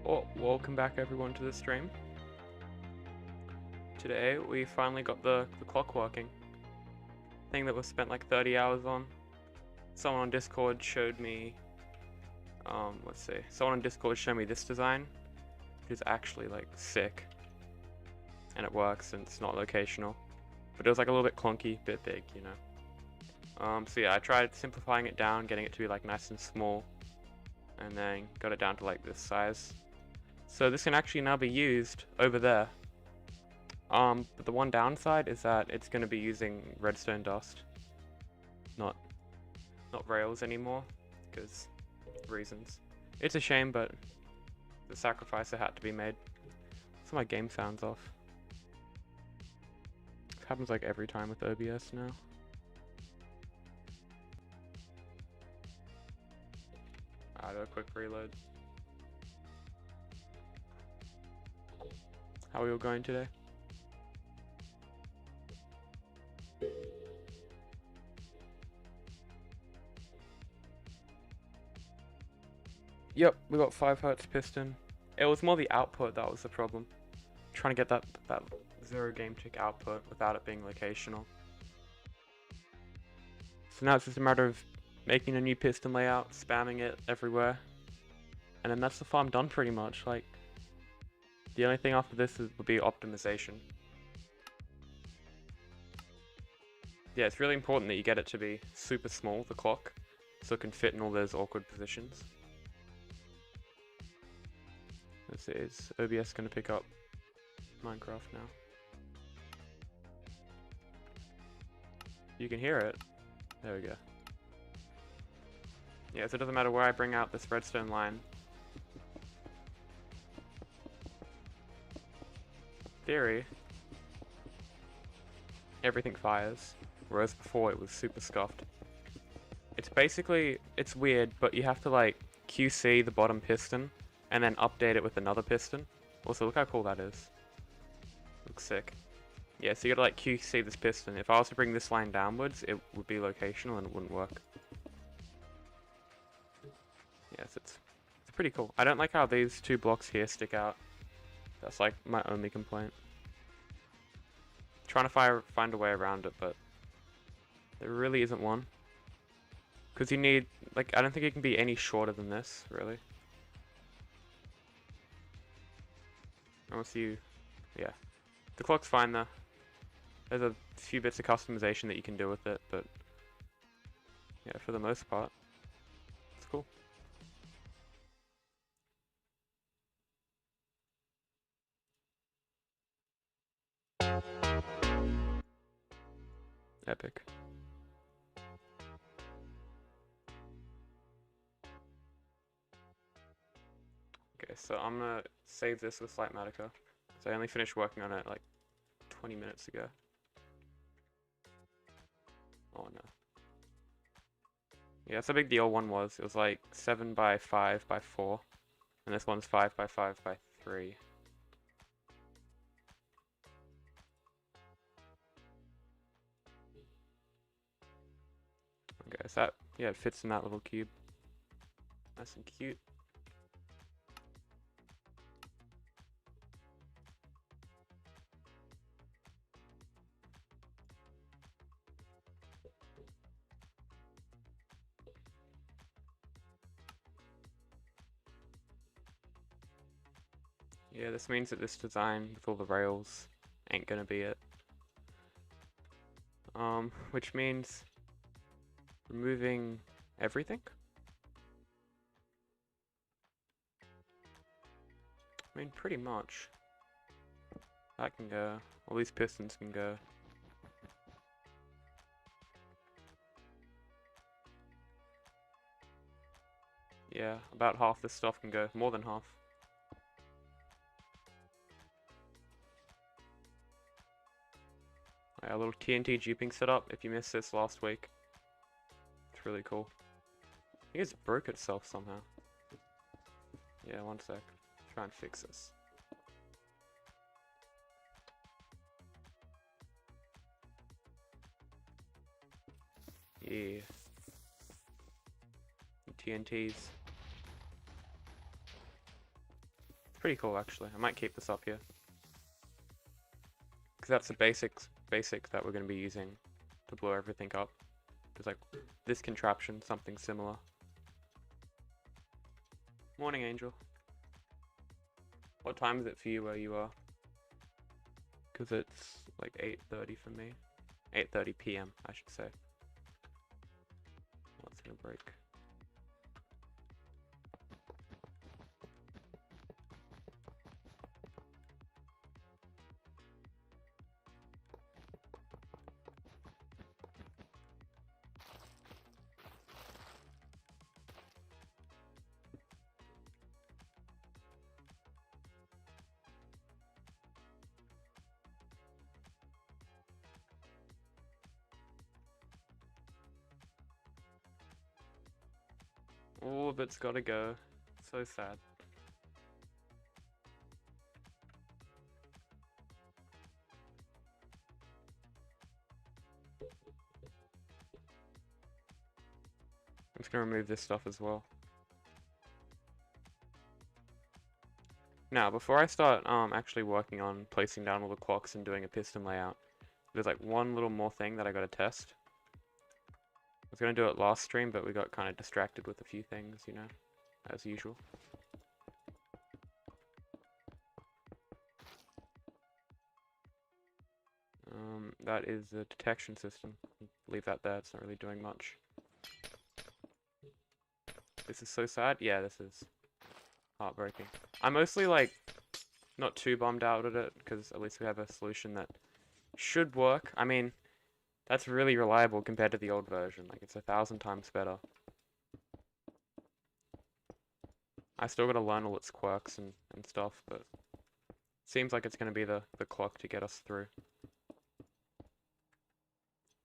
Oh, welcome back everyone to the stream. Today we finally got the clock working. Thing that was spent like 30 hours on. Someone on Discord showed me, someone on Discord showed me this design, which is actually like sick. And it works and it's not locational. But it was like a little bit clunky, bit big, you know. So yeah, I tried simplifying it down, getting it to be like nice and small. And then got it down to like this size. So this can actually now be used over there. But the one downside is that it's going to be using redstone dust, not rails anymore, because reasons. It's a shame, but the sacrifice that had to be made. So my game sounds off. It happens like every time with OBS now. I'll do a quick reload. How are we all going today? Yep, we got 5 Hz piston. It was more the output that was the problem. Trying to get that 0 game tick output without it being locational. So now it's just a matter of making a new piston layout, spamming it everywhere, and then that's the farm done pretty much. Like, the only thing after this would be optimization. Yeah, it's really important that you get it to be super small, the clock, so it can fit in all those awkward positions. Let's see, is OBS going to pick up Minecraft now? You can hear it. There we go. Yeah, so it doesn't matter where I bring out this redstone line. Theory, everything fires, whereas before it was super scuffed. It's basically, it's weird, but you have to like QC the bottom piston and then update it with another piston. Also, look how cool that is. Looks sick. Yeah, so you gotta like QC this piston. If I was to bring this line downwards, it would be locational and it wouldn't work. Yes, it's pretty cool. I don't like how these 2 blocks here stick out. That's like my only complaint. Trying to find a way around it, but there really isn't one. Because you need, like, I don't think it can be any shorter than this, really. Unless you, yeah. The clock's fine though. There's a few bits of customization that you can do with it, but yeah, for the most part, it's cool. Epic. Okay, so I'm gonna save this with Slightmatica. So I only finished working on it like 20 minutes ago. Oh no. Yeah, that's how big the old one was. It was like 7 by 5 by 4. And this one's 5 by 5 by 3. Okay, so that, yeah, it fits in that little cube. Nice and cute. Yeah, this means that this design with all the rails ain't gonna be it. Which means removing everything? I mean, pretty much. That can go. All these pistons can go. Yeah, about half this stuff can go. More than half. A little TNT duping setup if you missed this last week. It's really cool. I think it's broke itself somehow. Yeah, one sec. Try and fix this. Yeah. TNTs. pretty cool actually. I might keep this up here. Because that's the basic that we're going to be using to blow everything up. There's like this contraption, something similar. Morning, Angel. What time is it for you where you are? Because it's like 8:30 for me. 8:30 p.m. I should say. Well, it's gonna break. All of it's gotta go. So sad. I'm just gonna remove this stuff as well. Now, before I start actually working on placing down all the clocks and doing a piston layout, there's like one little more thing that I gotta test. I was gonna do it last stream, but we got kind of distracted with a few things, you know, as usual. That is the detection system. Leave that there, it's not really doing much. This is so sad. Yeah, this is heartbreaking. I'm mostly like not too bummed out at it, because at least we have a solution that should work. I mean, that's really reliable compared to the old version. Like, it's 1,000 times better. I still gotta learn all its quirks and stuff, but it seems like it's gonna be the clock to get us through.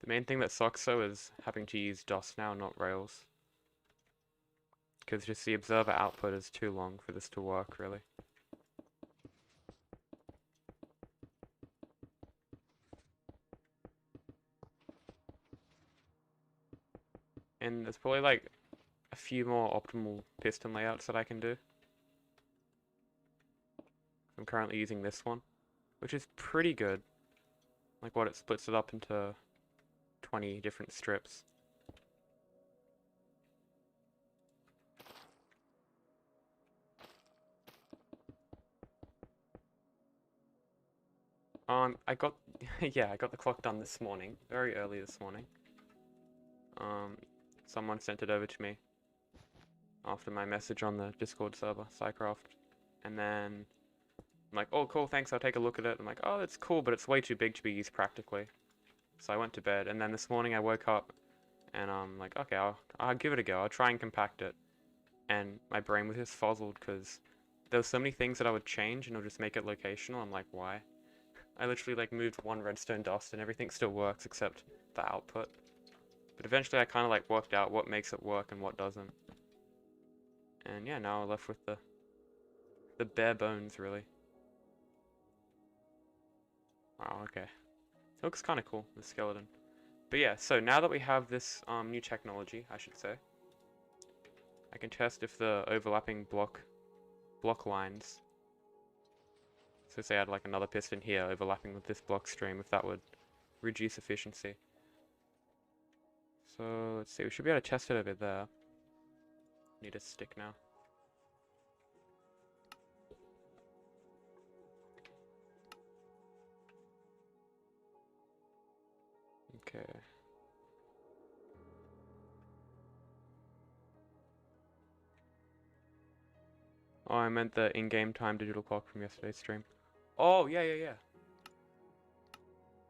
The main thing that sucks though is having to use DOS now, not Rails. Because just the observer output is too long for this to work, really. And there's probably like a few more optimal piston layouts that I can do. I'm currently using this one, which is pretty good. Like what it splits it up into 20 different strips. I got, yeah, I got the clock done this morning, very early this morning. Someone sent it over to me after my message on the Discord server, Psycraft, and then I'm like, oh cool, thanks, I'll take a look at it. I'm like, oh, that's cool, but it's way too big to be used practically. So I went to bed, and then this morning I woke up, and I'm like, okay, I'll give it a go, I'll try and compact it. And my brain was just fuzzled, because there were so many things that I would change, and it'll just make it locational. I'm like, why? I literally like moved one redstone dust, and everything still works except the output. But eventually I kind of like worked out what makes it work and what doesn't. And yeah, now we're left with the bare bones, really. Wow, okay. It looks kind of cool, the skeleton. But yeah, so now that we have this new technology, I should say, I can test if the overlapping block lines, so say I had like another piston here overlapping with this block stream, if that would reduce efficiency. So let's see, we should be able to test it over there. Need a stick now. Okay. Oh, I meant the in-game time digital clock from yesterday's stream. Oh, yeah.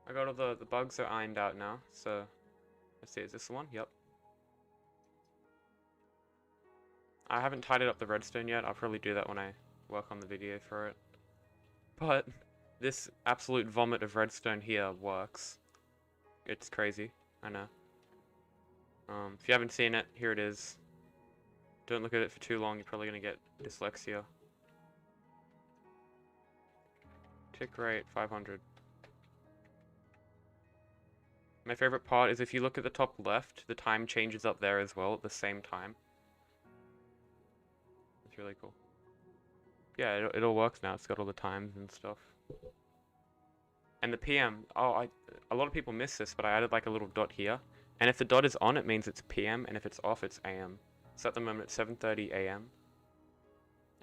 I got all the bugs are ironed out now, so let's see, is this the one? Yep. I haven't tidied up the redstone yet. I'll probably do that when I work on the video for it. But this absolute vomit of redstone here works. It's crazy, I know. If you haven't seen it, here it is. Don't look at it for too long, you're probably gonna get dyslexia. Tick rate 500. My favorite part is if you look at the top left, the time changes up there as well at the same time. It's really cool. Yeah, it all works now. It's got all the times and stuff. And the PM, a lot of people miss this, but I added like a little dot here. And if the dot is on, it means it's PM, and if it's off, it's AM. So at the moment it's 7:30 AM.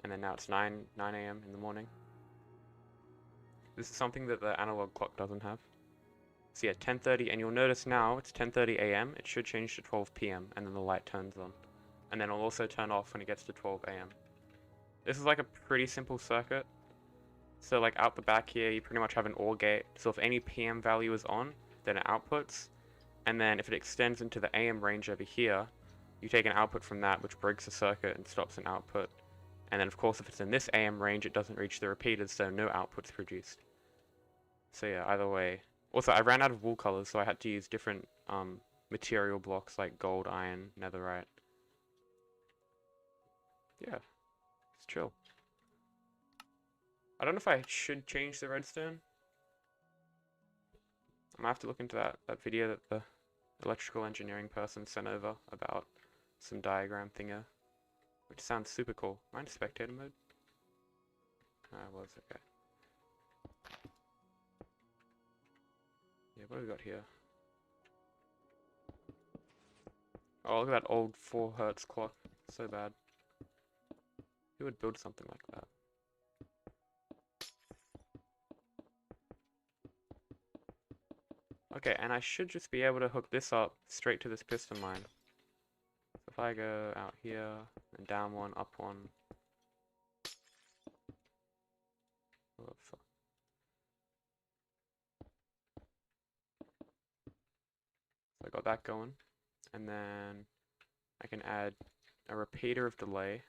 And then now it's 9 AM in the morning. This is something that the analog clock doesn't have. So yeah, 10:30, and you'll notice now it's 10:30 AM. It should change to 12 PM, and then the light turns on. And then it'll also turn off when it gets to 12 AM. This is like a pretty simple circuit. So like out the back here, you pretty much have an OR gate. So if any PM value is on, then it outputs. And then if it extends into the AM range over here, you take an output from that, which breaks the circuit and stops an output. And then of course, if it's in this AM range, it doesn't reach the repeaters, so no output's produced. So yeah, either way. Also, I ran out of wool colors, so I had to use different material blocks like gold, iron, netherite. Yeah, it's chill. I don't know if I should change the redstone. I'm gonna have to look into that video that the electrical engineering person sent over about some diagram thinger, which sounds super cool. Am I in spectator mode? I was, okay. Yeah, what have we got here? Oh, look at that old 4 Hertz clock. So bad. Who would build something like that? Okay, and I should just be able to hook this up straight to this piston line. So if I go out here, and down one, up one. Oh, fuck. So I got that going. And then I can add a repeater of delay.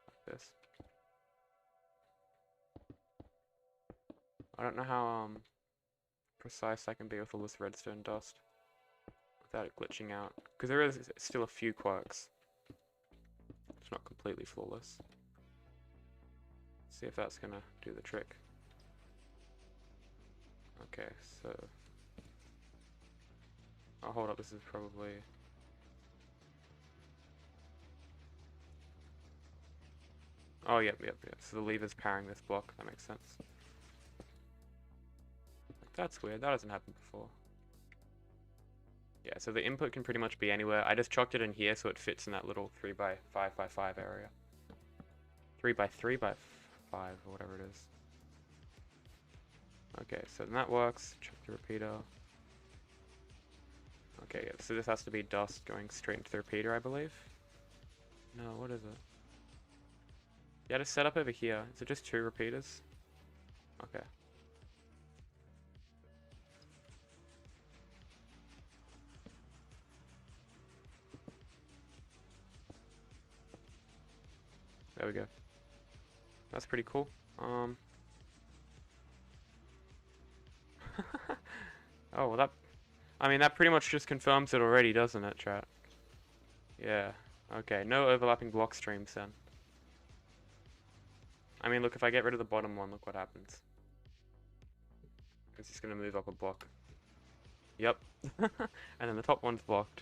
Like this. I don't know how precise I can be with all this redstone dust without it glitching out, because there is still a few quirks. It's not completely flawless. See if that's gonna do the trick. Okay, so oh, hold up, this is probably oh yep. So the lever's powering this block. That makes sense. That's weird, that hasn't happened before. Yeah, so the input can pretty much be anywhere. I just chucked it in here so it fits in that little 3x5x5 area. 3x3x5 or whatever it is. Okay, so then that works. Check the repeater. Okay, yeah, so this has to be dust going straight into the repeater, I believe. No, what is it? Yeah, just set up over here. Is it just 2 repeaters? Okay. There we go. That's pretty cool. Oh, well that... I mean, that pretty much just confirms it already, doesn't it, chat? Yeah. Okay, no overlapping block streams then. I mean, look, if I get rid of the bottom one, look what happens. It's just gonna move up a block. Yep. And then the top one's blocked.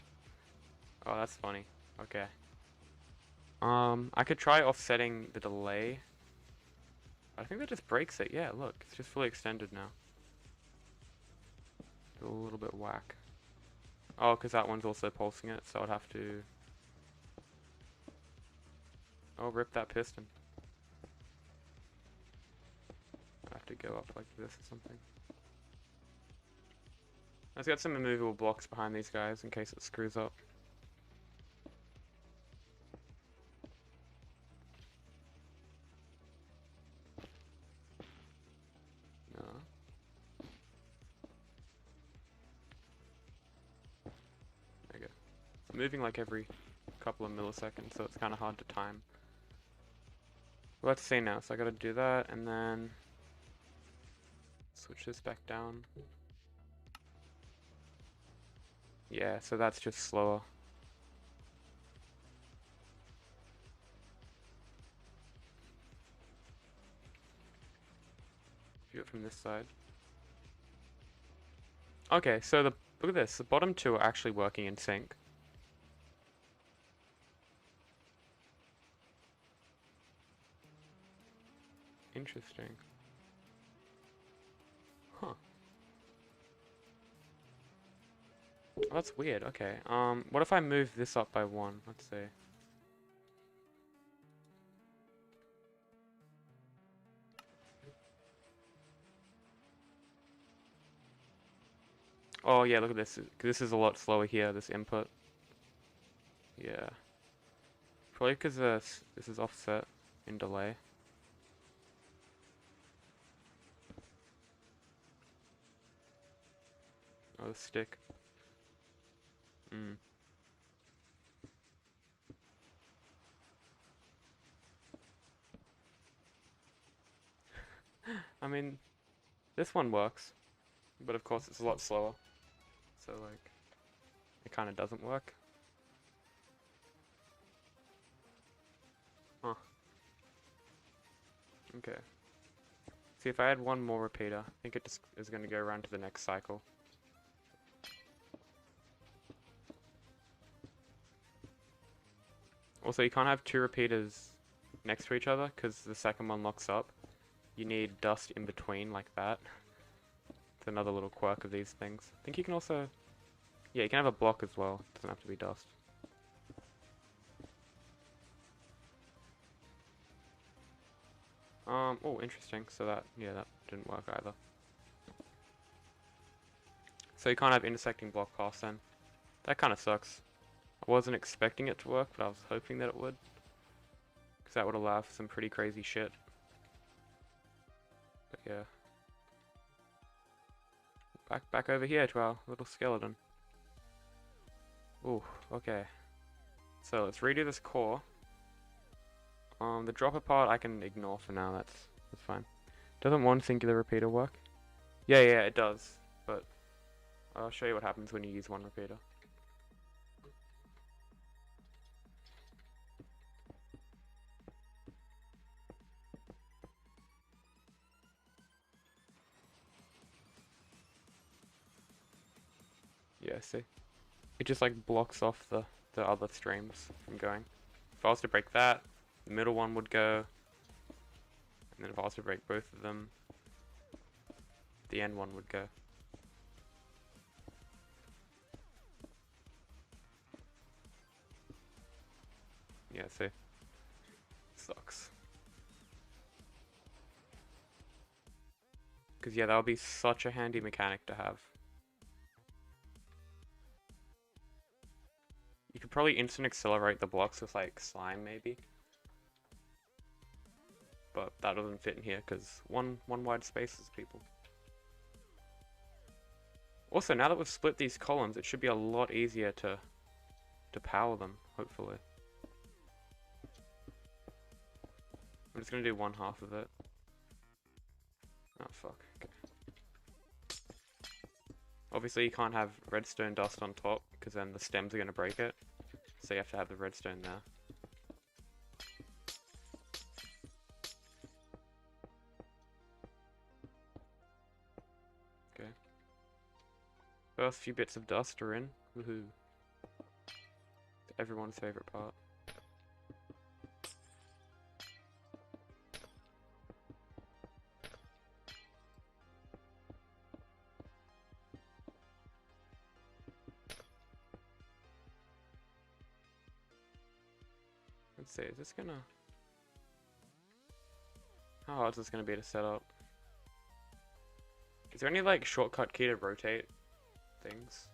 Oh, that's funny. Okay. I could try offsetting the delay. I think that just breaks it. Yeah, look, it's just fully extended now. A little bit whack. Oh, because that one's also pulsing it, so I'd have to... Oh, rip that piston. I have to go up like this or something. Let's get some immovable blocks behind these guys in case it screws up. No. There you go. It's moving like every couple of milliseconds, so it's kind of hard to time. Well, let's see now. So I gotta do that and then switch this back down. Yeah, so that's just slower. Do it from this side. Okay, so look at this. The bottom two are actually working in sync. Interesting. Huh. Oh, that's weird. Okay. What if I move this up by 1? Let's see. Oh yeah, look at this. This is a lot slower here, this input. Yeah. Probably because this is offset in delay. Oh, the stick. I mean, this one works, but of course it's a lot slower. So like, it kind of doesn't work. Huh. Okay. See, if I add one more repeater, I think it just is going to go around to the next cycle. Also, you can't have 2 repeaters next to each other, because the second one locks up. You need dust in between, like that. It's another little quirk of these things. I think you can also... Yeah, you can have a block as well. It doesn't have to be dust. Oh, interesting. So that, yeah, that didn't work either. So you can't have intersecting block paths then. That kind of sucks. I wasn't expecting it to work, but I was hoping that it would. Because that would allow for some pretty crazy shit. But yeah. Back over here to our little skeleton. Ooh, okay. So let's redo this core. The dropper part I can ignore for now, that's fine. Doesn't one singular repeater work? Yeah, it does. But I'll show you what happens when you use one repeater. Yeah, see? It just like blocks off the other streams from going. If I was to break that, the middle one would go. And then if I was to break both of them, the end one would go. Yeah, see? Sucks. Because yeah, that would be such a handy mechanic to have. You could probably instant accelerate the blocks with like slime maybe. But that doesn't fit in here because one wide spaces, people. Also, now that we've split these columns, it should be a lot easier to power them, hopefully. I'm just gonna do one half of it. Oh fuck. Okay. Obviously you can't have redstone dust on top because then the stems are gonna break it. So you have to have the redstone there. Okay. First few bits of dust are in. Woohoo. Everyone's favorite part. Let's see, is this gonna... How hard is this gonna be to set up? Is there any like shortcut key to rotate things?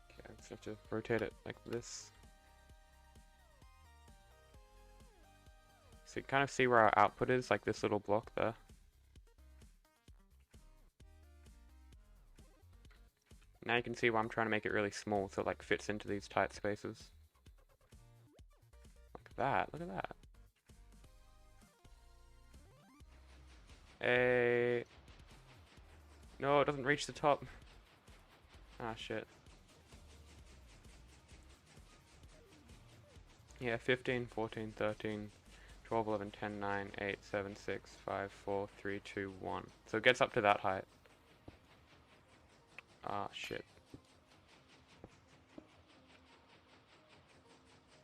Okay, I just have to rotate it like this. So you kind of see where our output is, like this little block there. Now you can see why I'm trying to make it really small so it like fits into these tight spaces. Like that, look at that. Hey. No, it doesn't reach the top. Ah, shit. Yeah, 15, 14, 13, 12, 11, 10, 9, 8, 7, 6, 5, 4, 3, 2, 1. So it gets up to that height. Ah, shit.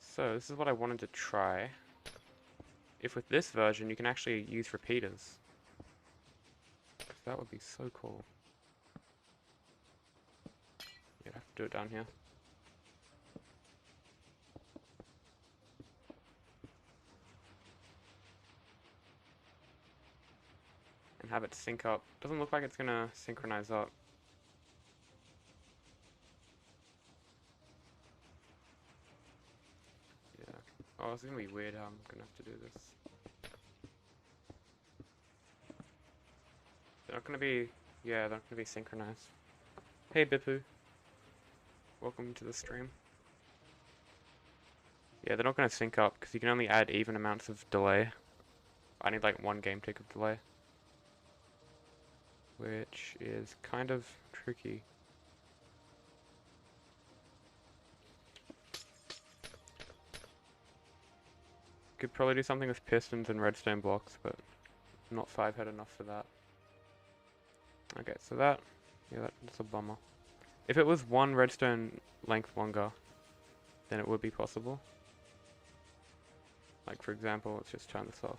So this is what I wanted to try. If with this version you can actually use repeaters. That would be so cool. You'd have to do it down here. And have it sync up. Doesn't look like it's gonna synchronize up. Yeah. Oh, it's gonna be weird how I'm gonna have to do this. They're not gonna be, yeah, they're not gonna be synchronized. Hey Bipu. Welcome to the stream. Yeah, they're not gonna sync up because you can only add even amounts of delay. I need like 1 game tick of delay. Which is kind of tricky. Could probably do something with pistons and redstone blocks, but I'm not 5-head enough for that. Okay, so that, yeah, that's a bummer. If it was 1 redstone length longer, then it would be possible. Like for example, let's just turn this off.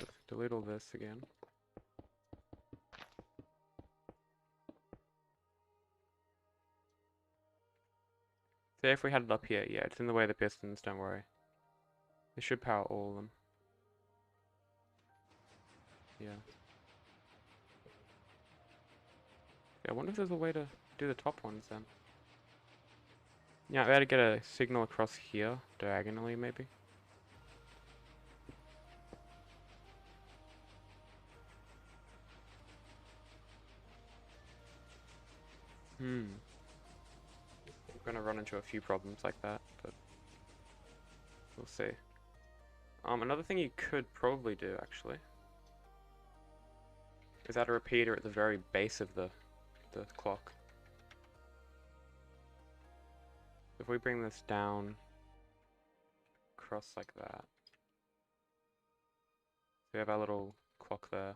Let's delete all this again. Say if we had it up here, yeah, it's in the way of the pistons, don't worry. It should power all of them. Yeah. Yeah, I wonder if there's a way to do the top ones then. Yeah, I had to get a signal across here, diagonally maybe. I'm gonna run into a few problems like that, but we'll see. Another thing you could probably do actually is add a repeater at the very base of the clock. If we bring this down across like that, we have our little clock there.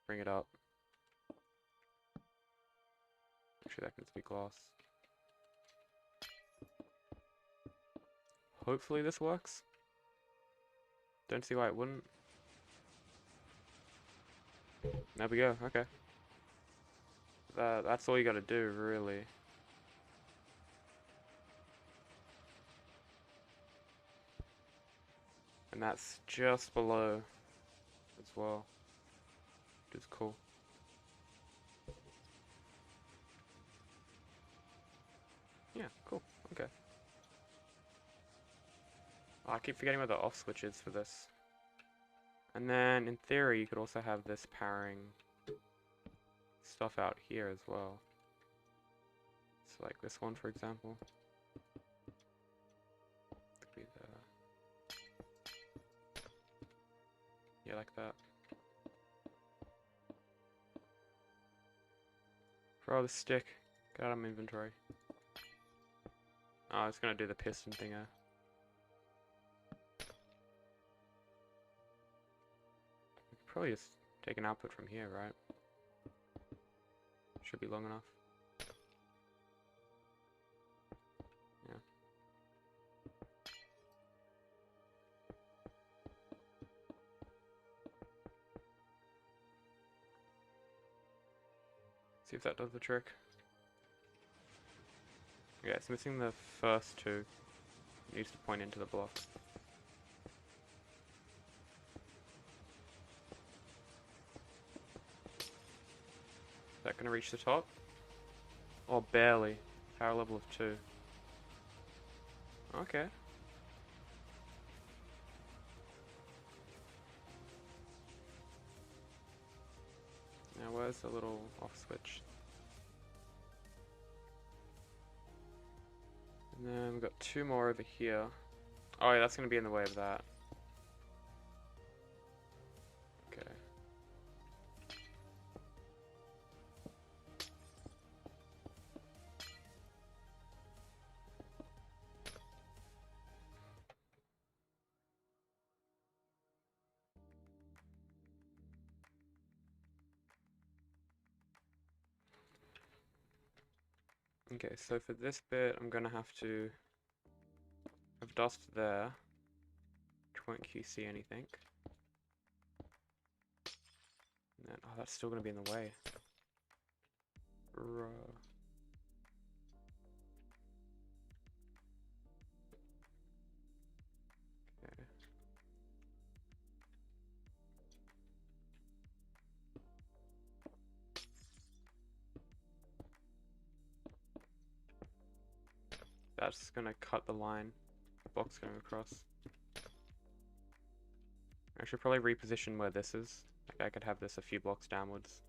Bring it up. Actually, that can just be glass. Hopefully this works. Don't see why it wouldn't. There we go, okay. That's all you gotta do, really. And that's just below as well, which is cool. Yeah, cool, okay. Oh, I keep forgetting where the off switch is for this. And then, in theory, you could also have this powering stuff out here as well. So like this one, for example. Could be yeah, like that. Throw the stick. Get out of my inventory. Oh, I was gonna do the piston thing. Probably just take an output from here, right? Should be long enough. Yeah. See if that does the trick. Yeah, it's missing the first two. It needs to point into the block. Is that gonna reach the top? Oh, barely. Power level of 2. Okay. Now where's the little off switch? And then we've got 2 more over here. Oh yeah, that's gonna be in the way of that. Okay. Okay, so for this bit, I'm gonna have to have dust there, which won't QC anything. And then, oh, that's still gonna be in the way. Okay. That's gonna cut the line, box going across. I should probably reposition where this is. Like I could have this a few blocks downwards.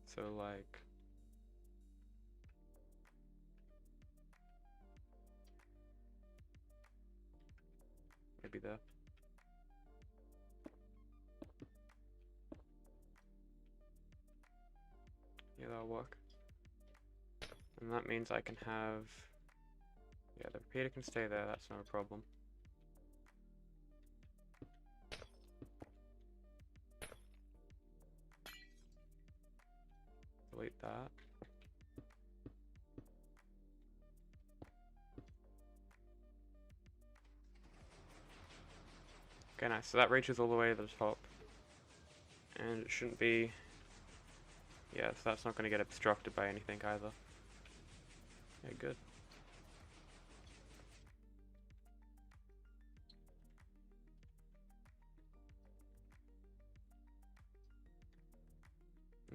So like, maybe there. Yeah, that'll work. And that means I can have, yeah, the repeater can stay there, that's not a problem. Delete that. Okay, nice. So that reaches all the way to the top. And it shouldn't be, yeah, so that's not going to get obstructed by anything either. Okay, good.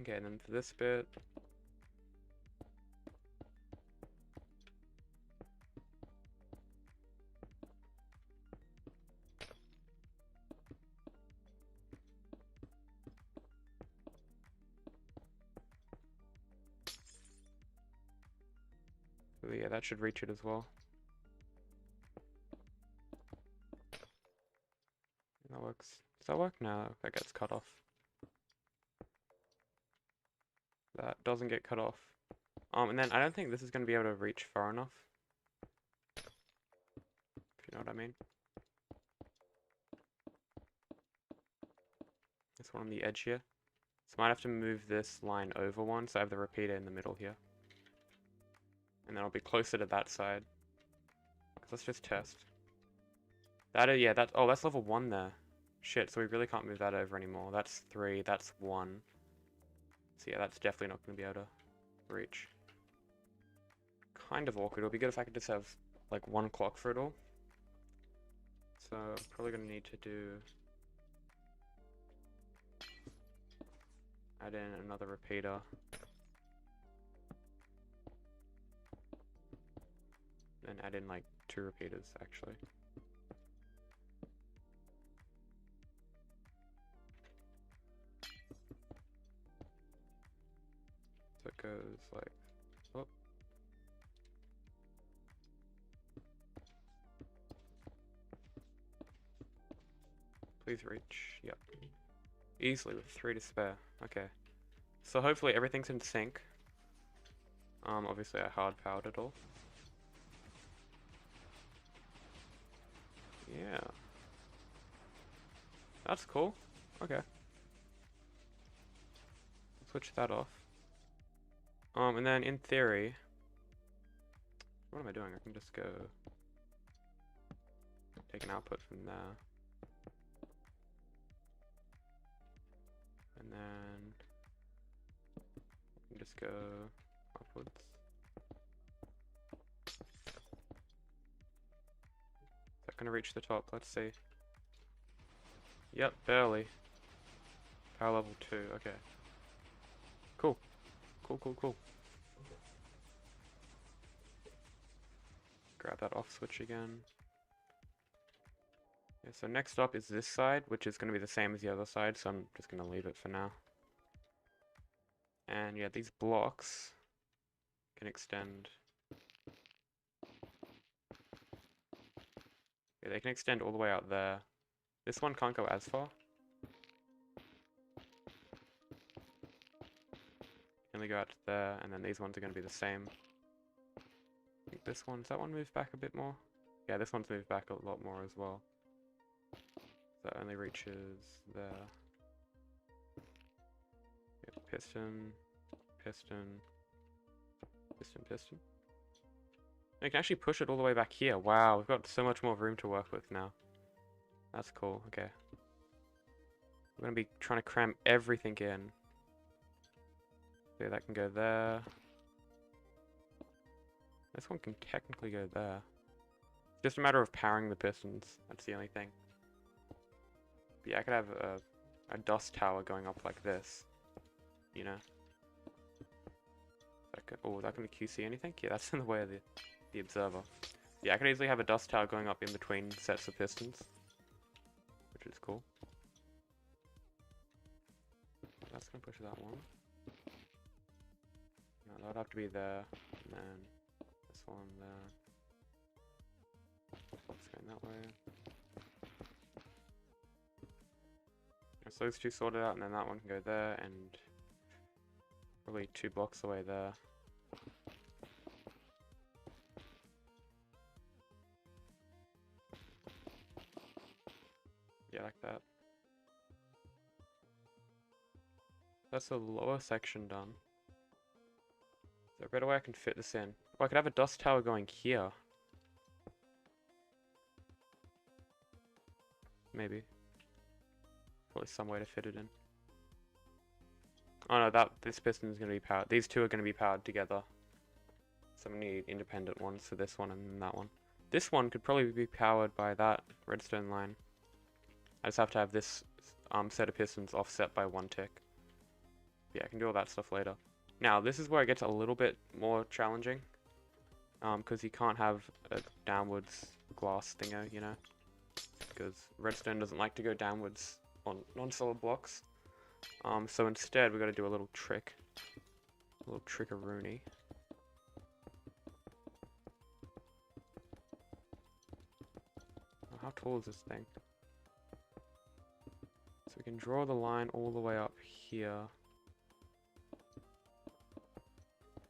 Okay, and then for this bit, so yeah, that should reach it as well. That works. Does that work? No, that gets cut off. That doesn't get cut off. And then I don't think this is going to be able to reach far enough. If you know what I mean. This one on the edge here. So I might have to move this line over one, so I have the repeater in the middle here. And then I'll be closer to that side. Let's just test. That, yeah, that, oh, that's level 1 there. Shit, so we really can't move that over anymore. That's 3, that's 1. So yeah, that's definitely not going to be able to reach. Kind of awkward. It'll be good if I could just have, like, 1 clock for it all. So, I'm probably going to need to do... add in another repeater. And add in, like, 2 repeaters, actually. So it goes like, oh. Please reach, yep. Easily with 3 to spare, okay. So hopefully everything's in sync. Obviously I hard powered it all. Yeah. That's cool, okay. Switch that off. And then in theory, what am I doing? I can just go take an output from there. And then I can just go upwards. Is that gonna reach the top? Let's see. Yep, barely. Power level 2, okay. Cool. Cool. Grab that off switch again. Yeah, so next up is this side, which is going to be the same as the other side, so I'm just going to leave it for now. And yeah, these blocks can extend. Yeah, they can extend all the way out there. This one can't go as far. Can only go out to there, and then these ones are going to be the same. I think this one, does that one move back a bit more? Yeah, this one's moved back a lot more as well. That only reaches there. Yeah, piston, piston, piston, piston. You can actually push it all the way back here. Wow, we've got so much more room to work with now. That's cool, okay. We're going to be trying to cram everything in. So that can go there. This one can technically go there. It's just a matter of powering the pistons. That's the only thing. But yeah, I could have a dust tower going up like this. You know? Oh, that can QC anything? Yeah, that's in the way of the observer. Yeah, I could easily have a dust tower going up in between sets of pistons. Which is cool. That's going to push that one. No, that would have to be there. And then this one there. It's going that way. So those two sorted out, and then that one can go there, and probably 2 blocks away there. Yeah, like that. That's the lower section done. Is there a better way I can fit this in? Oh, I could have a dust tower going here. Maybe. Probably some way to fit it in. Oh no, this piston is going to be powered. These two are going to be powered together. So we need independent ones for this one and that one. This one could probably be powered by that redstone line. I just have to have this set of pistons offset by 1 tick. Yeah, I can do all that stuff later. Now, this is where it gets a little bit more challenging. Because you can't have a downwards glass thinger, you know? Because redstone doesn't like to go downwards on non-solid blocks. So instead, we've got to do a little trick. A little trick-a-rooney. Oh, how tall is this thing? So we can draw the line all the way up here.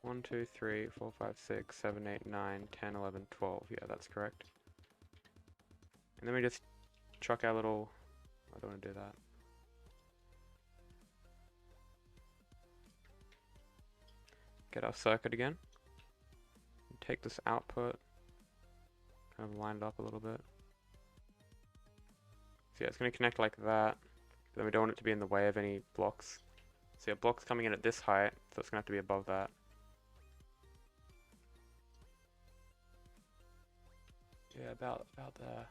1, 2, 3, 4, 5, 6, 7, 8, 9, 10, 11, 12. Yeah, that's correct. And then we just chuck our little... I don't want to do that. Get our circuit again. Take this output. Kind of line it up a little bit. So yeah, it's going to connect like that. But then we don't want it to be in the way of any blocks. So yeah, blocks coming in at this height, so it's going to have to be above that. Yeah, about there.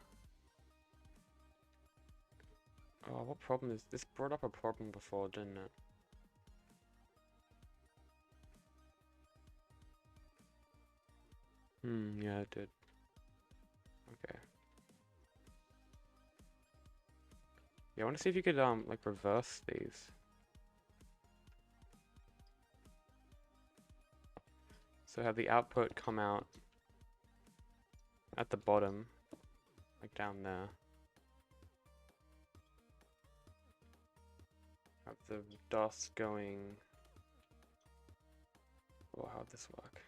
Oh, what problem is this? Brought up a problem before, didn't it? Yeah, it did. Okay. Yeah, I want to see if you could like reverse these. So have the output come out at the bottom, like down there. Have the dust going. Oh, how'd this work?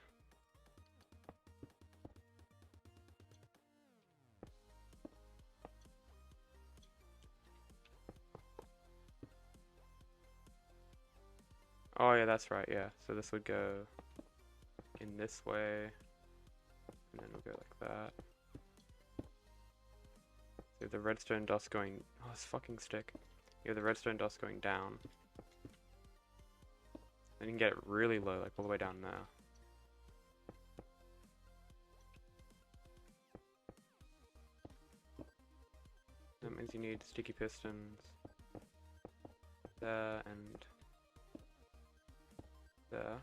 Oh yeah, that's right, yeah. So this would go in this way, and then it'll go like that. So the redstone dust going... Oh, this fucking stick. You have the redstone dust going down. Then you can get it really low, like all the way down there. That means you need sticky pistons there and there.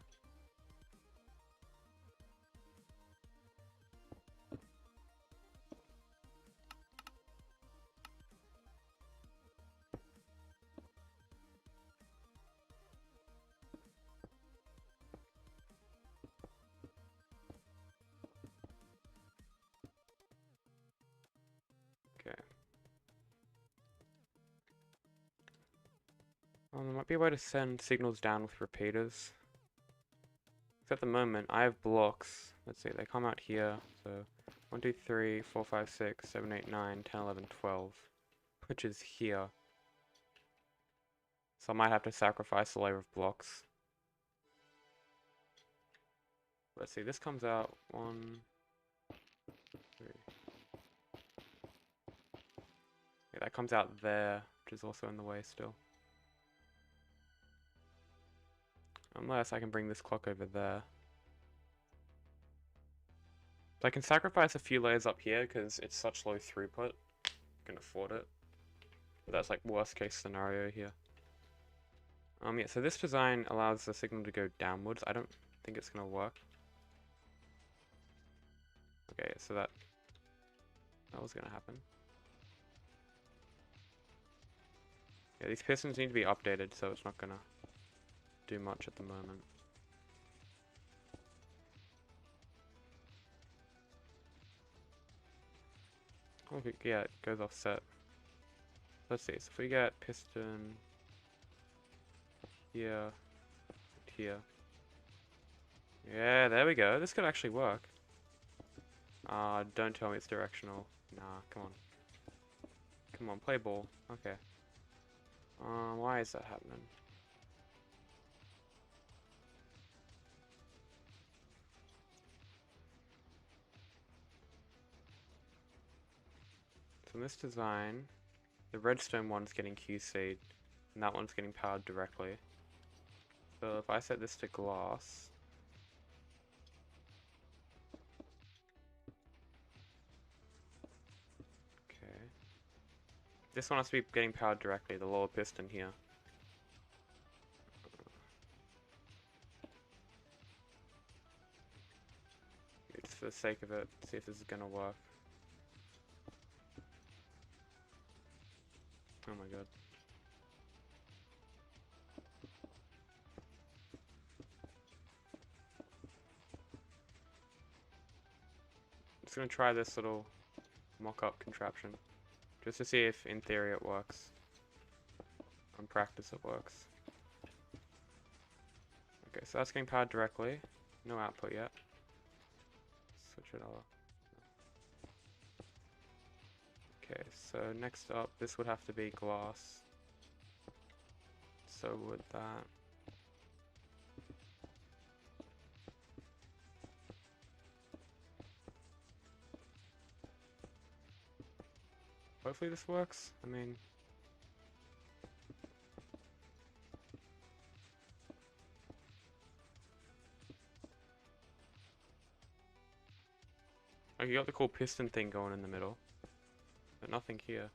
might be a way to send signals down with repeaters. At the moment, I have blocks. Let's see, they come out here. So 1, 2, 3, 4, 5, 6, 7, 8, 9, 10, 11, 12, which is here. So I might have to sacrifice a layer of blocks. Let's see, this comes out 1, 3. Yeah, that comes out there, which is also in the way still. Unless I can bring this clock over there. So I can sacrifice a few layers up here because it's such low throughput. I can afford it. But that's like worst case scenario here. Yeah, so this design allows the signal to go downwards. I don't think it's gonna work. Okay, so that was gonna happen. Yeah, these pistons need to be updated, so it's not gonna do much at the moment. Okay, yeah, it goes offset. Let's see, so if we get piston here, here. Yeah, there we go. This could actually work. Don't tell me it's directional. Nah, come on. Come on, play ball. Okay. Why is that happening? So in this design, the redstone one's getting QC'd, and that one's getting powered directly. So if I set this to glass, okay, this one has to be getting powered directly, the lower piston here. Just for the sake of it, see if this is gonna work. Oh my god. Just gonna try this little mock-up contraption, just to see if in theory it works. On practice it works. Okay, so that's getting powered directly. No output yet. Switch it over. Okay, so next up, this would have to be glass. So would that. Hopefully this works. I mean, you got the cool piston thing going in the middle, but nothing here.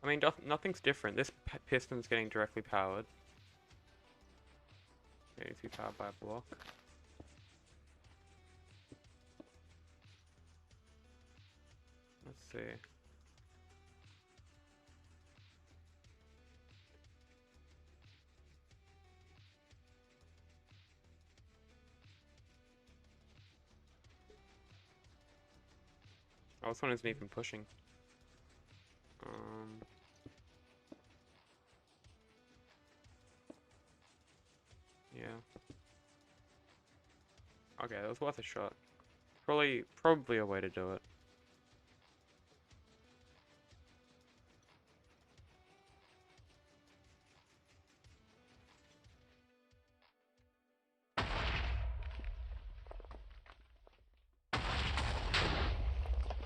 I mean, nothing's different. This piston's getting directly powered. It needs to be powered by a block. Let's see. Oh, this one isn't even pushing. Yeah. Okay, that was worth a shot. Probably a way to do it.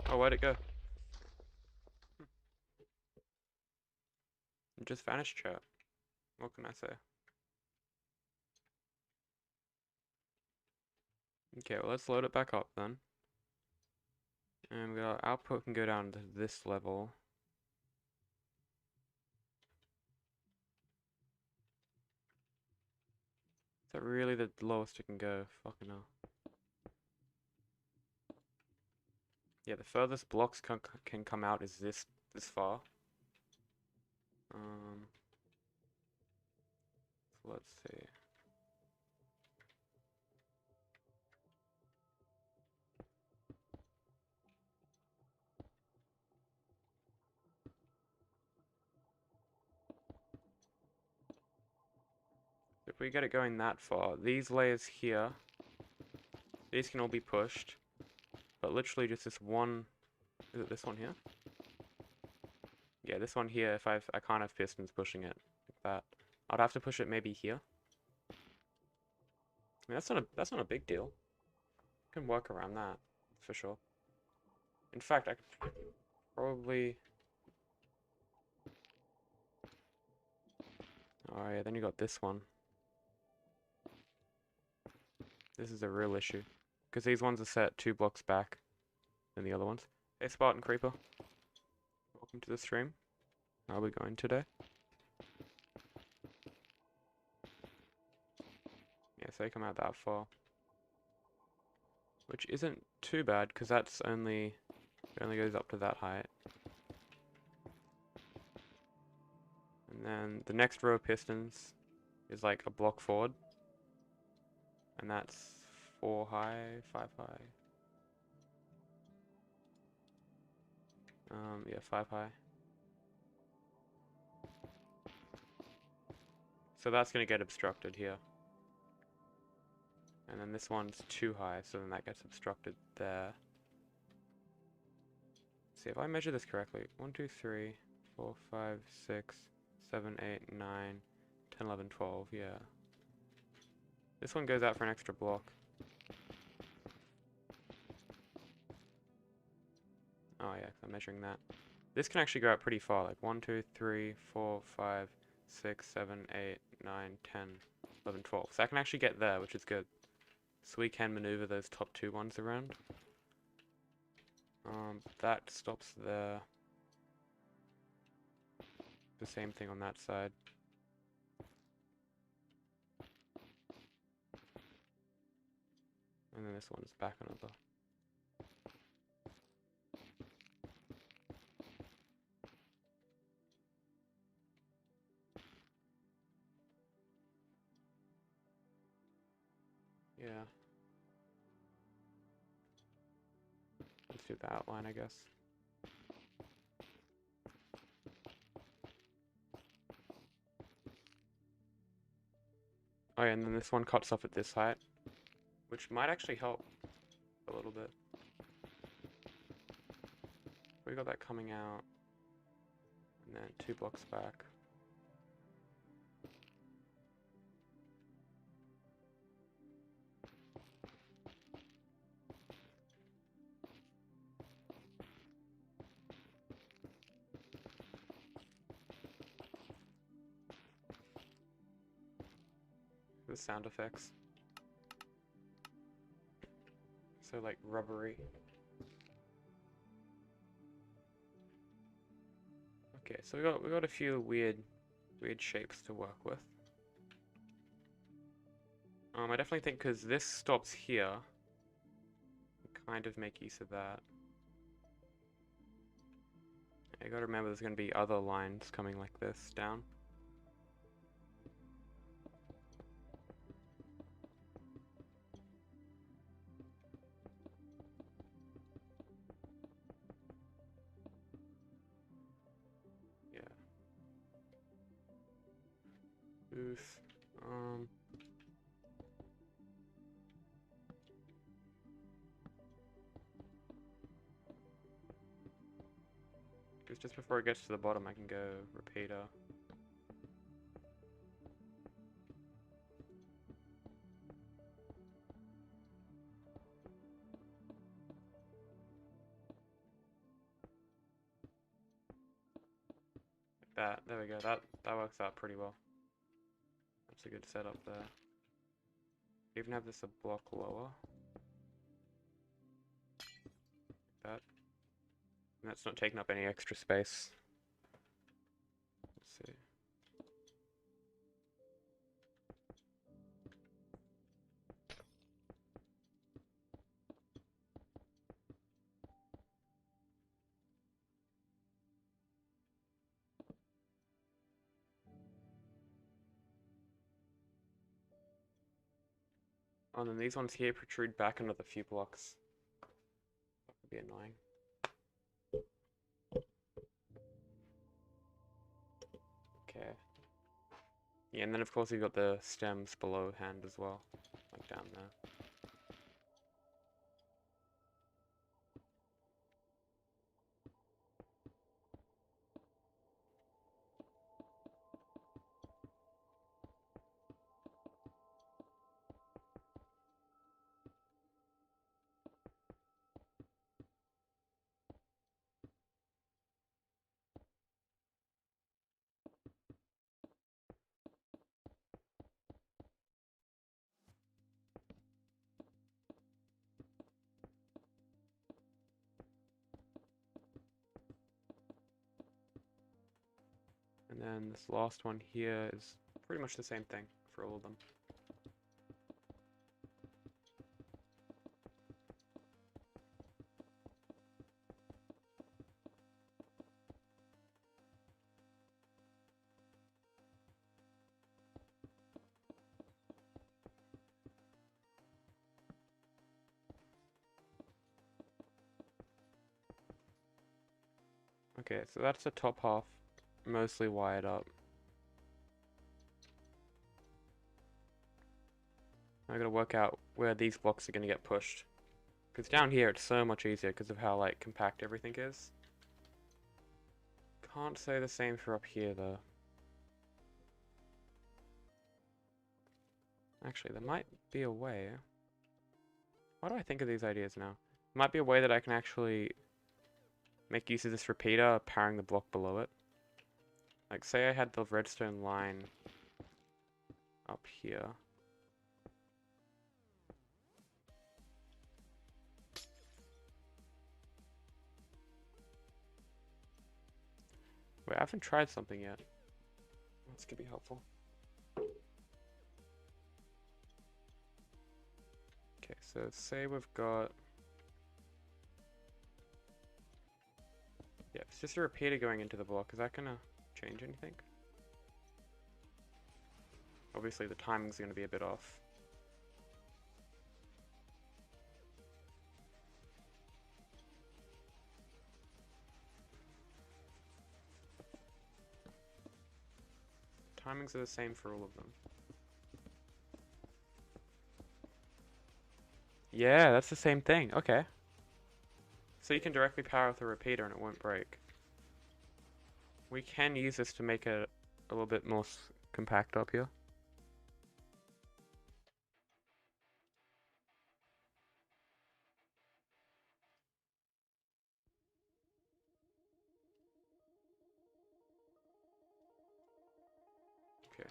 Oh, where'd it go? It just vanished, chat. What can I say? Okay, well, let's load it back up then. And our output can go down to this level. Is that really the lowest it can go? Fucking hell. Yeah, the furthest blocks can come out is this far. So let's see. we get it going that far, these layers here, these can all be pushed, but literally just this one, is it this one here? Yeah, this one here, if I can't have pistons pushing it like that. I'd have to push it maybe here. I mean, that's not a big deal. I can work around that, for sure. In fact, I could probably... Oh yeah, then you got this one. This is a real issue. Because these ones are set 2 blocks back than the other ones. Hey Spartan Creeper. Welcome to the stream. How are we going today? Yeah, so they come out that far. Which isn't too bad, because that's only... It only goes up to that height. And then the next row of pistons is like a block forward. And that's 4 high, 5 high. Yeah, 5 high. So that's going to get obstructed here. And then this one's too high, so then that gets obstructed there. See, if I measure this correctly, 1, 2, 3, 4, 5, 6, 7, 8, 9, 10, 11, 12, yeah. This one goes out for an extra block. Oh yeah, I'm measuring that. This can actually go out pretty far, like 1, 2, 3, 4, 5, 6, 7, 8, 9, 10, 11, 12. So I can actually get there, which is good. So we can maneuver those top 2 ones around. That stops there. The same thing on that side. And then this one's back another. Yeah. Let's do the outline, I guess. Oh yeah, and then this one cuts off at this height, which might actually help a little bit. We got that coming out, and then 2 blocks back. The sound effects. So like rubbery. Okay, so we got a few weird shapes to work with. I definitely think because this stops here, kind of make use of that. You gotta remember there's gonna be other lines coming like this down. Oof. Because just before it gets to the bottom, I can go repeater. Like that. There we go. That works out pretty well. That's a good setup there. Even have this a block lower. Like that. And that's not taking up any extra space. Let's see. Oh, and then these ones here protrude back another few blocks. That would be annoying. Okay. Yeah, and then of course you've got the stems below hand as well, like down there. And then this last one here is pretty much the same thing for all of them. Okay, so that's the top half, mostly wired up. I gotta work out where these blocks are gonna get pushed. Because down here it's so much easier because of how like compact everything is. Can't say the same for up here though. Actually, there might be a way. Why do I think of these ideas now? Might be a way that I can actually make use of this repeater powering the block below it. Like say I had the redstone line up here. Wait, I haven't tried something yet. This could be helpful. Okay, so say we've got... Yeah, it's just a repeater going into the block. Is that gonna change anything? Obviously the timing's gonna be a bit off. Timings are the same for all of them. Yeah, that's the same thing. Okay. So you can directly power with a repeater and it won't break. We can use this to make it a little bit more compact up here. Okay.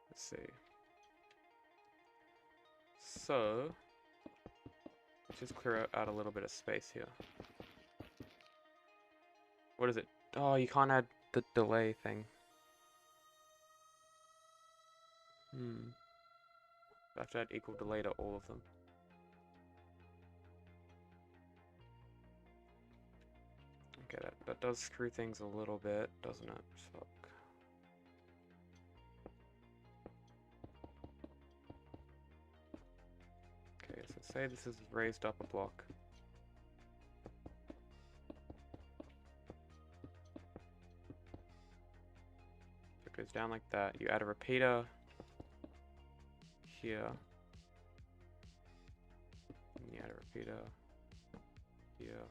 Let's see. So, let's just clear out a little bit of space here. What is it? Oh, you can't add the delay thing. I have to add equal delay to all of them. Okay, that does screw things a little bit, doesn't it? Fuck. Okay, so say this is raised up a block. It goes down like that. You add a repeater here. And you add a repeater here.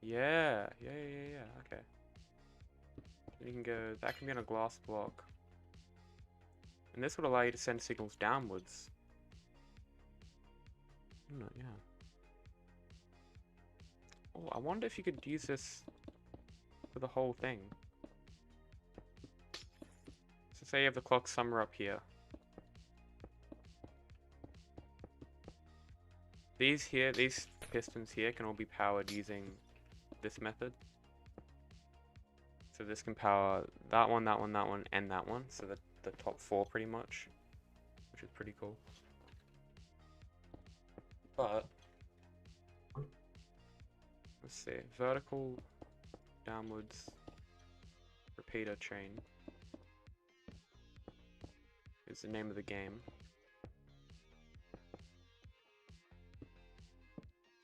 Yeah, okay. Then you can go, that can be on a glass block. And this would allow you to send signals downwards. Yeah. Oh, I wonder if you could use this for the whole thing. So say you have the clock somewhere up here. These pistons here can all be powered using this method. So this can power that one, that one, that one, and that one. So the top four pretty much, which is pretty cool. But let's see, vertical, downwards, repeater chain is the name of the game.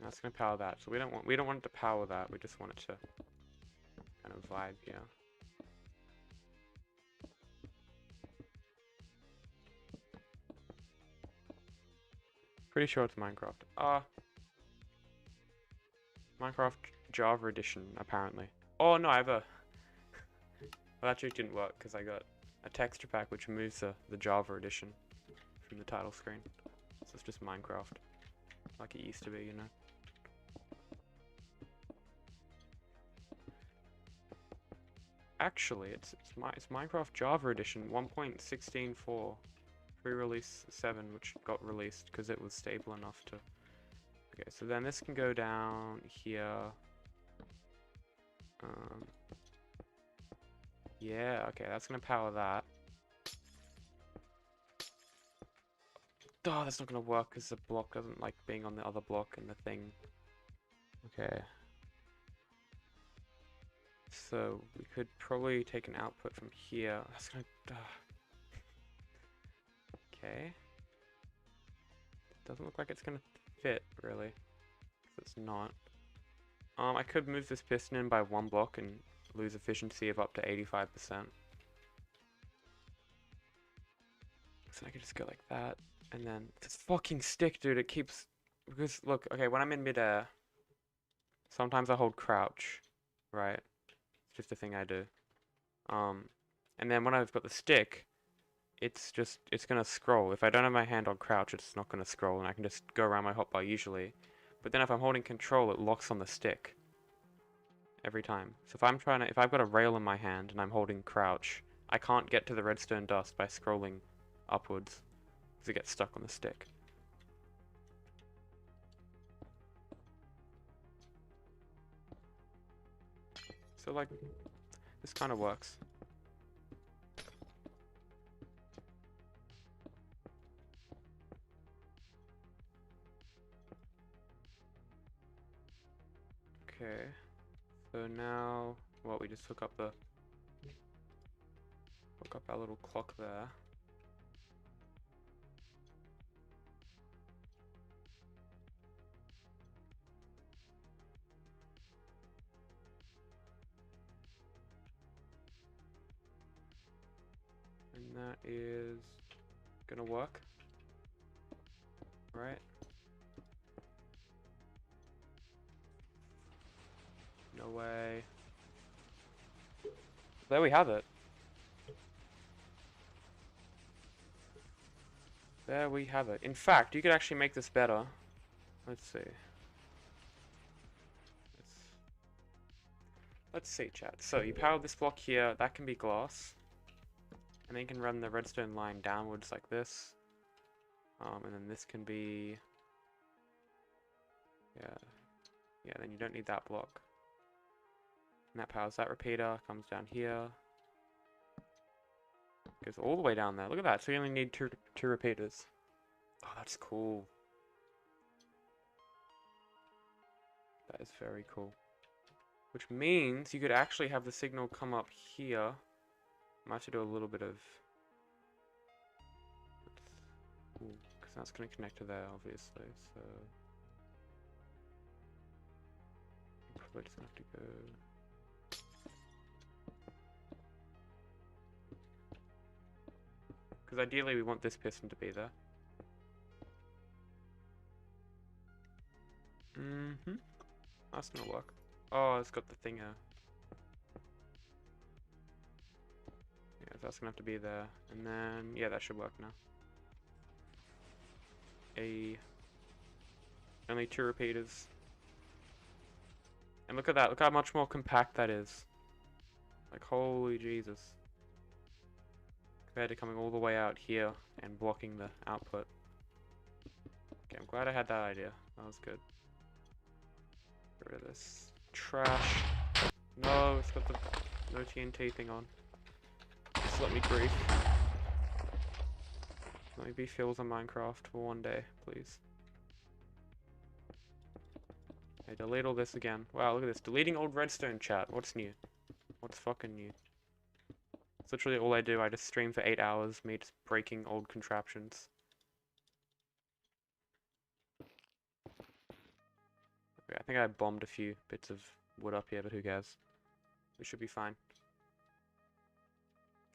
That's gonna power that. So we don't want it to power that. We just want it to vibe here. Pretty sure it's Minecraft. Minecraft Java edition, apparently. Oh no, I have a... Well, that trick didn't work because I got a texture pack which removes the Java edition from the title screen. So it's just Minecraft, like it used to be, you know. Actually, it's Minecraft Java edition 1.16.4 pre-release 7, which got released because it was stable enough to. Okay, so then this can go down here. Yeah, okay, that's gonna power that. Oh, that's not gonna work because the block doesn't like being on the other block and the thing. Okay. So we could probably take an output from here. That's gonna. Okay. Doesn't look like it's gonna fit really. 'Cause it's not. I could move this piston in by 1 block and lose efficiency of up to 85%. So I could just go like that, and then this fucking stick, dude. It keeps because look. Okay, when I'm in midair, sometimes I hold crouch, right? It's just a thing I do. And then when I've got the stick, it's gonna scroll. If I don't have my hand on crouch, it's not gonna scroll, and I can just go around my hotbar usually. But then if I'm holding control, it locks on the stick every time. So if I've got a rail in my hand and I'm holding crouch, I can't get to the redstone dust by scrolling upwards because it gets stuck on the stick. So like, this kind of works. Okay, so now, well, we just hook up our little clock there. And that is gonna work, right? No way. There we have it. There we have it. In fact, you could actually make this better. Let's see. Let's see, chat. So you power this block here. That can be glass. And then you can run the redstone line downwards like this. And then this can be... Yeah, then you don't need that block. And that powers that repeater, comes down here. Goes all the way down there. Look at that. So you only need two repeaters. Oh, that's cool. That is very cool. Which means you could actually have the signal come up here. I might have to do a little bit of... Because that's going to connect to there, obviously. So... I'm probably just going to have to go... Because ideally we want this piston to be there. That's gonna work. Oh, it's got the thing here. Yeah, that's gonna have to be there. And then, yeah, that should work now. Only 2 repeaters. And look at that, look how much more compact that is. Like, holy Jesus. Compared to coming all the way out here and blocking the output. Okay, I'm glad I had that idea. That was good. Get rid of this trash. No, it's got the no TNT thing on. Just let me grief. Let me be Phils on Minecraft for one day, please. Okay, delete all this again. Wow, look at this. Deleting old redstone chat. What's new? What's fucking new? It's literally all I do. I just stream for 8 hours, me just breaking old contraptions. Okay, I think I bombed a few bits of wood up here, but who cares? We should be fine.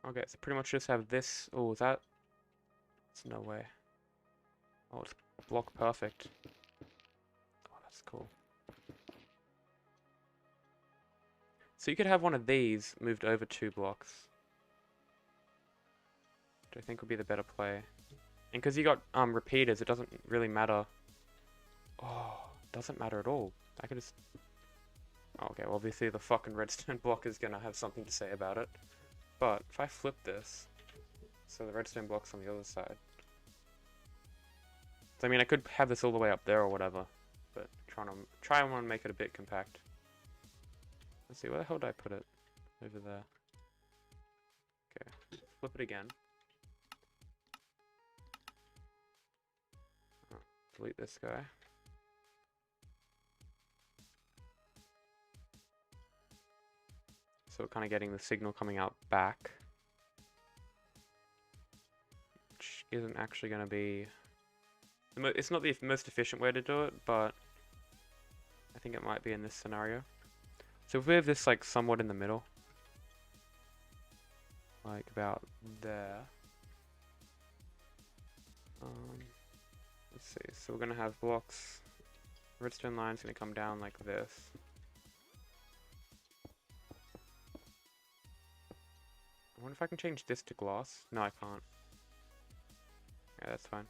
Okay, so pretty much just have this. Oh, is that? There's no way. Oh, it's block perfect. Oh, that's cool. So you could have one of these moved over 2 blocks. Which I think would be the better play. And because you got repeaters, it doesn't really matter. Oh, doesn't matter at all. I could just... Okay, well obviously the fucking redstone block is gonna have something to say about it. But if I flip this, so the redstone block's on the other side. So I mean, I could have this all the way up there or whatever, but try and make it a bit compact. Let's see, where the hell did I put it? Over there. Okay, flip it again. Oh, delete this guy. So we're kind of getting the signal coming out back, which isn't actually going to be... It's not the most efficient way to do it, but I think it might be in this scenario. So if we have this like somewhat in the middle, like about there. Let's see, so we're going to have blocks, redstone line's going to come down like this. I wonder if I can change this to glass. No, I can't. Yeah, that's fine.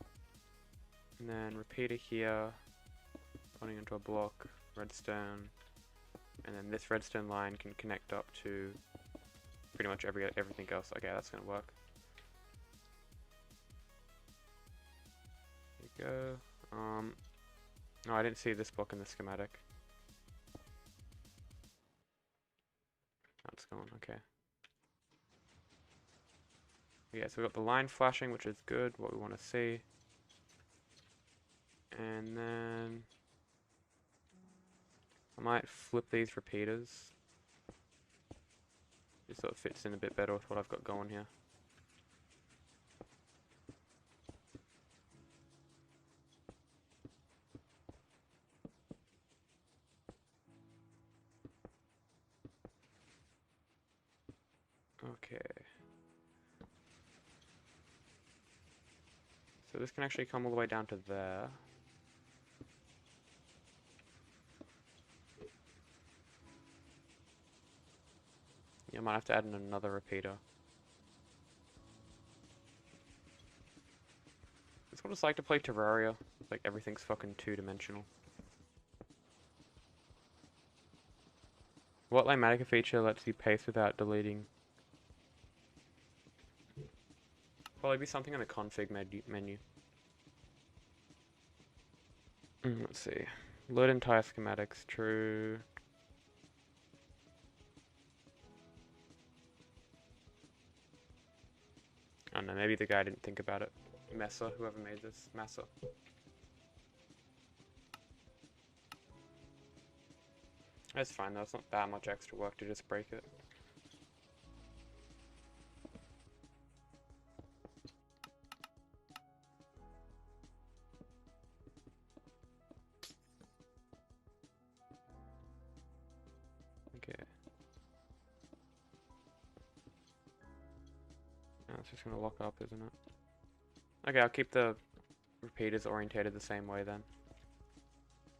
And then repeater here, running into a block, redstone, and then this redstone line can connect up to pretty much everything else. Okay, that's gonna work. There you go. Oh, I didn't see this block in the schematic. That's gone. Okay. Yeah, so we've got the line flashing, which is good, what we want to see. And then I might flip these repeaters, just so it fits in a bit better with what I've got going here. Okay. So this can actually come all the way down to there. Yeah, I might have to add in another repeater. It's what it's like to play Terraria. Like everything's fucking 2-dimensional. What Lymatica feature lets you paste without deleting? Probably be something in the config menu. Let's see. Load entire schematics, true. I don't know, maybe the guy didn't think about it. Mesa, whoever made this. Mesa. That's fine though, it's not that much extra work to just break it. Okay. Now it's just gonna lock up, isn't it? Okay, I'll keep the repeaters orientated the same way then.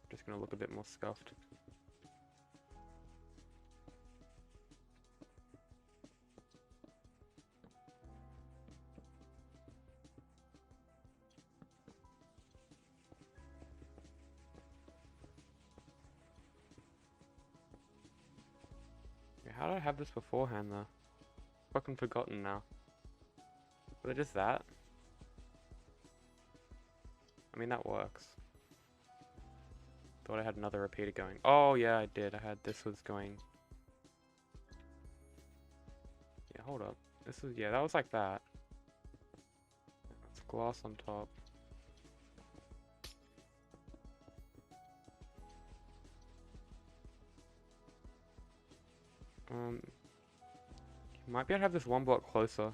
Just gonna look a bit more scuffed. How did I have this beforehand though? Fucking forgotten now. Was it just that? I mean, that works. Thought I had another repeater going. Oh yeah, I did. I had this was going. Yeah, hold up. This was, yeah, that was like that. It's glass on top. You might be able to have this one block closer.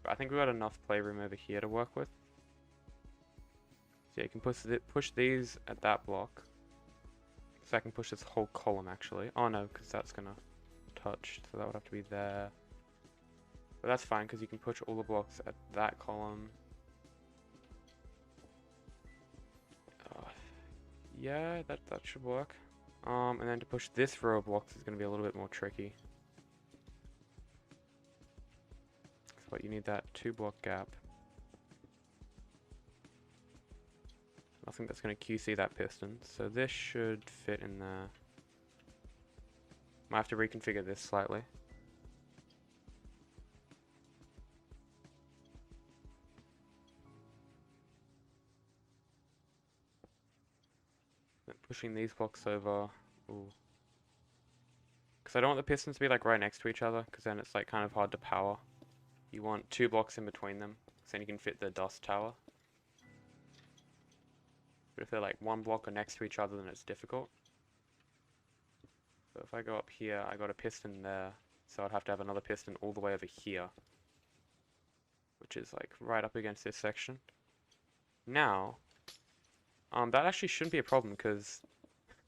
But I think we've got enough playroom over here to work with. So yeah, you can push these at that block. So I can push this whole column actually. Oh no, because that's gonna touch, so that would have to be there. But that's fine, because you can push all the blocks at that column. Yeah, that should work. And then to push this row of blocks is going to be a little bit more tricky. So you need that 2-block gap. I think that's going to QC that piston. So this should fit in there. Might have to reconfigure this slightly. Then pushing these blocks over. Ooh. Because I don't want the pistons to be like right next to each other, because then it's like kind of hard to power. You want 2 blocks in between them, so then you can fit the dust tower. But if they're like 1 block or next to each other, then it's difficult. So if I go up here, I got a piston there, so I'd have to have another piston all the way over here, which is like right up against this section. Now, that actually shouldn't be a problem, because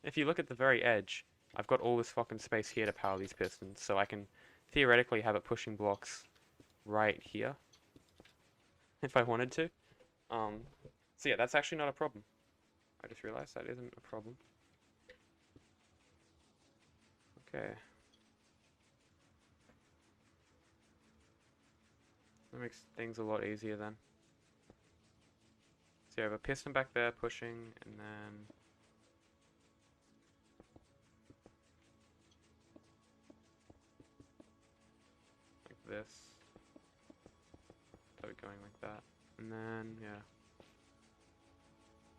if you look at the very edge, I've got all this fucking space here to power these pistons, so I can theoretically have it pushing blocks right here, if I wanted to. So yeah, that's actually not a problem. I just realized that isn't a problem. Okay. That makes things a lot easier then. So you have a piston back there pushing, and then like this. So going like that. And then, yeah.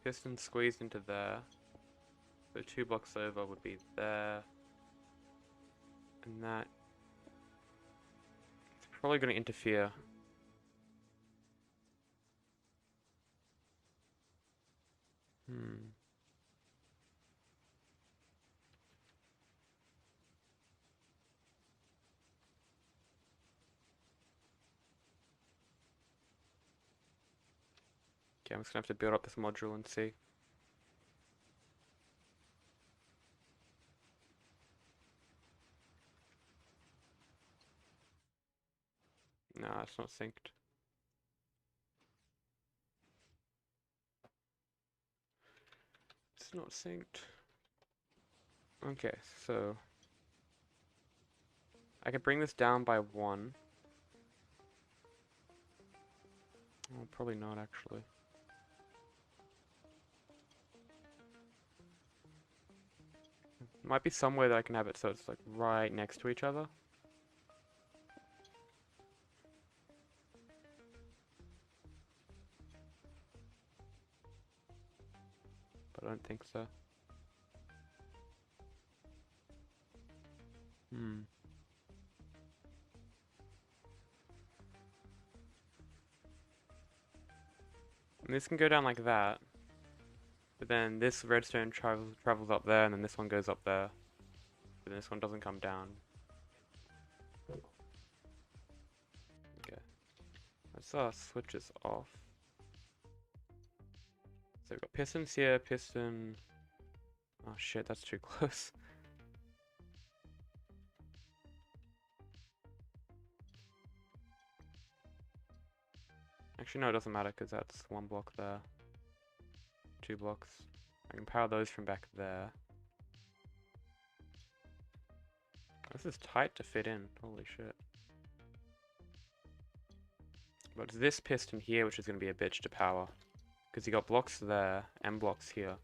Piston squeezed into there. So 2 blocks over would be there. And that... it's probably going to interfere. Okay, I'm just going to have to build up this module and see. Nah, it's not synced. It's not synced. Okay, so I could bring this down by 1. Oh, probably not actually. Might be some way that I can have it so it's like right next to each other. But I don't think so. And this can go down like that. But then this redstone travels up there, and then this one goes up there. But then this one doesn't come down. Okay. Let's switch this off. So we've got pistons here, piston... oh shit, that's too close. Actually no, it doesn't matter, because that's 1 block there. 2 blocks. I can power those from back there. This is tight to fit in, holy shit. But it's this piston here which is going to be a bitch to power. Because you got blocks there, and blocks here.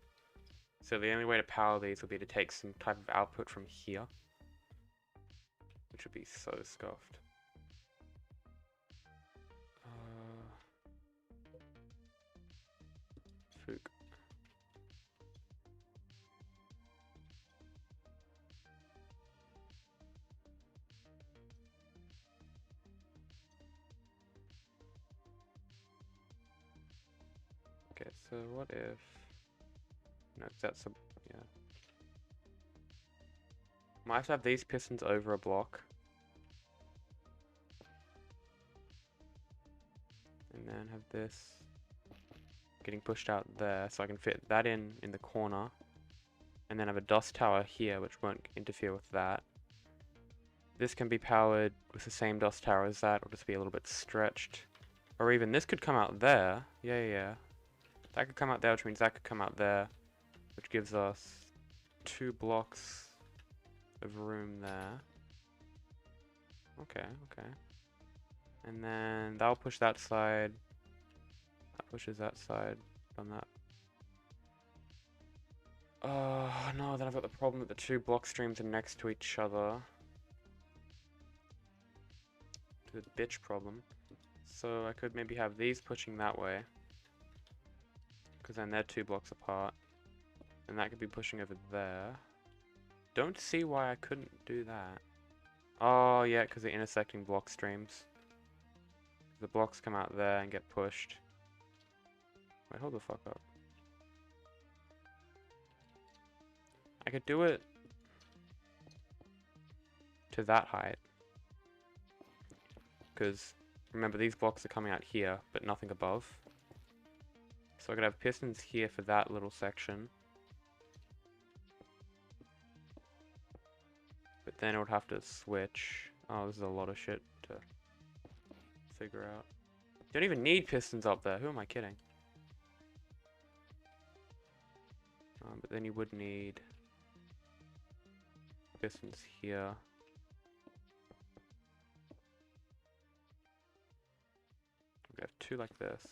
So the only way to power these will be to take some type of output from here. Which would be so scuffed. Fook. Okay, so what if... no, that's a... yeah. Might have to have these pistons over a block. And then have this getting pushed out there, so I can fit that in the corner. and then have a dust tower here, which won't interfere with that. This can be powered with the same dust tower as that, or just be a little bit stretched. Or even this could come out there. Yeah. That could come out there, which means that could come out there, which gives us 2 blocks of room there. Okay. And then that'll push that side. That pushes that side. Done that. Oh no, then I've got the problem that the 2 block streams are next to each other. The bitch problem. So I could maybe have these pushing that way, because then they're 2 blocks apart, and that could be pushing over there. Don't see why I couldn't do that. Oh yeah, because they're intersecting block streams. The blocks come out there and get pushed. Wait, hold the fuck up. I could do it to that height, because remember these blocks are coming out here, but nothing above. So I could have pistons here for that little section. But then it would have to switch. Oh, this is a lot of shit to figure out. Don't even need pistons up there. Who am I kidding? But then you would need pistons here. We have 2 like this.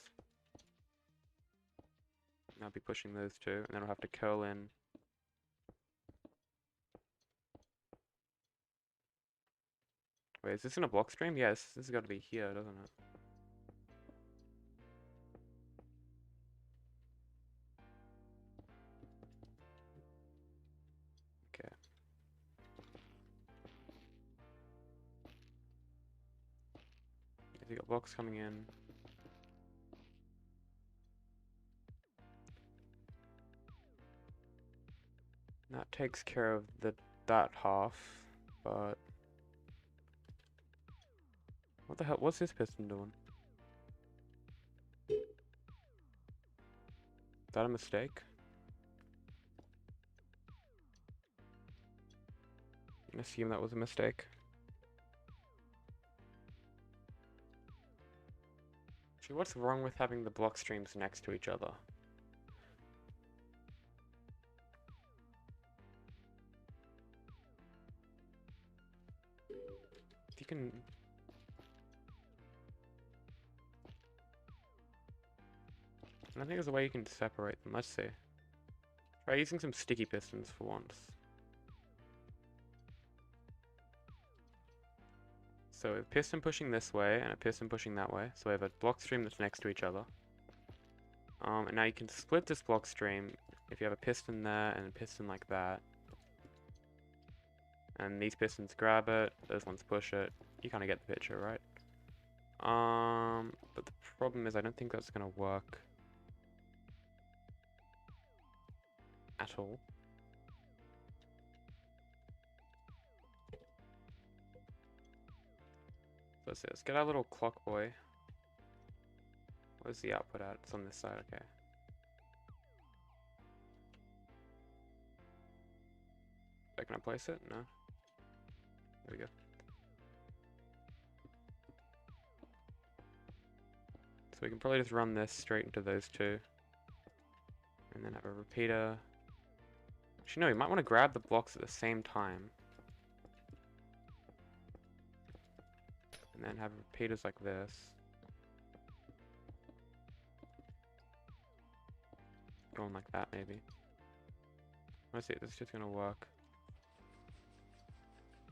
And I'll be pushing those 2, and then I'll have to curl in. Wait, is this in a block stream? Yes, this has got to be here, doesn't it? Okay. You got blocks coming in. That takes care of that half, but what the hell? What's this piston doing? Is that a mistake? I assume that was a mistake. Actually, what's wrong with having the block streams next to each other? If you can... I think there's a way you can separate them. Let's see. Try using some sticky pistons for once. So a piston pushing this way and a piston pushing that way. So we have a block stream that's next to each other. And now you can split this block stream if you have a piston there and a piston like that. And these pistons grab it, those ones push it. You kind of get the picture, right? But the problem is I don't think that's going to work at all. So let's get our little clock boy. Where's the output at? It's on this side, okay. Can I place it? No. There we go. So we can probably just run this straight into those 2. And then have a repeater. Actually, no, you might want to grab the blocks at the same time. And then have repeaters like this. Going like that, maybe. Let's see if this is just going to work.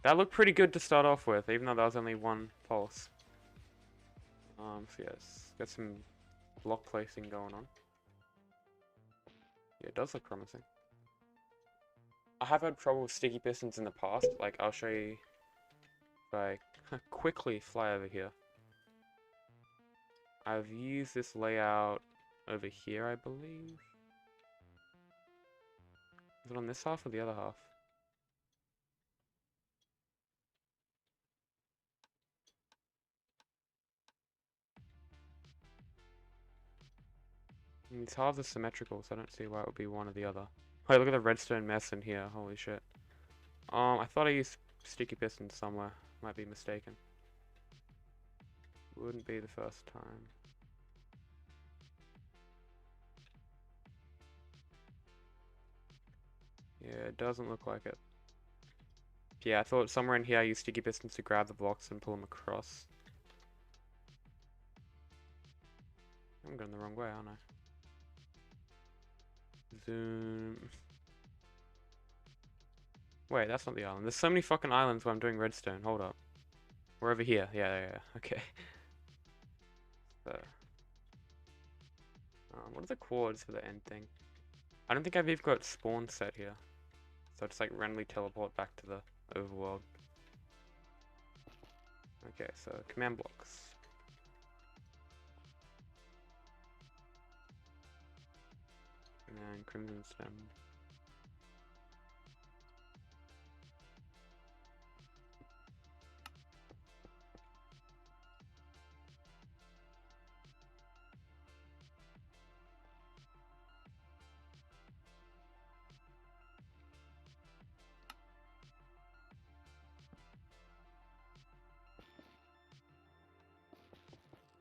That looked pretty good to start off with, even though that was only 1 pulse. So yes, get some block placing going on. Yeah, it does look promising. I have had trouble with sticky pistons in the past. Like, I'll show you if I quickly fly over here. I've used this layout over here, I believe. Is it on this half or the other half? These halves are symmetrical, so I don't see why it would be one or the other. Oh, look at the redstone mess in here. Holy shit. I thought I used sticky pistons somewhere. Might be mistaken. Wouldn't be the first time. Yeah, it doesn't look like it. Yeah, I thought somewhere in here I used sticky pistons to grab the blocks and pull them across. I'm going the wrong way, aren't I? Zoom. Wait, that's not the island. There's so many fucking islands where I'm doing redstone. Hold up. We're over here. Yeah. Okay. So, what are the chords for the end thing? I don't think I've even got spawn set here. So I just like randomly teleport back to the overworld. Okay, so command blocks. And then crimson stem.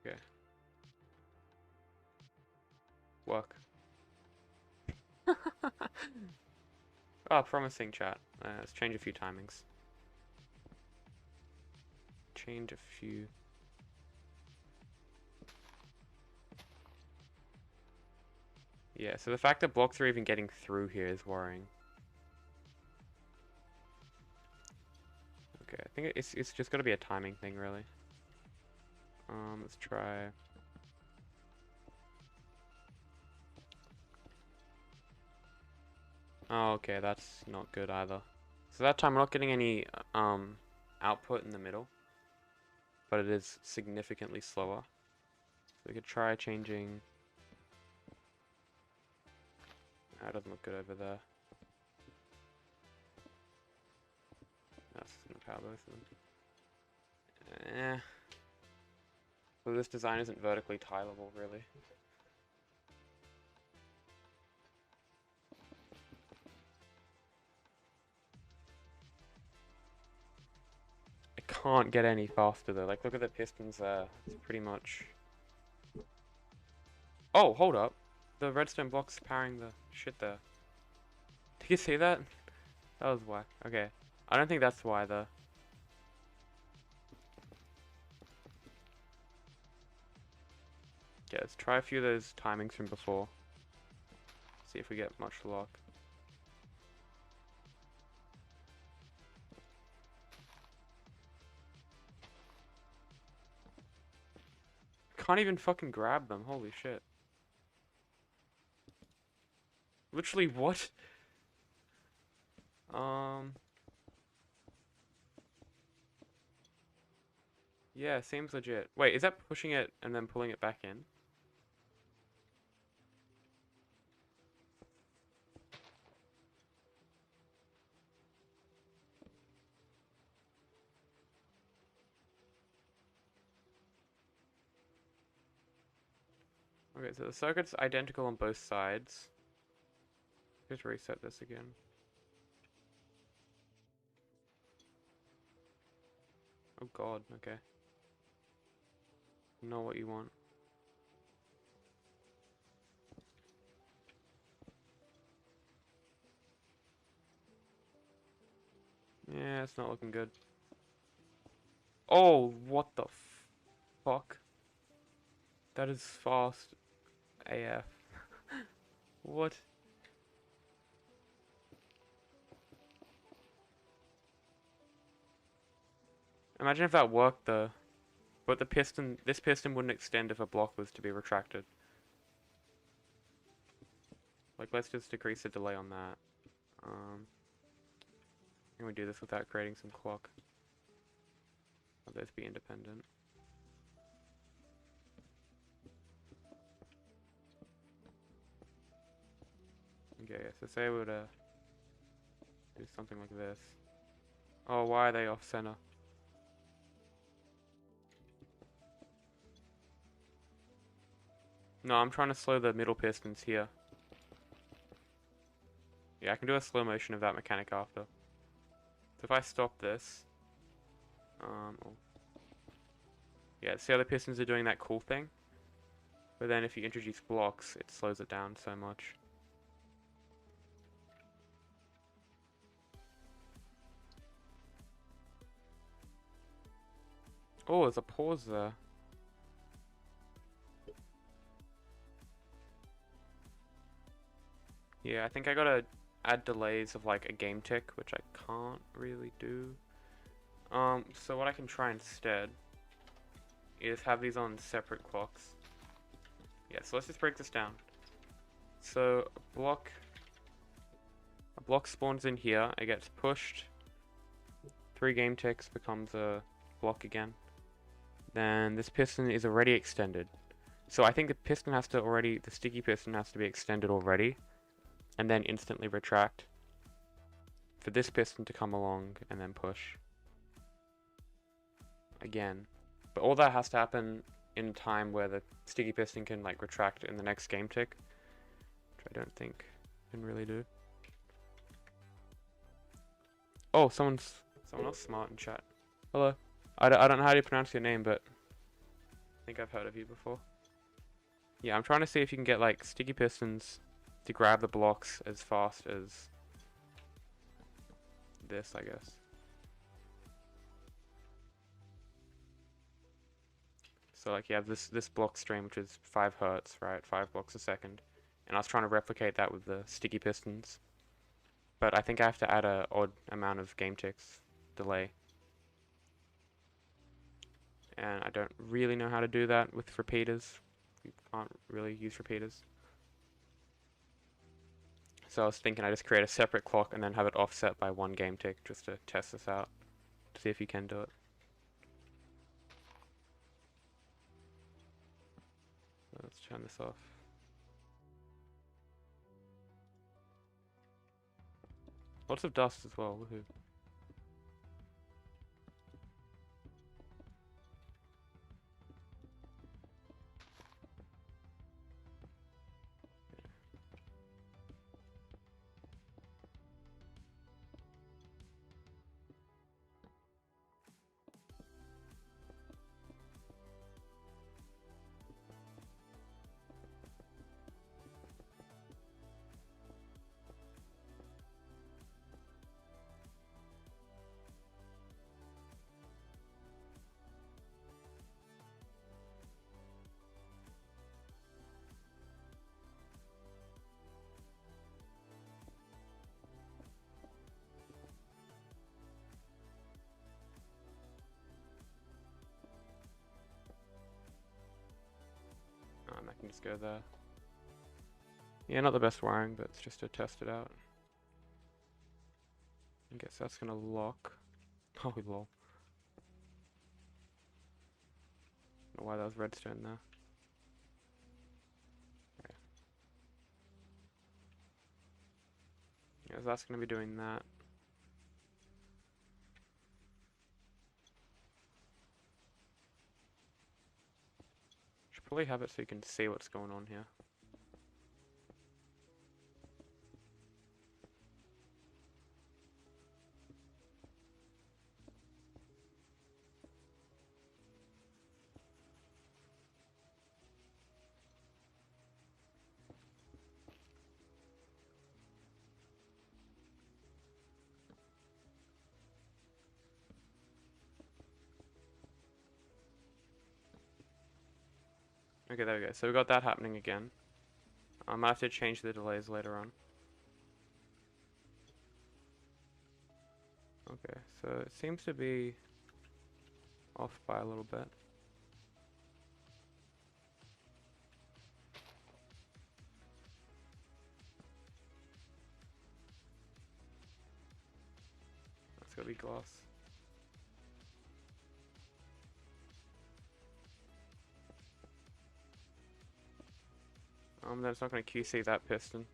Okay. Work. Oh, promising chat. Let's change a few timings. Change a few. Yeah, so the fact that blocks are even getting through here is worrying. Okay, I think it's just got to be a timing thing, really. Let's try. Oh, okay, that's not good either. So that time we're not getting any output in the middle, but it is significantly slower. So we could try changing. That doesn't look good over there. That's gonna power both of them. Eh. So this design isn't vertically tileable, really. I can't get any faster though. Like, look at the pistons there. It's pretty much. Oh, hold up. The redstone block's powering the shit there. Did you see that? That was whack. Okay. I don't think that's why though. Okay, let's try a few of those timings from before. See if we get much luck. Can't even fucking grab them. Holy shit. Literally, what? Yeah, seems legit. Wait, is that pushing it and then pulling it back in? Okay, so the circuit's identical on both sides. Just reset this again. Oh god, okay. Know what you want. Yeah, it's not looking good. Oh, what the fuck? That is fast AF. What? Imagine if that worked though. But the piston, this piston wouldn't extend if a block was to be retracted. Like, let's just decrease the delay on that. Can we do this without creating some clock? Let those be independent. Okay, so say we were to do something like this. Oh, why are they off center? No, I'm trying to slow the middle pistons here. Yeah, I can do a slow motion of that mechanic after. So if I stop this, yeah, see how the pistons are doing that cool thing? But then if you introduce blocks, it slows it down so much. Oh, there's a pause there. Yeah, I think I gotta add delays of like a game tick, which I can't really do. So what I can try instead is have these on separate clocks. Yeah, so let's just break this down. So a block spawns in here, it gets pushed, 3 game ticks becomes a block again. Then this piston is already extended. So I think the piston has to already, the sticky piston has to be extended already, and then instantly retract for this piston to come along and then push again. But all that has to happen in time where the sticky piston can like retract in the next game tick, which I don't think can really do. Oh, someone else smart in chat. Hello. I don't know how to pronounce your name, but I think I've heard of you before. Yeah, I'm trying to see if you can get like sticky pistons to grab the blocks as fast as this, I guess. So like you have this block stream, which is 5 hertz, right? 5 blocks a second. And I was trying to replicate that with the sticky pistons. But I think I have to add a odd amount of game ticks delay. And I don't really know how to do that with repeaters. You can't really use repeaters. So I was thinking I just create a separate clock and then have it offset by 1 game tick just to test this out. To see if you can do it. Let's turn this off. Lots of dust as well, woohoo. I can just go there. Yeah, not the best wiring, but it's just to test it out. I guess that's gonna lock. Oh, lol. Don't know why that was redstone there. Okay. Yeah, so that's gonna be doing that. Should probably have it so you can see what's going on here. Okay, there we go. So we got that happening again. I might have to change the delays later on. Okay, so it seems to be off by a little bit. That's gotta be glass. Then it's not going to QC that piston.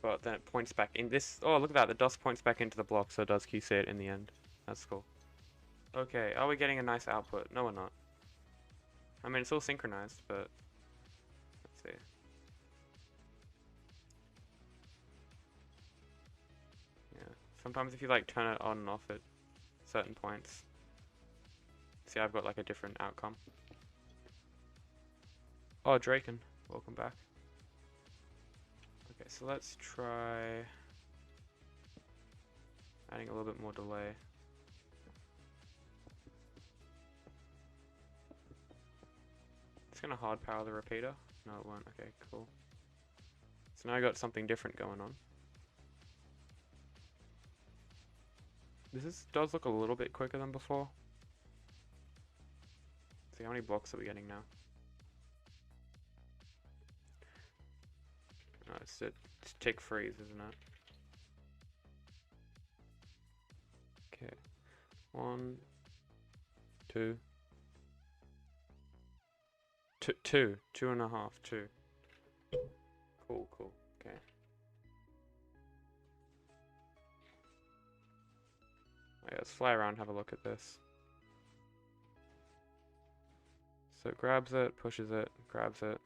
But then it points back in this. Oh, look at that. The dust points back into the block, so it does QC it in the end. That's cool. Okay, are we getting a nice output? No, we're not. I mean, it's all synchronized, but let's see. Sometimes if you like turn it on and off at certain points, see I've got like a different outcome. Oh, Dreiton, welcome back. Okay, so let's try adding a little bit more delay. It's gonna hard power the repeater. No, it won't. Okay, cool. So now I got something different going on. Does look a little bit quicker than before. See how many blocks are we getting now? No, it's tick freeze, isn't it? Okay. 1, 2, 2, 2.5, 2. Cool, cool. Okay. Yeah, let's fly around and have a look at this. So it grabs it, pushes it, grabs it.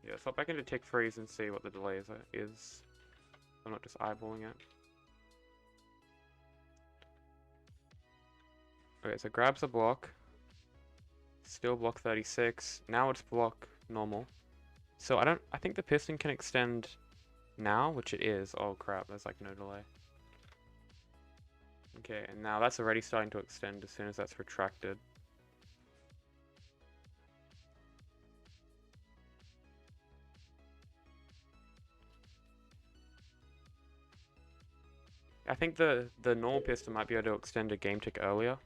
Yeah, let's hop back into tick freeze and see what the delay is. I'm not just eyeballing it. Okay, so it grabs a block. Still block 36. Now it's block normal. So I think the piston can extend now, which it is. Oh crap, there's like no delay. Okay, and now that's already starting to extend as soon as that's retracted. I think the normal piston might be able to extend a game tick earlier,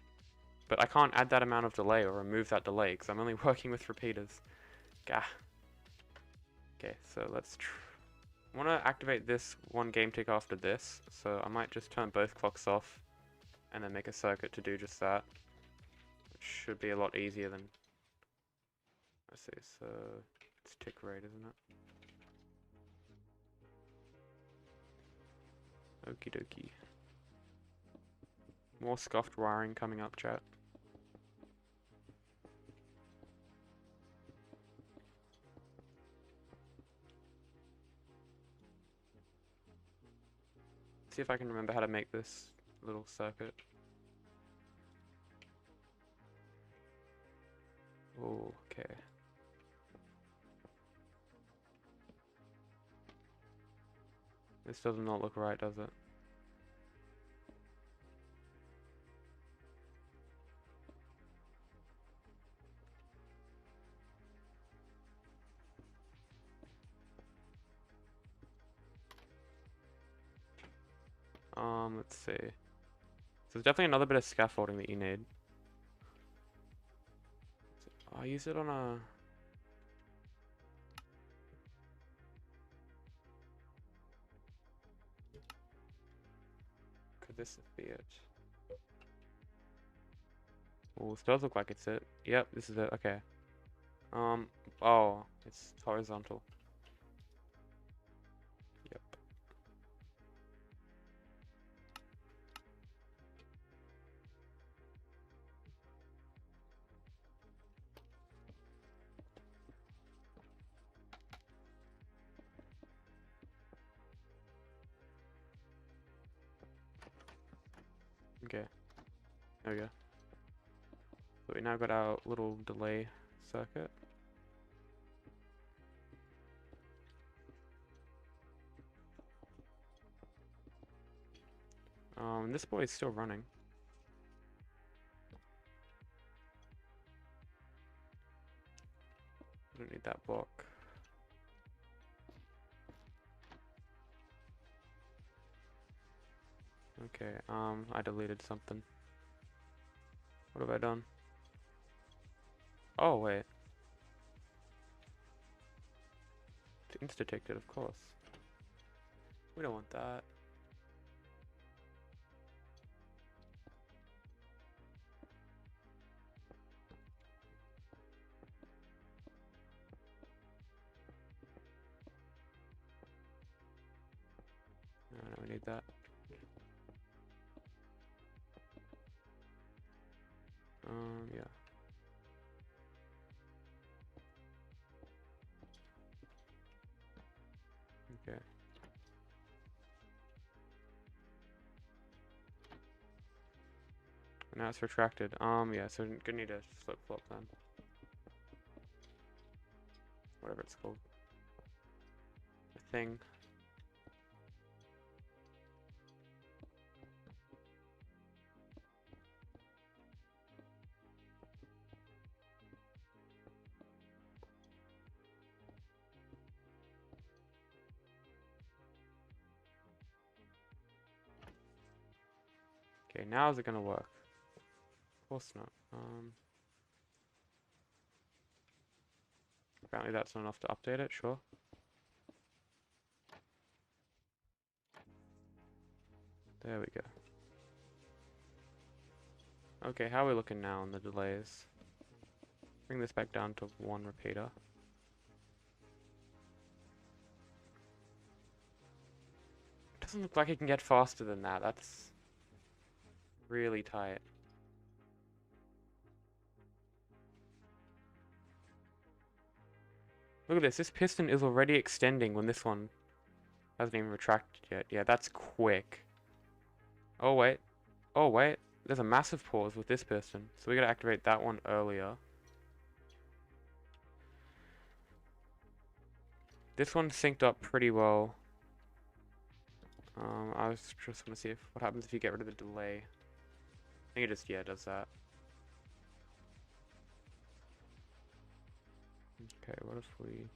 but I can't add that amount of delay or remove that delay because I'm only working with repeaters. Gah. Okay, so I want to activate this one game tick after this, so I might just turn both clocks off and then make a circuit to do just that, which should be a lot easier than, let's see, so it's tick rate, isn't it? Okie dokie. More scuffed wiring coming up, chat. See if I can remember how to make this little circuit. Oh, okay. This does not look right, does it? Let's see. So there's definitely another bit of scaffolding that you need. I'll use it on a... Could this be it? Oh, this does look like it's it. Yep, this is it. Okay. Oh, it's horizontal. Yep. Okay. There we go. So we now got our little delay circuit. This boy is still running. I don't need that block. Okay, I deleted something. What have I done? Oh, wait. It's insta-ticked, of course. We don't want that. No, we need that. Yeah. now it's retracted. Yeah, so I'm gonna need a flip-flop then. Whatever it's called. A thing. Okay, now is it gonna work? Of course not. Apparently that's not enough to update it, sure. There we go. Okay, how are we looking now on the delays? Bring this back down to 1 repeater. Doesn't look like it can get faster than that. That's really tight. Look at this. This piston is already extending when this one hasn't even retracted yet. Yeah, that's quick. Oh, wait. Oh, wait. There's a massive pause with this piston. So we gotta activate that one earlier. This one synced up pretty well. I was just want to see what happens if you get rid of the delay. I think it just, yeah, does that. Okay, what if we...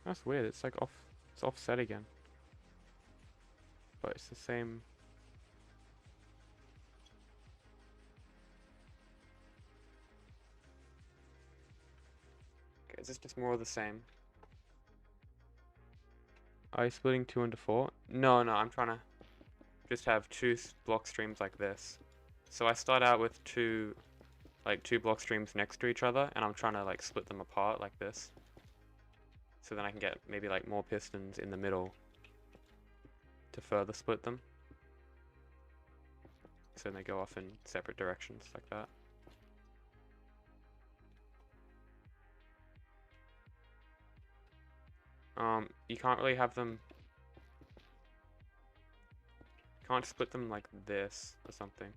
That's weird, it's like off, it's offset again. But it's the same. Okay, is this just more of the same? Are you splitting 2 into 4? No, I'm trying to just have 2 block streams like this. So I start out with 2 block streams next to each other, and I'm trying to like split them apart like this. So then I can get maybe like more pistons in the middle to further split them. So then they go off in separate directions like that. You can't really have them... You can't split them like this or something.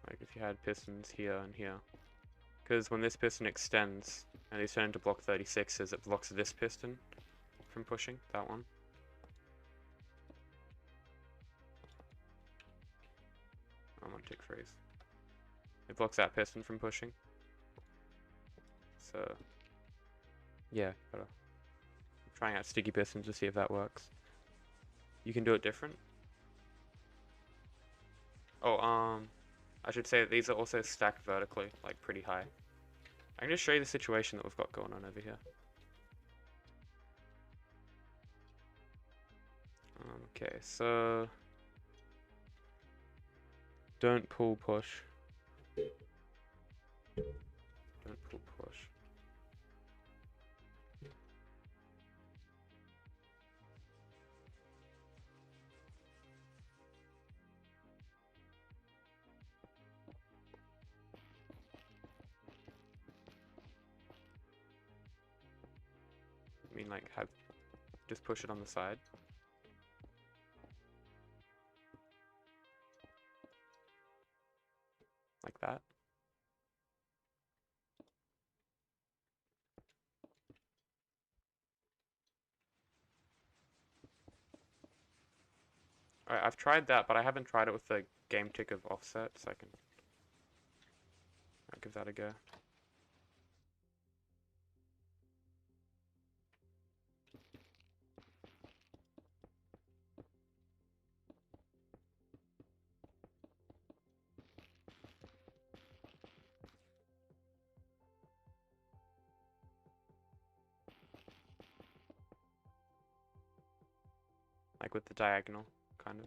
Like if you had pistons here and here. Because when this piston extends and these turn into block 36s, it blocks this piston from pushing, that one. I'm on tick freeze. It blocks that piston from pushing. So, yeah, I'm trying out sticky pistons to see if that works. You can do it different. Oh, I should say that these are also stacked vertically, like pretty high. I can just show you the situation that we've got going on over here. Okay, so don't pull push. Don't pull push. I mean, like, just push it on the side. Like that. Alright, I've tried that, but I haven't tried it with the game tick of offset, so I'll give that a go. Like with the diagonal, kind of.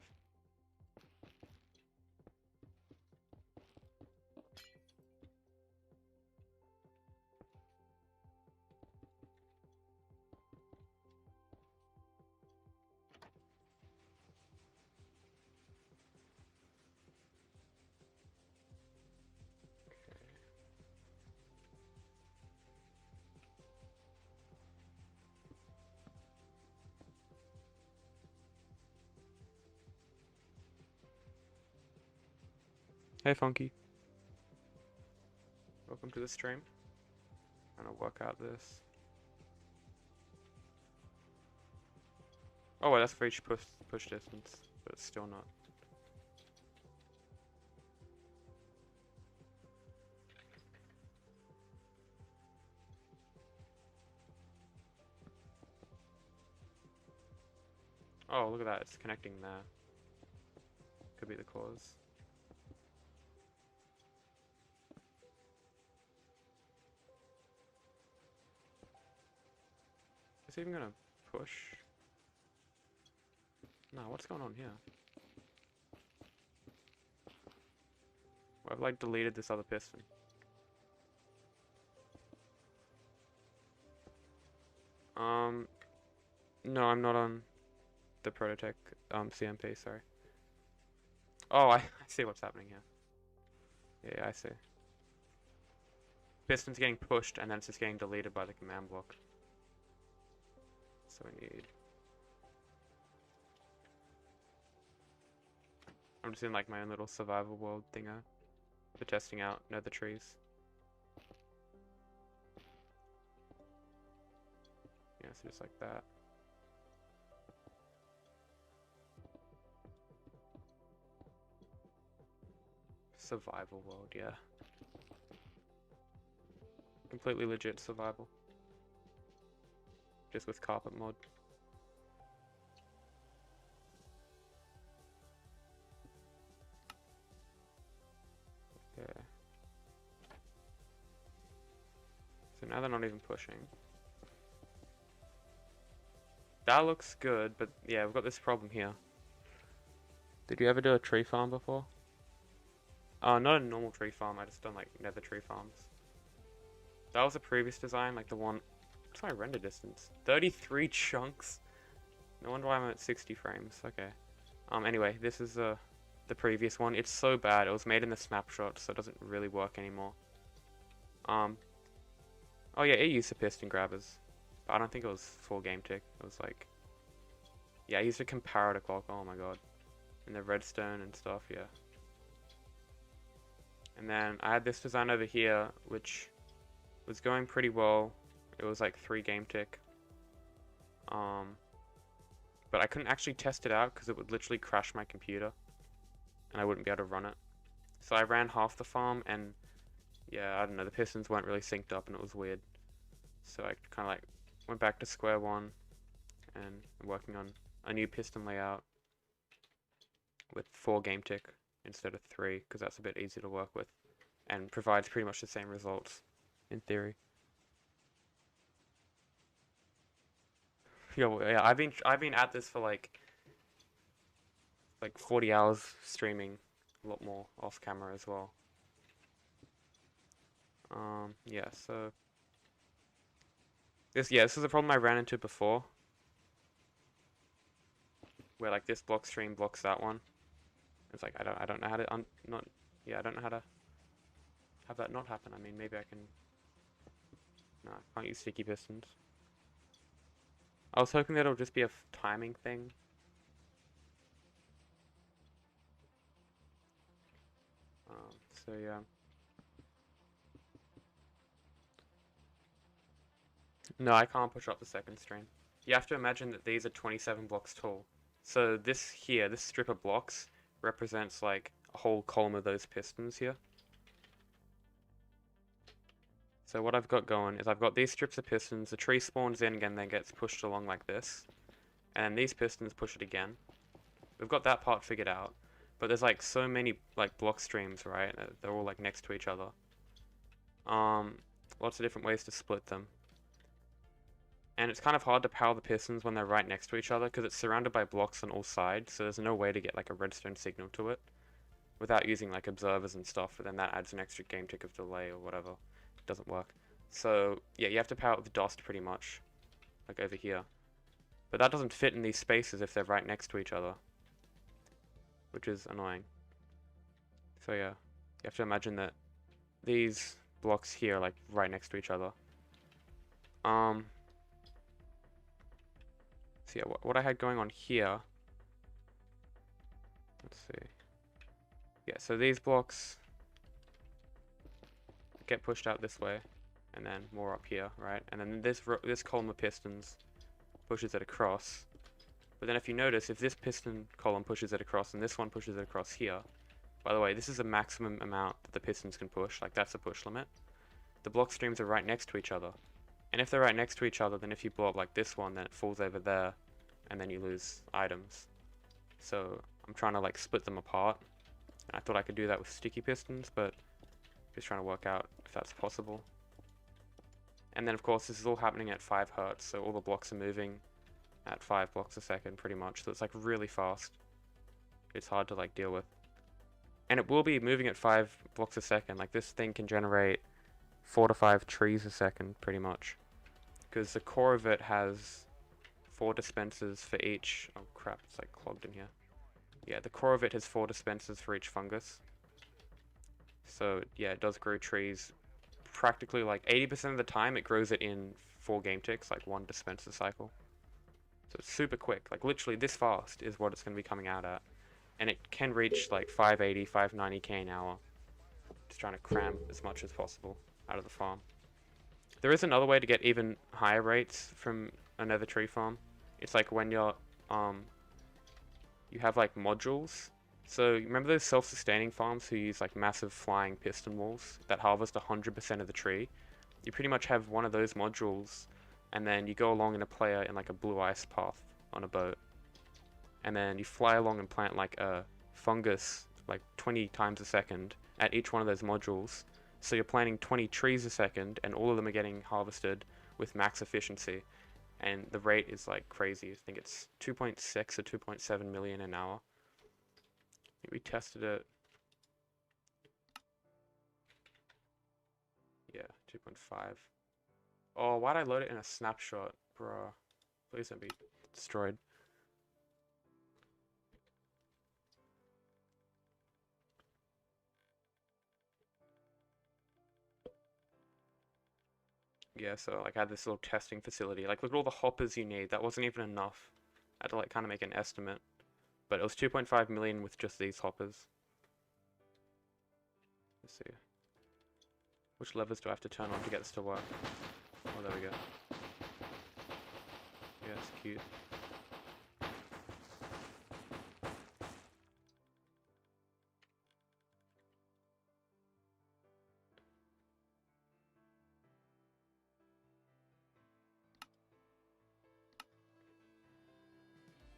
Hey Funky. Welcome to the stream. I'm gonna work out this. Oh, well, that's for each push distance, but it's still not. Oh, look at that, it's connecting there. Could be the cause. Is it even gonna push? No, what's going on here? Well, I've like deleted this other piston. No, I'm not on the Prototech CMP, sorry. Oh, I see what's happening here. Yeah, I see. Piston's getting pushed and then it's just getting deleted by the command block. So we need... I'm just in like my own little survival world thingo for testing out nether trees. Yeah, so just like that. Survival world, yeah. Completely legit survival. Just with carpet mod. Okay. So now they're not even pushing. That looks good, but yeah, we've got this problem here. Did you ever do a tree farm before? Oh, not a normal tree farm, I just done like nether tree farms. That was a previous design, like the one... What's my render distance? 33 chunks? No wonder why I'm at 60 frames, okay. Anyway, this is the previous one. It's so bad, it was made in the snapshot, so it doesn't really work anymore. Oh yeah, it used the piston grabbers. But I don't think it was full game tick, it was like... Yeah, I used a comparator clock, oh my god. And the redstone and stuff, yeah. And then I had this design over here, which was going pretty well. It was like 3 game tick. But I couldn't actually test it out because it would literally crash my computer. And I wouldn't be able to run it. So I ran half the farm and yeah, I don't know, the pistons weren't really synced up and it was weird. So I kind of like went back to square one and I'm working on a new piston layout with 4 game tick instead of 3 because that's a bit easier to work with and provides pretty much the same results in theory. Yeah, I've been at this for like 40 hours streaming, a lot more off camera as well. Yeah, so this is a problem I ran into before, where like this block stream blocks that one. It's like I don't know how to I don't know how to have that not happen. I mean, maybe I can. No, I can't use sticky pistons. I was hoping that it'll just be a timing thing. So yeah. No, I can't push up the second stream. You have to imagine that these are 27 blocks tall. So this here, this strip of blocks, represents like a whole column of those pistons here. So what I've got going is I've got these strips of pistons, the tree spawns in again, then gets pushed along like this. And these pistons push it again. We've got that part figured out. But there's like so many like block streams, right? They're all like next to each other. Lots of different ways to split them. And it's kind of hard to power the pistons when they're right next to each other because it's surrounded by blocks on all sides, so there's no way to get like a redstone signal to it without using like observers and stuff, but then that adds an extra game tick of delay or whatever. It doesn't work. So yeah, you have to power it with DOST pretty much, like over here. But that doesn't fit in these spaces if they're right next to each other, which is annoying. So yeah, you have to imagine that these blocks here are like right next to each other. So yeah, what I had going on here, let's see. Yeah, so these blocks get pushed out this way, and then more up here, right? And then this column of pistons pushes it across. But then if you notice, if this piston column pushes it across and this one pushes it across here, by the way, this is the maximum amount that the pistons can push, like that's the push limit. The block streams are right next to each other. And if they're right next to each other, then if you blow up like this one, then it falls over there, and then you lose items. So I'm trying to like split them apart. And I thought I could do that with sticky pistons, but just trying to work out if that's possible. And then of course this is all happening at 5 Hertz, so all the blocks are moving at 5 blocks a second pretty much, so it's like really fast. It's hard to like deal with. And it will be moving at 5 blocks a second, like this thing can generate 4 to 5 trees a second pretty much. Because the core of it has 4 dispensers for each, oh crap, it's like clogged in here. Yeah, the core of it has 4 dispensers for each fungus. So yeah, it does grow trees practically like 80% of the time. It grows it in 4 game ticks, like 1 dispenser cycle. So it's super quick, like literally this fast is what it's going to be coming out at. And it can reach like 580, 590k an hour. Just trying to cram as much as possible out of the farm. There is another way to get even higher rates from a nether tree farm. It's like when you're you have like modules. So remember those self-sustaining farms who use like massive flying piston walls that harvest 100% of the tree? You pretty much have one of those modules, and then you go along in a player in like a blue ice path on a boat, and then you fly along and plant like a fungus like 20 times a second at each one of those modules. So you're planting 20 trees a second, and all of them are getting harvested with max efficiency. And the rate is like crazy. I think it's 2.6 or 2.7 million an hour. I think we tested it. Yeah, 2.5. Oh, why'd I load it in a snapshot? Bruh. Please don't be destroyed. Yeah, so like I had this little testing facility. Like look at all the hoppers you need. That wasn't even enough. I had to like kind of make an estimate. But it was 2.5 million with just these hoppers. Let's see. Which levers do I have to turn on to get this to work? Oh, there we go. Yeah, it's cute.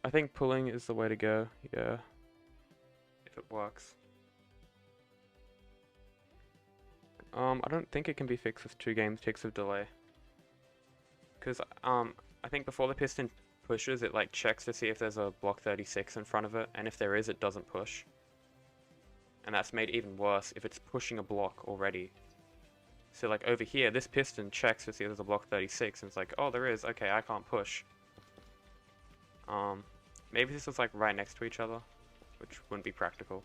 I think pulling is the way to go, yeah. If it works. I don't think it can be fixed with 2 game ticks of delay. Because, I think before the piston pushes, it like checks to see if there's a block 36 in front of it, and if there is, it doesn't push. And that's made even worse if it's pushing a block already. So like over here, this piston checks to see if there's a block 36, and it's like, oh, there is, okay, I can't push. Maybe this is like right next to each other, which wouldn't be practical,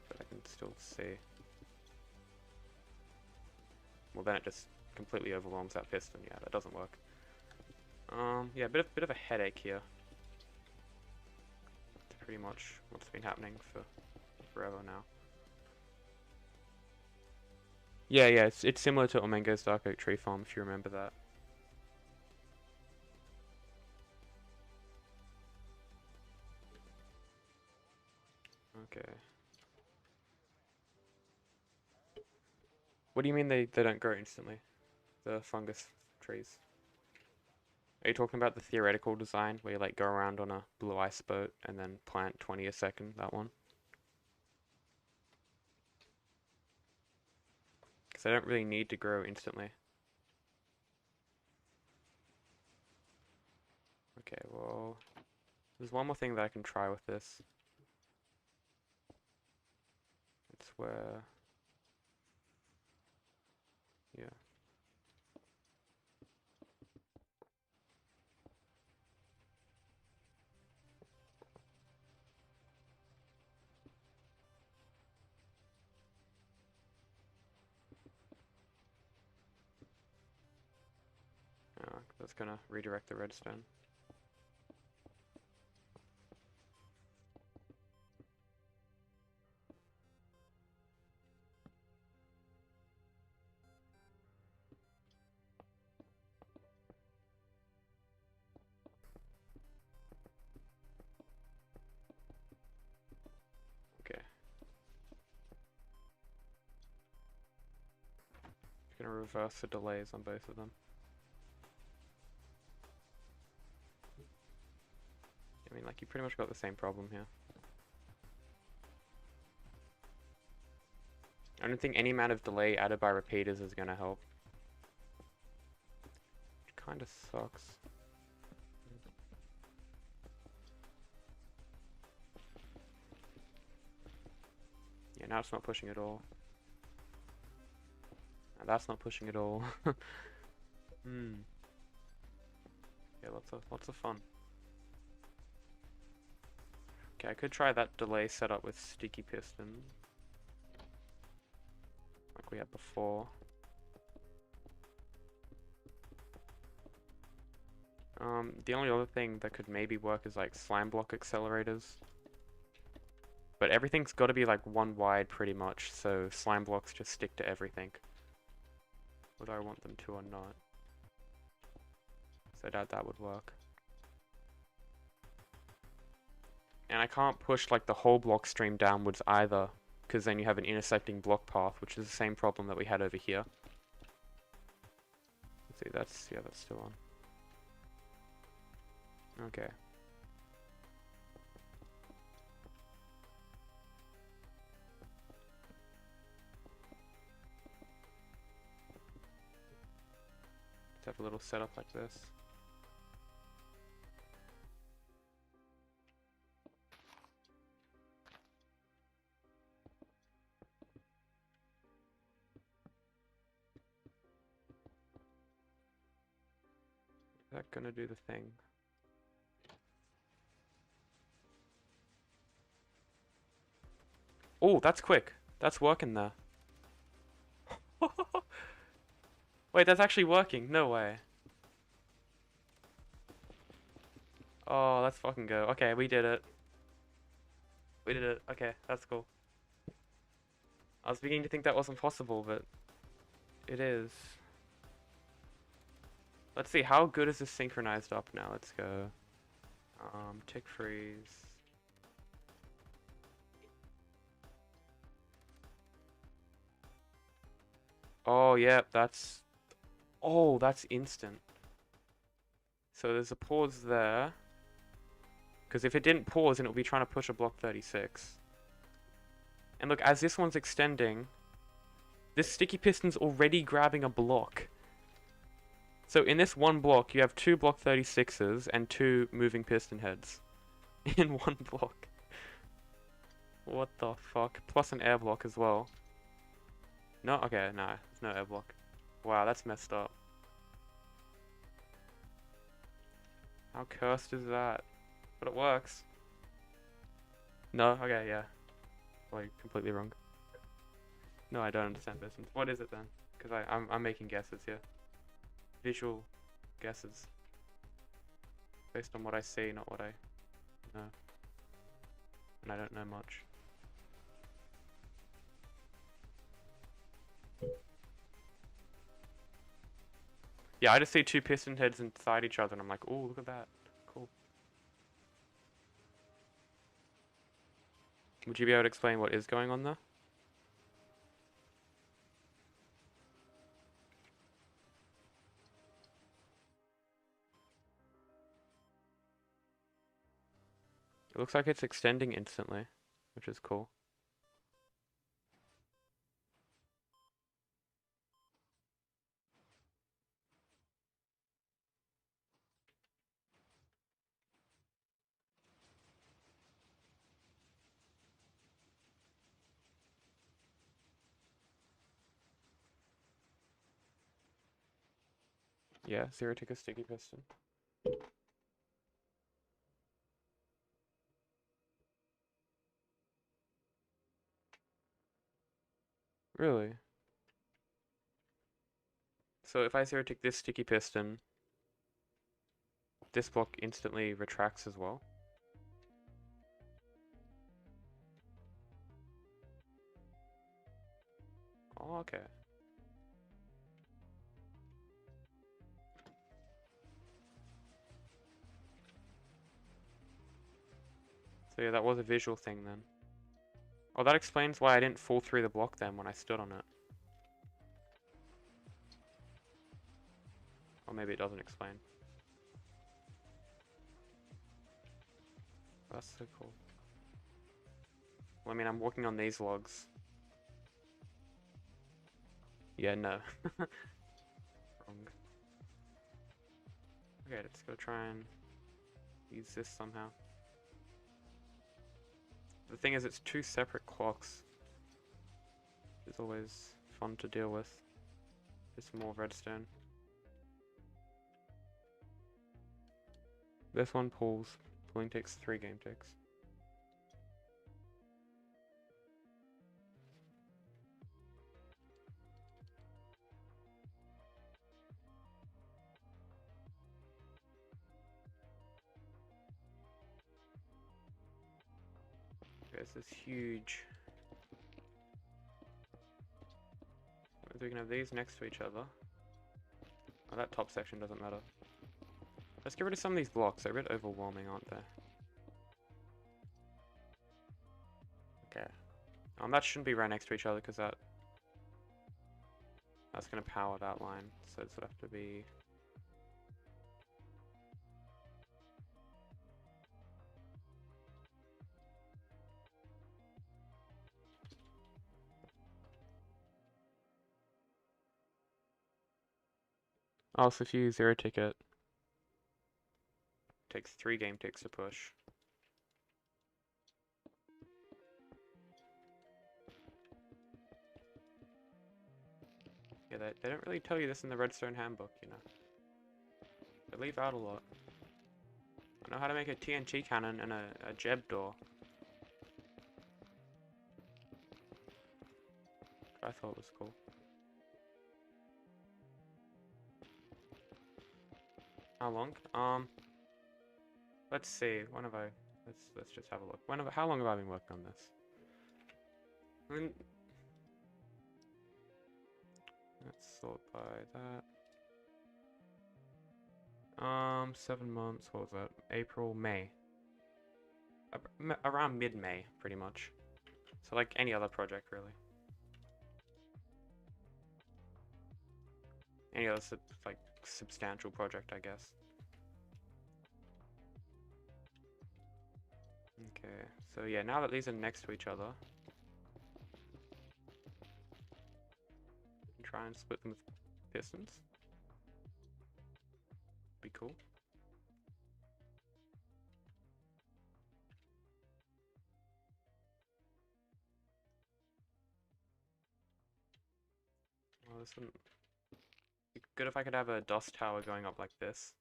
but I can still see. Well, then it just completely overwhelms that piston. Yeah, that doesn't work. Yeah, bit of a headache here. That's pretty much what's been happening for forever now. Yeah, it's similar to Omengo's Dark Oak Tree Farm, if you remember that. Okay. What do you mean they don't grow instantly? The fungus trees. Are you talking about the theoretical design where you like go around on a blue ice boat and then plant 20 a second, that one? Because they don't really need to grow instantly. Okay, well, there's one more thing that I can try with this. It's where, yeah. That's gonna redirect the redstone. gonna reverse the delays on both of them. I mean, like, you pretty much got the same problem here. I don't think any amount of delay added by repeaters is gonna help. Which kinda sucks. Yeah, now it's not pushing at all. And that's not pushing at all. Yeah, lots of fun. Okay, I could try that delay setup with sticky piston, like we had before. The only other thing that could maybe work is like slime block accelerators. But everything's got to be like one wide pretty much, so slime blocks just stick to everything. Whether I want them to or not. So I doubt that would work. And I can't push like the whole block stream downwards either, because then you have an intersecting block path, which is the same problem that we had over here. Let's see, that's still on. Okay. Let's have a little setup like this. Is that gonna do the thing? Oh, that's quick. That's working there. Wait, that's actually working. No way. Oh, let's fucking go. Okay, we did it. We did it. Okay, that's cool. I was beginning to think that wasn't possible, but it is. Let's see, how good is this synchronized up now? Let's go. Tick freeze. Oh, yeah, that's... Oh, that's instant. So there's a pause there. Because if it didn't pause, then it would be trying to push a block 36. And look, as this one's extending, this sticky piston's already grabbing a block. So in this one block, you have 2 block 36s and 2 moving piston heads. In one block. What the fuck? Plus an air block as well. No? Okay, no. There's no air block. Wow, that's messed up. How cursed is that? But it works. No? Okay, yeah. Like, completely wrong. No, I don't understand pistons. What is it then? Because I'm making guesses here. Visual guesses. Based on what I see, not what I know. And I don't know much. Yeah, I just see 2 piston heads inside each other and I'm like, oh, look at that. Cool. Would you be able to explain what is going on there? It looks like it's extending instantly, which is cool. Yeah, Zero took a sticky piston. Really? So if I zero tick this sticky piston, this block instantly retracts as well? Oh, okay. So yeah, that was a visual thing then. Oh, that explains why I didn't fall through the block then when I stood on it. Or maybe it doesn't explain. That's so cool. Well, I mean, I'm working on these logs. Yeah, no. Wrong. Okay, let's go try and use this somehow. The thing is, it's two separate clocks. It's always fun to deal with. Just more redstone. This one pulling takes 3 game ticks. There's this huge. We can have these next to each other. Oh, that top section doesn't matter. Let's get rid of some of these blocks. They're a bit overwhelming, aren't they? Okay. That shouldn't be right next to each other because that's going to power that line. So it's going to have to be. Oh, so if you zero ticket, it takes 3 game ticks to push. Yeah, they don't really tell you this in the Redstone handbook, you know. They leave out a lot. I know how to make a TNT cannon and a Jeb door. I thought it was cool. How long? Let's see. When have I? Let's just have a look. How long have I been working on this? I mean, let's sort by that. 7 months. What was that? April, May. Around mid-May, pretty much. So like any other project, really. Any other like substantial project, I guess. Okay, so yeah, now that these are next to each other, we can try and split them with pistons. Be cool. Oh, this wouldn't be good if I could have a dust tower going up like this.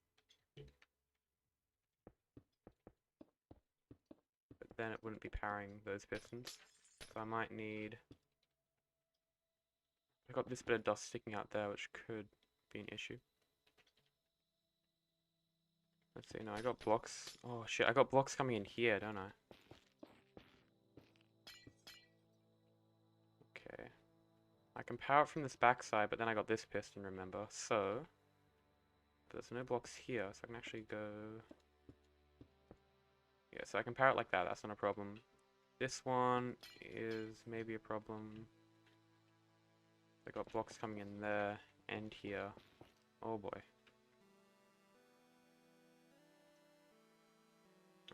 But then it wouldn't be powering those pistons. So I might need. I got this bit of dust sticking out there, which could be an issue. Let's see, no, I got blocks. Oh shit, I got blocks coming in here, don't I? Okay. I can power it from this backside, but then I got this piston, remember? So, there's no blocks here, so I can actually go. Yeah, so I can power it like that, that's not a problem. This one is maybe a problem. I got blocks coming in there and here. Oh boy.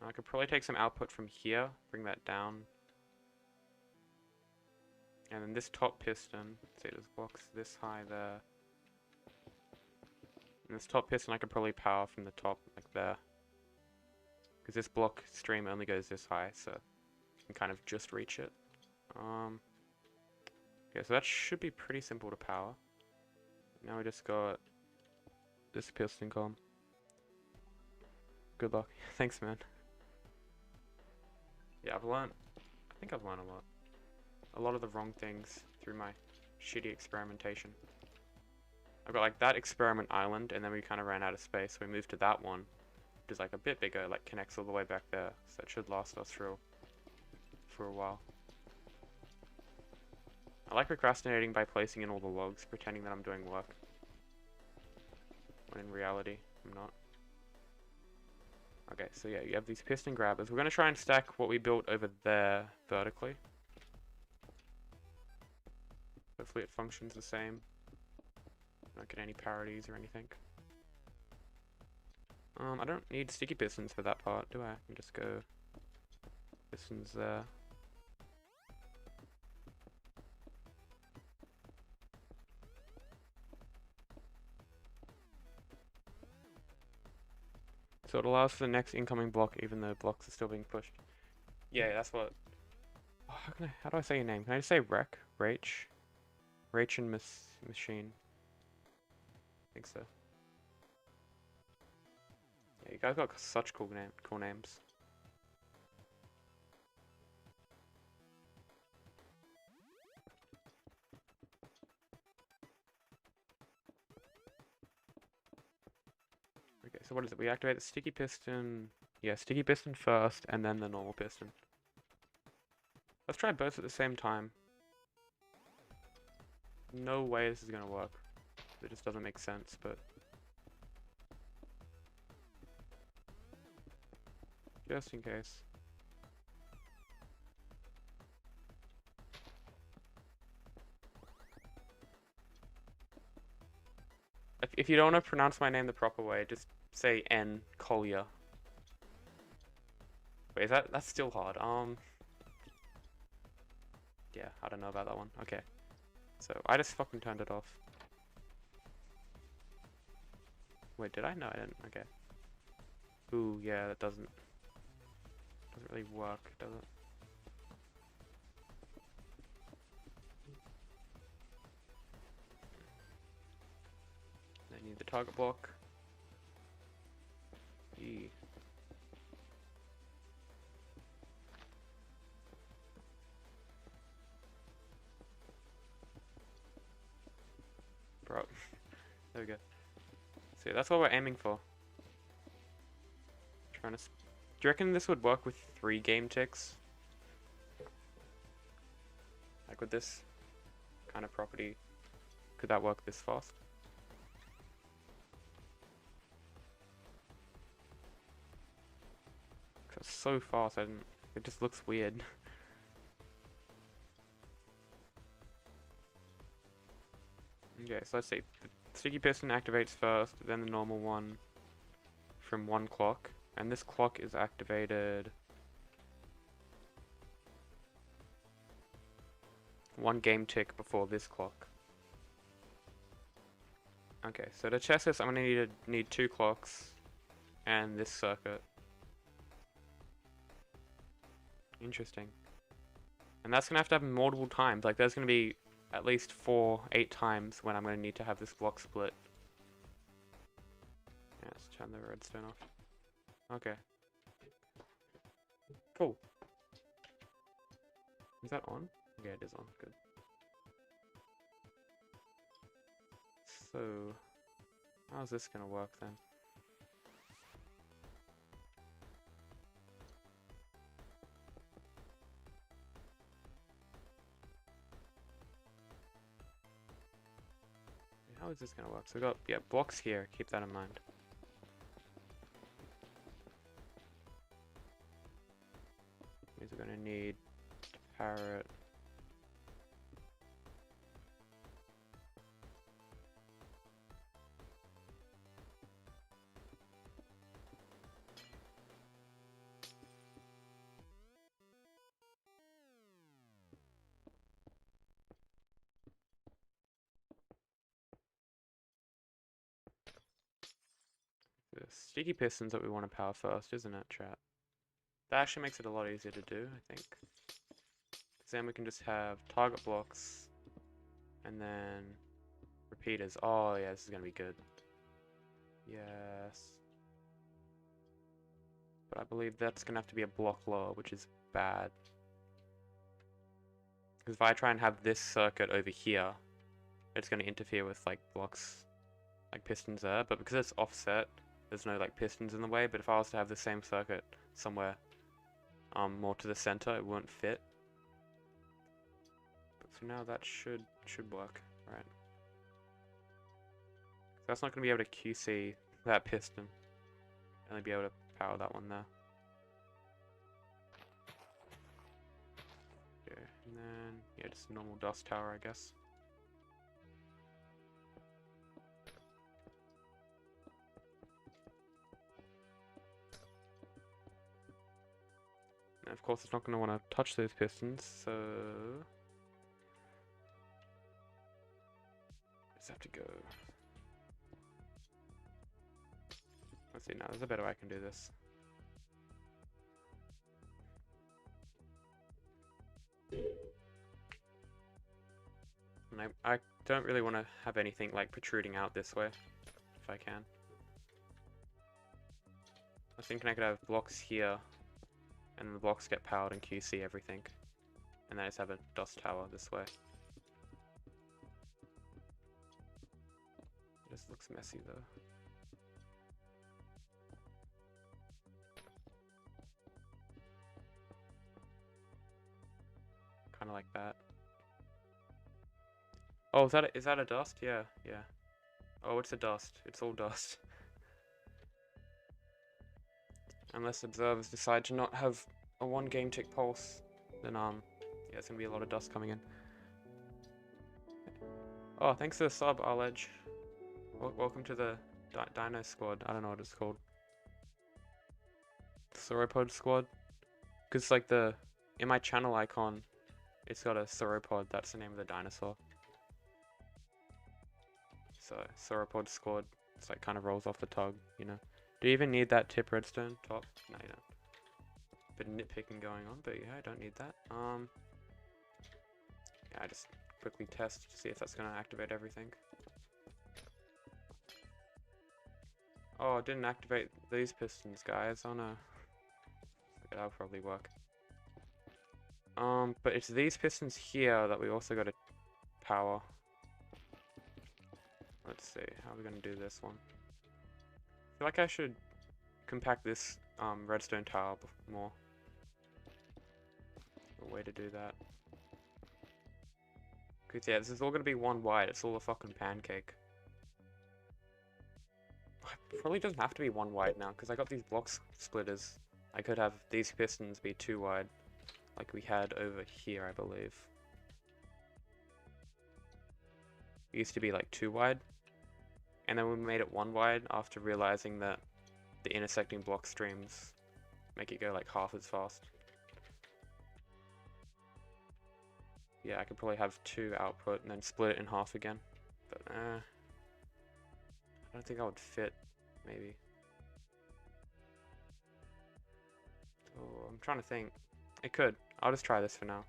I could probably take some output from here, bring that down. And then this top piston, see there's blocks this high there. And this top piston I could probably power from the top, like there. Because this block stream only goes this high, so you can kind of just reach it. Okay, so that should be pretty simple to power. Now we just got this piston column. Good luck. Thanks, man. Yeah, I think I've learned a lot. A lot of the wrong things through my shitty experimentation. I've got like that experiment island, and then we kind of ran out of space, so we moved to that one, which is like a bit bigger, like connects all the way back there, so that should last us for a while. I like procrastinating by placing in all the logs, pretending that I'm doing work, when in reality, I'm not. Okay, so yeah, you have these piston grabbers. We're going to try and stack what we built over there vertically. Hopefully it functions the same. Don't get any parodies or anything. I don't need sticky pistons for that part, do I? I can just go pistons there. So it allows for the next incoming block even though blocks are still being pushed. Yeah, that's what... Oh, how do I say your name? Can I just say Rach and Machine? I think so. Yeah, you guys got such cool names. Okay, so what is it? We activate the sticky piston. Yeah, sticky piston first, and then the normal piston. Let's try both at the same time. No way this is gonna work. It just doesn't make sense, but... just in case. If you don't want to pronounce my name the proper way, just say N. Collier. Wait, that's still hard. Yeah, I don't know about that one. Okay. So, I just fucking turned it off. Wait, did I? No, I didn't. Okay. Ooh, yeah, that doesn't really work, does it? I need the target block. E. Bro. There we go. See, that's what we're aiming for. Do you reckon this would work with 3 game ticks? Like with this kind of property, could that work this fast? Cause it's so fast, it just looks weird. Okay, so let's see. The sticky piston activates first, then the normal one from 1 clock. And this clock is activated 1 game tick before this clock. Okay, so to test this, I'm gonna need 2 clocks and this circuit. Interesting. And that's gonna have to happen multiple times. Like, there's gonna be at least 8 times when I'm gonna need to have this block split. Yeah, let's turn the redstone off. Okay. Cool. Is that on? Yeah, it is on. Good. So, how's this gonna work then? How is this gonna work? So we got, yeah, blocks here. Keep that in mind. Means we're gonna need parrot. The sticky pistons that we want to power first, isn't it, chat? That actually makes it a lot easier to do, I think. Because then we can just have target blocks and then repeaters. Oh yeah, this is gonna be good. Yes. But I believe that's gonna have to be a block lower, which is bad. Because if I try and have this circuit over here, it's gonna interfere with like blocks, like pistons there. But because it's offset, there's no like pistons in the way. But if I was to have the same circuit somewhere more to the center, it won't fit. But for now, that should work, right? So that's not gonna be able to QC that piston. Only be able to power that one there. Okay, and then yeah, just a normal dust tower, I guess. of course it's not going to want to touch those pistons, so... just have to go... let's see, now there's a better way I can do this. And I don't really want to have anything like protruding out this way, if I can. I was thinking I could have blocks here, and the blocks get powered and QC everything. And then I just have a dust tower this way. This looks messy though. Kind of like that. Oh, is that a dust? Yeah, yeah. Oh, it's a dust. It's all dust. Unless observers decide to not have a 1 game tick pulse, then yeah, it's gonna be a lot of dust coming in. Oh, thanks for the sub, Arledge. Welcome to the Dino Squad. I don't know what it's called. Sauropod Squad. Because like in my channel icon, it's got a sauropod. That's the name of the dinosaur. So Sauropod Squad. It's like kind of rolls off the tongue, you know. Do you even need that tip redstone top? No, you don't. Bit of nitpicking going on, but yeah, I don't need that. Yeah, I just quickly test to see if that's gonna activate everything. Oh, it didn't activate these pistons, guys. Oh no. That'll probably work. But it's these pistons here that we also got to power. Let's see, how are we gonna do this one? I feel like I should compact this redstone tower more. A way to do that. Cause yeah, this is all gonna be one wide. It's all a fucking pancake. It probably doesn't have to be one wide now, because I got these block splitters. I could have these pistons be 2 wide, like we had over here, I believe. It used to be like 2 wide, and then we made it 1 wide after realizing that the intersecting block streams make it go like half as fast. Yeah, I could probably have 2 output and then split it in half again, but I don't think that would fit, maybe. Oh, I'm trying to think. It could. I'll just try this for now.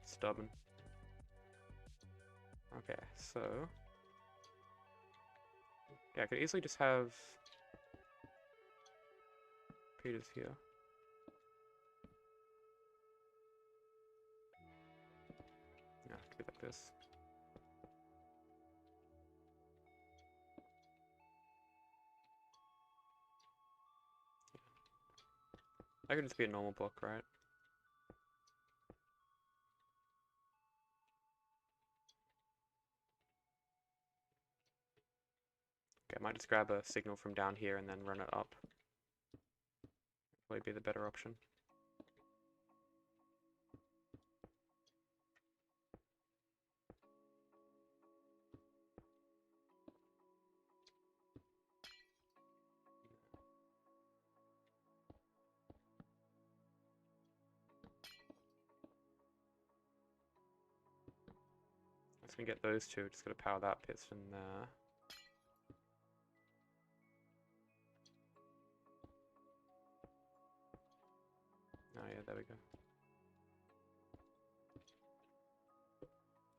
Stubborn. Okay, so... yeah, I could easily just have... Peter's here. Yeah, it could be like this. That could just be a normal block, right? Okay, I might just grab a signal from down here and then run it up. Probably be the better option. Once we get those two, just gotta power that piston there. Oh yeah, there we go.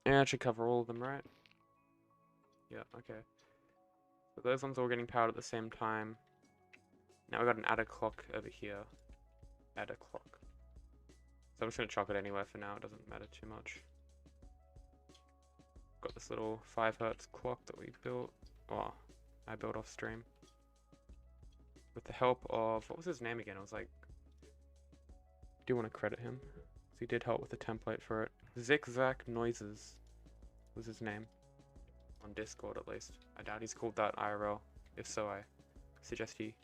Yeah, it should cover all of them, right? Yeah, okay. So those ones all getting powered at the same time. Now we've got an adder clock over here. Adder clock. So I'm just gonna chop it anywhere for now, it doesn't matter too much. Got this little 5 Hz clock that we built. Oh, I built off stream. With the help of, what was his name again? I was like, do you want to credit him? So he did help with the template for it. ZickZackNoises was his name. On Discord at least. I doubt he's called that IRL. If so, I suggest he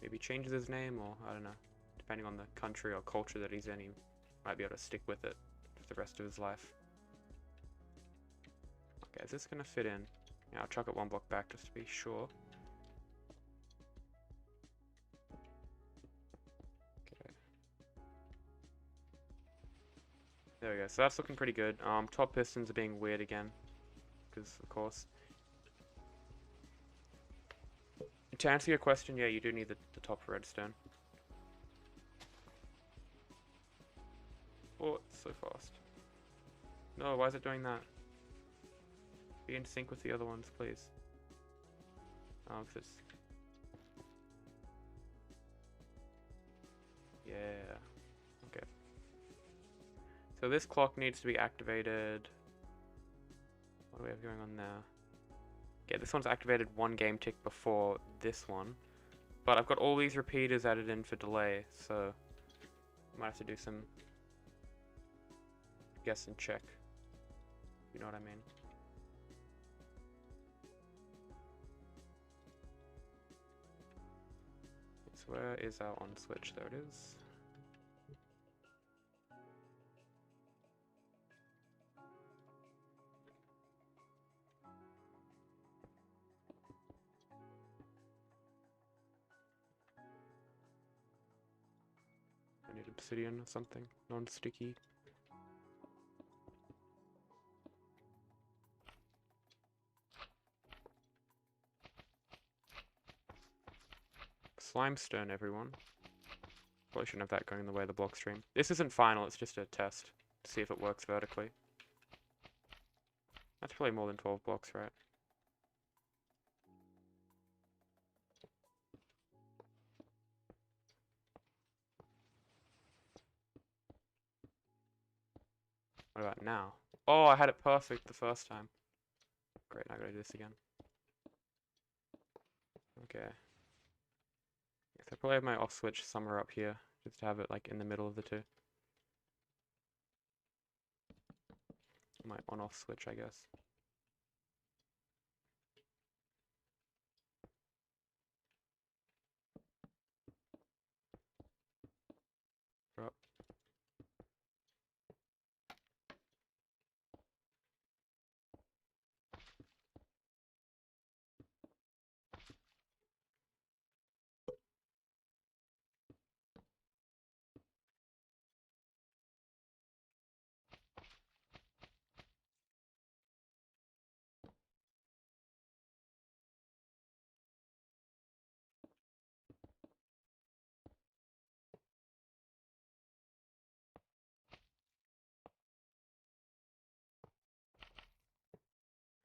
maybe changes his name, or I don't know. Depending on the country or culture that he's in, he might be able to stick with it for the rest of his life. Okay, is this gonna fit in? Yeah, I'll chuck it 1 block back just to be sure. Okay. There we go. So that's looking pretty good. Top pistons are being weird again, because of course. To answer your question, yeah, you do need the top redstone. Oh, it's so fast. No, why is it doing that? Be in sync with the other ones, please. Oh, because it's... Yeah. Okay. So this clock needs to be activated. What do we have going on there? Yeah, this one's activated one game tick before this one. But I've got all these repeaters added in for delay, so I might have to do some guess and check. You know what I mean? So where is our on switch? There it is. I need obsidian or something, non-sticky. Slimestone, everyone. Probably shouldn't have that going in the way of the block stream. This isn't final, it's just a test to see if it works vertically. That's probably more than 12 blocks, right? What about now? Oh, I had it perfect the first time. Great, now I gotta do this again. Okay. Yes, I probably have my off switch somewhere up here, just to have it like in the middle of the two. My on off switch, I guess. Drop.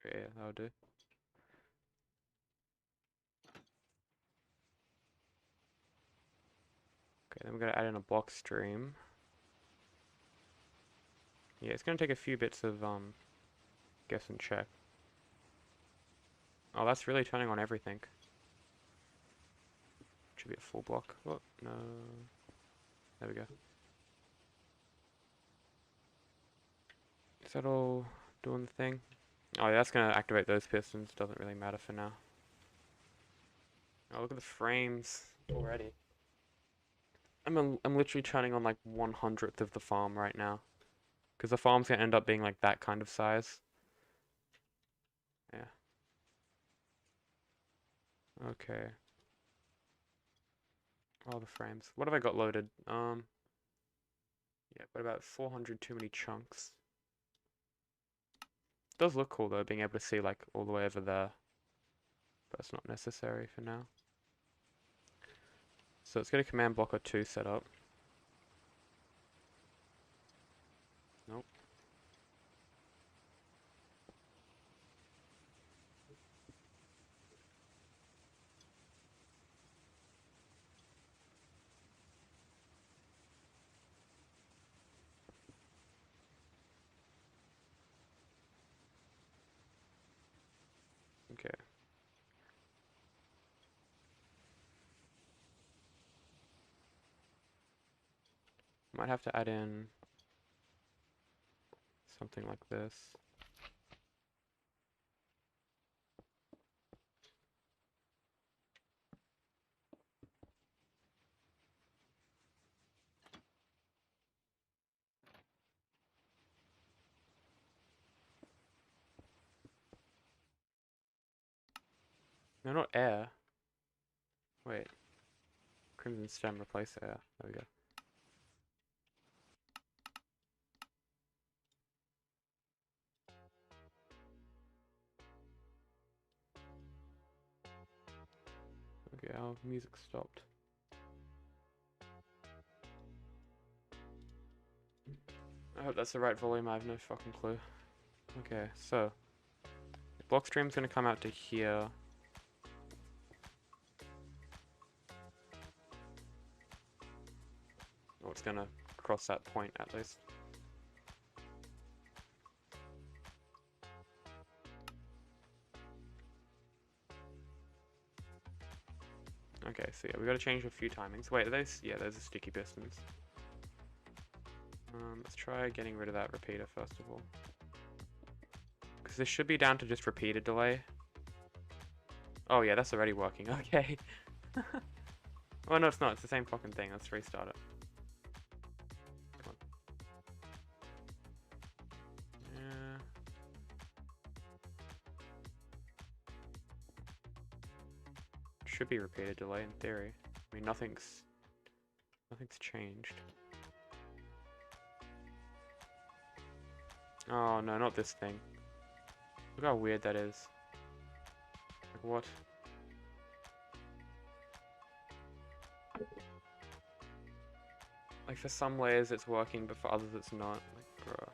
Yeah, that'll do. Okay, then we're gonna add in a block stream. Yeah, it's gonna take a few bits of guess and check. Oh, that's really turning on everything. Should be a full block. Oh, no. There we go. Is that all doing the thing? Oh, yeah, that's gonna activate those pistons. Doesn't really matter for now. Oh, look at the frames already. I'm literally turning on like 1/100th of the farm right now. Because the farm's gonna end up being like that kind of size. Yeah. Okay. Oh, the frames. What have I got loaded? Yeah, but about 400 too many chunks. It does look cool though, being able to see like all the way over there. But it's not necessary for now. So let's get a command block or two set up. Nope. Okay. Might have to add in something like this. No, not air. Wait. Crimson stem replace air. There we go. our music stopped. I hope that's the right volume, I have no fucking clue. Okay, so the block stream's gonna come out to here. Or it's gonna cross that point at least. Okay, so yeah, we gotta change a few timings. Wait, are those? Yeah, those are sticky pistons. Let's try getting rid of that repeater first of all. Because this should be down to just repeated delay. Oh yeah, that's already working. Okay. Oh no, it's not. It's the same fucking thing. Let's restart it. Come on. Yeah. Should be repeated delay in theory. I mean, nothing's changed. Oh no, not this thing. Look how weird that is. Like what? Like for some layers it's working, but for others it's not. Like, bruh.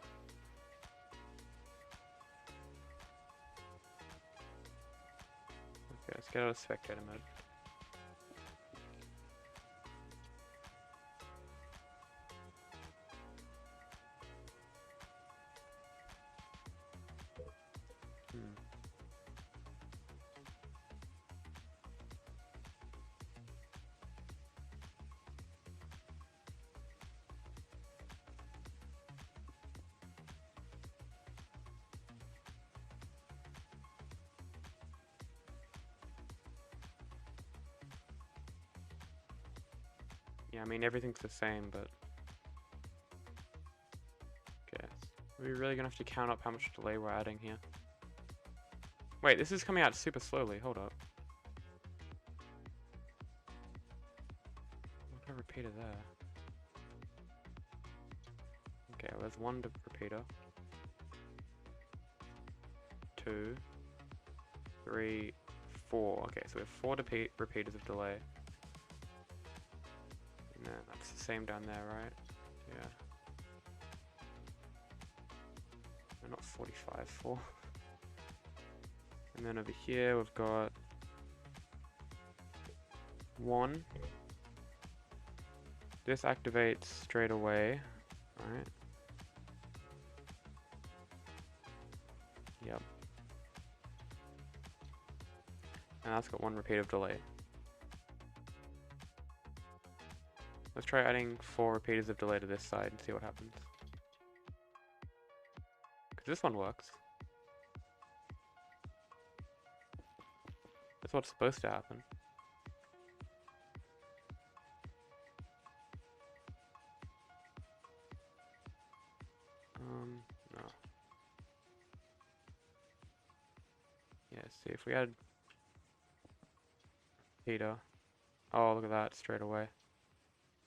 Okay, let's get out of spectator mode. Yeah, I mean everything's the same, but okay. We're really gonna have to count up how much delay we're adding here. Wait, this is coming out super slowly. Hold up. What a repeater there. Okay, well, there's one repeater. 2, 3, 4. Okay, so we have 4 repeaters of delay. And then that's the same down there, right? Yeah. No, not 45, 4. And then over here we've got 1. This activates straight away, right? Yep. And that's got 1 repeat of delay. Let's try adding 4 repeaters of delay to this side and see what happens. Because this one works. That's what's supposed to happen. No. Yeah, see if we add repeater. Oh, look at that straight away.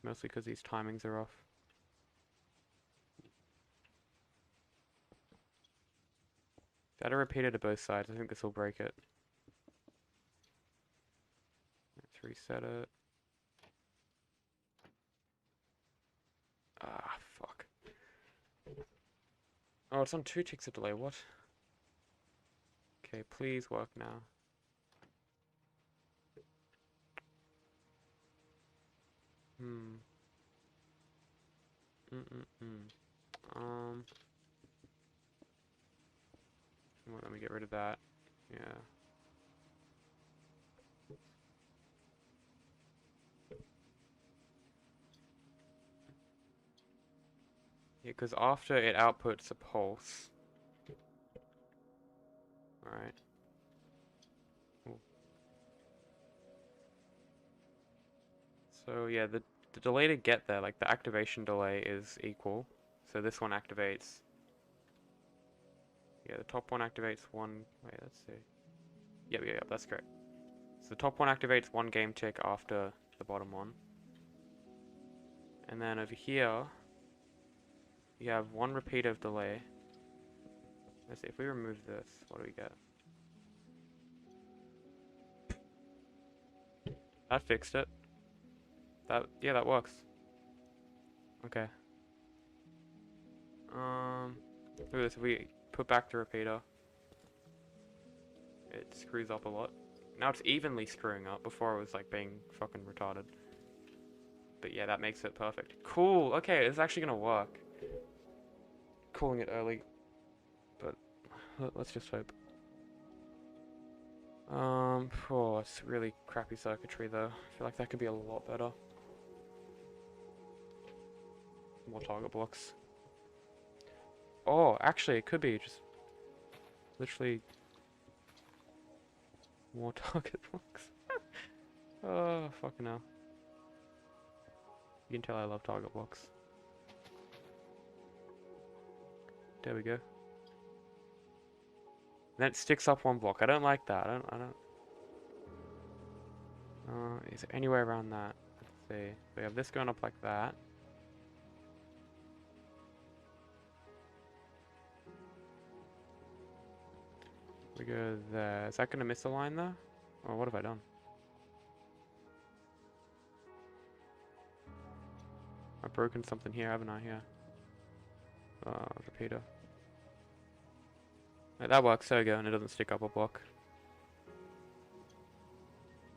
Mostly because these timings are off. Add a repeater to both sides. I think this will break it. Let's reset it. Ah, fuck. Oh, it's on 2 ticks of delay. What? Okay, please work now. Well, let me get rid of that. Yeah. Yeah, because after it outputs a pulse. Alright. So yeah, the delay to get there, like the activation delay is equal. So this one activates. Yeah, the top one activates 1. Wait, let's see. Yep, that's correct. So the top one activates 1 game tick after the bottom one. And then over here, you have 1 repeat of delay. Let's see, if we remove this, what do we get? That fixed it. Yeah, that works. Okay. Look at this. If we put back the repeater, it screws up a lot. Now it's evenly screwing up. Before it was like being fucking retarded. But yeah, that makes it perfect. Cool. Okay, it's actually gonna work. Calling it early, but let's just hope. Oh, it's really crappy circuitry though. I feel like that could be a lot better. More target blocks. Oh, actually, it could be just literally more target blocks. Oh, fucking hell. You can tell I love target blocks. There we go. Then it sticks up one block. I don't like that. I don't. Is there any way around that? Let's see. We have this going up like that. We go there. Is that going to miss a line there? Or what have I done? I've broken something here, haven't I? Here. Repeater. Right, that works. There we go, and it doesn't stick up a block.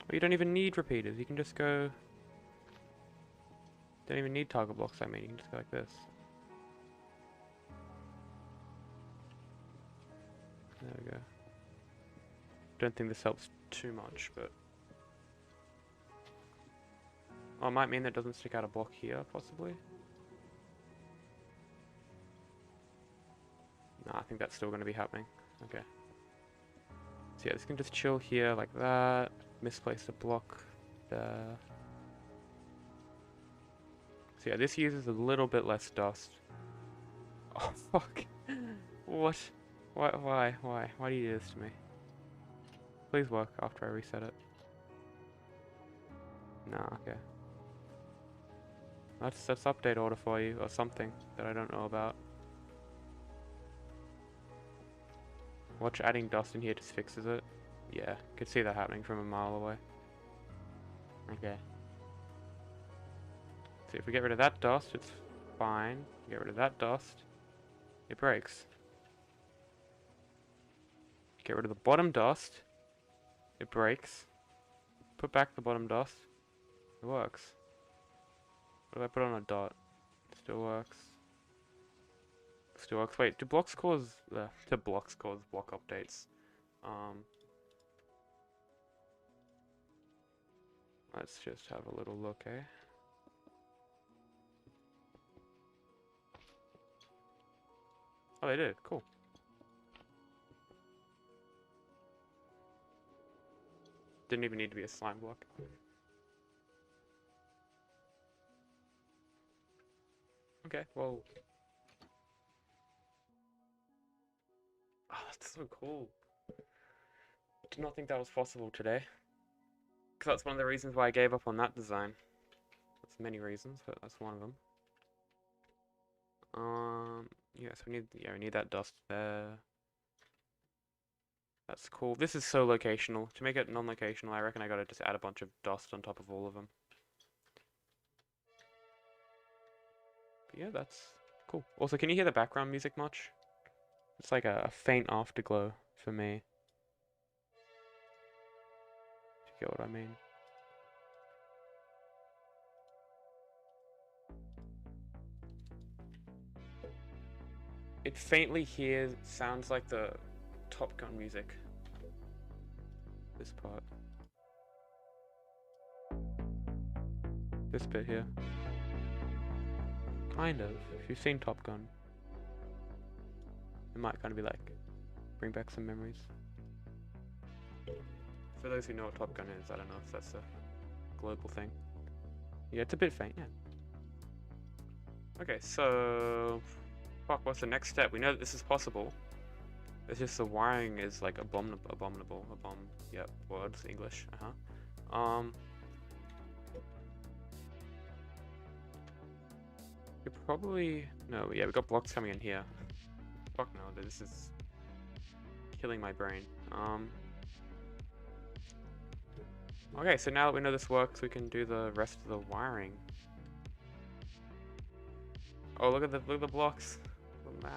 Well, you don't even need repeaters. You can just go. Don't even need target blocks. I mean, you can just go like this. There we go. Don't think this helps too much, but oh, it might mean that it doesn't stick out a block here, possibly. Nah, I think that's still going to be happening. Okay. So yeah, this can just chill here like that. Misplaced a block there. So yeah, this uses a little bit less dust. Oh fuck! What? Why? Why do you do this to me? Please work after I reset it. Nah, okay. That's update order for you, or something that I don't know about. Watch adding dust in here just fixes it. Yeah, could see that happening from a mile away. Okay. So if we get rid of that dust, it's fine. Get rid of that dust, it breaks. Get rid of the bottom dust, it breaks. Put back the bottom dust, it works. What if I put on a dot? Still works. Still works. Wait, do blocks cause blocks cause block updates? Let's just have a little look, eh? Oh, they did. Cool. Didn't even need to be a slime block. Okay, well. Oh, that's so cool. Did not think that was possible today. Because that's one of the reasons why I gave up on that design. That's many reasons, but that's one of them. Yes, we need that dust there. That's cool. This is so locational. To make it non-locational, I reckon I gotta just add a bunch of dust on top of all of them. But yeah, that's cool. Also, can you hear the background music much? It's like a faint afterglow for me. If you get what I mean. It faintly sounds like the Top Gun music. This part. This bit here. Kind of. If you've seen Top Gun, it might kind of be like, bring back some memories. For those who know what Top Gun is, I don't know if that's a global thing. Yeah, it's a bit faint, yeah. Okay, so fuck, what's the next step? We know that this is possible. It's just the wiring is like abominable. Yep, words, English. You probably no. Yeah, we got blocks coming in here. Fuck no, this is killing my brain. Okay, so now that we know this works, we can do the rest of the wiring. Oh, look at the blocks. Wow.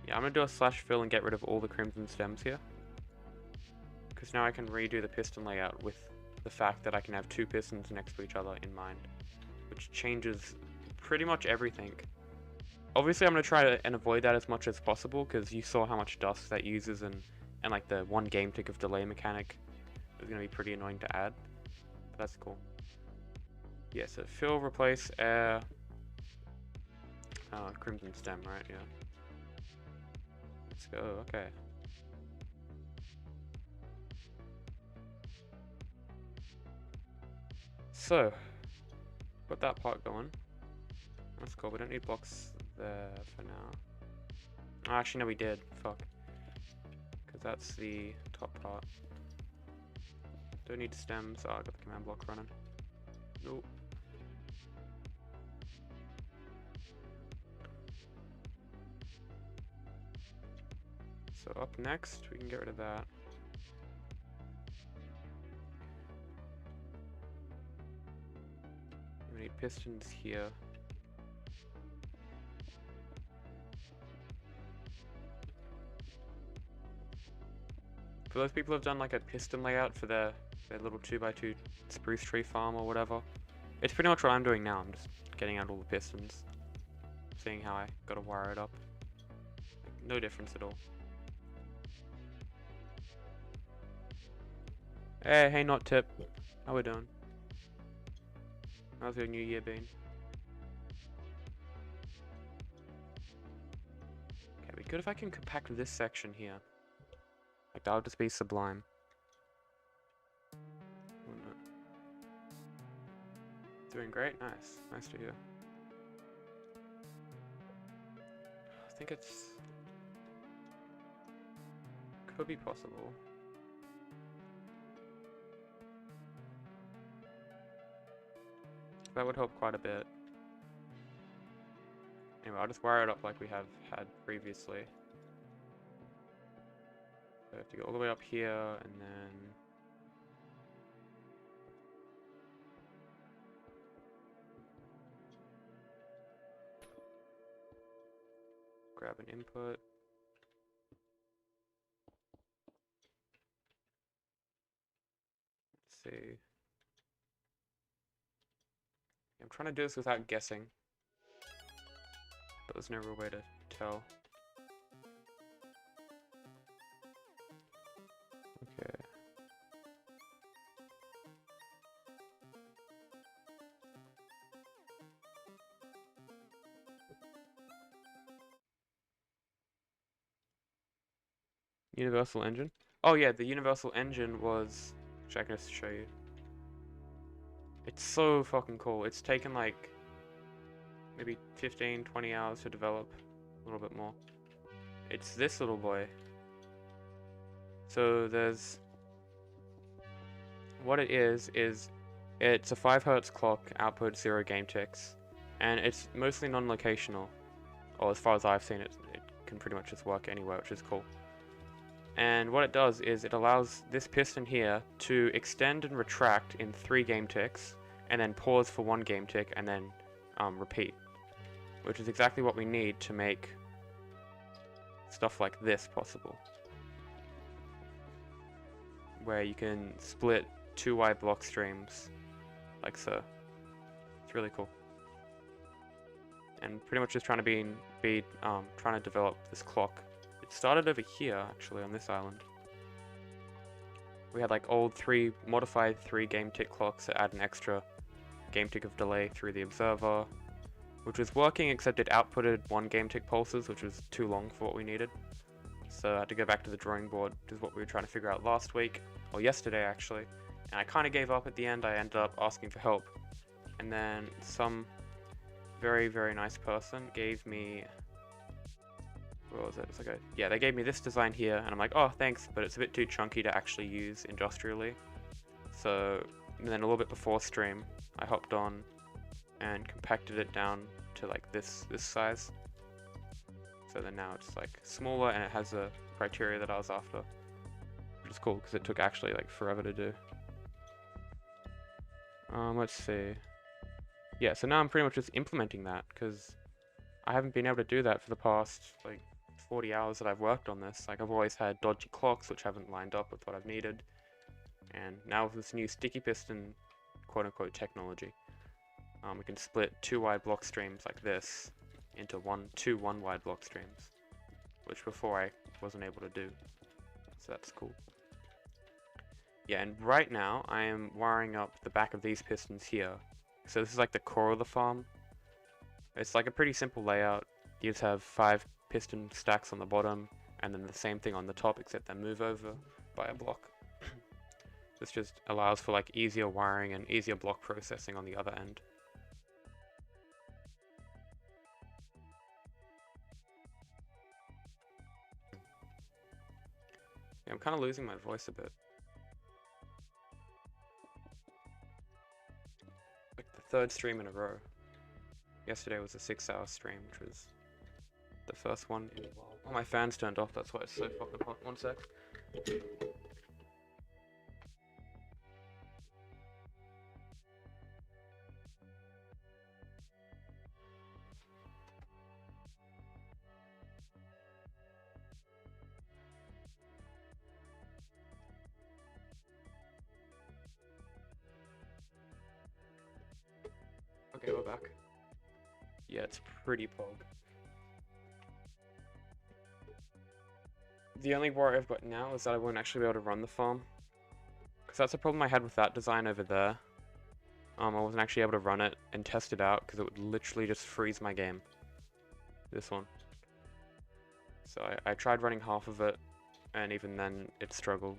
Yeah, I'm gonna do a slash fill and get rid of all the crimson stems here, because now I can redo the piston layout with the fact that I can have two pistons next to each other in mind, which changes pretty much everything. Obviously, I'm gonna try to and avoid that as much as possible, because you saw how much dust that uses, and like the one game tick of delay mechanic is gonna be pretty annoying to add. But that's cool. Yeah, so fill, replace, air, crimson stem, right? Yeah. Let's go. Okay. So, got that part going. That's cool. We don't need blocks there for now. Oh, actually, no, we did. Fuck. Because that's the top part. Don't need stems. Oh, I got the command block running. Nope. So up next, we can get rid of that. We need pistons here. For those people who have done like a piston layout for their little 2x2 spruce tree farm or whatever, it's pretty much what I'm doing now. I'm just getting out all the pistons, seeing how I gotta wire it up. Like, no difference at all. Hey, not tip. How we doing? How's your new year been? Okay, be good if I can compact this section here. Like, that would just be sublime. Wouldn't it? Doing great? Nice. Nice to hear. I think it's... could be possible. That would help quite a bit. Anyway, I'll just wire it up like we have had previously. So I have to go all the way up here, and then... grab an input. Let's see. I'm trying to do this without guessing, but there's no real way to tell. Okay. Universal engine? Oh yeah, the universal engine was... actually, I can just show you. It's so fucking cool. It's taken like maybe 15-20 hours to develop, a little bit more. It's this little boy. So there's... what it is it's a 5 Hz clock, output 0 game ticks, and it's mostly non-locational, or as far as I've seen it, it can pretty much just work anywhere, which is cool. And what it does is it allows this piston here to extend and retract in 3 game ticks, and then pause for 1 game tick, and then repeat. Which is exactly what we need to make stuff like this possible. Where you can split 2 wide block streams, like so. It's really cool. And pretty much just trying to trying to develop this clock. It started over here, actually, on this island. We had like old modified 3 game tick clocks that add an extra game tick of delay through the observer, which was working, except it outputted 1 game tick pulses, which was too long for what we needed. So I had to go back to the drawing board, which is what we were trying to figure out last week, or yesterday actually. And I kind of gave up at the end. I ended up asking for help. And then some very, very nice person gave me... what was it? It's like yeah, they gave me this design here, and I'm like, oh, thanks, but it's a bit too chunky to actually use industrially. So then a little bit before stream, I hopped on and compacted it down to like this size. So then now it's like smaller, and it has a criteria that I was after, which is cool because it took actually like forever to do. Let's see. Yeah, so now I'm pretty much just implementing that because I haven't been able to do that for the past like 40 hours that I've worked on this. Like I've always had dodgy clocks which haven't lined up with what I've needed, and now with this new sticky piston quote-unquote technology, we can split 2 wide block streams like this into two 1 wide block streams, which before I wasn't able to do. So that's cool. Yeah, and right now I am wiring up the back of these pistons here. So this is like the core of the farm. It's like a pretty simple layout. You just have 5 piston stacks on the bottom, and then the same thing on the top, except they move over by a block. This just allows for like easier wiring and easier block processing on the other end. Yeah, I'm kind of losing my voice a bit. Like the 3rd stream in a row. Yesterday was a 6-hour stream, which was the first one in a while. Oh, my fan's turned off, that's why it's so fucking hot. 1 sec. Okay, we're back. Yeah, it's pretty pog. The only worry I've got now is that I won't actually be able to run the farm. Because that's the problem I had with that design over there. I wasn't actually able to run it and test it out because it would literally just freeze my game. This one. So I tried running half of it, and even then it struggled.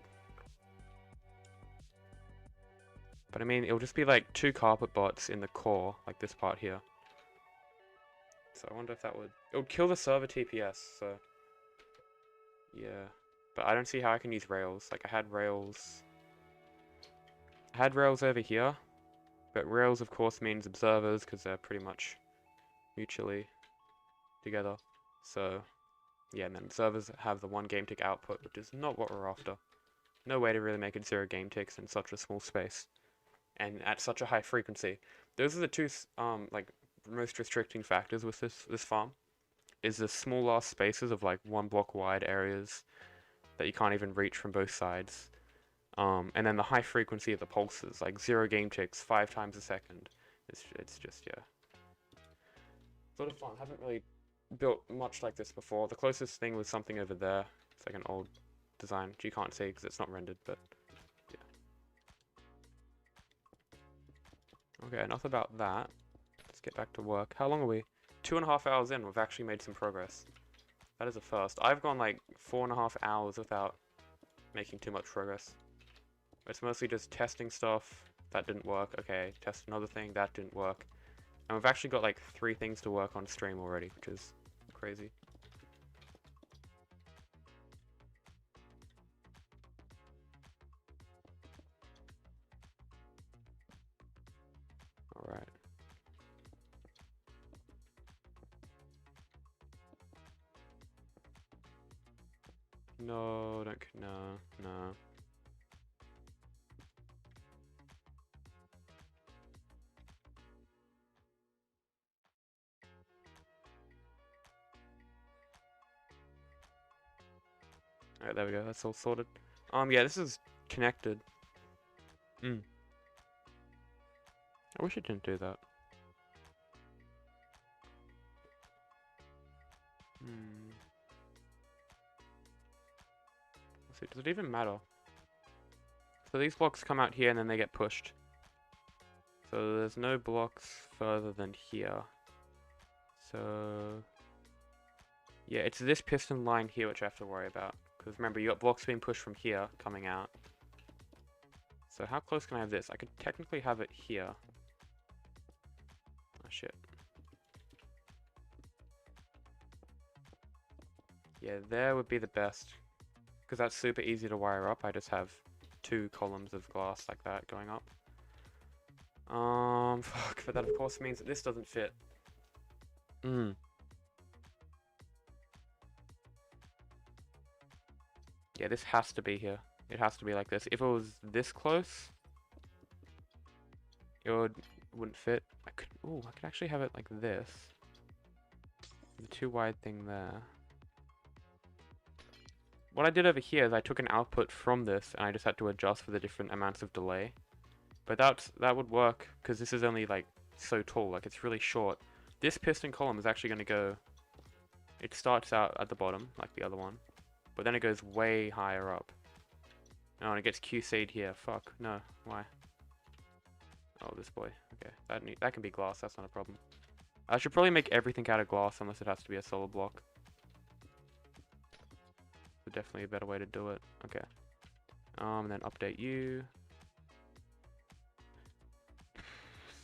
But I mean, it'll just be like 2 carpet bots in the core, like this part here. So I wonder if that would... It would kill the server TPS, so... Yeah. But I don't see how I can use rails. Like, I had rails over here. But rails, of course, means observers, because they're pretty much mutually together. So, yeah, and then observers have the 1 game tick output, which is not what we're after. No way to really make it 0 game ticks in such a small space. And at such a high frequency. Those are the 2, like, most restricting factors with this farm. Is the small ass spaces of, like, 1 block wide areas that you can't even reach from both sides. And then the high frequency of the pulses, like 0 game ticks 5 times a second. It's just, yeah. Sort of fun. Haven't really built much like this before. The closest thing was something over there. It's like an old design, which you can't see because it's not rendered, but yeah. Okay, enough about that. Let's get back to work. How long are we? 2.5 hours in, we've actually made some progress. That is a first. I've gone like 4.5 hours without making too much progress. It's mostly just testing stuff. That didn't work. Okay, test another thing. That didn't work. And we've actually got like 3 things to work on stream already, which is crazy. Alright. No, no. Alright, there we go, that's all sorted. Yeah, this is connected. I wish it didn't do that. Let's see, does it even matter? So these blocks come out here and then they get pushed. So there's no blocks further than here. So... yeah, it's this piston line here which I have to worry about. Because remember, you got blocks being pushed from here, coming out. So how close can I have this? I could technically have it here. Oh shit. Yeah, there would be the best. Because that's super easy to wire up. I just have 2 columns of glass like that going up. Fuck, but that of course means that this doesn't fit. Yeah, this has to be here. It has to be like this. If it was this close, it wouldn't fit. I could actually have it like this. The too wide thing there. What I did over here is I took an output from this and I just had to adjust for the different amounts of delay. But that would work because this is only like so tall, like it's really short. This piston column is actually going to go, it starts out at the bottom like the other one, but then it goes way higher up. Oh, and it gets QC'd here. Fuck, no, why? Oh, this boy. Okay, that can be glass, that's not a problem. I should probably make everything out of glass unless it has to be a solid block. Definitely a better way to do it. Okay. And then update you.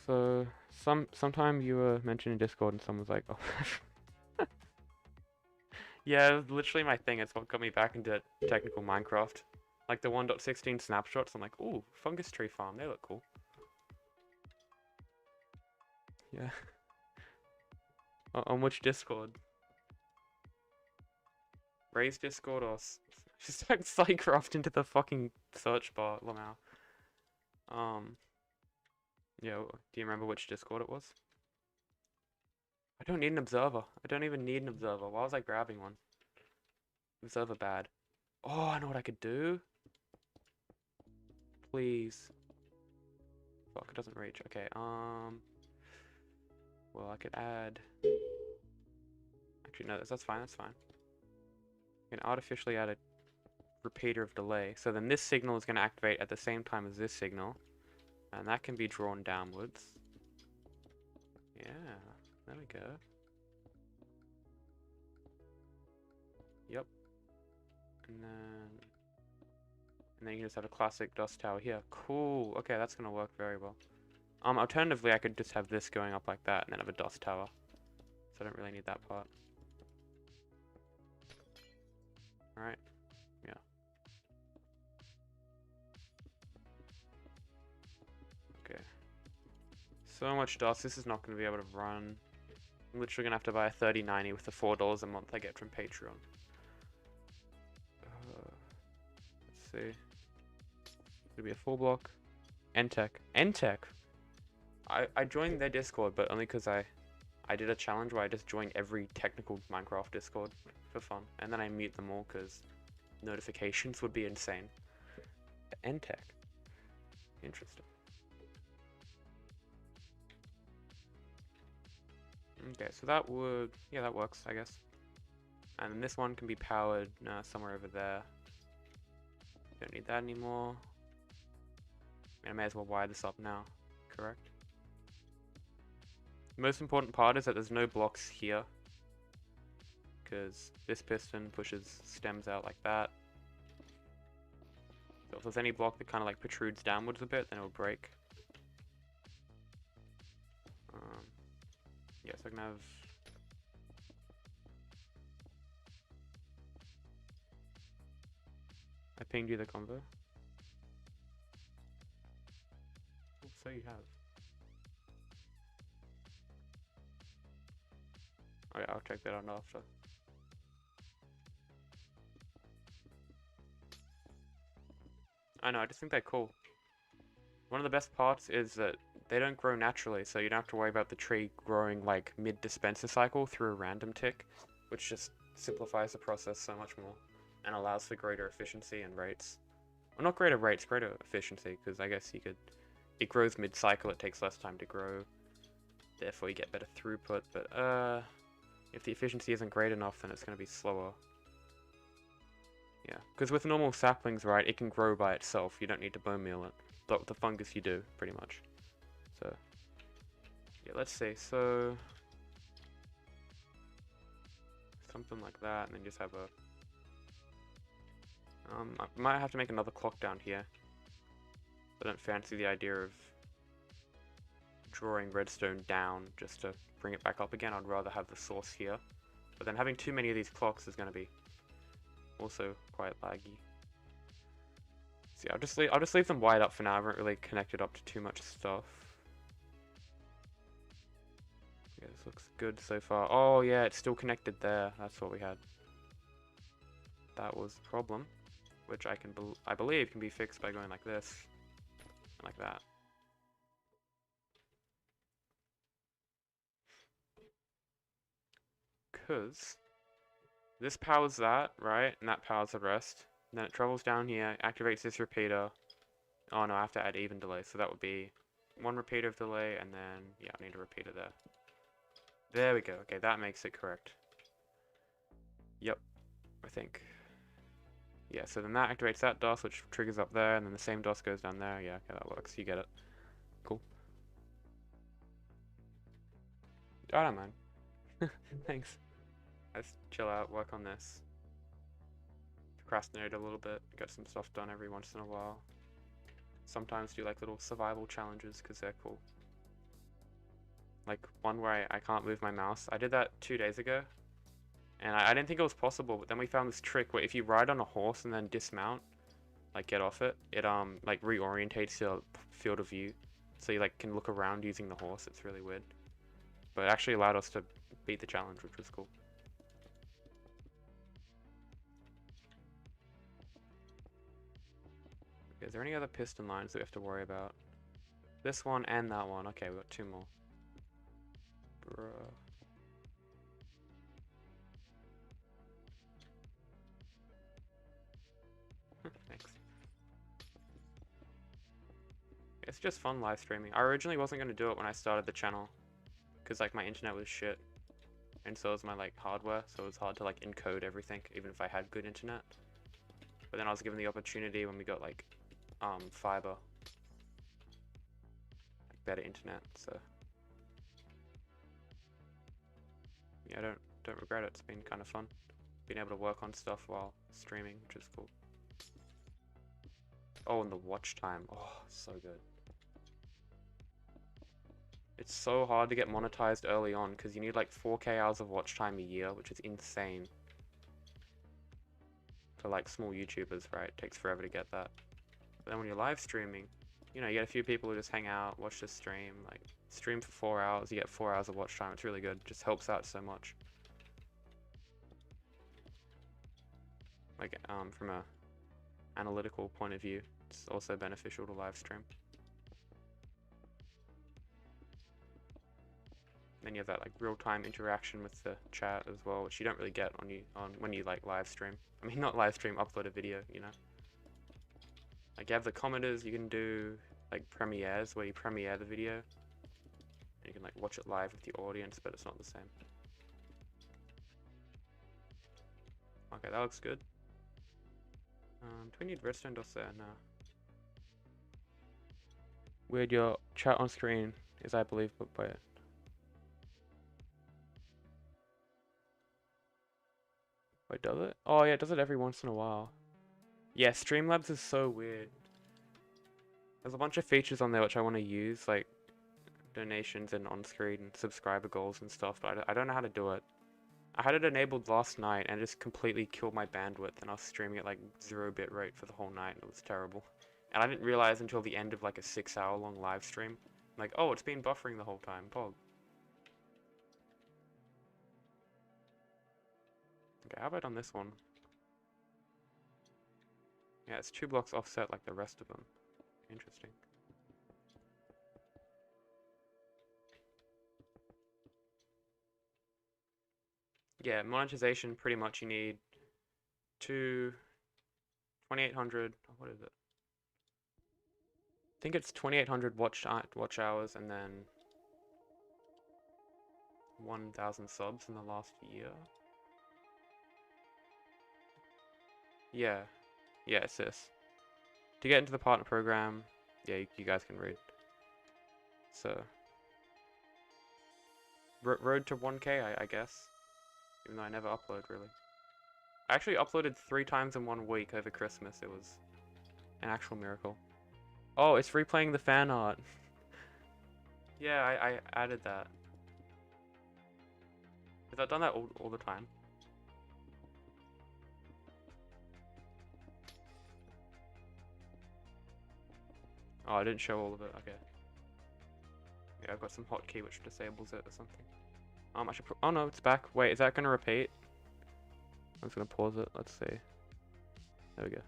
So sometime you were mentioned in Discord and someone was like, oh. Yeah, it was literally my thing. It's what got me back into technical Minecraft. Like the 1.16 snapshots, I'm like, ooh, fungus tree farm, they look cool. Yeah. On which Discord? Raise Discord or just like Psycraft into the fucking search bar, Lamau. Yeah, do you remember which Discord it was? I don't need an observer. I don't even need an observer. Why was I grabbing one? Observer bad. Oh, I know what I could do. Please. Fuck, it doesn't reach. Okay, well, I could add... Actually, no, that's fine, that's fine. I can artificially add a repeater of delay. So then this signal is going to activate at the same time as this signal. And that can be drawn downwards. Yeah, there we go. Yep. And then you can just have a classic dust tower here. Cool. Okay, that's going to work very well. Alternatively, I could just have this going up like that and then have a dust tower. So I don't really need that part. Alright. Yeah. Okay. So much dust. This is not going to be able to run. I'm literally going to have to buy a 3090 with the $4 a month I get from Patreon. Let's see. It'll be a full block. Entech. Entech! I joined their Discord, but only because I did a challenge where I just joined every technical Minecraft Discord for fun. And then I mute them all because notifications would be insane. Entech. Interesting. Okay, so that would... yeah, that works, I guess. And then this one can be powered somewhere over there. Don't need that anymore. I may as well wire this up now, correct? The most important part is that there's no blocks here, because this piston pushes stems out like that. So if there's any block that kind of like protrudes downwards a bit, then it'll break. Yes, I can have... I pinged you the convo. So you have. Okay, I'll check that out after. I know, I just think they're cool. One of the best parts is that they don't grow naturally, so you don't have to worry about the tree growing like mid-dispenser cycle through a random tick, which just simplifies the process so much more and allows for greater efficiency and rates. Well, not greater rates, greater efficiency, because I guess you could... It grows mid-cycle, it takes less time to grow, therefore you get better throughput, but if the efficiency isn't great enough, then it's going to be slower. Yeah, because with normal saplings, right, it can grow by itself, you don't need to bone meal it. But with the fungus you do, pretty much. So, yeah, let's see, so... something like that, and then just have a... I might have to make another clock down here. I don't fancy the idea of drawing redstone down just to bring it back up again. I'd rather have the source here. But then having too many of these clocks is going to be also quite laggy. See, I'll just leave them wide up for now. I haven't really connected up to too much stuff. Yeah, this looks good so far. Oh yeah, it's still connected there. That's what we had. That was the problem. which I believe can be fixed by going like this and like that. Because this powers that, right? And that powers the rest. And then it travels down here, activates this repeater. Oh no, I have to add even delay, so that would be 1 repeater of delay, and then, yeah, I need a repeater there. There we go. Okay, that makes it correct. Yep, I think. Yeah, so then that activates that DOS, which triggers up there, and then the same DOS goes down there. Yeah, okay, that works. You get it. Cool. I don't mind. Thanks. Let's chill out, work on this. Procrastinate a little bit, get some stuff done every once in a while. Sometimes do like little survival challenges because they're cool. Like one where I can't move my mouse. I did that 2 days ago. And I didn't think it was possible, but then we found this trick where if you ride on a horse and then dismount, like get off it, it like reorientates your field of view. So you like can look around using the horse. It's really weird. But it actually allowed us to beat the challenge, which was cool. Okay, is there any other piston lines that we have to worry about? This one and that one. Okay, we've got 2 more. Bruh. Thanks. It's just fun live streaming. I originally wasn't going to do it when I started the channel because like my internet was shit and so was my like hardware, so it was hard to like encode everything even if I had good internet. But then I was given the opportunity when we got like fiber, like better internet, so yeah, I don't regret it. It's been kind of fun being able to work on stuff while streaming, which is cool. Oh, and the watch time. Oh, so good. It's so hard to get monetized early on because you need like 4K hours of watch time a year, which is insane. For like small YouTubers, right? It takes forever to get that. But then when you're live streaming, you know, you get a few people who just hang out, watch the stream, like stream for 4 hours, you get 4 hours of watch time. It's really good. It just helps out so much. Like from a analytical point of view, it's also beneficial to live stream. Then you have that like real-time interaction with the chat as well, which you don't really get on when you like live stream. I mean, not live stream, upload a video, you know. Like you have the commenters, you can do like premieres where you premiere the video, and you can like watch it live with the audience, but it's not the same. Okay, that looks good. Do we need redstone dots there? No. Weird, your chat on screen is, I believe, but by it. Wait, does it? Oh yeah, it does it every once in a while. Yeah, Streamlabs is so weird. There's a bunch of features on there which I want to use, like donations and on-screen subscriber goals and stuff, but I don't know how to do it. I had it enabled last night and it just completely killed my bandwidth, and I was streaming at like 0 bit rate for the whole night, and it was terrible. And I didn't realize until the end of like a 6-hour long live stream. I'm like, oh, it's been buffering the whole time, pog. Okay, how about on this one? Yeah, it's 2 blocks offset like the rest of them. Interesting. Yeah, monetization, pretty much you need 2,800, what is it? I think it's 2,800 watch hours and then 1,000 subs in the last year. Yeah, yeah, it's this. To get into the partner program, yeah, you guys can read. So, road to 1K, I guess. Even though I never upload, really. I actually uploaded 3 times in 1 week over Christmas. It was an actual miracle. Oh, it's replaying the fan art. Yeah, I added that. Because I've done that all the time. Oh, I didn't show all of it. Okay. Yeah, I've got some hotkey which disables it or something. I should. Oh no, it's back. Wait, is that gonna repeat? I'm just gonna pause it. Let's see. There we go.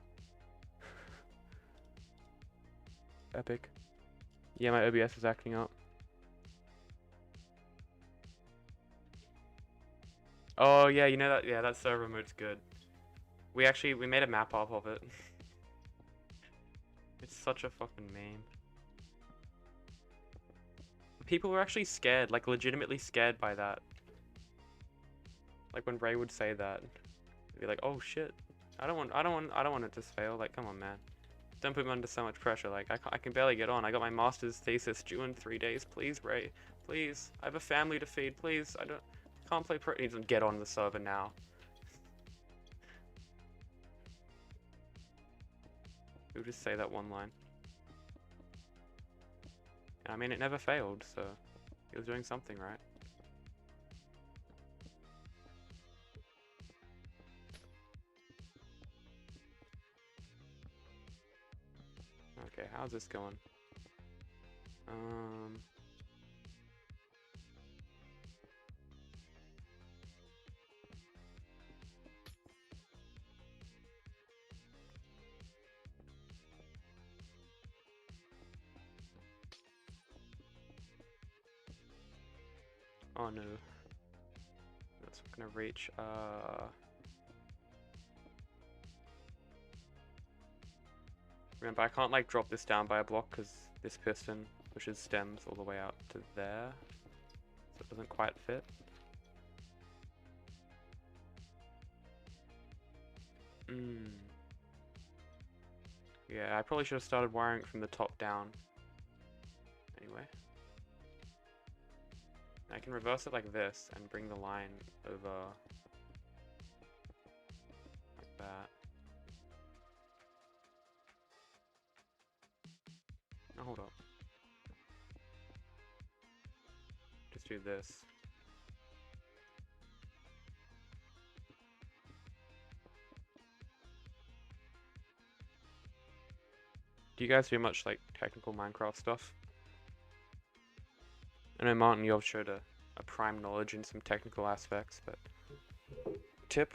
Epic. Yeah, my OBS is acting up. Oh yeah, you know that. Yeah, that server mode's good. We made a map up of it. It's such a fucking meme. People were actually scared, like legitimately scared by that. Like when Ray would say that, they'd be like, "Oh shit, I don't want it to fail." Like, come on, man, don't put me under so much pressure. Like, I can barely get on. I got my master's thesis due in 3 days. Please, Ray, please. I have a family to feed. Please, can't play pro. He doesn't get on the server now. We'll just say that one line. I mean, it never failed, so he was doing something right. Okay, how's this going? Oh no. That's not gonna reach, Remember, I can't like drop this down by a block because this piston pushes stems all the way out to there, so it doesn't quite fit. Yeah, I probably should have started wiring it from the top down. Anyway. I can reverse it like this and bring the line over like that. Oh, hold up. Just do this. Do you guys do much like technical Minecraft stuff? I know Martin, you've showed a prime knowledge in some technical aspects, but tip,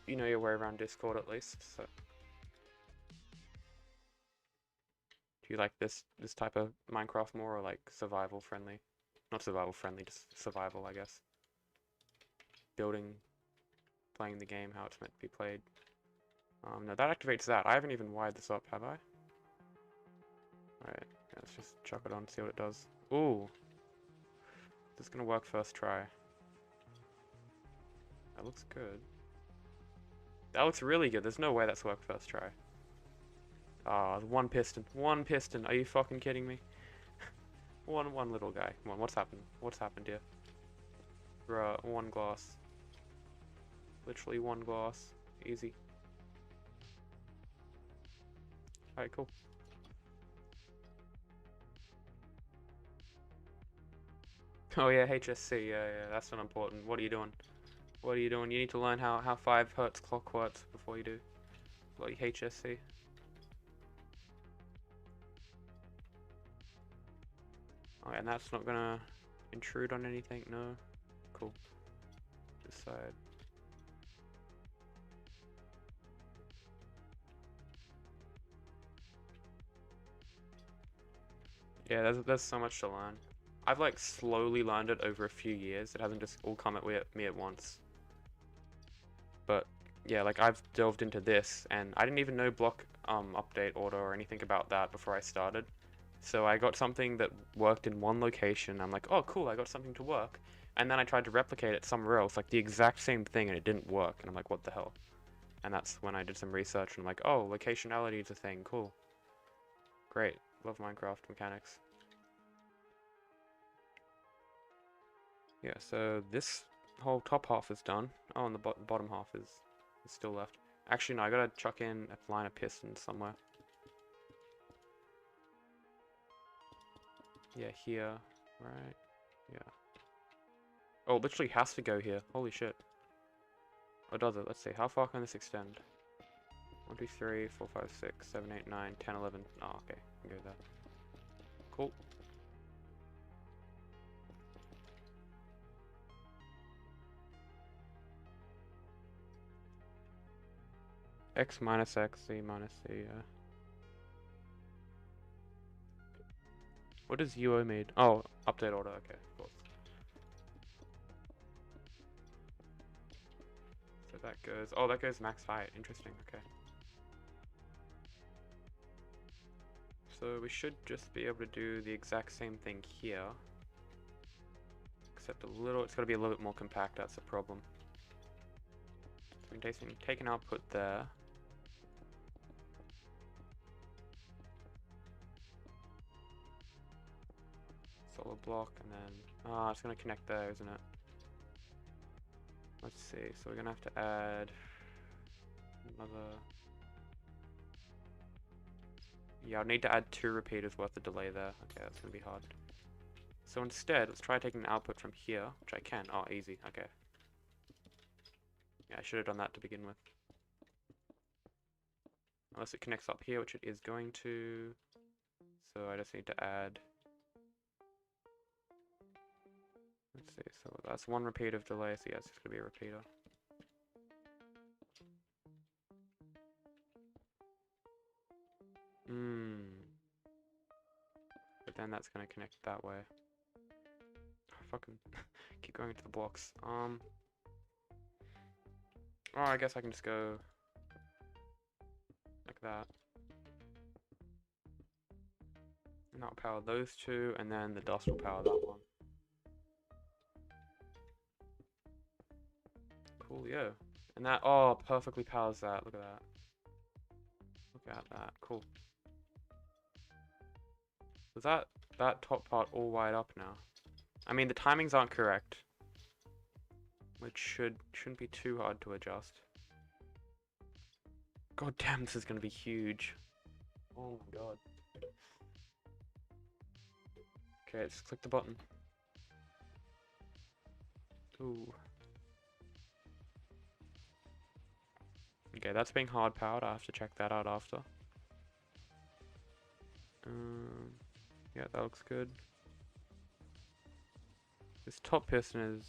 you know your way around Discord at least, so. Do you like this type of Minecraft more, or like survival friendly? Not survival friendly, just survival, I guess. Building, playing the game how it's meant to be played. No, that activates that. I haven't even wired this up, have I? Alright, yeah, let's just chuck it on, see what it does. Ooh! This is gonna work first try. That looks good. That looks really good. There's no way that's worked first try. Ah, one piston. One piston. Are you fucking kidding me? one little guy. Come on, what's happened? What's happened here? Bruh, one glass. Literally one glass. Easy. Alright, cool. Oh yeah, HSC, yeah, that's not important. What are you doing? What are you doing? You need to learn how 5 Hz clock works before you do. Bloody HSC. Oh, and that's not gonna intrude on anything, no? Cool. This side. Yeah, there's so much to learn. I've like slowly learned it over a few years. It hasn't just all come at me at once. But yeah, like I've delved into this, and I didn't even know block update order or anything about that before I started. So I got something that worked in one location. I'm like, oh cool, I got something to work. And then I tried to replicate it somewhere else, like the exact same thing, and it didn't work. And I'm like, what the hell? And that's when I did some research, and I'm like, oh, locationality is a thing, cool. Great, love Minecraft mechanics. Yeah, so this whole top half is done. Oh, and the bottom half is still left. Actually, no, I gotta chuck in a line of pistons somewhere. Yeah, here, right? Yeah. Oh, it literally has to go here. Holy shit. Or does it? Let's see. How far can this extend? 1, 2, 3, 4, 5, 6, 7, 8, 9, 10, 11. Oh, okay. I can go there. Cool. X minus X, Z minus Z, yeah. What does UO mean? Oh, update order. Okay, of course. So that goes. Oh, that goes max height. Interesting. Okay. So we should just be able to do the exact same thing here. Except a little, it's got to be a little bit more compact, that's the problem. So we can take an output there. Solid block, and then, it's going to connect there, isn't it? Let's see, so we're going to have to add another... Yeah, I'll need to add 2 repeaters worth of delay there. Okay, that's going to be hard. So instead, let's try taking an output from here, which I can. Oh, easy. Okay. Yeah, I should have done that to begin with. Unless it connects up here, which it is going to. So I just need to add... Let's see, so that's 1 repeat of delay, so yeah, it's just going to be a repeater. But then that's going to connect that way. Fucking keep going into the blocks. Oh, I guess I can just go like that. And that'll power those 2, and then the dust will power that one. Cool, yeah. And that, oh, perfectly powers that. Look at that. Look at that. Cool. Is that top part all wired up now? I mean, the timings aren't correct, which shouldn't be too hard to adjust. God damn, this is gonna be huge. Oh my god. Okay, let's click the button. Ooh. Okay, that's being hard powered. I have to check that out after. Yeah, that looks good. This top piston is...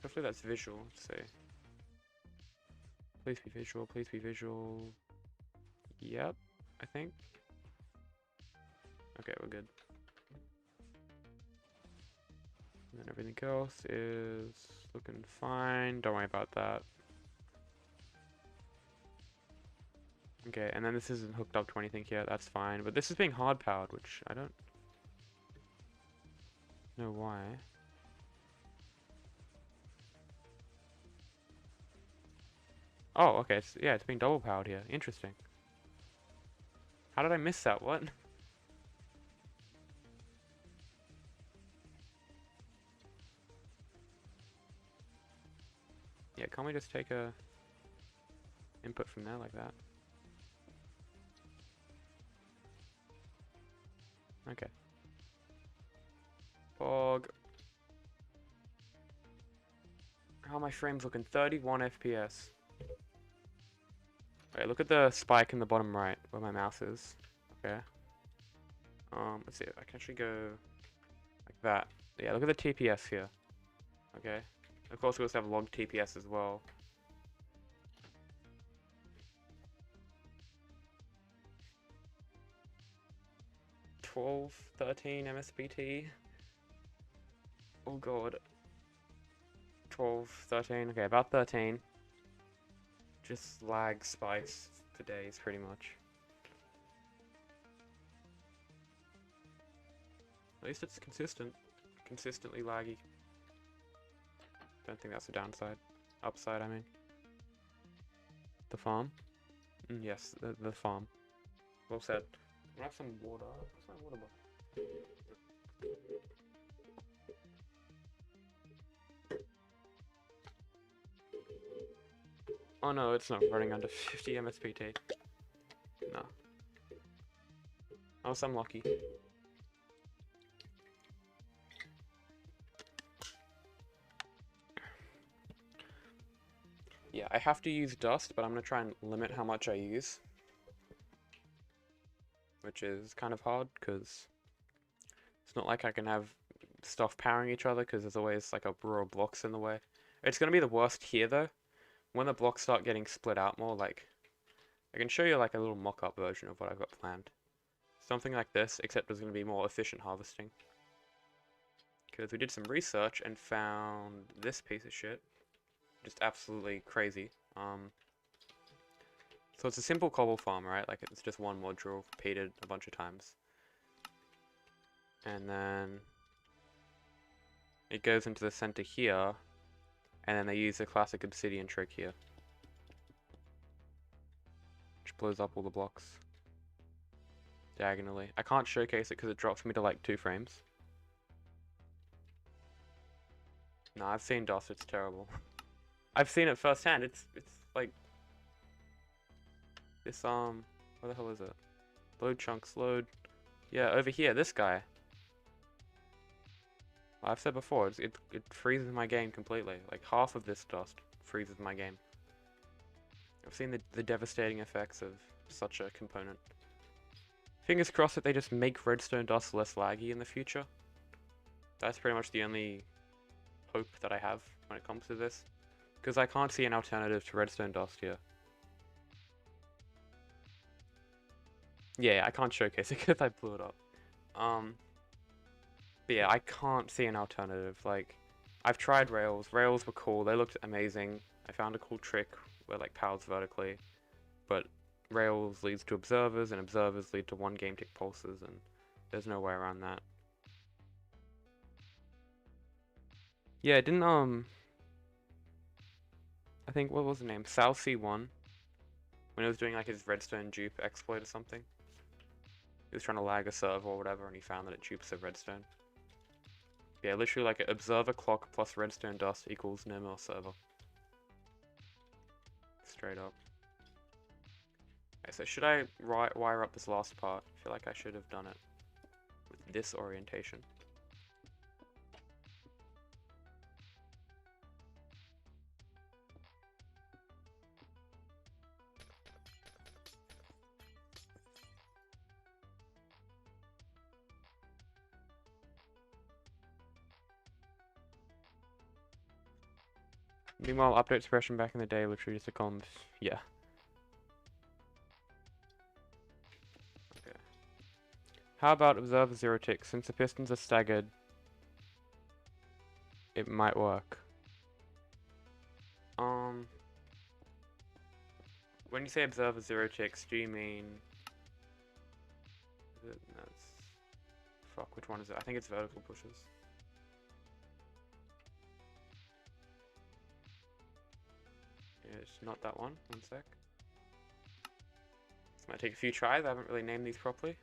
Hopefully that's visual. Let's see. Please be visual, please be visual. Yep, I think. Okay, we're good. And then everything else is looking fine. Don't worry about that. Okay, and then this isn't hooked up to anything yet. That's fine. But this is being hard powered, which I don't know why. Oh, okay. Yeah, it's being double powered here. Interesting. How did I miss that? What? Yeah, can't we just take a input from there like that? Okay. Fog. How are my frames looking? 31 FPS. Okay, look at the spike in the bottom right where my mouse is. Okay. Let's see. I can actually go like that. Yeah, look at the TPS here. Okay. Of course, we also have log TPS as well. $12, $13 MSBT. Oh god. 12, 13. Okay, about 13. Just lag spikes for days, pretty much. At least it's consistent. Consistently laggy. Don't think that's a downside. Upside, I mean. The farm? Yes, the farm. Well said. I'm gonna have some water. What's my water bottle? Oh no, it's not running under 50 MSPT. No. Oh, so I'm lucky. Yeah, I have to use dust, but I'm gonna try and limit how much I use. Which is kind of hard, because it's not like I can have stuff powering each other, because there's always like a row of blocks in the way. It's gonna be the worst here though. When the blocks start getting split out more, like, I can show you like a little mock-up version of what I've got planned. something like this, except there's going to be more efficient harvesting. Because we did some research and found this piece of shit. Just absolutely crazy. So it's a simple cobble farm, right? Like it's just one module repeated a bunch of times. And then it goes into the center here, and then they use the classic obsidian trick here, which blows up all the blocks diagonally. I can't showcase it because it drops me to like 2 frames. No, I've seen DOS, it's terrible. I've seen it firsthand, it's like this, where the hell is it? Load chunks, load. Yeah, over here, this guy. I've said before, it freezes my game completely. Like half of this dust freezes my game. I've seen the devastating effects of such a component. Fingers crossed that they just make redstone dust less laggy in the future. That's pretty much the only hope that I have when it comes to this. Because I can't see an alternative to redstone dust here. Yeah, I can't showcase it because I blew it up. But yeah, I can't see an alternative. Like, I've tried rails. Rails were cool. They looked amazing. I found a cool trick where like powers vertically, but rails leads to observers, and observers lead to 1 game tick pulses, and there's no way around that. Yeah, didn't I think, what was the name? SalC1, when he was doing like his redstone dupe exploit or something. He was trying to lag a server or whatever, and he found that it dupes a redstone. Yeah, literally like an observer clock plus redstone dust equals no more server. Straight up. Okay, so should I wire up this last part? I feel like I should have done it with this orientation. Meanwhile, update expression back in the day, literally just a conf. Yeah. Okay. How about observer 0 tick? Since the pistons are staggered, it might work. When you say observer 0 ticks, do you mean... No, it's... Fuck, which one is it? I think it's vertical pushes. It's not that one. One sec. This might take a few tries. I haven't really named these properly.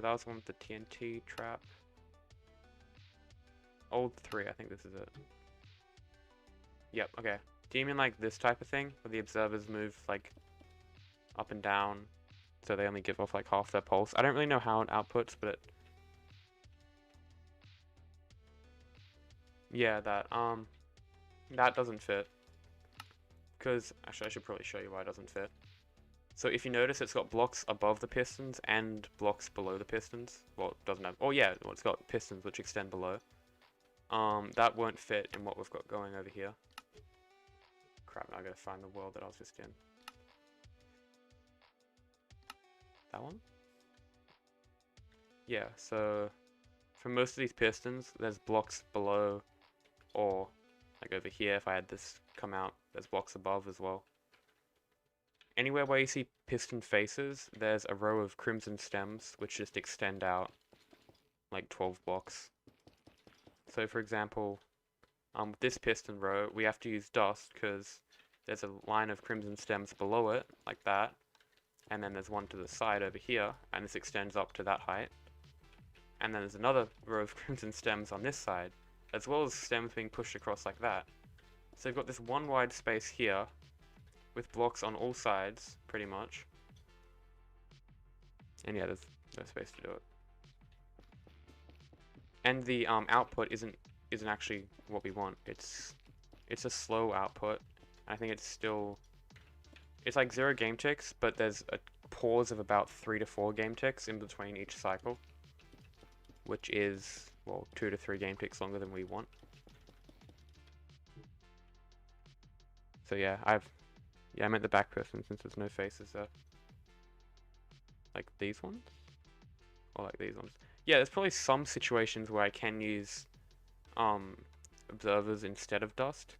That was the one with the TNT trap. Old 3, I think this is it. Yep, okay. Do you mean like this type of thing? Where the observers move like up and down, so they only give off like half their pulse? I don't really know how it outputs, but it... Yeah, that doesn't fit. Because, actually I should probably show you why it doesn't fit. So if you notice, it's got blocks above the pistons and blocks below the pistons. Well, it doesn't have... Oh yeah, well, it's got pistons which extend below. That won't fit in what we've got going over here. Crap, now I gotta find the world that I was just in. That one? Yeah, so for most of these pistons, there's blocks below, or like over here, if I had this come out, there's blocks above as well. Anywhere where you see piston faces, there's a row of crimson stems which just extend out like 12 blocks. So for example, with this piston row, we have to use dust because there's a line of crimson stems below it, like that, and then there's one to the side over here, and this extends up to that height. And then there's another row of crimson stems on this side, as well as stems being pushed across like that. So you've got this one wide space here, with blocks on all sides, pretty much. And yeah, there's no space to do it. And the output isn't actually what we want. It's a slow output. I think it's like 0 game ticks, but there's a pause of about 3 to 4 game ticks in between each cycle, which is, well, 2 to 3 game ticks longer than we want. So yeah, I meant the back person since there's no faces there. Like these ones? Or like these ones? Yeah, there's probably some situations where I can use observers instead of dust.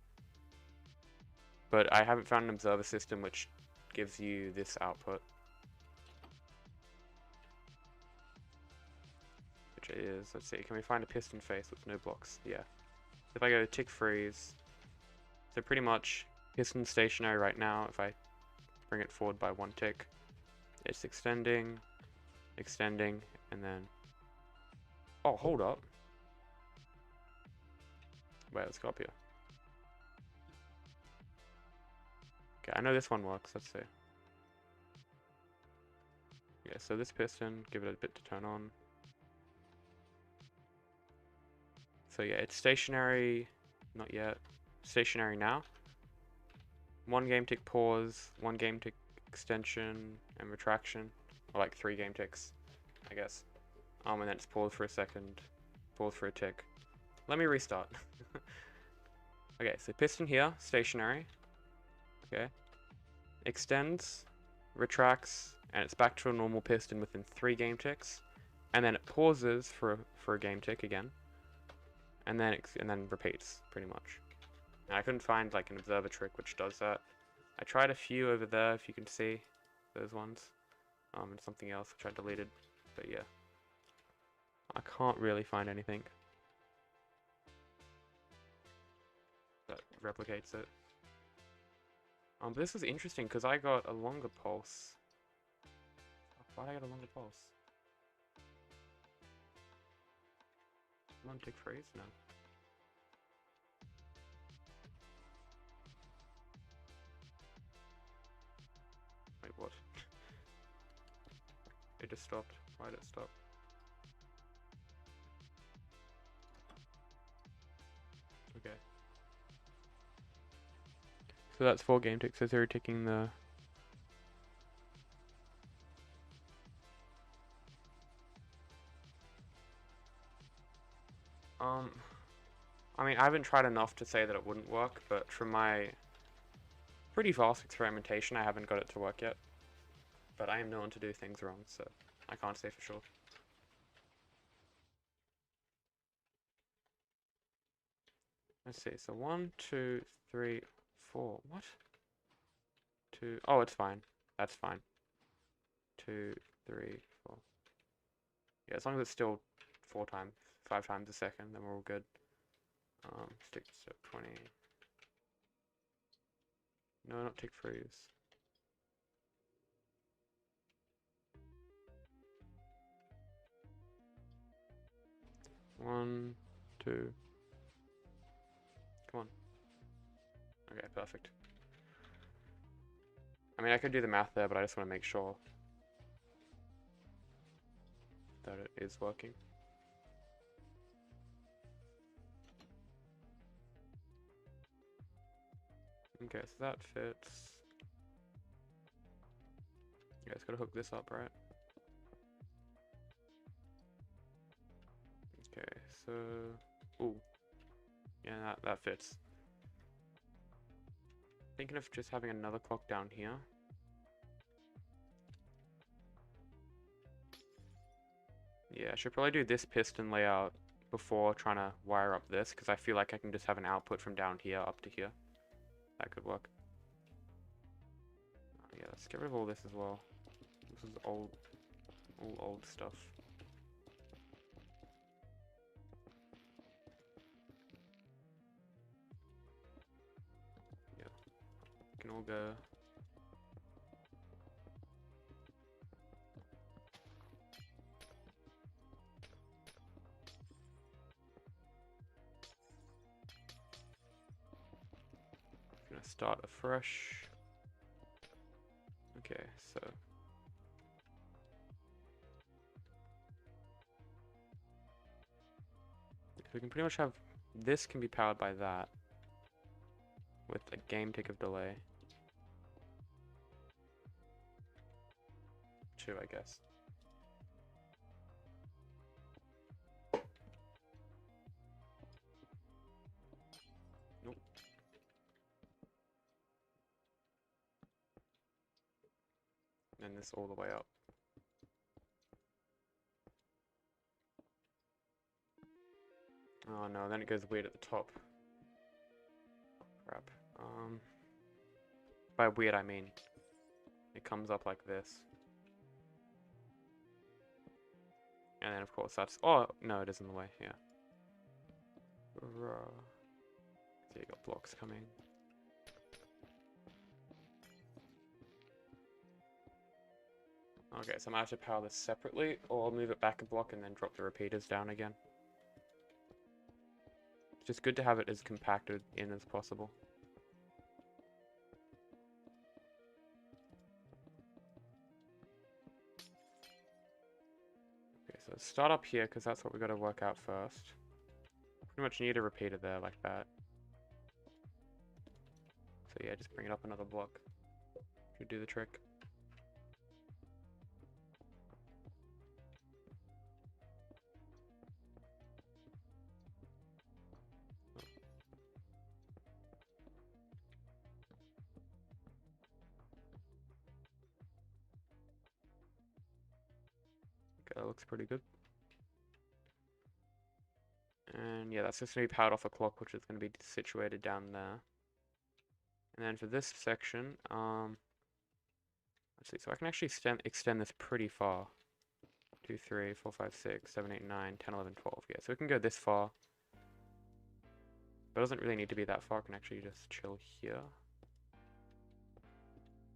But I haven't found an observer system which gives you this output. Which is, let's see, can we find a piston face with no blocks? Yeah. If I go tick freeze, so pretty much piston stationary right now. If I bring it forward by 1 tick, it's extending, and then, oh, hold up. Wait, let's go up here. Okay, I know this one works. Let's see. Yeah, so this piston, give it a bit to turn on. So yeah, it's stationary, not yet. Stationary now. 1 game tick pause, 1 game tick extension and retraction, or like 3 game ticks, I guess. And then it's pause for a second, pause for a tick. Let me restart. Okay, so piston here, stationary. Okay. Extends, retracts, and it's back to a normal piston within 3 game ticks. And then it pauses for a game tick again. And then repeats, pretty much. And I couldn't find like an observer trick which does that. I tried a few over there, if you can see those ones. And something else which I deleted. But yeah. I can't really find anything that replicates it. But this was interesting because I got a longer pulse. Why did I get a longer pulse? Come on, tick freeze? No. Wait, what? It just stopped. Why did it stop? Okay. So that's 4 game ticks. So 0 ticking the... I mean, I haven't tried enough to say that it wouldn't work, but from my pretty vast experimentation, I haven't got it to work yet. But I am known to do things wrong, so I can't say for sure. Let's see, so 1, 2, 3, 4, what? 2, oh, it's fine. That's fine. 2, 3, 4. Yeah, as long as it's still 5 times a second, then we're all good. Stick to 20. No, not tick freeze. One, 2. Come on. Okay, perfect. I mean, I could do the math there, but I just want to make sure that it is working. Okay, so that fits. Yeah, it's gotta hook this up, right? Okay, so... Ooh. Yeah, that fits. Thinking of just having another clock down here. Yeah, I should probably do this piston layout before trying to wire up this, because I feel like I can just have an output from down here up to here. That could work. Yeah, let's get rid of all this as well. This is all old stuff. Yeah, can all go. Gonna start afresh. Okay, so we can pretty much have this can be powered by that with a game tick of delay. 2, I guess. Nope. And this all the way up. Oh no, then it goes weird at the top. Crap. By weird I mean it comes up like this. And then of course that's, oh no, it is in the way, yeah. So you got blocks coming. Okay, so I'm gonna have to power this separately, or I'll move it back a block and then drop the repeaters down again. It's just good to have it as compacted in as possible. Okay, so start up here, because that's what we got to work out first. Pretty much need a repeater there, like that. So yeah, just bring it up another block. Should do the trick. Okay, that looks pretty good. And yeah, that's just going to be powered off a clock, which is going to be situated down there. And then for this section, let's see, so I can actually extend this pretty far. 2, 3, 4, 5, 6, 7, 8, 9, 10, 11, 12. Yeah, so we can go this far. But it doesn't really need to be that far. I can actually just chill here.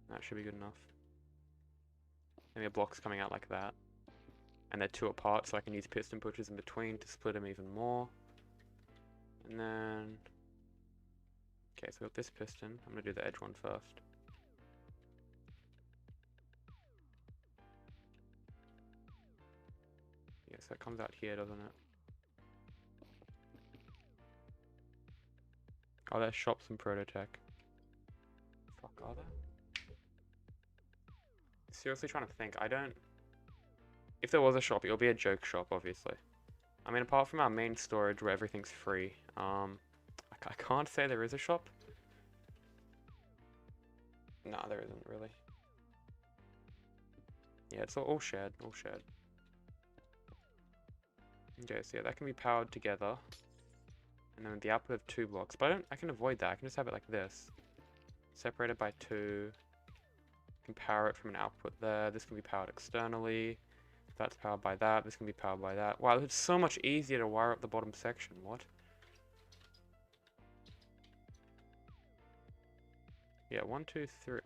That should be good enough. And the blocks coming out like that. And they're 2 apart, so I can use piston pushers in between to split them even more. And then... okay, so we got this piston. I'm going to do the edge one first. Yeah, so it comes out here, doesn't it? Oh, there's shops in Prototech. Fuck, are there? Seriously trying to think. I don't... if there was a shop, it'll be a joke shop, obviously. I mean, apart from our main storage where everything's free, I can't say there is a shop. No, there isn't really. Yeah, it's all shared, all shared. Okay, so yeah, that can be powered together. And then the output of 2 blocks. But I can avoid that. I can just have it like this. Separated by 2. I can power it from an output there. This can be powered externally. That's powered by that. This can be powered by that. Wow, it's so much easier to wire up the bottom section. What? Yeah, 1, 2, 3. Okay.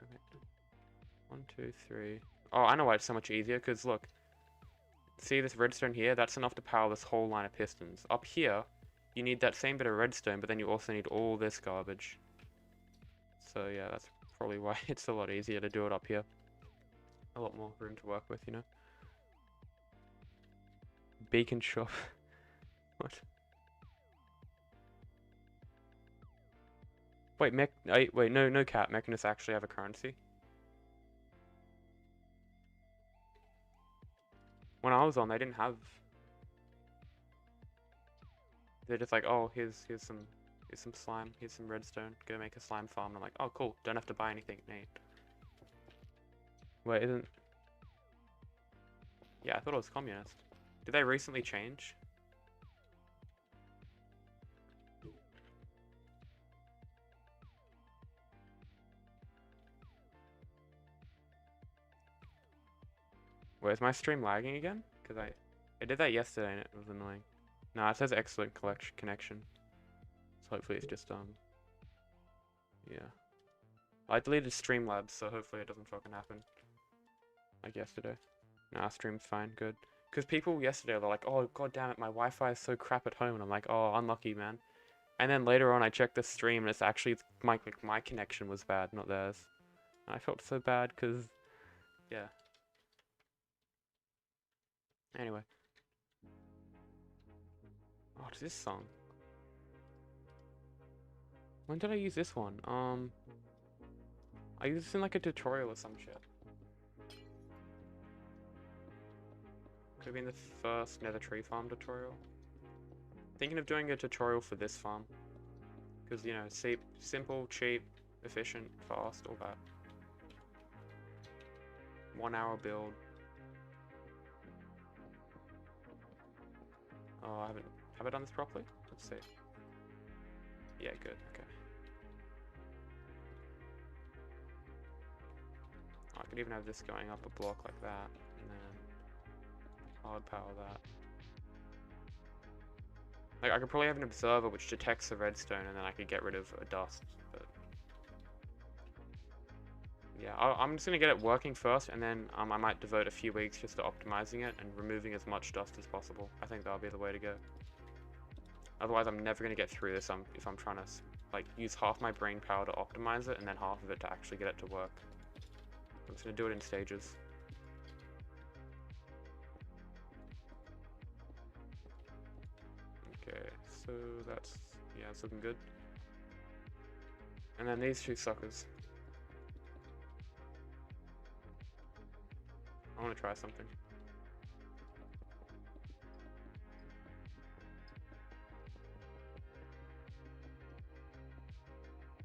1, 2, 3. Oh, I know why it's so much easier. Because look. See this redstone here? That's enough to power this whole line of pistons. Up here, you need that same bit of redstone, but then you also need all this garbage. So yeah, that's probably why it's a lot easier to do it up here. A lot more room to work with, you know. Beacon shop. What? Wait, wait, no cap. Mechanists actually have a currency. When I was on, they didn't have. They're just like, oh, here's some slime, here's some redstone. Go make a slime farm. And I'm like, oh, cool. Don't have to buy anything, Nate. Wait, isn't? Yeah, I thought it was communist. Did they recently change? Wait, is my stream lagging again? Because I did that yesterday and it was annoying. No, it says excellent connection. So hopefully it's just yeah. I deleted Streamlabs, so hopefully it doesn't fucking happen. Like yesterday. Nah, stream's fine, good. Because people yesterday were like, oh god damn it, my Wi-Fi is so crap at home, and I'm like, oh, unlucky man. And then later on I checked the stream and it's actually my connection was bad, not theirs. And I felt so bad because yeah. Anyway. Oh, it's this song. When did I use this one? I used this in like a tutorial or some shit. Could have been the first Nether tree farm tutorial. Thinking of doing a tutorial for this farm. Because, you know, simple, cheap, efficient, fast, all that. 1 hour build. Oh, I haven't Have I done this properly? Let's see. Yeah, good, okay. Oh, I could even have this going up a block like that, and then hard power that. Like, I could probably have an observer which detects the redstone, and then I could get rid of a dust, but... Yeah, I'm just gonna get it working first, and then I might devote a few weeks just to optimizing it and removing as much dust as possible. I think that'll be the way to go. Otherwise, I'm never gonna get through this if I'm trying to, like, use half my brain power to optimize it, and then half of it to actually get it to work. I'm just gonna do it in stages. Okay, so that's, yeah, it's looking good. And then these two suckers. I want to try something.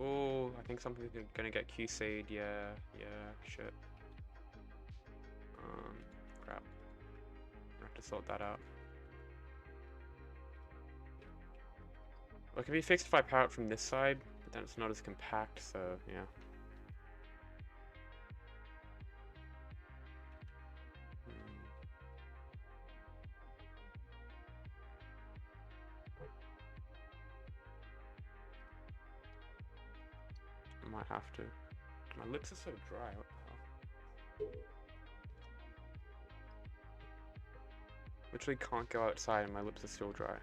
Oh, I think something's gonna get QC'd. Yeah, shit. Crap. I have to sort that out. Well, it can be fixed if I power it from this side, but then it's not as compact, so yeah. I might have to. My lips are so dry, what the hell? Literally can't go outside and my lips are still dry.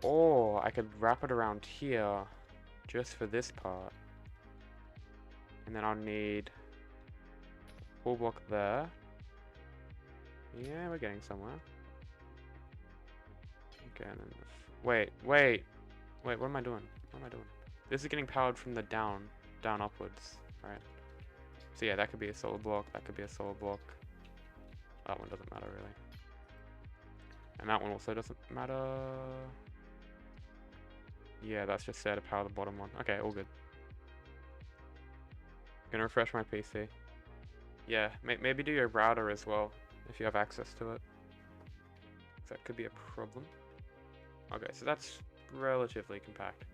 Or I could wrap it around here just for this part. And then I'll need full block there. Yeah, we're getting somewhere. Okay, and then wait, what am I doing? What am I doing? This is getting powered from the down upwards, right? So yeah, that could be a solid block, that could be a solid block. That one doesn't matter really. And that one also doesn't matter. Yeah, that's just there to power the bottom one. Okay, all good. Gonna refresh my PC. Yeah, maybe do your router as well, if you have access to it. That could be a problem. Okay, so that's relatively compact.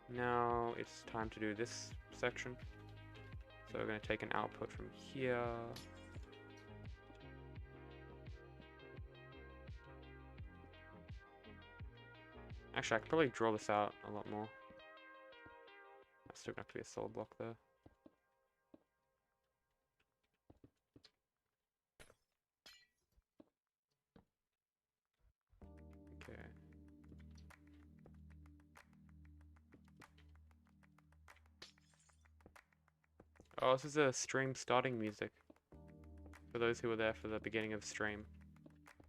Now it's time to do this section. So we're going to take an output from here. Actually, I could probably draw this out a lot more. That's still going to have to be a solid block there. Okay. Oh, this is a stream starting music. For those who were there for the beginning of the stream.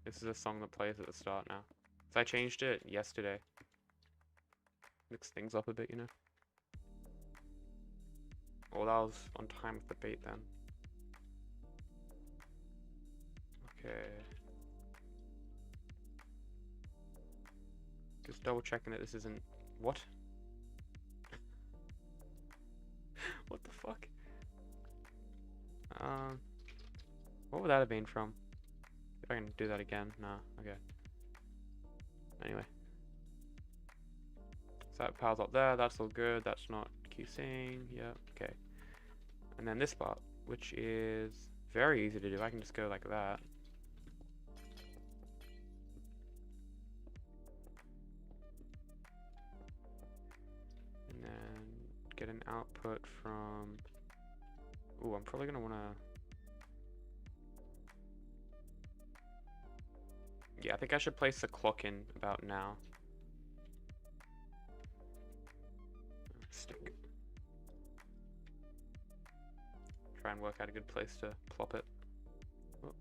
This is a song that plays at the start now. So I changed it yesterday. Mix things up a bit, you know. Oh, that was on time with the beat then. Okay. Just double checking that this isn't... What? What the fuck? What would that have been from? If I can do that again. Nah, okay. Anyway. So that powers up there, that's all good, that's not QCing, yeah, okay. And then this part, which is very easy to do, I can just go like that. And then get an output from... Ooh, I'm probably gonna wanna... Yeah, I think I should place the clock in about now. Stick. Try and work out a good place to plop it. Oh.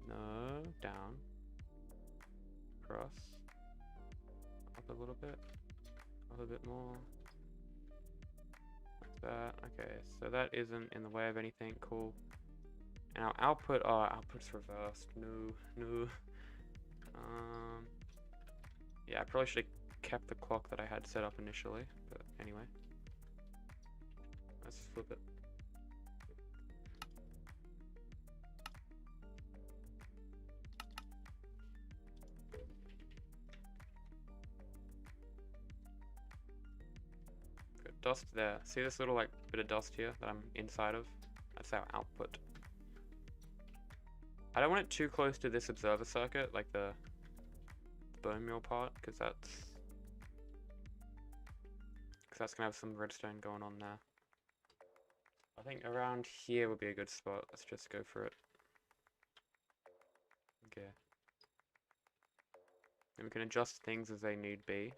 No, down. Cross. Up a little bit. Up a bit more. Like that. Okay, so that isn't in the way of anything. Cool. And our output, output's reversed. No. Yeah, I probably should have kept the clock that I had set up initially, but anyway. Let's flip it. dust there. See this little like bit of dust here that I'm inside of? That's our output. I don't want it too close to this observer circuit, like the bone meal part, because that's gonna have some redstone going on there. I think around here would be a good spot. Let's just go for it. Okay. And we can adjust things as they need be.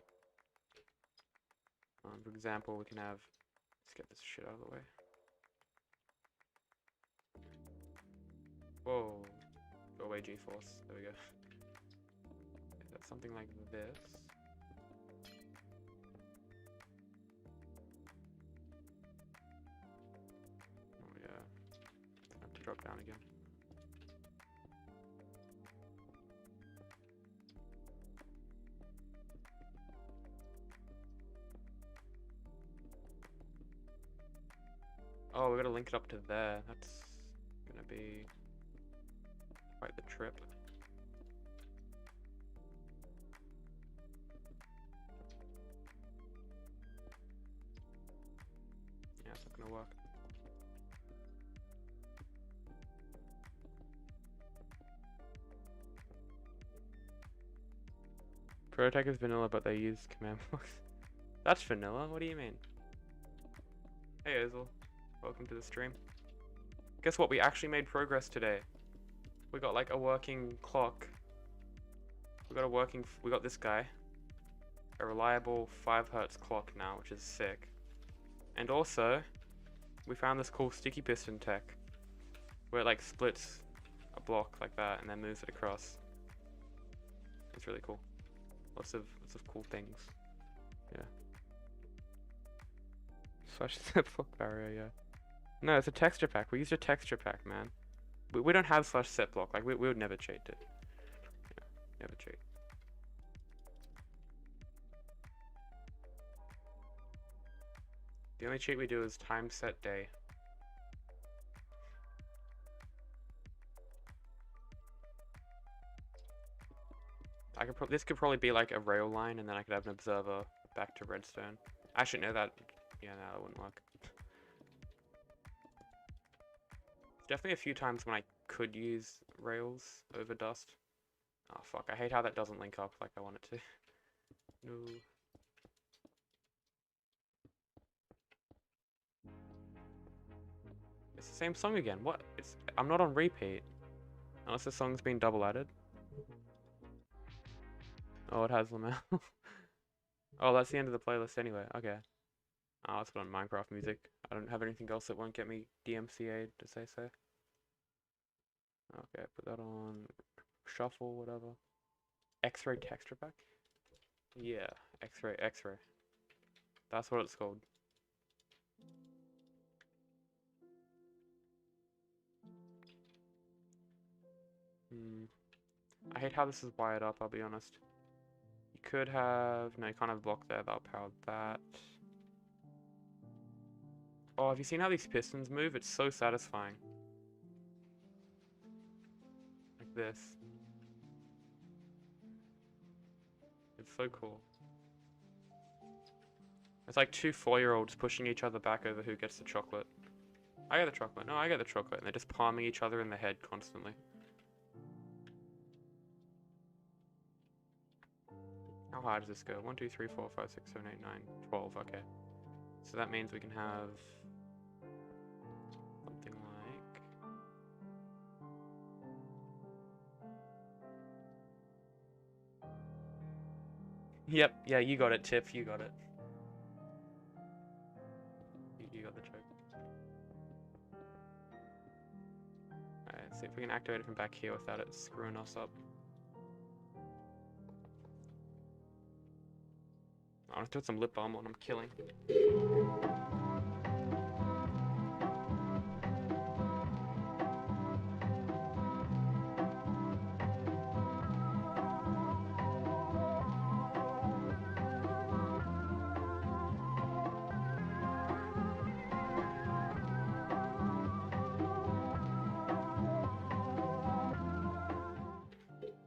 For example, we can have, let's get this shit out of the way. Whoa. Go away, G-force. There we go. That's something like this. Oh yeah. I have to drop down again. Oh, we gotta link it up to there. That's gonna be quite the trip. Yeah, it's not gonna work. Prototech is vanilla, but they use command blocks. That's vanilla? What do you mean? Hey, Ozil. Welcome to the stream. Guess what? We actually made progress today. We got like a working clock. We got this guy. A reliable 5 Hz clock now, which is sick. And also, we found this cool sticky piston tech. Where it like splits a block like that and then moves it across. It's really cool. Lots of cool things. Yeah. Slash zip block barrier, yeah. No, it's a texture pack. We used a texture pack, man. We don't have slash set block. Like we would never cheat it. Yeah, never cheat. The only cheat we do is time set day. This could probably be like a rail line, and then I could have an observer back to redstone. I should know that. Yeah, no, that wouldn't work. Definitely a few times when I could use rails over dust. Oh fuck, I hate how that doesn't link up like I want it to. No. It's the same song again. What? I'm not on repeat. Unless the song's been double added. Oh, it has Lamel. Oh, that's the end of the playlist anyway. Okay. Oh, let's put on Minecraft music. I don't have anything else that won't get me DMCA'd, to say so. Okay, put that on shuffle, whatever. X-ray texture pack? Yeah, X-ray. That's what it's called. I hate how this is wired up, I'll be honest. You could have... No, you can't have a block there, that'll power that. Oh, have you seen how these pistons move? It's so satisfying. Like this. It's so cool. It's like 2 4-year-olds pushing each other back over who gets the chocolate. I get the chocolate. No, I get the chocolate. And they're just palming each other in the head constantly. How high does this go? 1, 2, 3, 4, 5, 6, 7, 8, 9, 12. Okay. So that means we can have something like... Yep, yeah, you got it, Tiff, you got it. You got the joke. Alright, let's see if we can activate it from back here without it screwing us up. I want to put some lip balm on, I'm killing.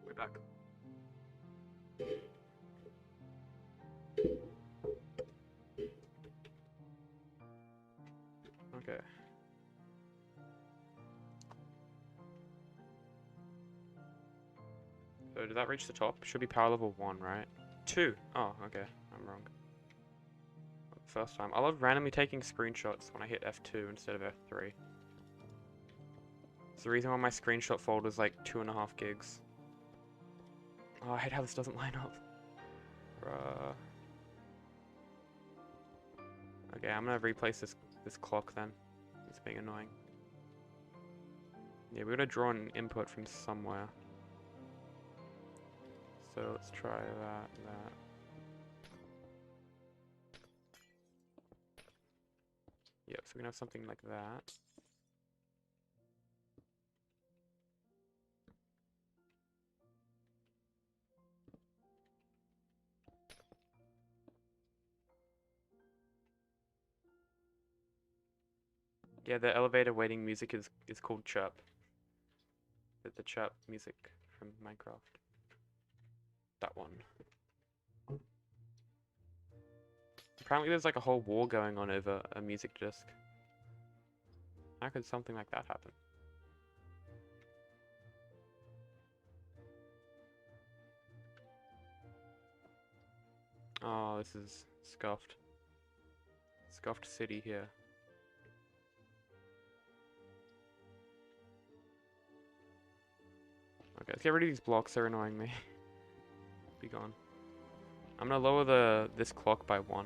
We're back. So did that reach the top? Should be power level 1, right? 2. Oh, okay. I'm wrong. First time. I love randomly taking screenshots when I hit F2 instead of F3. It's the reason why my screenshot folder is like 2.5 gigs. Oh, I hate how this doesn't line up. Okay, I'm gonna replace this clock then. It's being annoying. Yeah, we're gonna draw an input from somewhere. So let's try that. Yep, so we're gonna have something like that. Yeah, the elevator waiting music is called chirp. The chirp music from Minecraft. That one. Apparently there's like a whole war going on over a music disc. How could something like that happen? Oh, this is scuffed. Scuffed city here. Okay, let's get rid of these blocks, they're annoying me. Be gone. I'm gonna lower this clock by 1.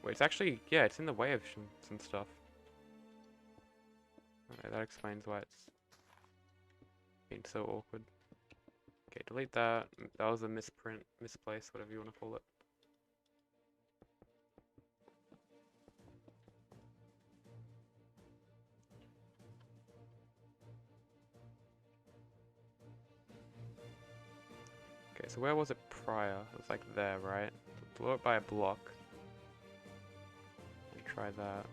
Wait, it's actually, yeah, it's in the way of some stuff. Okay, that explains why it's been so awkward. Okay, delete that. That was a misprint, misplace, whatever you want to call it. Okay, so where was it prior? It was like there, right? Blow it by a block. Let me try that.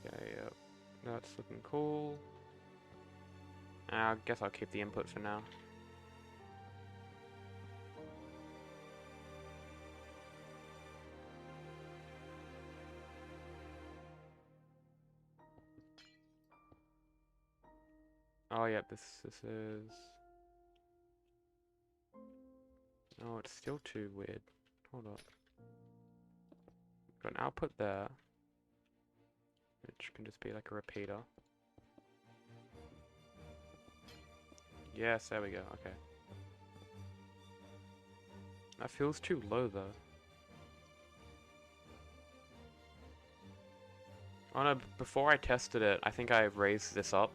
Okay, yep. That's looking cool. I guess I'll keep the input for now. Oh, yep, this is... Oh, it's still too weird. Hold up. Got an output there, which can just be like a repeater. Yes, there we go, okay. That feels too low though. Oh no, before I tested it, I think I raised this up,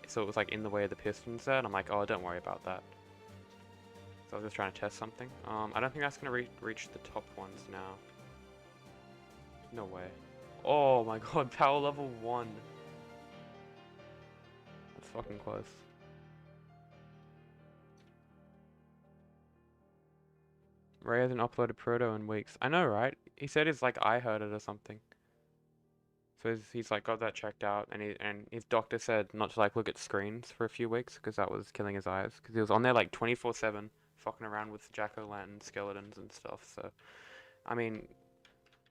so it was like in the way of the pistons there, and I'm like, oh, don't worry about that. So I was just trying to test something. I don't think that's gonna reach the top ones now. No way. Oh my god, power level 1. That's fucking close. Ray hasn't uploaded Proto in weeks. I know, right? He said it's like I heard it or something. So he's like got that checked out, and his doctor said not to like look at screens for a few weeks because that was killing his eyes. Because he was on there like 24/7, fucking around with jack-o'-lantern skeletons and stuff. So, I mean,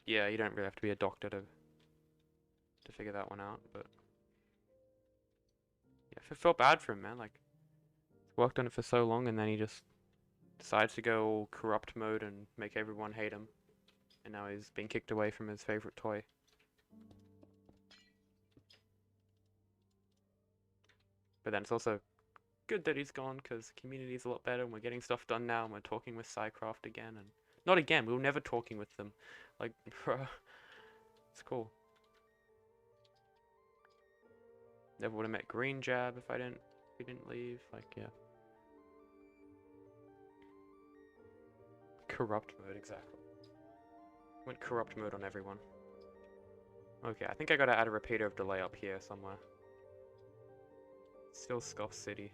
yeah, you don't really have to be a doctor to figure that one out. But yeah, I felt bad for him, man. Like, he's worked on it for so long, and then he just decides to go all corrupt mode and make everyone hate him. And now he's been kicked away from his favorite toy. But then it's also good that he's gone, because the community's a lot better, and we're getting stuff done now, and we're talking with Psycraft again, and... Not again, we were never talking with them. Like, bruh. It's cool. Never would have met Green Jab if we didn't leave, like, yeah. Corrupt mode, exactly. Went corrupt mode on everyone. Okay, I think I gotta add a repeater of delay up here somewhere. Still Scuff City.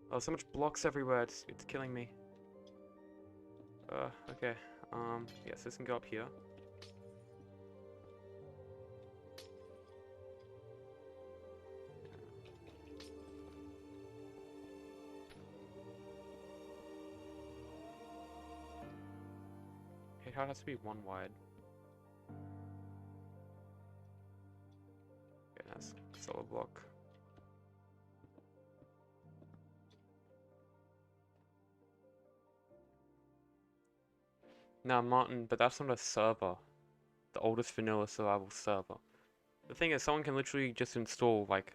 Oh, so much blocks everywhere, it's killing me. Okay. Yes, this can go up here. Okay, how it has to be 1 wide. solid block. Now, Martin, but that's not a server. The oldest vanilla survival server. The thing is, someone can literally just install, like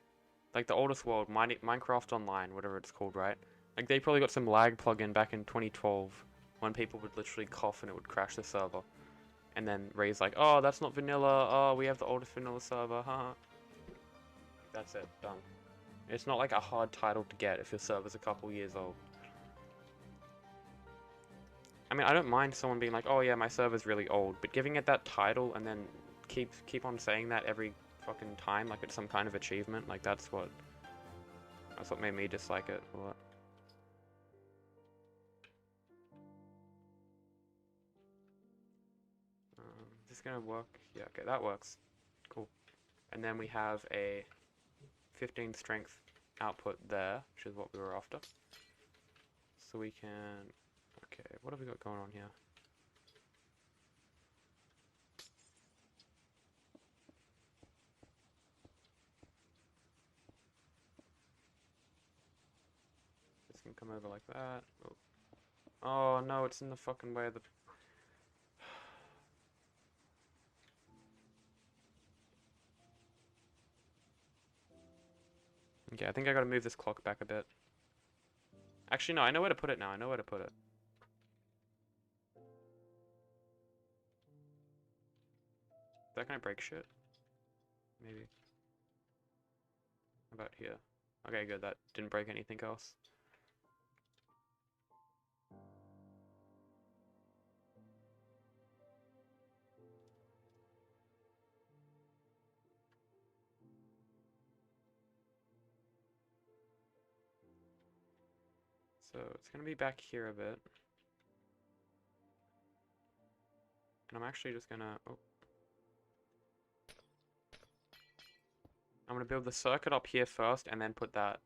the oldest world, Minecraft Online, whatever it's called, right? Like, they probably got some lag plugin back in 2012 when people would literally cough and it would crash the server. And then raise like, oh, that's not vanilla, oh, we have the oldest vanilla server, haha. That's it, done. It's not like a hard title to get if your server's a couple years old. I mean, I don't mind someone being like, oh yeah, my server's really old, but giving it that title and then keep on saying that every fucking time, like it's some kind of achievement, like that's what made me dislike it a lot. Is this gonna work? Yeah, okay, that works. Cool. And then we have a 15 strength output there, which is what we were after. So we can... Okay, what have we got going on here? This can come over like that. Oh no, it's in the fucking way of the... Okay, I think I gotta move this clock back a bit. Actually, no, I know where to put it now. I know where to put it. Is that gonna break shit? Maybe. How about here? Okay, good. That didn't break anything else. So it's gonna be back here a bit. And I'm actually just gonna... Oh. I'm gonna build the circuit up here first and then put that...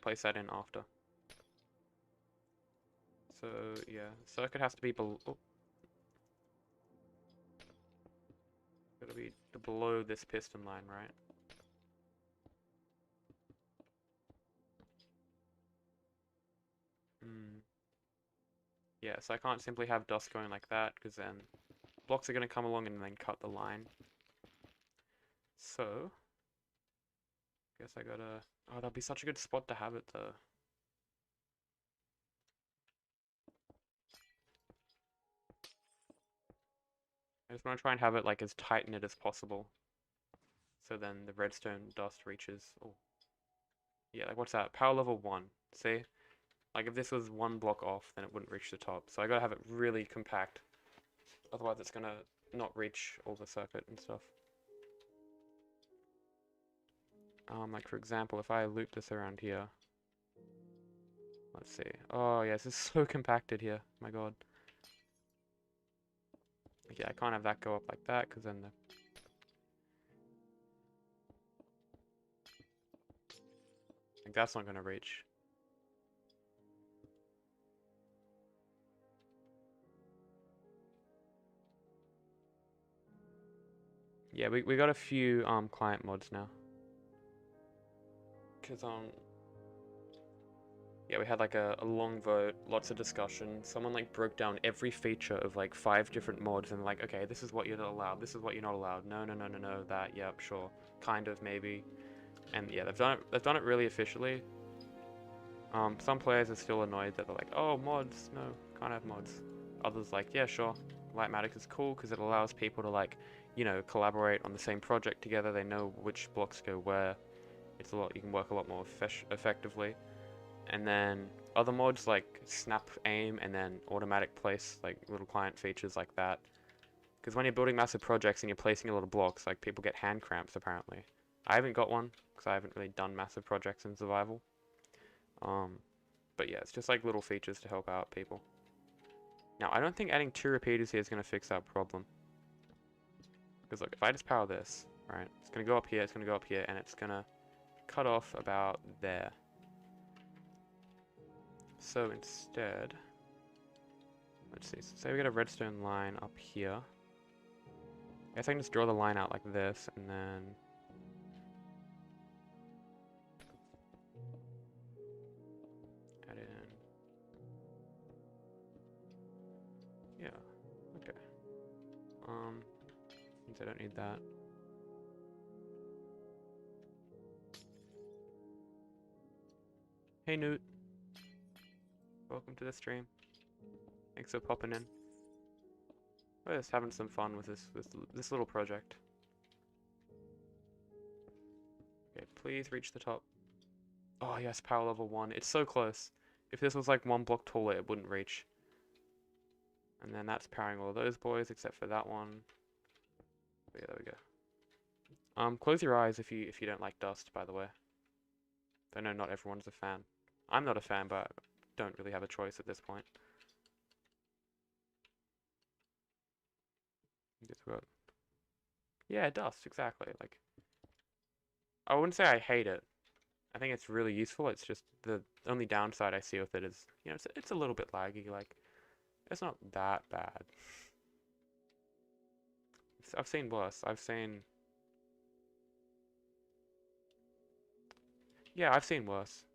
Place that in after. So, yeah. Circuit has to be below... Oh. It'll be below this piston line, right? Yeah, so I can't simply have dust going like that, because then blocks are going to come along and then cut the line. So, guess I gotta... Oh, that'd be such a good spot to have it, though. I just want to try and have it, like, as tight knit as possible. So then the redstone dust reaches... Oh. Yeah, like, what's that? Power level 1. See? Like, if this was one block off, then it wouldn't reach the top. So I gotta have it really compact. Otherwise it's gonna not reach all the circuit and stuff. Like, for example, if I loop this around here. Let's see. Oh, yeah, this is so compacted here. My god. Yeah, I can't have that go up like that, because then the... Like, that's not gonna reach. Yeah, we got a few client mods now. Cause yeah, we had like a long vote, lots of discussion. Someone like broke down every feature of like 5 different mods and like, okay, this is what you're not allowed, this is what you're not allowed. No, no, no, no, no, that, yep, sure, kind of, maybe. And yeah, they've done it really officially. Some players are still annoyed that they're like, oh, mods, no, can't have mods. Others like, yeah, sure, Lightmatic is cool because it allows people to like, you know, collaborate on the same project together. They know which blocks go where. It's a lot, you can work a lot more effectively. And then other mods like snap aim and then automatic place, like little client features like that. Because when you're building massive projects and you're placing a lot of blocks, like people get hand cramps apparently. I haven't got one because I haven't really done massive projects in survival. But yeah, it's just like little features to help out people. Now, I don't think adding 2 repeaters here is going to fix that problem. Because look, if I just power this, right, it's going to go up here, it's going to go up here, and it's going to cut off about there. So instead, let's see, so say we get a redstone line up here. I guess I can just draw the line out like this, and then Yeah, okay. Means I don't need that. Hey Newt. Welcome to the stream. Thanks for popping in. We're just having some fun with this little project. Okay, please reach the top. Oh yes, power level 1. It's so close. If this was like 1 block taller, it wouldn't reach. And then that's powering all those boys, except for that one. But yeah, there we go. Close your eyes if you don't like dust, by the way. I know not everyone's a fan. I'm not a fan, but don't really have a choice at this point. Yeah, dust, exactly. Like, I wouldn't say I hate it. I think it's really useful. It's just the only downside I see with it is, you know, it's a little bit laggy. Like, it's not that bad. I've seen worse. Yeah, I've seen worse.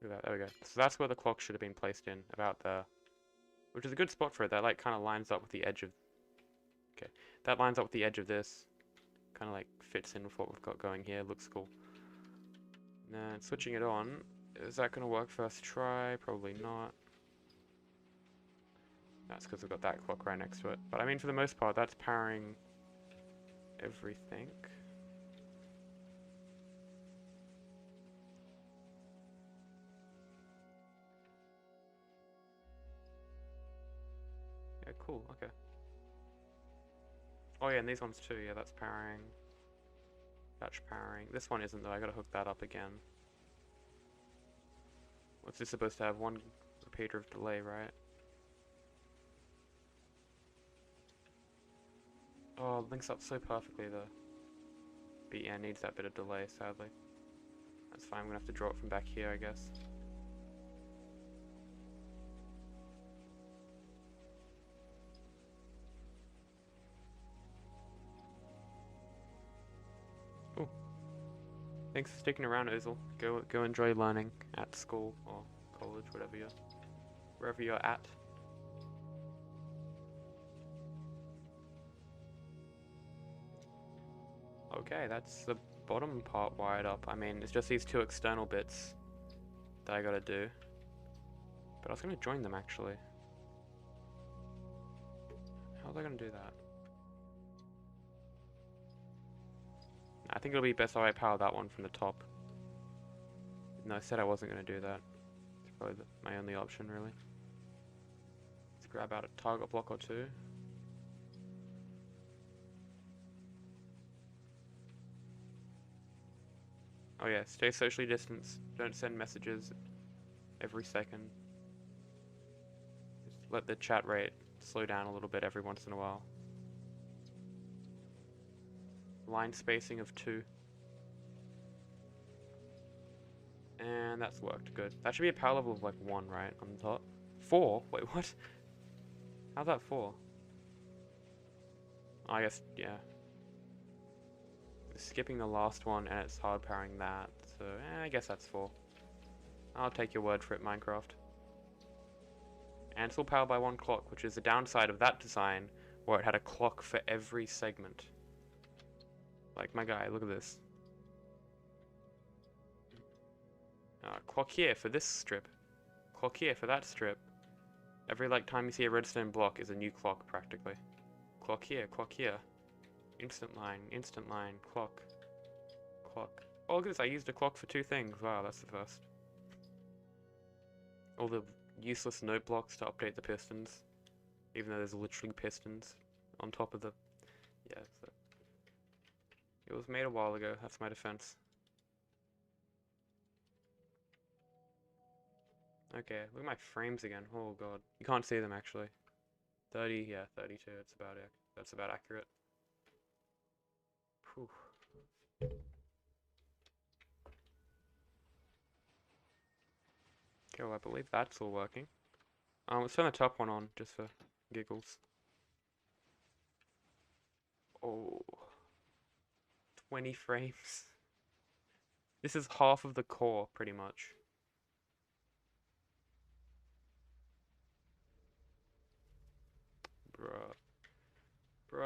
Look at that, there we go. So that's where the clock should have been placed in, about there. Which is a good spot for it. That, like, kind of lines up with the edge of... Okay, that lines up with the edge of this. Kind of, like, fits in with what we've got going here. Looks cool. And switching it on. Is that going to work first try? Probably not. That's because we've got that clock right next to it. But I mean, for the most part, that's powering everything. Yeah, cool, okay. Oh yeah, and these ones too, yeah, that's powering. That's powering. This one isn't though, I gotta hook that up again. What's this supposed to have? 1 repeater of delay, right? Oh, it links up so perfectly though. But yeah, it needs that bit of delay, sadly. That's fine, I'm gonna have to draw it from back here, I guess. Oh. Thanks for sticking around, Ozil. Go enjoy learning at school or college, wherever you're at. Okay, that's the bottom part wired up. I mean, it's just these 2 external bits that I gotta do. But I was gonna join them actually. How was I gonna do that? I think it'll be best if I power that one from the top. No, I said I wasn't gonna do that. It's probably my only option really. Let's grab out a target block or 2. Oh yeah, stay socially distanced. Don't send messages every second. Just let the chat rate slow down a little bit every once in a while. Line spacing of 2. And that's worked, good. That should be a power level of like 1, right, on the top? 4? Wait, what? How's that 4? Oh, I guess, yeah. Skipping the last one and it's hard powering that, so I guess that's 4. I'll take your word for it, Minecraft. And it's all powered by 1 clock, which is the downside of that design, where it had a clock for every segment. Like my guy, look at this. Clock here for this strip. Clock here for that strip. Every like time you see a redstone block is a new clock, practically. Clock here, instant line, clock, clock. Oh, look at this, I used a clock for 2 things. Wow, that's the first. All the useless note blocks to update the pistons, even though there's literally pistons on top of the... Yeah, so... It was made a while ago, that's my defense. Okay, look at my frames again. Oh god. You can't see them actually. 30, yeah, 32, it's about it. That's about accurate. Whew. Okay, well I believe that's all working. Let's turn the top one on, just for giggles. Oh. 20 frames. This is half of the core, pretty much.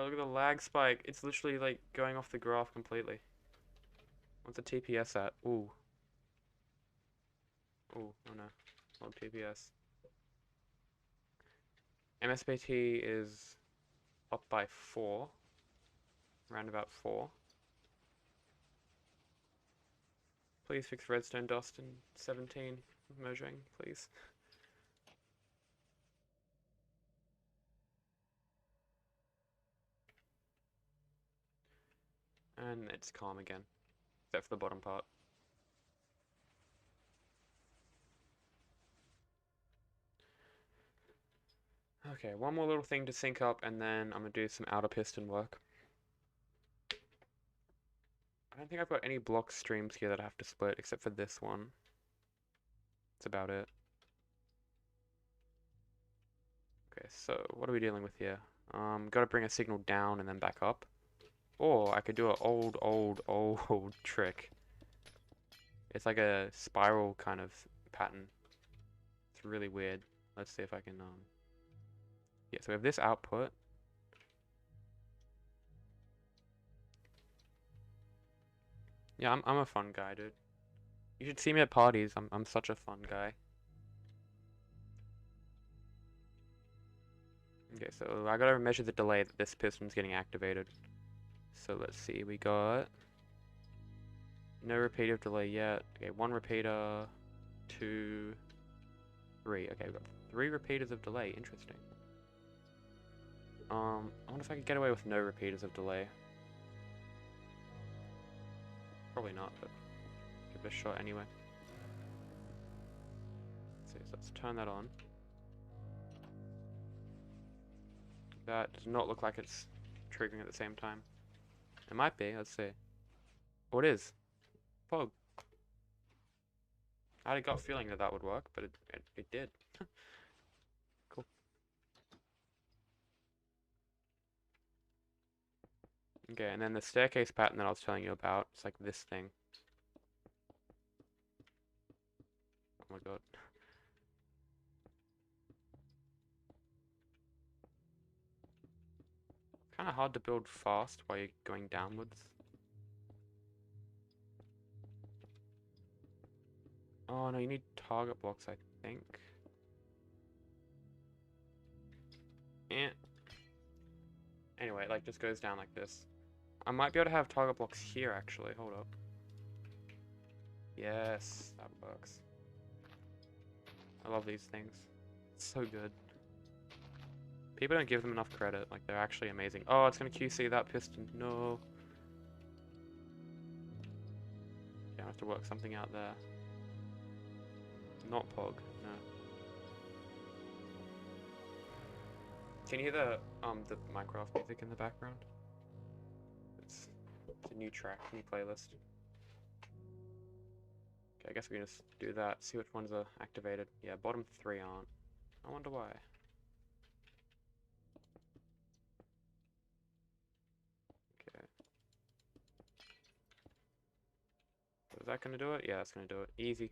Bro, look at the lag spike. It's literally like going off the graph completely. What's the TPS at? Ooh. Ooh, oh no. Not TPS. MSBT is up by 4. Around about 4. Please fix redstone dust in 17 Mojang, please. And it's calm again. Except for the bottom part. Okay, one more little thing to sync up, and then I'm gonna do some outer piston work. I don't think I've got any block streams here that I have to split, except for this one. That's about it. Okay, so what are we dealing with here? Gotta bring a signal down and then back up. Or I could do an old trick. It's like a spiral kind of pattern. It's really weird. Let's see if I can, yeah, so we have this output. Yeah, I'm a fun guy, dude. You should see me at parties. I'm such a fun guy. Okay, so I gotta measure the delay that this piston's getting activated. So let's see, we got no repeat of delay yet. Okay, 1 repeater, 2, 3. Okay, we've got 3 repeaters of delay. Interesting. I wonder if I could get away with no repeaters of delay. Probably not, but give it a shot anyway. Let's see, so let's turn that on. That does not look like it's triggering at the same time. It might be, let's see. Oh, it is. Pog. I had a gut feeling that that would work, but it did. Cool. Okay, and then the staircase pattern that I was telling you about, it's like this thing. Oh my god. Kind of hard to build fast while you're going downwards. Oh no, you need target blocks, I think. Eh. Anyway, it like just goes down like this. I might be able to have target blocks here actually. Hold up. Yes, that works. I love these things. It's so good. People don't give them enough credit. Like, they're actually amazing. Oh, it's gonna QC that piston. No. Yeah, I have to work something out there. Not Pog. No. Can you hear the Minecraft music in the background? It's a new track, new playlist. Okay, I guess we can just do that. See which ones are activated. Yeah, bottom 3 aren't. I wonder why. Okay. Is that gonna do it? Yeah, that's gonna do it. Easy.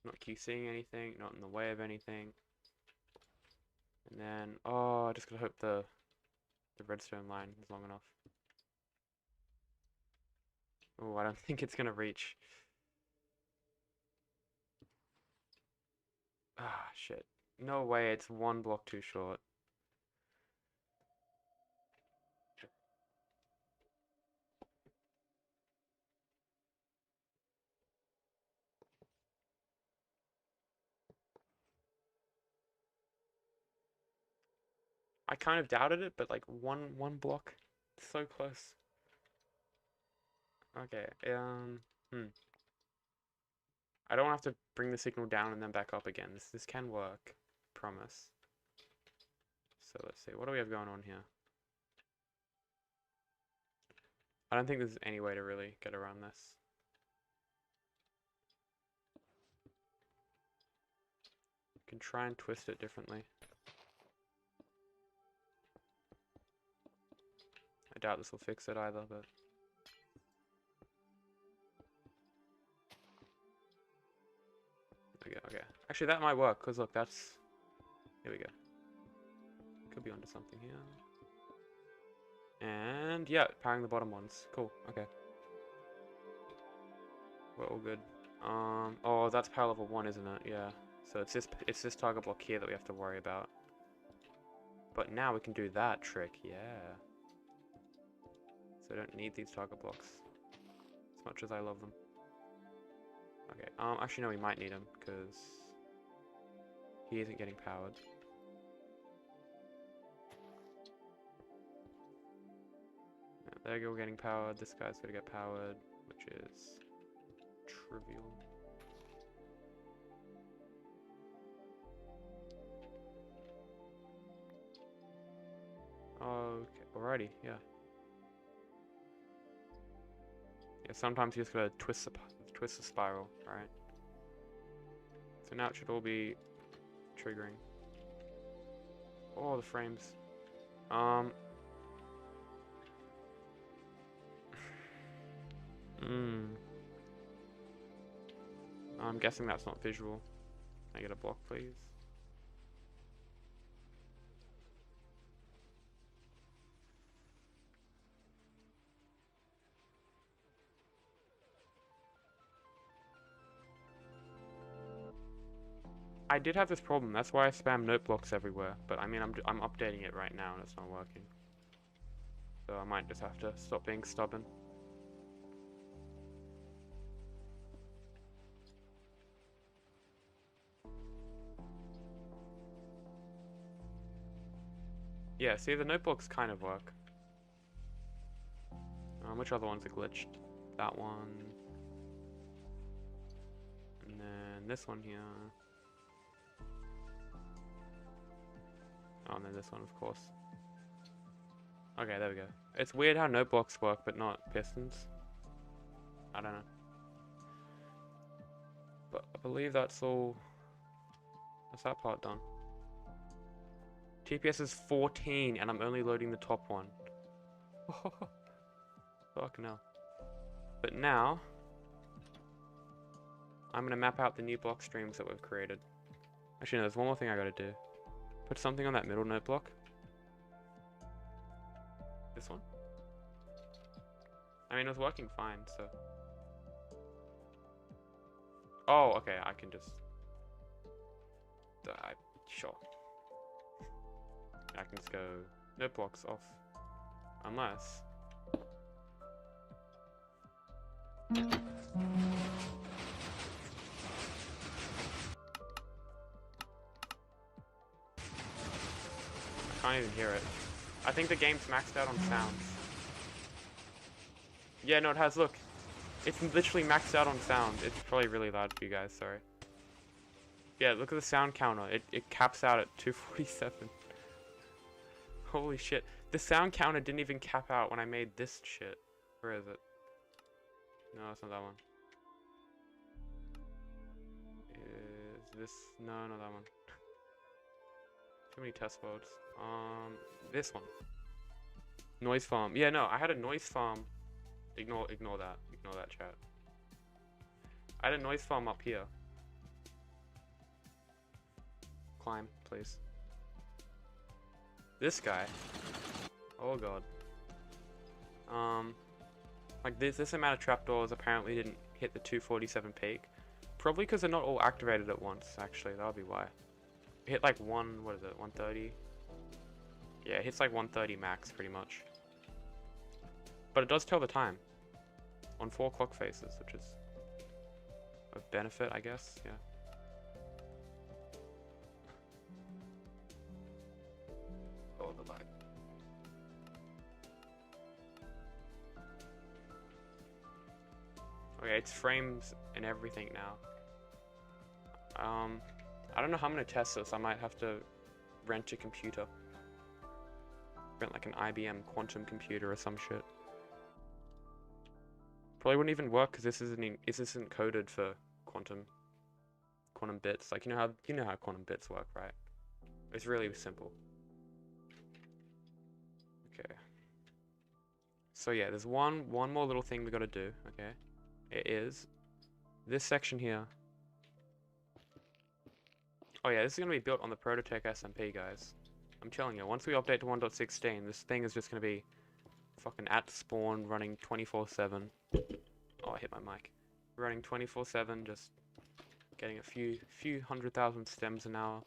Not QCing anything, not in the way of anything. And then, oh, I just gotta hope the redstone line is long enough. Oh, I don't think it's gonna reach. Ah, shit. No way, it's 1 block too short. I kind of doubted it, but like one block. So close. Okay, I don't have to bring the signal down and then back up again. This can work. Promise. So let's see, what do we have going on here? I don't think there's any way to really get around this. You can try and twist it differently. I doubt this will fix it either, but... Okay. Actually, that might work, because look, that's... Here we go. Could be onto something here. And yeah, powering the bottom ones. Cool. Okay. We're all good. Oh, that's power level 1, isn't it? Yeah. So it's this target block here that we have to worry about. But now we can do that trick. Yeah. So I don't need these target blocks as much as I love them. Okay. Actually, no, we might need them because he isn't getting powered. Yeah, they're all getting powered. This guy's gonna get powered, which is trivial. Okay, alrighty, yeah. Yeah, sometimes you just gotta twist the spiral, right? So now it should all be triggering. Oh, the frames. I'm guessing that's not visual. Can I get a block, please? I did have this problem. That's why I spam note blocks everywhere. But I mean, I'm updating it right now and it's not working. So I might just have to stop being stubborn. Yeah, see, the notebooks kind of work. Which other ones are glitched? That one. And then this one here. Oh, and then this one, of course. Okay, there we go. It's weird how notebooks work, but not pistons. I don't know. But I believe that's all. That's that part done. TPS is 14, and I'm only loading the top one. Fuck no. But now, I'm gonna map out the new block streams that we've created. Actually, no, there's one more thing I gotta do. Put something on that middle note block. This one? I mean, it was working fine, so. Oh, okay, I can just. Sure. I can just go note blocks off. Unless. I can't even hear it. I think the game's maxed out on sounds. Yeah, no, it has, look. It's literally maxed out on sound. It's probably really loud for you guys, sorry. Yeah, look at the sound counter. It caps out at 247. Holy shit. The sound counter didn't even cap out when I made this shit. Where is it? No, it's not that one. Is this? No, not that one. Too many test modes. This one. Noise farm. Yeah, no, I had a noise farm. Ignore that. Ignore that, chat. I had a noise farm up here. Climb, please. This guy. Oh god. Like this amount of trapdoors apparently didn't hit the 247 peak. Probably because they're not all activated at once, actually. That'll be why. It hit like what is it, 130? Yeah, it hits like 130 max, pretty much. But it does tell the time. On 4 clock faces, which is a benefit, I guess, yeah. Oh, the lag. Okay, it's frames and everything now. I don't know how I'm gonna test this. I might have to rent a computer. Rent like an IBM quantum computer or some shit. Probably wouldn't even work because this isn't coded for quantum bits. Like you know how quantum bits work, right? It's really simple. Okay. So yeah, there's one more little thing we gotta do. Okay, it is this section here. Oh yeah, this is gonna be built on the Prototech SMP, guys. I'm telling you, once we update to 1.16, this thing is just gonna be fucking at spawn running 24/7. Oh, I hit my mic. Running 24/7, just getting a few 100,000 stems an hour.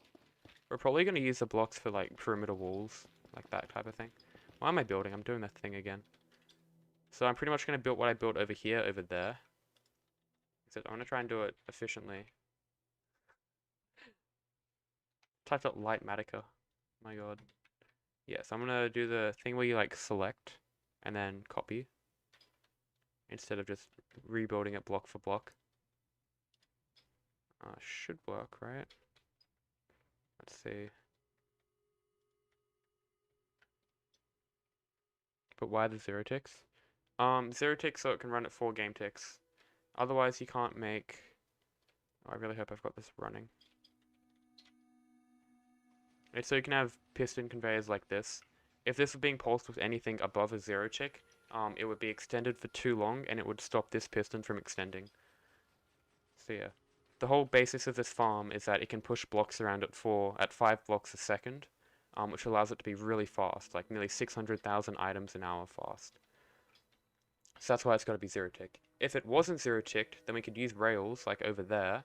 We're probably gonna use the blocks for like perimeter walls, like that type of thing. Why am I building? I'm doing that thing again. So I'm pretty much gonna build what I built over here, over there. Except I'm gonna try and do it efficiently. Typed up light Matica. My god. Yeah, so I'm gonna do the thing where you like select and then copy instead of just rebuilding it block for block. Should work, right? Let's see. But why the 0 ticks? 0 ticks so it can run at 4 game ticks. Otherwise you can't make... Oh, I really hope I've got this running. It's so you can have piston conveyors like this. If this was being pulsed with anything above a 0 tick, it would be extended for too long and it would stop this piston from extending. So yeah. The whole basis of this farm is that it can push blocks around at 5 blocks a second, which allows it to be really fast, like nearly 600,000 items an hour fast. So that's why it's got to be 0 ticked. If it wasn't 0 ticked, then we could use rails, like over there,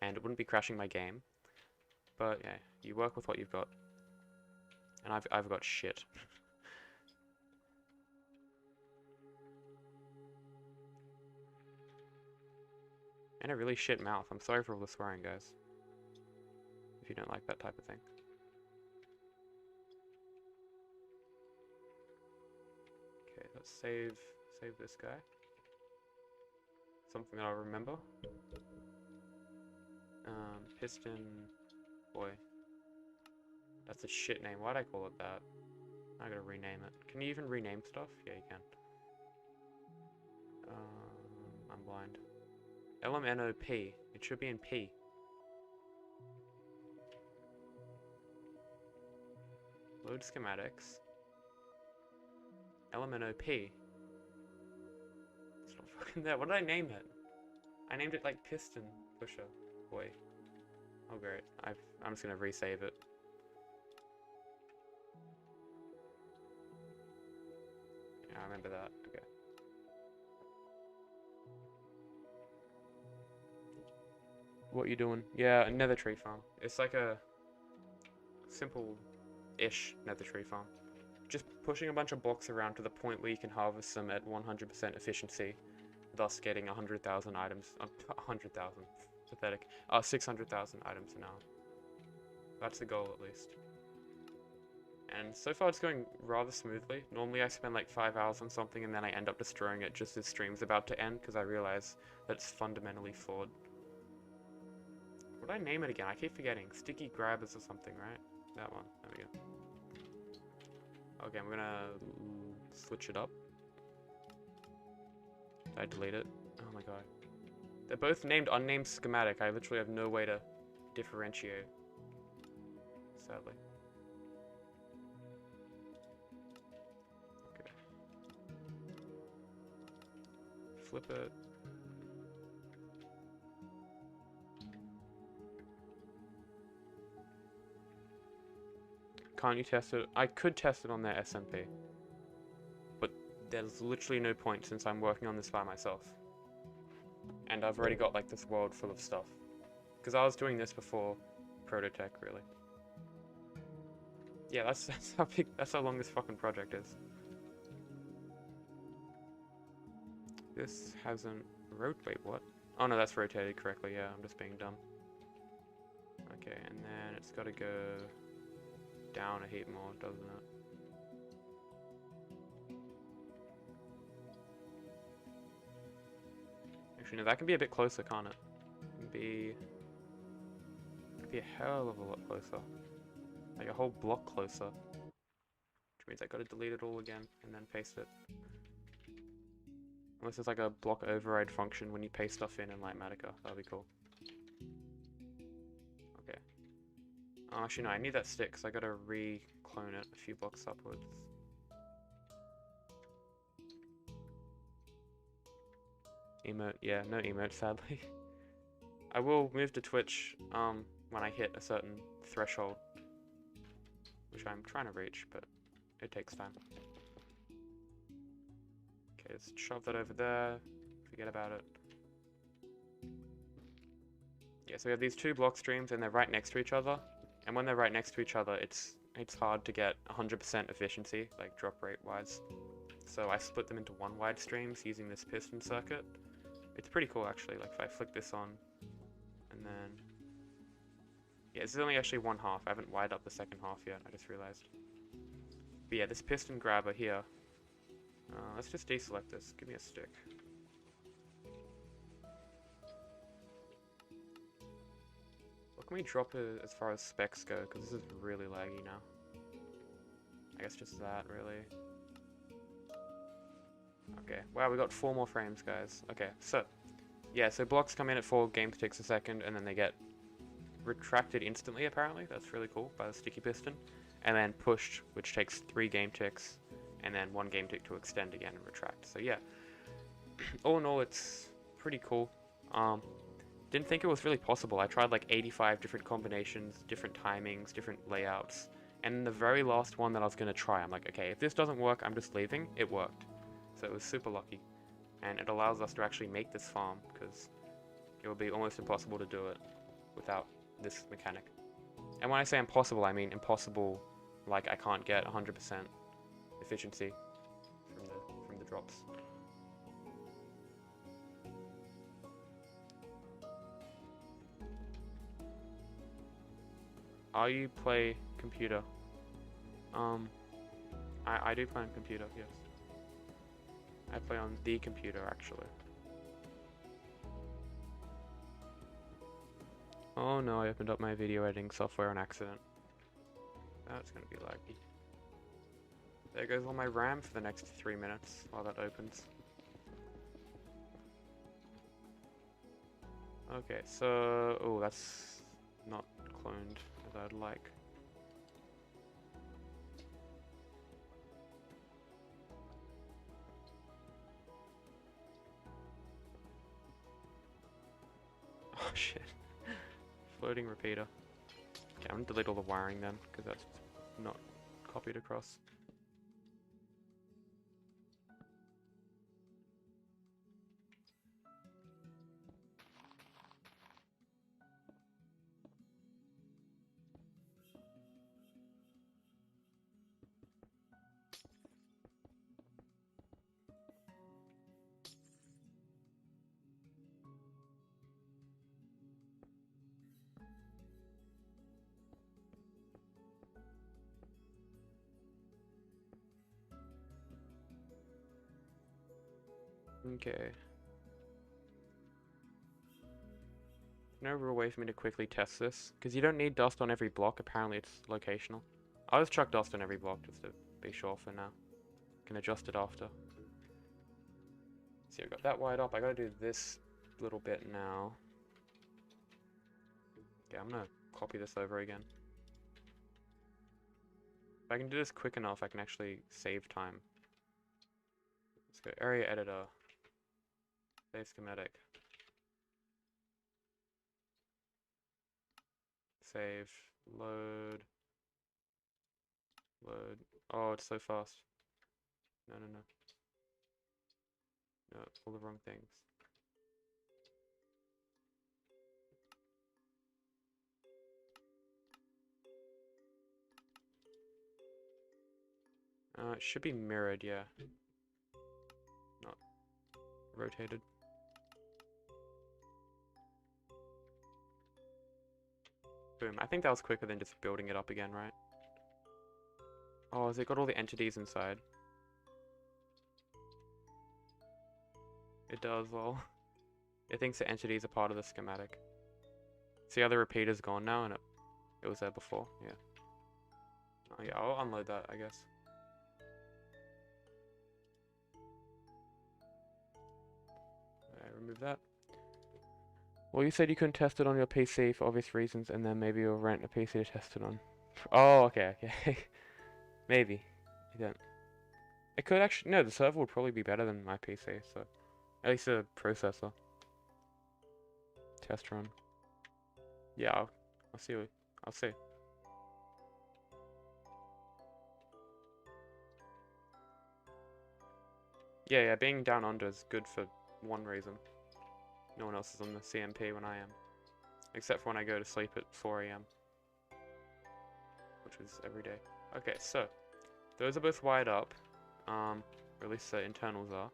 and it wouldn't be crashing my game. But yeah, you work with what you've got. And I've got shit. And a really shit mouth. I'm sorry for all the swearing, guys. If you don't like that type of thing. Okay, let's save this guy. Something that I'll remember. Piston boy. That's a shit name. Why'd I call it that? I gotta rename it. Can you even rename stuff? Yeah, you can. I'm blind. LMNOP. It should be in P. Load schematics. LMNOP. It's not fucking there. What did I name it? I named it like Piston Pusher Boy. Oh great. I'm just gonna resave it. Yeah, I remember that. Okay. What you doing? Yeah, a nether tree farm. It's like a simple-ish nether tree farm. Just pushing a bunch of blocks around to the point where you can harvest them at 100% efficiency, thus getting 100,000 items. 100,000. Pathetic. 600,000 items an hour. That's the goal, at least. And so far it's going rather smoothly. Normally I spend like 5 hours on something and then I end up destroying it just as stream's about to end because I realize that it's fundamentally flawed. What did I name it again? I keep forgetting. Sticky Grabbers or something, right? That one. There we go. Okay, I'm gonna switch it up. Did I delete it? Oh my god. They're both named unnamed schematic. I literally have no way to differentiate. Sadly. Okay. Flip it. Can't you test it? I could test it on their SMP. But there's literally no point since I'm working on this by myself. And I've already got like this world full of stuff. Because I was doing this before Prototech, really. Yeah, that's how long this fucking project is. This hasn't wait, what? Oh no, that's rotated correctly, yeah, I'm just being dumb. Okay, and then it's gotta go down a heap more, doesn't it? Actually, no, that can be a bit closer, can't it? It could be a hell of a lot closer. Like a whole block closer. Which means I gotta delete it all again and then paste it. Unless there's like a block override function when you paste stuff in Lightmatica, that'll be cool. Okay. Oh, actually no, I need that stick because I gotta re-clone it a few blocks upwards. Emote, yeah, no emote sadly. I will move to Twitch when I hit a certain threshold. which I'm trying to reach, but it takes time. Okay, let's shove that over there. Forget about it. Yeah, so we have these two block streams and they're right next to each other. And when they're right next to each other, it's hard to get 100% efficiency, like drop rate wise. So I split them into one wide streams using this piston circuit. It's pretty cool actually, like if I flick this on and then... Yeah, this is only actually one half. I haven't wired up the second half yet, I just realized. But yeah, this piston grabber here. Let's just deselect this. Give me a stick. What can we drop as far as specs go? Because this is really laggy now. I guess just that, really. Okay, wow, we got 4 more frames, guys. Okay, so, yeah, so blocks come in at 4 game ticks a second, and then they get retracted instantly, apparently. That's really cool, by the sticky piston. And then pushed, which takes 3 game ticks, and then 1 game tick to extend again and retract. So yeah, all in all, it's pretty cool. Didn't think it was really possible. I tried like 85 different combinations, different timings, different layouts, and the very last one that I was going to try, I'm like, okay, if this doesn't work, I'm just leaving. It worked. So it was super lucky. And it allows us to actually make this farm, because it would be almost impossible to do it without this mechanic. And when I say impossible, I mean impossible, like I can't get 100% efficiency from the drops. You play computer? I do play on computer, yes. I play on the computer, actually. Oh no, I opened up my video editing software on accident. That's gonna be laggy. There goes all my RAM for the next 3 minutes while that opens. Okay, so... Oh, that's not cloned as I'd like. Oh shit. Floating repeater. Okay, I'm gonna delete all the wiring then, because that's not copied across. Okay. No real way for me to quickly test this, because you don't need dust on every block, apparently it's locational. I'll just chuck dust on every block just to be sure for now. Can adjust it after. See, I've got that wired up, I gotta do this little bit now. Okay, I'm gonna copy this over again. If I can do this quick enough, I can actually save time. Let's go Aria editor. Save schematic. Save. Load. Load. Oh, it's so fast. No. No, all the wrong things. It should be mirrored, yeah. Not rotated. Boom. I think that was quicker than just building it up again, right? Oh, has it got all the entities inside? It does, well. It thinks the entities are part of the schematic. See how the repeater's gone now and it was there before? Yeah. Oh yeah, I'll unload that, I guess. Remove that. Well, you said you couldn't test it on your PC for obvious reasons, and then maybe you'll rent a PC to test it on. Oh, okay. Maybe. I don't. It could actually... No, the server would probably be better than my PC, so... At least the processor. Test run. Yeah, I'll see. I'll see. Yeah, being down under is good for one reason. No one else is on the CMP when I am. Except for when I go to sleep at 4 AM. Which is every day. Okay, so those are both wired up. Or at least the internals are.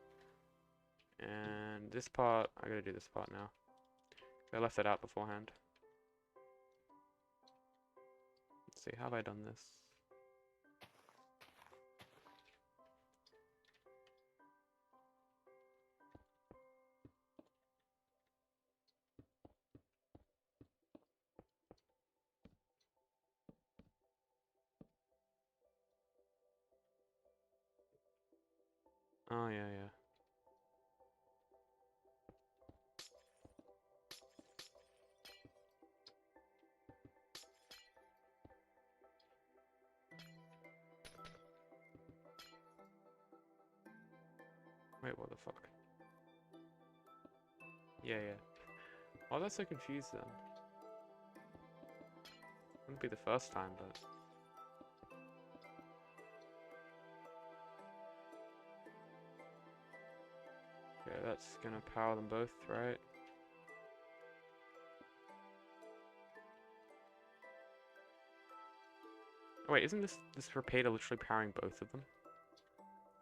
And this part, I gotta do this part now. I left that out beforehand. Let's see, how have I done this? Oh, yeah. Wait, what the fuck? Yeah. Oh, that's so confused then. Wouldn't be the first time, but... Okay, that's gonna power them both, right? Oh, wait, isn't this repeater literally powering both of them?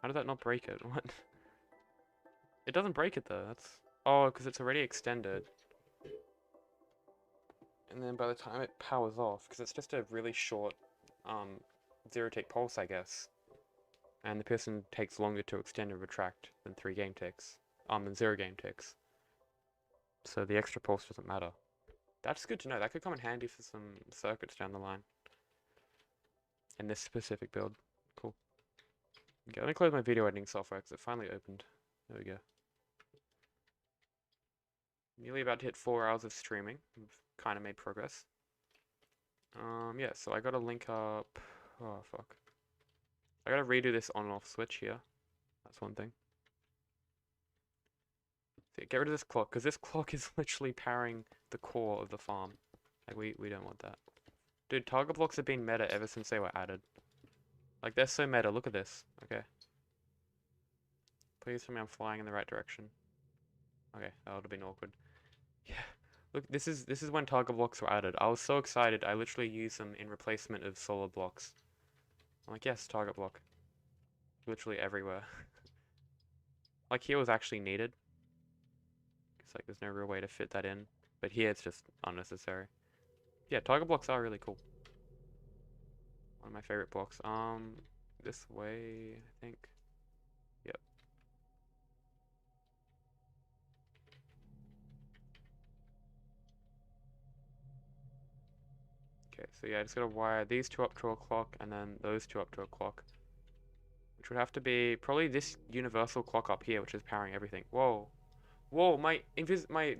How did that not break it? What? It doesn't break it though, that's... Oh, because it's already extended. And then by the time it powers off, because it's just a really short, zero-tick pulse, I guess. And the piston takes longer to extend and retract than 3 game ticks. Than 0 game ticks. So the extra pulse doesn't matter. That's good to know. That could come in handy for some circuits down the line. In this specific build. Cool. Okay, let me close my video editing software because it finally opened. There we go. Nearly about to hit 4 hours of streaming. We've kind of made progress. Yeah, so I gotta link up... Oh, fuck. I gotta redo this on and off switch here. That's one thing. So get rid of this clock, because this clock is literally powering the core of the farm. Like, we don't want that. Dude, target blocks have been meta ever since they were added. Like, they're so meta. Look at this. Okay. Please tell me I'm flying in the right direction. Okay, that would have been awkward. Yeah. Look, this is when target blocks were added. I was so excited, I literally used them in replacement of solid blocks. I'm like, yes, target block. Literally everywhere. Like, here was actually needed. It's like, there's no real way to fit that in. But here, it's just unnecessary. Yeah, target blocks are really cool. One of my favorite blocks. This way, I think. Yep. Okay, so yeah, I just gotta wire these 2 up to a clock, and then those 2 up to a clock. Which would have to be probably this universal clock up here, which is powering everything. Whoa. Whoa, my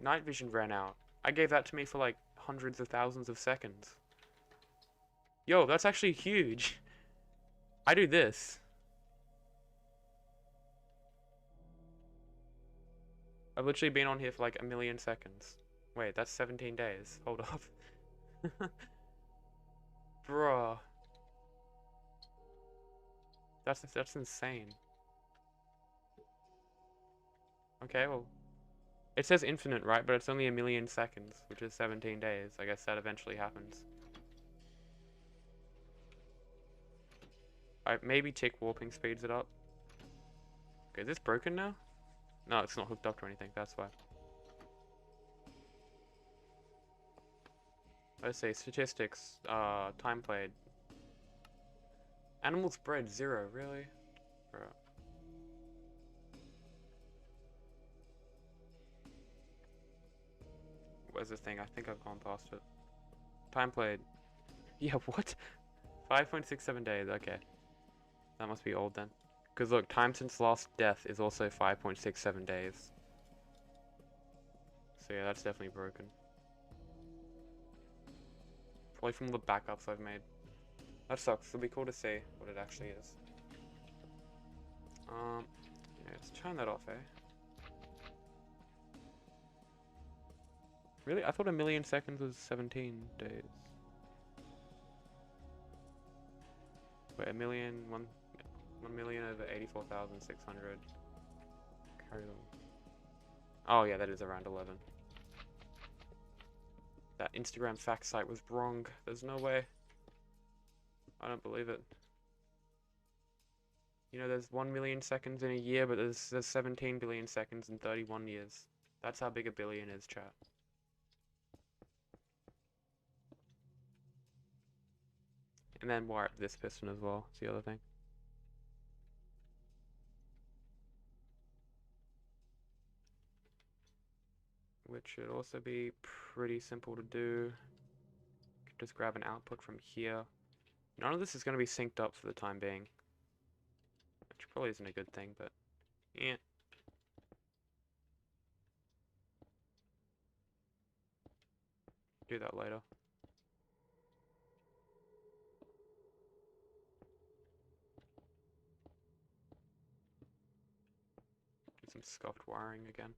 night vision ran out. I gave that to me for like hundreds of thousands of seconds. Yo, that's actually huge. I do this. I've literally been on here for like 1,000,000 seconds. Wait, that's 17 days. Hold up. Bruh. That's insane. Okay, well. It says infinite, right? But it's only 1,000,000 seconds, which is 17 days. I guess that eventually happens. Maybe tick warping speeds it up. Okay, is this broken now? No, it's not hooked up to anything, that's why. Let's see, statistics, time played. Animals bred, 0, really? Bro. Where's the thing? I think I've gone past it. Time played. Yeah, what? 5.67 days, okay. That must be old then. Because look, time since last death is also 5.67 days. So yeah, that's definitely broken. Probably from the backups I've made. That sucks. It'll be cool to see what it actually is. Yeah, let's turn that off, eh? Really? I thought 1,000,000 seconds was 17 days. Wait, 1,000,000 over 84,600. Hurry on. Oh yeah, that is around 11. That Instagram fact site was wrong. There's no way. I don't believe it. You know, there's 1 million seconds in a year, but there's 17 billion seconds in 31 years. That's how big a billion is, chat. And then wire up this piston as well, it's the other thing. Which should also be pretty simple to do. Just grab an output from here. None of this is going to be synced up for the time being. Which probably isn't a good thing, but yeah. Do that later. Do some scuffed wiring again.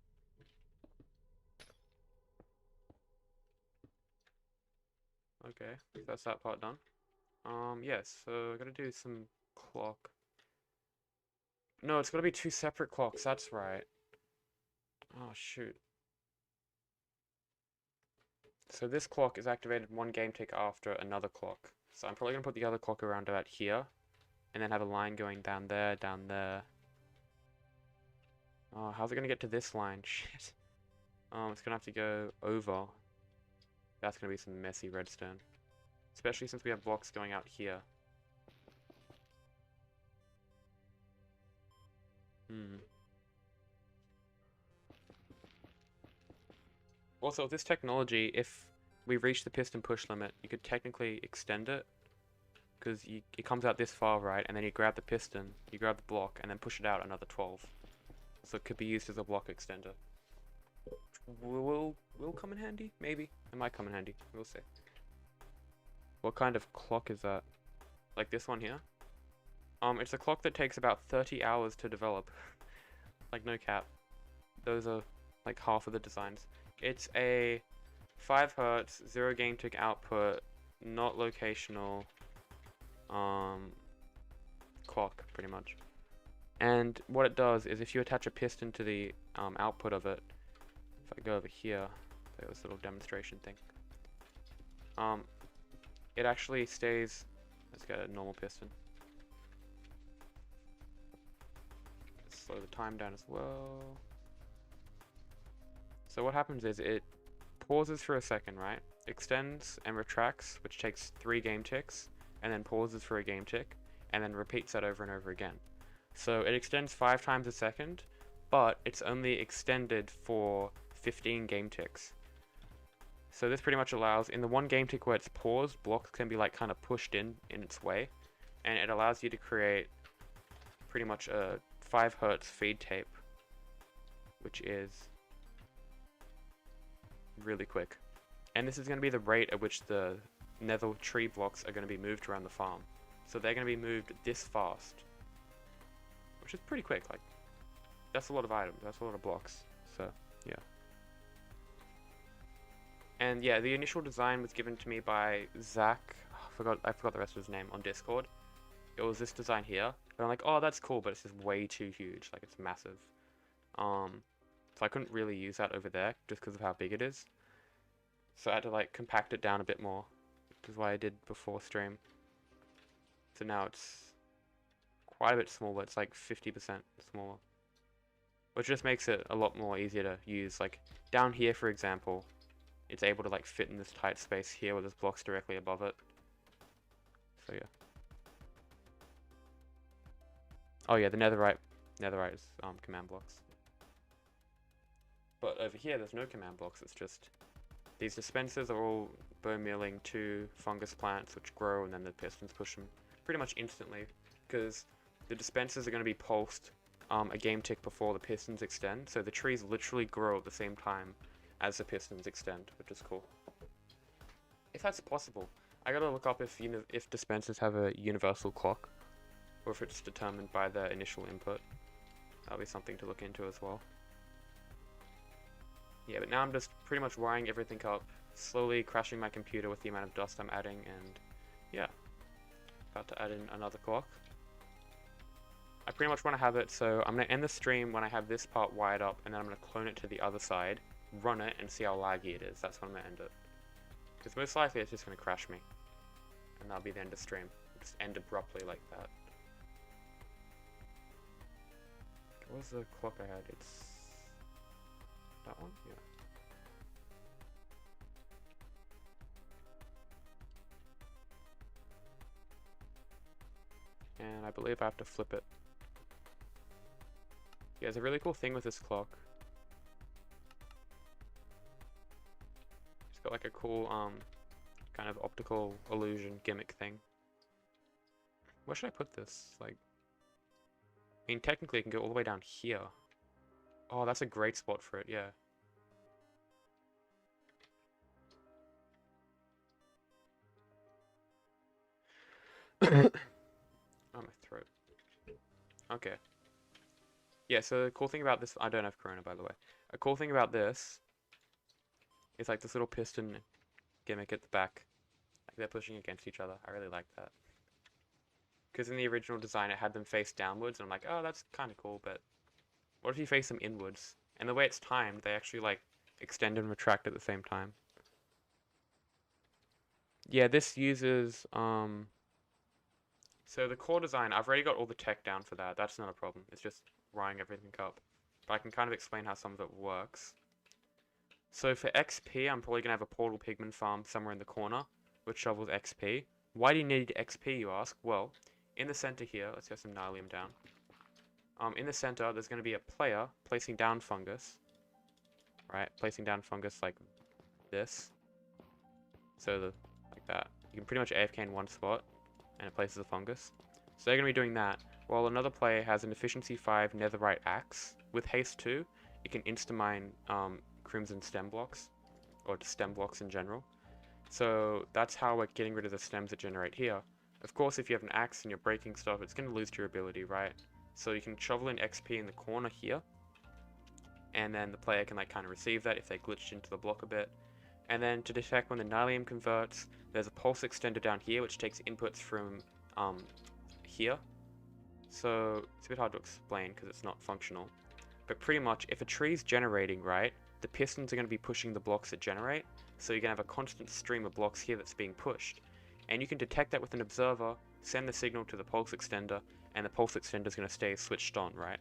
Okay, that's that part done. Yes, so I gotta do some clock. No, it's gotta be 2 separate clocks, that's right. Oh, shoot. So this clock is activated 1 game tick after another clock. So I'm probably gonna put the other clock around about here, and then have a line going down there, down there. Oh, how's it gonna get to this line? Shit. It's gonna have to go over. That's gonna be some messy redstone. Especially since we have blocks going out here. Also, this technology, if we reach the piston push limit, you could technically extend it. Because it comes out this far, right? And then you grab the piston, you grab the block, and then push it out another 12. So it could be used as a block extender. Will come in handy? Maybe. It might come in handy. We'll see. What kind of clock is that? Like this one here? It's a clock that takes about 30 hours to develop. Like, no cap. Those are like half of the designs. It's a 5 Hz, 0 game tick output, not locational clock, pretty much. And what it does is if you attach a piston to the output of it, if I go over here, this little demonstration thing, it actually stays. Let's get a normal piston. Slow the time down as well. So what happens is it pauses for a second, right? Extends and retracts, which takes 3 game ticks, and then pauses for a game tick, and then repeats that over and over again. So it extends 5 times a second, but it's only extended for 15 game ticks. So this pretty much allows, in the 1 game tick where it's paused, blocks can be like kind of pushed in its way, and it allows you to create pretty much a 5 Hz feed tape, which is really quick. And this is going to be the rate at which the Nether tree blocks are going to be moved around the farm. So they're going to be moved this fast, which is pretty quick. Like, that's a lot of items, that's a lot of blocks. So yeah. And yeah, the initial design was given to me by Zach. I forgot the rest of his name on Discord. It was this design here. And I'm like, oh, that's cool, but it's just way too huge. Like, it's massive. So I couldn't really use that over there just because of how big it is. So I had to like compact it down a bit more, which is why I did before stream. So now it's quite a bit smaller. It's like 50% smaller, which just makes it a lot more easier to use. Like down here, for example, it's able to like fit in this tight space here where there's blocks directly above it. So yeah. Oh yeah, the netherite is command blocks. But over here, there's no command blocks. It's just these dispensers are all bone mealing 2 fungus plants which grow, and then the pistons push them pretty much instantly, because the dispensers are going to be pulsed a game tick before the pistons extend. So the trees literally grow at the same time as the pistons extend, which is cool. If that's possible, I gotta look up if dispensers have a universal clock, or if it's determined by the initial input. That'll be something to look into as well. Yeah, but now I'm just pretty much wiring everything up, slowly crashing my computer with the amount of dust I'm adding, and yeah, about to add in another clock. I pretty much want to have it, so I'm going to end the stream when I have this part wired up, and then I'm going to clone it to the other side, run it, and see how laggy it is. That's when I'm going to end it. Because most likely it's just going to crash me. And that'll be the end of stream. Just end abruptly like that. What was the clock I had? It's... that one? Yeah. And I believe I have to flip it. Yeah, there's a really cool thing with this clock. It's got like a cool kind of optical illusion gimmick thing. Where should I put this? Like, I mean, technically it can go all the way down here. Oh, that's a great spot for it, yeah. Oh, my throat. Okay. Yeah, so the cool thing about this, I don't have Corona, by the way. A cool thing about this is like this little piston gimmick at the back. Like they're pushing against each other. I really like that. Because in the original design it had them face downwards, and I'm like, oh, that's kind of cool, but what if you face them inwards? And the way it's timed, they actually like extend and retract at the same time. Yeah, this uses, so the core design, I've already got all the tech down for that. That's not a problem. It's just wiring everything up. But I can kind of explain how some of it works. So for XP, I'm probably going to have a portal pigment farm somewhere in the corner, which shovels XP. Why do you need XP, you ask? Well, in the center here, let's get some Nylium down. In the center, there's going to be a player placing down fungus. Right? Placing down fungus like this. So, like that. You can pretty much AFK in one spot, and it places a fungus. So they're going to be doing that, while another player has an efficiency 5 netherite axe. With haste 2, it can insta-mine crimson stem blocks, or stem blocks in general. So that's how we're getting rid of the stems that generate here. Of course, if you have an axe and you're breaking stuff, it's going to lose durability, right? So you can shovel in XP in the corner here, and then the player can like kind of receive that if they glitched into the block a bit. And then to detect when the Nylium converts, there's a pulse extender down here which takes inputs from here. So it's a bit hard to explain because it's not functional. But pretty much if a tree's generating, right, the pistons are going to be pushing the blocks that generate. So you're going to have a constant stream of blocks here that's being pushed. And you can detect that with an observer, send the signal to the pulse extender, and the pulse extender is going to stay switched on, right?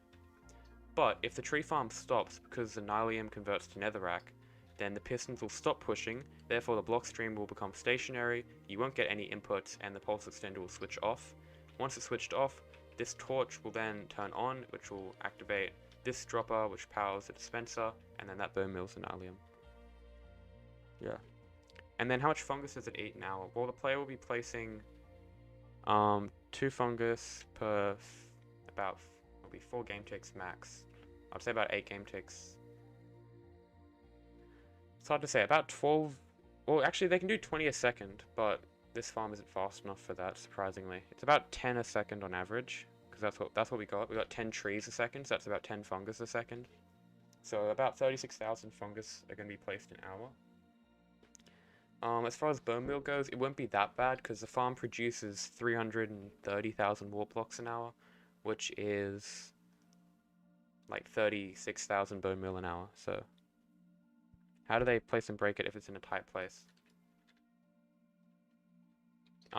But if the tree farm stops because the Nylium converts to netherrack, then the pistons will stop pushing, therefore the block stream will become stationary, you won't get any inputs, and the pulse extender will switch off. Once it's switched off, this torch will then turn on, which will activate this dropper, which powers the dispenser, and then that bone mills the Nylium. Yeah. And then how much fungus does it eat an hour? Well, the player will be placing 2 fungus per about, it'll be 4 game ticks max. I'd say about 8 game ticks. It's hard to say, about 12, well actually they can do 20 a second, but this farm isn't fast enough for that, surprisingly. It's about 10 a second on average, because that's what we got. We got 10 trees a second, so that's about 10 fungus a second. So about 36,000 fungus are going to be placed an hour. As far as bone meal goes, it won't be that bad, because the farm produces 330,000 warp blocks an hour, which is like 36,000 bone meal an hour, so... How do they place and break it if it's in a tight place?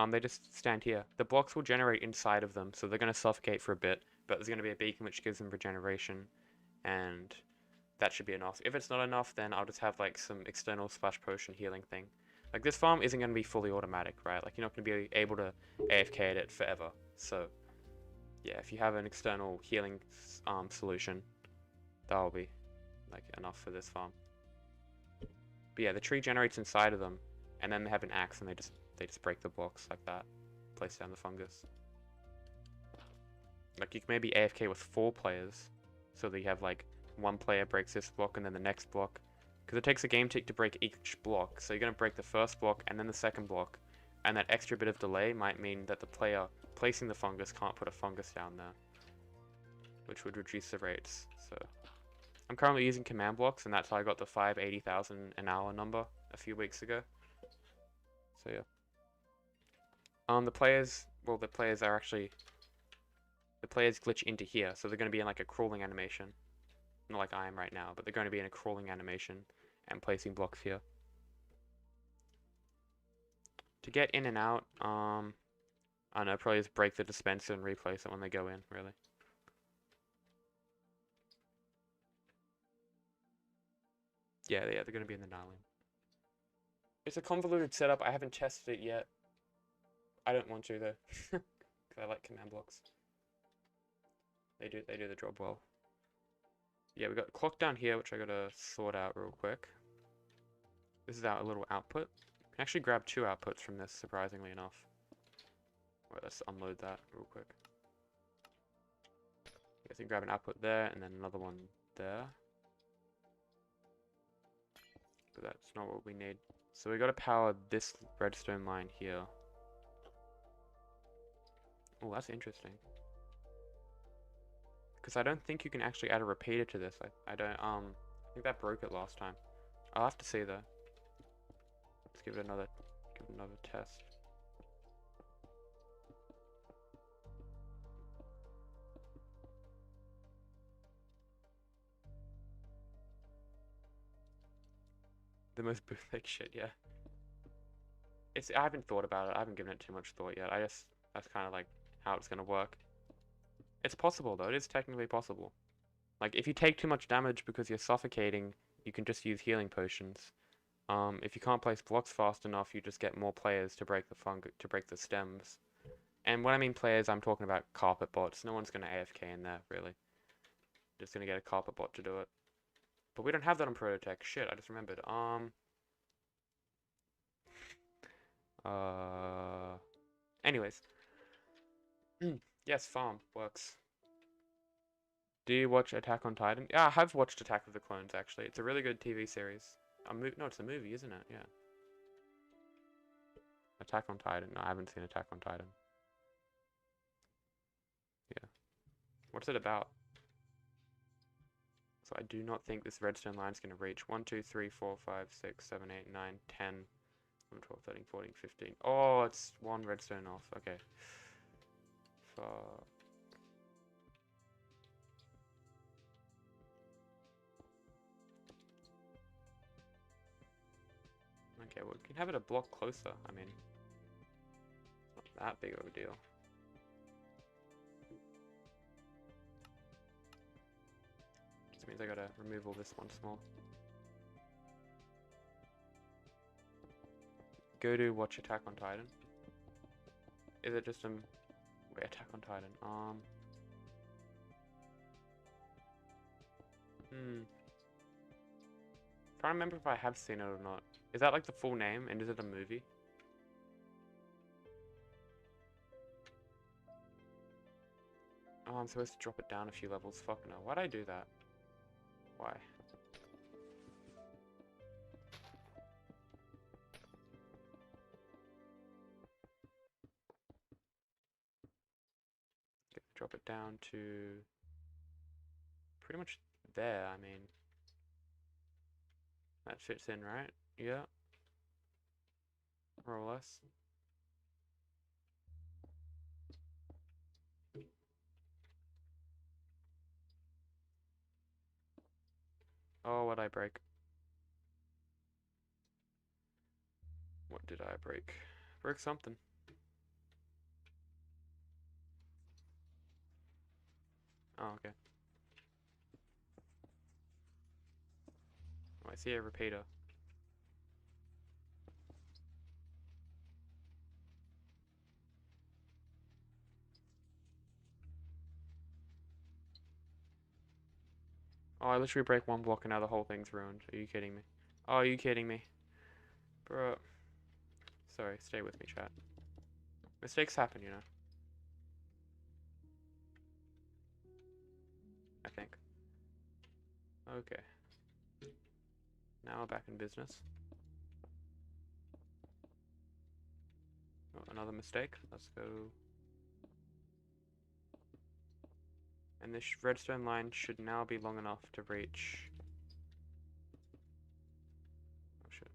They just stand here. The blocks will generate inside of them, so they're going to suffocate for a bit, but there's going to be a beacon which gives them regeneration, and that should be enough. If it's not enough, then I'll just have like some external splash potion healing thing. Like this farm isn't going to be fully automatic, right? Like you're not going to be able to AFK at it forever. So yeah, if you have an external healing solution, that'll be like enough for this farm. But yeah, the tree generates inside of them, and then they have an axe and they just break the blocks like that. Place down the fungus. Like you can maybe AFK with 4 players, so that you have like 1 player breaks this block and then the next block. Because it takes a game tick to break each block, so you're going to break the first block and then the second block. And that extra bit of delay might mean that the player placing the fungus can't put a fungus down there, which would reduce the rates. So I'm currently using command blocks, and that's how I got the 580,000 an hour number a few weeks ago. So yeah. The players are actually the players glitch into here, so they're going to be in like a crawling animation. Not like I am right now, but they're going to be in a crawling animation and placing blocks here. To get in and out, I don't know, probably just break the dispenser and replace it when they go in, really. Yeah, they're going to be in the nylon. It's a convoluted setup. I haven't tested it yet. I don't want to, though, because I like command blocks. They do the job well. Yeah, we got clock down here, which I gotta sort out real quick. This is our little output. We can actually grab 2 outputs from this, surprisingly enough. Alright, let's unload that real quick. I guess we can grab an output there, and then another one there. But that's not what we need. So we gotta power this redstone line here. Oh, that's interesting. Because I don't think you can actually add a repeater to this. I think that broke it last time. I'll have to see though. Let's give it another test. The most bootleg shit, yeah. I haven't thought about it. I haven't given it too much thought yet. That's kind of like how it's gonna work. It's possible though. It is technically possible. Like if you take too much damage because you're suffocating, you can just use healing potions. If you can't place blocks fast enough, you just get more players to break the stems. And when I mean players, I'm talking about carpet bots. No one's gonna AFK in there, really. Just gonna get a carpet bot to do it. But we don't have that on Prototech. Shit, I just remembered. Anyways. Yes, farm works. Do you watch Attack on Titan? Yeah, I have watched Attack of the Clones, actually. It's a really good TV series. No, it's a movie, isn't it? Yeah. Attack on Titan. No, I haven't seen Attack on Titan. Yeah. What's it about? So I do not think this redstone line is going to reach 1, 2, 3, 4, 5, 6, 7, 8, 9, 10, 11, 12, 13, 14, 15. Oh, it's 1 redstone off. Okay. Fuck. Okay, well, we can have it a block closer. I mean, it's not that big of a deal. This means I gotta remove all this once more. Go to watch Attack on Titan. Is it just wait, Attack on Titan? Trying to remember if I have seen it or not. Is that like the full name, and is it a movie? Oh, I'm supposed to drop it down a few levels. Fuck no. Why'd I do that? Why? Okay, drop it down to pretty much there. I mean, that fits in, right? Yeah. More or less. Oh, what'd I break? What did I break? Broke something. Oh, okay. Oh, I see a repeater. Oh, I literally break 1 block and now the whole thing's ruined. Are you kidding me? Oh, are you kidding me? Bro. Sorry, stay with me, chat. Mistakes happen, you know. I think. Okay. Now we're back in business. Oh, another mistake. Let's go. And this redstone line should now be long enough to reach... Oh shit.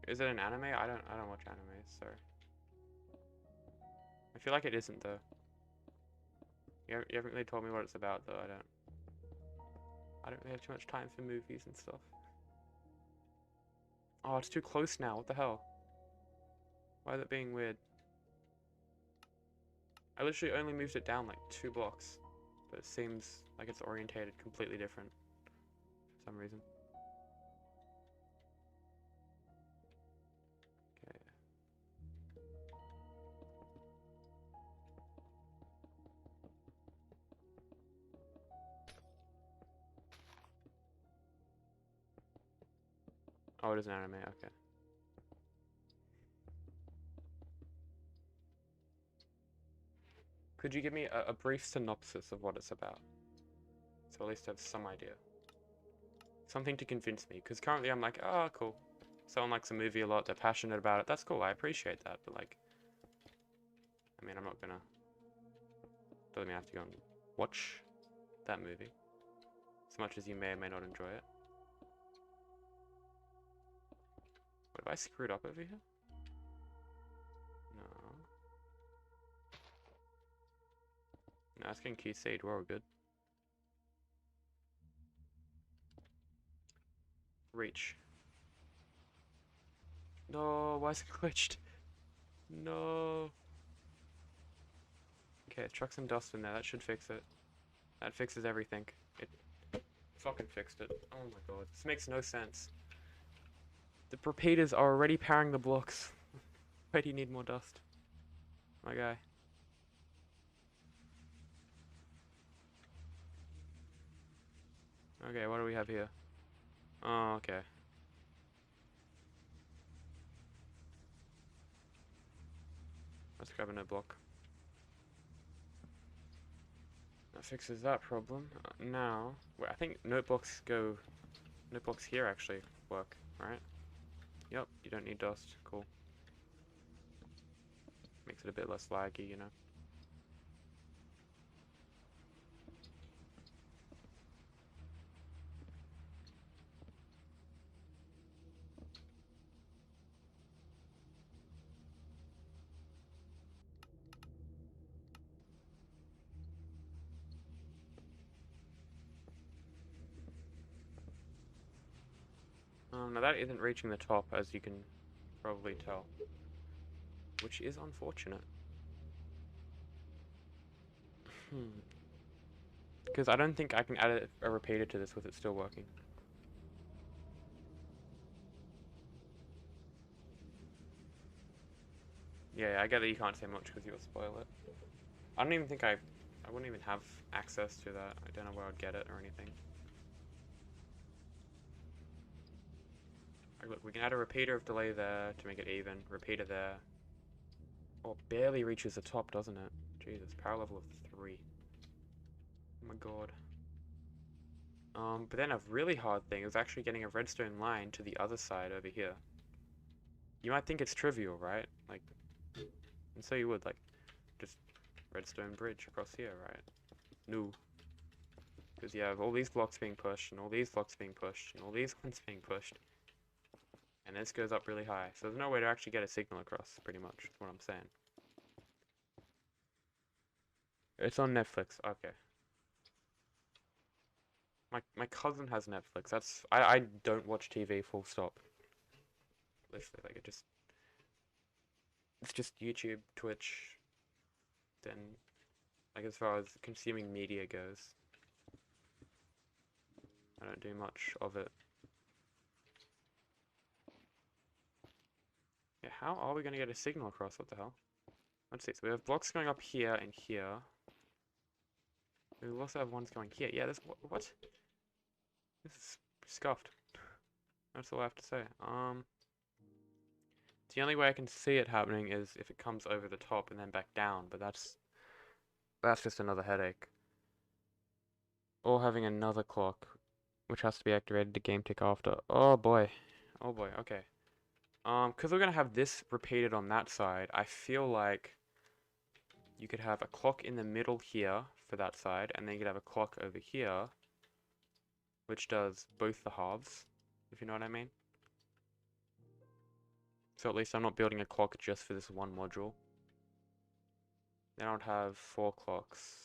Is it an anime? I don't watch anime, so I feel like it isn't though. You haven't really told me what it's about though. I don't really have too much time for movies and stuff. Oh, it's too close now. What the hell? Why is it being weird? I literally only moved it down like 2 blocks, but it seems like it's orientated completely different for some reason. Okay. Oh, it is an anime, okay. Could you give me a brief synopsis of what it's about? So at least I have some idea. Something to convince me, because currently I'm like, oh, cool. Someone likes a movie a lot, they're passionate about it, that's cool, I appreciate that, but like, I mean, I'm not gonna, doesn't mean I have to go and watch that movie, as much as you may or may not enjoy it. What, have I screwed up over here? No. No, it's getting QC'd, we're all good. Reach. No, why is it glitched? No. Okay, chuck some dust in there, that should fix it. That fixes everything. It fucking fixed it. Oh my god, this makes no sense. The repeaters are already powering the blocks. Why do you need more dust? My guy. Okay, what do we have here? Oh, okay. Let's grab a note block. That fixes that problem. Now, wait, I think notebooks here actually work, right? Yep, you don't need dust. Cool. Makes it a bit less laggy, you know. Now that isn't reaching the top, as you can probably tell. Which is unfortunate. Because I don't think I can add a repeater to this with it still working. Yeah, I get that you can't say much because you'll spoil it. I don't even think I wouldn't even have access to that. I don't know where I'd get it or anything. Like, look, we can add a repeater of delay there to make it even. Repeater there. Oh, it barely reaches the top, doesn't it? Jesus, power level of 3. Oh my god. But then a really hard thing is actually getting a redstone line to the other side over here. You might think it's trivial, right? Like, and so you would, like, just redstone bridge across here, right? No. Because you have all these blocks being pushed, and all these blocks being pushed, and all these ones being pushed. And this goes up really high. So there's no way to actually get a signal across, pretty much, is what I'm saying. It's on Netflix, okay. My cousin has Netflix. I don't watch TV full stop. Literally, like it's just YouTube, Twitch, then like as far as consuming media goes. I don't do much of it. Yeah, how are we gonna get a signal across? What the hell? Let's see, so we have blocks going up here and here. We also have ones going here. Yeah, this what? This is scuffed. That's all I have to say. The only way I can see it happening is if it comes over the top and then back down, but that's just another headache. Or having another clock, which has to be activated to game tick after. Oh boy. Oh boy, okay. Because we're gonna have this repeated on that side, I feel like you could have a clock in the middle here for that side, and then you could have a clock over here, which does both the halves, if you know what I mean. So at least I'm not building a clock just for this one module. Then I would have 4 clocks.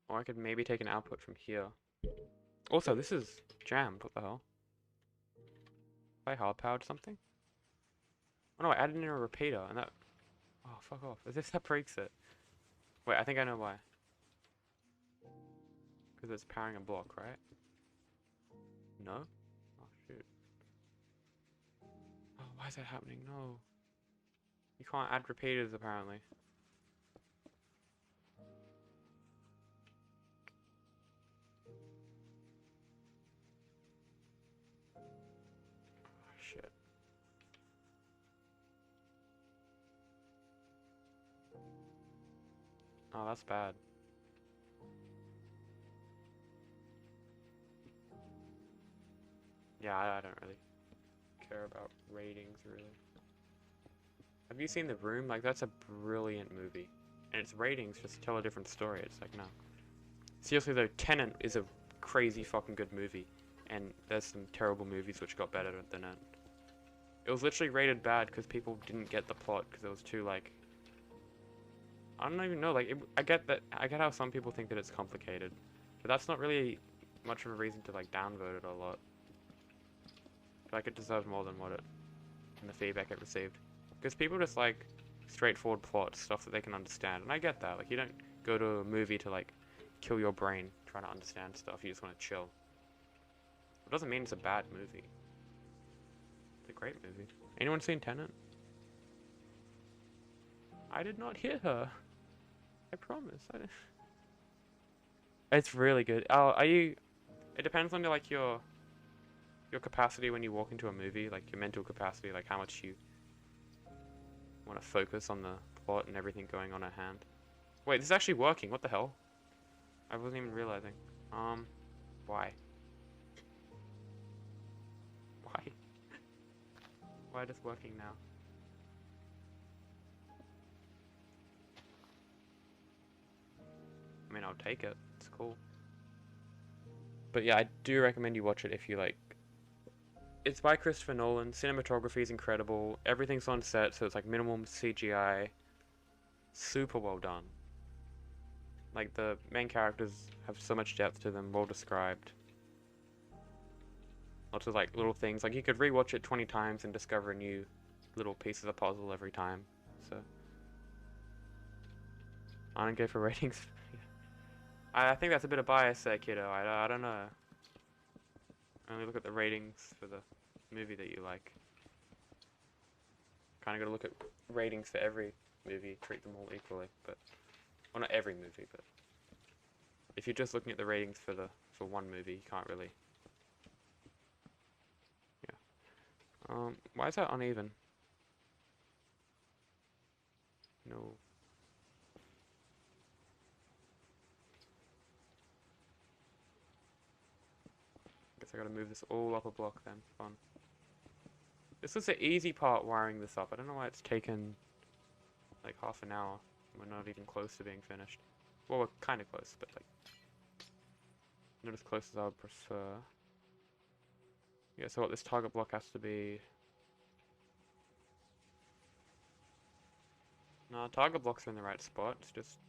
Or I could maybe take an output from here. Also, this is jammed. What the hell? Have I hard powered something? Oh no, I added in a repeater and that... Oh, fuck off. As if that breaks it. Wait, I think I know why. Because it's powering a block, right? No? Oh, shoot. Oh, why is that happening? No. You can't add repeaters, apparently. Oh, shit. Oh, that's bad. Yeah, I don't really care about ratings, really. Have you seen The Room? Like, that's a brilliant movie. And its ratings just tell a different story. It's like, no. Seriously, though, Tenet is a crazy fucking good movie. And there's some terrible movies which got better than it. It was literally rated bad because people didn't get the plot because it was too, like... I don't even know, like, I get how some people think that it's complicated. But that's not really much of a reason to, like, downvote it a lot. Like, it deserved more than what it... and the feedback it received. Because people just like straightforward plot, stuff that they can understand. And I get that. Like, you don't go to a movie to, like, kill your brain trying to understand stuff. You just want to chill. It doesn't mean it's a bad movie. It's a great movie. Anyone seen Tenet? I did not hear her. I promise. I didn't... It's really good. Oh, are you... It depends on, like, your capacity when you walk into a movie. Like, your mental capacity. Like, how much you want to focus on the plot and everything going on at hand. Wait, this is actually working. What the hell? I wasn't even realizing. Why? Why? Why is this working now? I mean, I'll take it. It's cool. But yeah, I do recommend you watch it if you like. It's by Christopher Nolan. Cinematography is incredible. Everything's on set, so it's like minimum CGI. Super well done. Like, the main characters have so much depth to them, well described. Lots of like little things. Like, you could rewatch it 20 times and discover a new little piece of the puzzle every time. So I don't go for ratings. I think that's a bit of bias there, kiddo. I don't know. Only look at the ratings for the movie that you like. Kind of got to look at ratings for every movie, treat them all equally. But, well, not every movie, but if you're just looking at the ratings for one movie, you can't really. Yeah. Why is that uneven? No. Guess I gotta move this all up a block then. Fun. This was the easy part, wiring this up. I don't know why it's taken like half an hour. We're not even close to being finished. Well, we're kind of close, but like not as close as I would prefer. Yeah, so what this target block has to be... No, target blocks are in the right spot. It's just...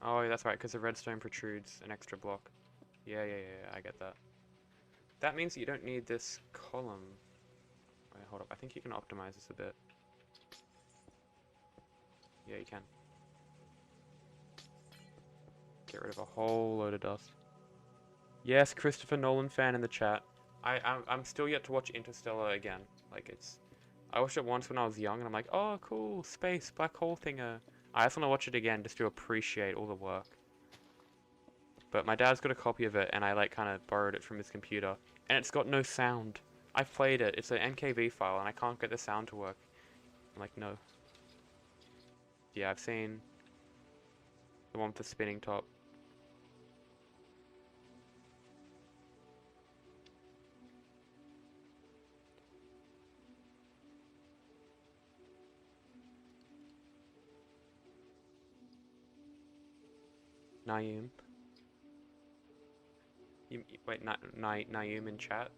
Oh, yeah, that's right, because the redstone protrudes an extra block. Yeah, I get that. That means that you don't need this column. Wait, hold up. I think you can optimize this a bit. Yeah, you can. Get rid of a whole load of dust. Yes, Christopher Nolan fan in the chat. I'm still yet to watch Interstellar again. Like, it's... I watched it once when I was young, and I'm like, oh, cool, space, black hole thinger. I just want to watch it again just to appreciate all the work. But my dad's got a copy of it, and I, like, kind of borrowed it from his computer. And it's got no sound. I've played it. It's an MKV file, and I can't get the sound to work. I'm like, no. Yeah, I've seen the one with the spinning top. Naeem. Wait, Naeem in chat.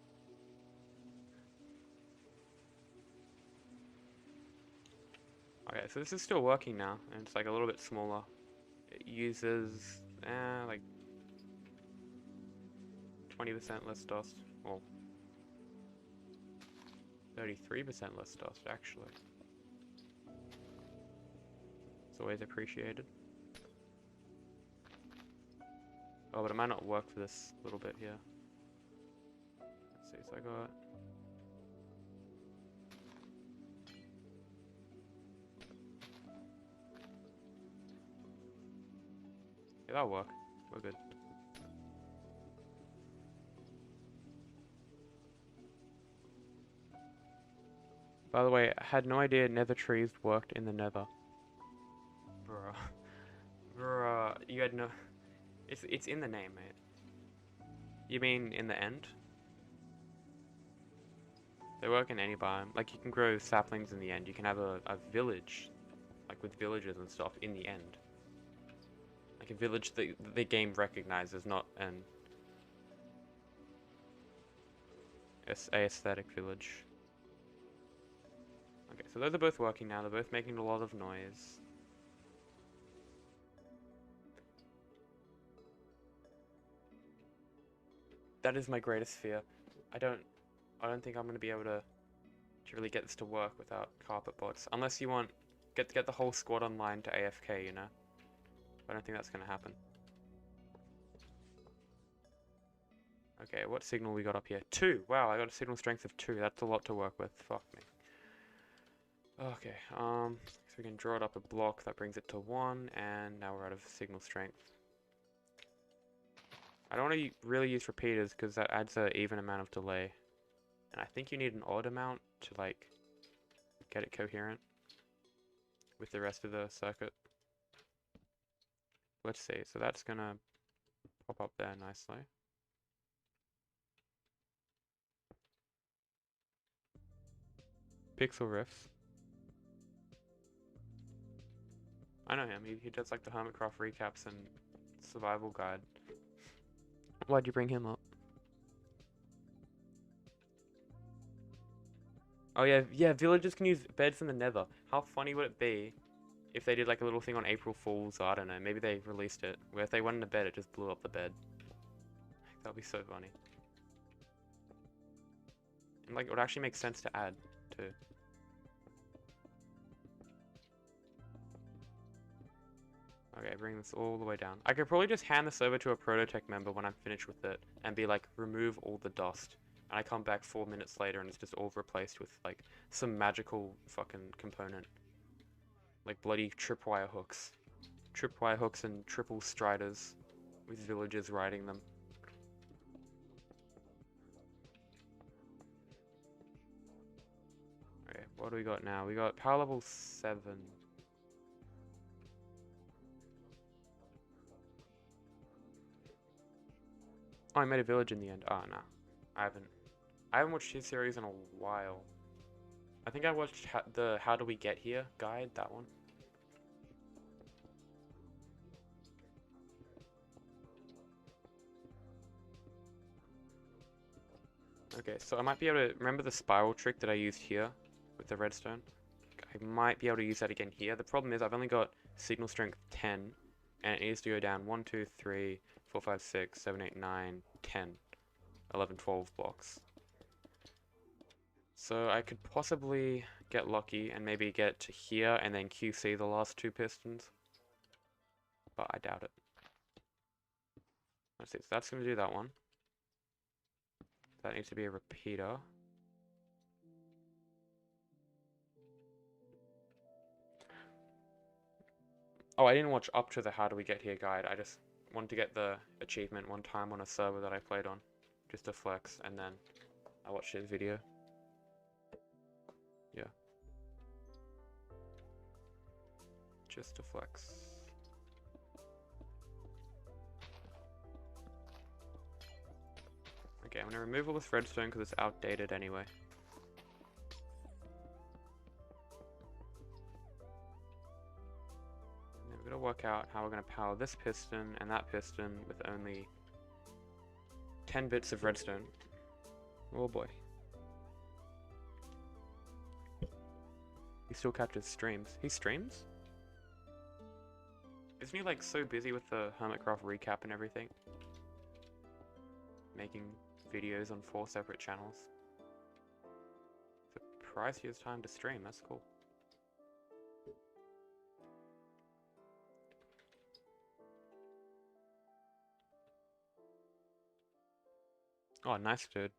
Okay, so this is still working now, and it's like a little bit smaller. It uses like 20% less dust, or 33% less dust actually. It's always appreciated. Oh, but it might not work for this little bit here. Let's see, so I got... Yeah, that'll work. We're good. By the way, I had no idea nether trees worked in the nether. Bruh. Bruh, you had no... It's in the name, mate. You mean in the end? They work in any biome. Like, you can grow saplings in the end. You can have a village, like with villages and stuff, in the end. Like a village that the game recognizes, not an aesthetic village. Okay, so those are both working now. They're both making a lot of noise. That is my greatest fear. I don't think I'm gonna be able to really get this to work without carpet bots, unless you want get the whole squad online to AFK, you know. I don't think that's gonna happen. Okay, what signal we got up here? 2. Wow, I got a signal strength of 2. That's a lot to work with. Fuck me. Okay, so we can draw it up a block that brings it to 1, and now we're out of signal strength. I don't want to really use repeaters because that adds an even amount of delay. And I think you need an odd amount to, like, get it coherent with the rest of the circuit. Let's see, so that's gonna pop up there nicely. Pixel Riffs. I know him, he does like the Hermitcraft recaps and survival guide. Why'd you bring him up? Oh yeah, villagers can use beds in the nether. How funny would it be if they did like a little thing on April Fools, or I don't know, maybe they released it, where if they went into bed, it just blew up the bed. That would be so funny. And like, it would actually make sense to add, too. Okay, bring this all the way down. I could probably just hand this over to a Prototech member when I'm finished with it, and be like, remove all the dust. And I come back 4 minutes later and it's just all replaced with like some magical fucking component. Like bloody tripwire hooks. Tripwire hooks and triple striders with villagers riding them. Okay, what do we got now? We got power level 7. Oh, I made a village in the end. Oh, no. I haven't watched his series in a while. I think I watched the How Do We Get Here guide, that one. Okay, so I might be able to remember the spiral trick that I used here with the redstone. I might be able to use that again here. The problem is I've only got signal strength 10, and it needs to go down 1, 2, 3, 4, 5, 6, 7, 8, 9, 10, 11, 12 blocks. So I could possibly get lucky and maybe get to here and then QC the last 2 pistons. But I doubt it. Let's see, so that's going to do that one. That needs to be a repeater. Oh, I didn't watch up to the How Do We Get Here guide. I just wanted to get the achievement one time on a server that I played on. Just to flex, and then I watched his video. Yeah. Just to flex. Okay, I'm gonna remove all this redstone because it's outdated anyway. And then we're gonna work work out how we're going to power this piston and that piston with only 10 bits of redstone. Oh boy. He still catches streams. He streams? Isn't he like so busy with the Hermitcraft recap and everything? Making videos on 4 separate channels. Surprised he has time to stream, that's cool. Oh, nice, dude.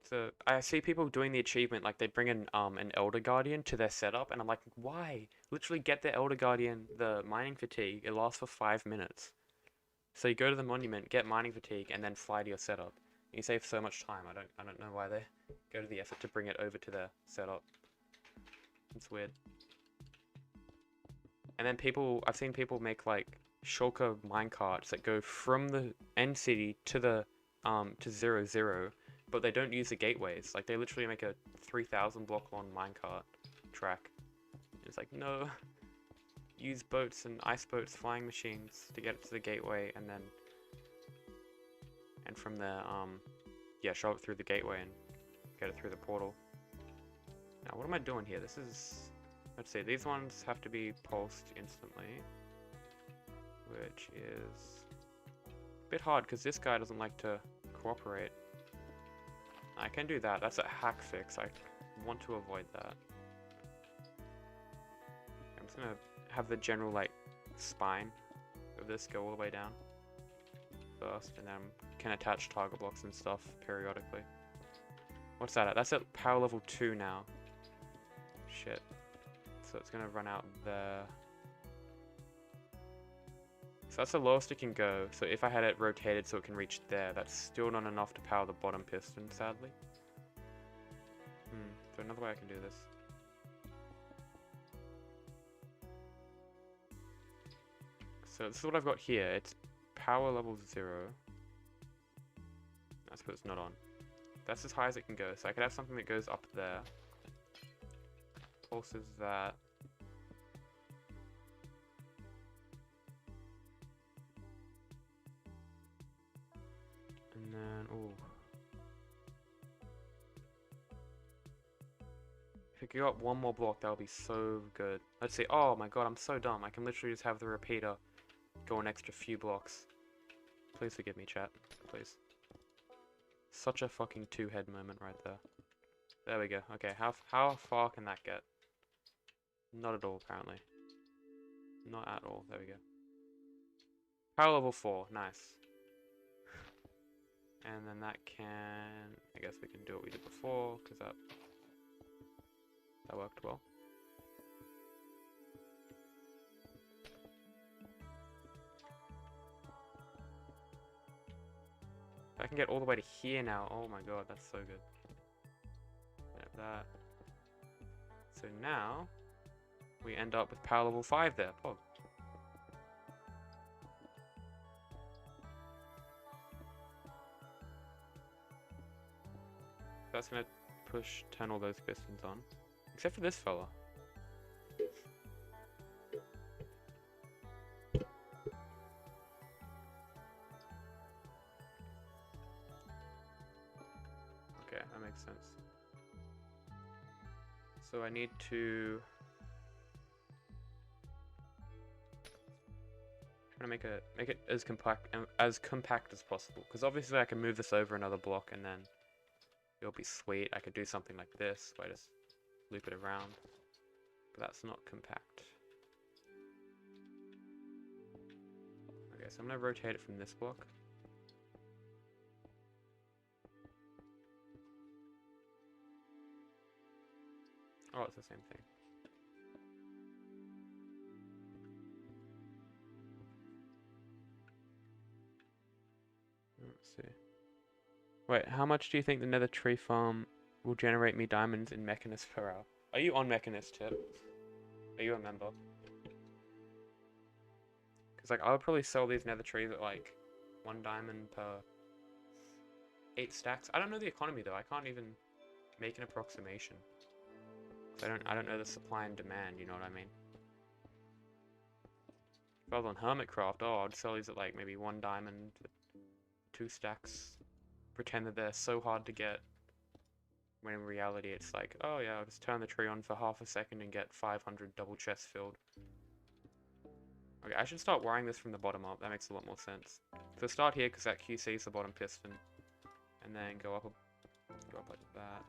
So I see people doing the achievement, like they bring in an Elder Guardian to their setup, and I'm like, why? Literally get the Elder Guardian the mining fatigue. It lasts for 5 minutes. So you go to the monument, get mining fatigue, and then fly to your setup. You save so much time. I don't know why they go to the effort to bring it over to their setup. It's weird. And then I've seen people make like shulker minecarts that go from the end city to the to 0, but they don't use the gateways. Like they literally make a 3,000 block long minecart track. It's like, no, use boats and ice boats, flying machines to get it to the gateway, and then from there yeah, shove it through the gateway and get it through the portal. Now what am I doing here? This is, let's see, these ones have to be pulsed instantly, which is a bit hard because this guy doesn't like to cooperate. I can do that. That's a hack fix. I want to avoid that. I'm just gonna have the general like spine of this go all the way down first, and then can attach target blocks and stuff periodically. What's that at? That's at power level 2 now. Shit. So it's gonna run out there. So that's the lowest it can go. So if I had it rotated so it can reach there, that's still not enough to power the bottom piston, sadly. So another way I can do this. So this is what I've got here. It's power level 0. I suppose it's not on. That's as high as it can go. So I could have something that goes up there. Pulses that. And then, ooh. If it could go up one more block, that would be so good. Let's see. Oh my god, I'm so dumb. I can literally just have the repeater go an extra few blocks. Please forgive me, chat. Please. Such a fucking two-head moment right there. There we go. Okay, how far can that get? Not at all, apparently. Not at all. There we go. Power level 4. Nice. And then that can... I guess we can do what we did before, because that worked well. I can get all the way to here now. Oh my god, that's so good. Like that. So now, we end up with power level 5 there. Pog. That's gonna turn all those pistons on. Except for this fella. Okay, that makes sense. So I need to try to make it as compact as possible, because obviously I can move this over another block and then it'll be sweet. I could do something like this, where I just loop it around, but that's not compact. Okay, so I'm gonna rotate it from this block. Oh, it's the same thing. Let's see. Wait, how much do you think the Nether tree farm will generate me diamonds in Mechanist per hour? Are you on Mechanist, Tip? Are you a member? Because like I would probably sell these Nether trees at like 1 diamond per 8 stacks. I don't know the economy though. I can't even make an approximation. I don't know the supply and demand, you know what I mean? Rather than Hermitcraft, oh, I'd sell these at like maybe 1 diamond, 2 stacks. Pretend that they're so hard to get. When in reality it's like, oh yeah, I'll just turn the tree on for half a second and get 500 double chests filled. Okay, I should start wiring this from the bottom up. That makes a lot more sense. So start here because that QC is the bottom piston. And then go up like that.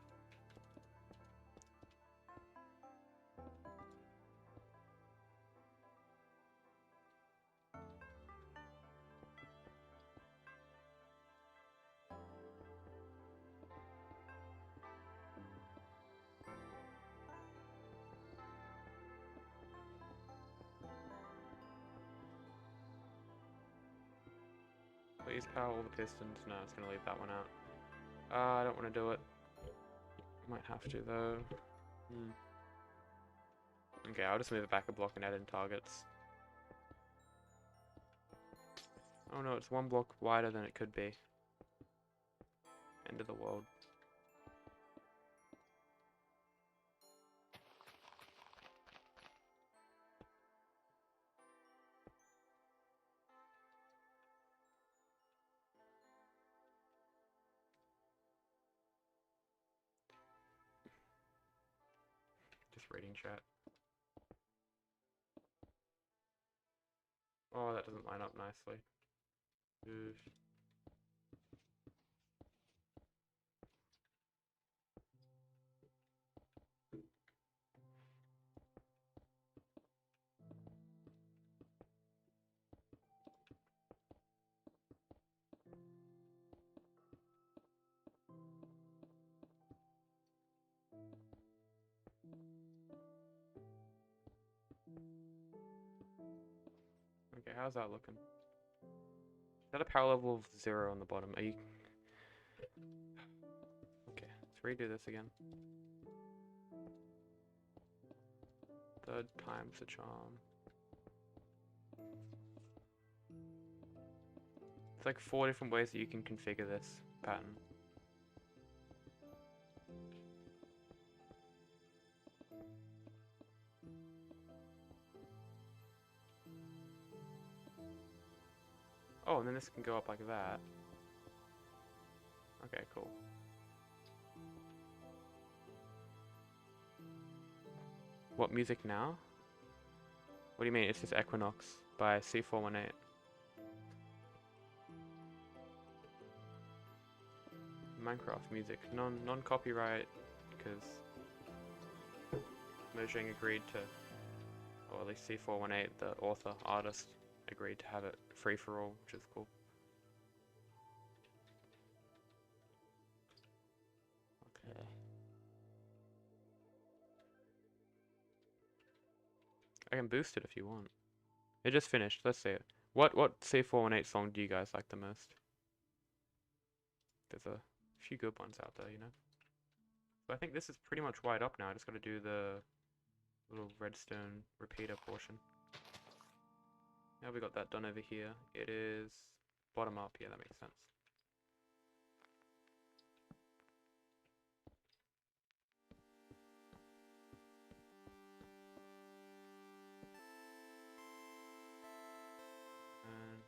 Please power all the pistons. No, it's gonna leave that one out. I don't want to do it. Might have to though. Okay, I'll just move it back a block and add in targets. Oh no, it's 1 block wider than it could be. End of the world. Just reading chat. Oh, that doesn't line up nicely. Oof. Okay, how's that looking? Is that a power level of 0 on the bottom? Are you... Okay, let's redo this again. Third time's the charm. It's like 4 different ways that you can configure this pattern. Oh, and then this can go up like that. Okay, cool. What music now? What do you mean? It's just Equinox by C418. Minecraft music. Non-copyright, because Mojang agreed to, or at least C418, the author, artist, agreed to have it free for all, which is cool. Okay. I can boost it if you want. It just finished. Let's see it. What C418 song do you guys like the most? There's a few good ones out there, you know. But I think this is pretty much wired up now. I just got to do the little redstone repeater portion. Now we got that done over here. It is bottom up. Yeah, that makes sense. And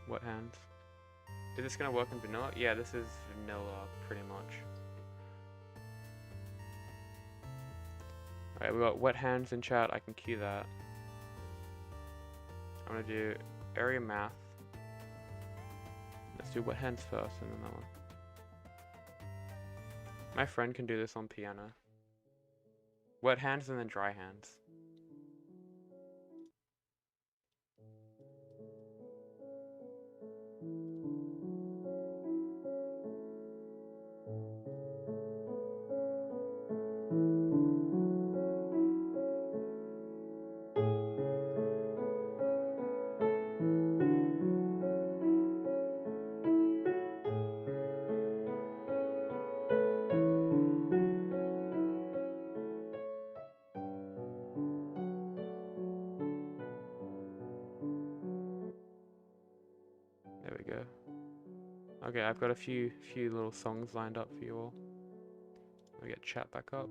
what hands? Is this gonna work in vanilla? Yeah, this is vanilla pretty much. Alright, we got wet hands in chat. I can cue that. I'm gonna do area math. Let's do wet hands first and then that one. My friend can do this on piano. Wet hands and then dry hands. Okay, I've got a few little songs lined up for you all. I'll get chat back up.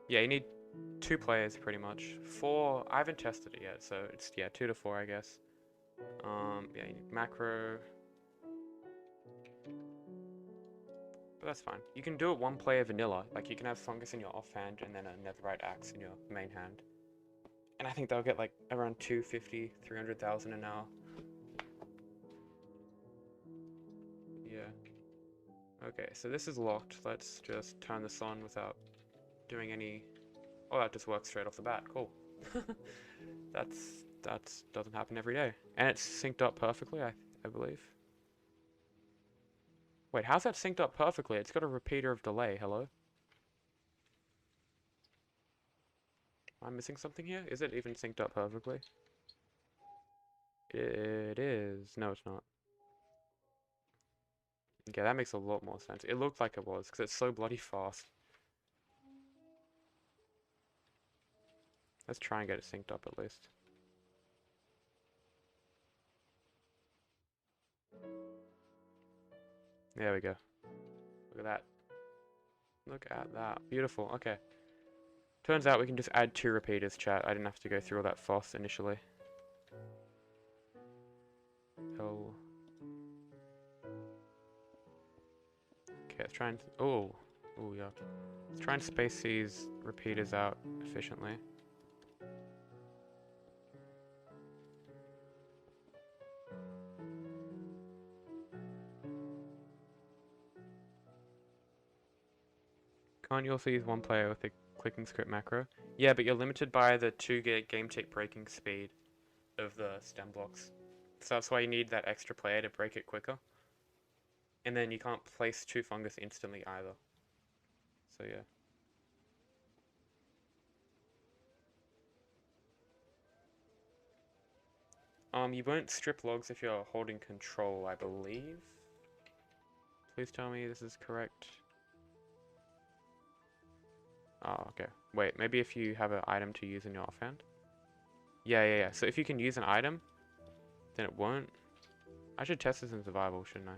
Yeah, you need 2 players pretty much. 4, I haven't tested it yet, so it's, yeah, 2 to 4, I guess. Yeah, you need macro. But that's fine. You can do it 1 player vanilla. Like, you can have fungus in your offhand and then a netherite axe in your main hand. And I think they'll get like around 250, 300,000 an hour. Yeah. Okay, so this is locked. Let's just turn this on without doing any... Oh, that just works straight off the bat. Cool. That doesn't happen every day. And it's synced up perfectly, I believe. Wait, how's that synced up perfectly? It's got a repeater of delay. Hello? Am I missing something here? Is it even synced up perfectly? It is. No, it's not. Okay, that makes a lot more sense. It looked like it was, because it's so bloody fast. Let's try and get it synced up at least. There we go. Look at that. Look at that. Beautiful. Okay. Turns out we can just add 2 repeaters, chat. I didn't have to go through all that fuss initially. Oh. Okay, let's try and... Oh. Oh, yeah. Let's try and space these repeaters out efficiently. Can't you also use 1 player with a clicking script macro? Yeah, but you're limited by the 2 game tick breaking speed of the stem blocks. So that's why you need that extra player to break it quicker. And then you can't place 2 fungus instantly either. So yeah. You won't strip logs if you're holding control, I believe. Please tell me this is correct. Oh, okay. Wait, maybe if you have an item to use in your offhand? Yeah. So if you can use an item, then it won't. I should test this in survival, shouldn't I?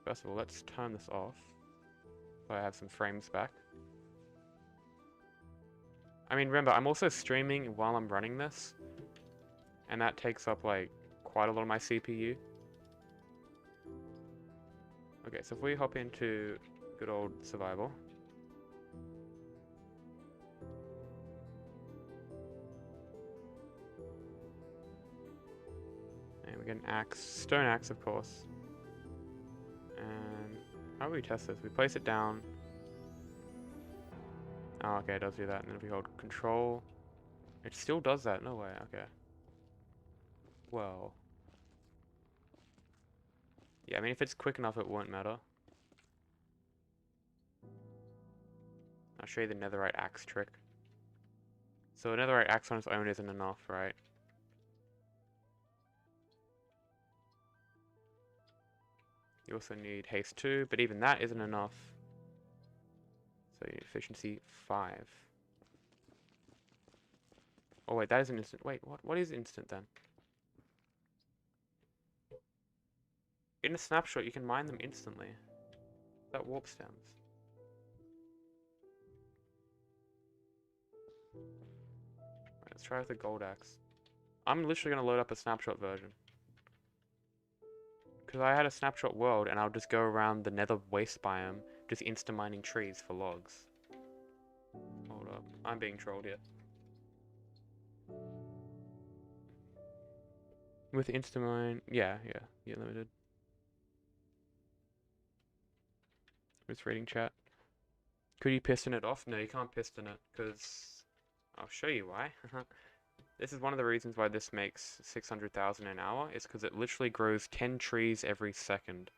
First of all, let's turn this off. So I have some frames back. I mean, remember, I'm also streaming while I'm running this. And that takes up, like, quite a lot of my CPU. Okay, so if we hop into good old survival. And we get an axe, stone axe, of course. And how do we test this? We place it down. Oh, okay, it does do that. And then if we hold control, it still does that. No way. Okay. Well. Yeah, I mean, if it's quick enough, it won't matter. I'll show you the netherite axe trick. So a netherite axe on its own isn't enough, right? You also need haste 2, but even that isn't enough. So you need efficiency 5. Oh wait, that is an instant. Wait, what is instant then? In a snapshot, you can mine them instantly. That warp stems. Right, let's try with the gold axe. I'm literally going to load up a snapshot version. Because I had a snapshot world and I'll just go around the nether waste biome, just insta-mining trees for logs. Hold up, I'm being trolled here. With insta-mine, yeah, limited. Who's reading chat? Could you piston it off? No, you can't piston it, because I'll show you why. This is one of the reasons why this makes 600,000 an hour, is because it literally grows 10 trees every second.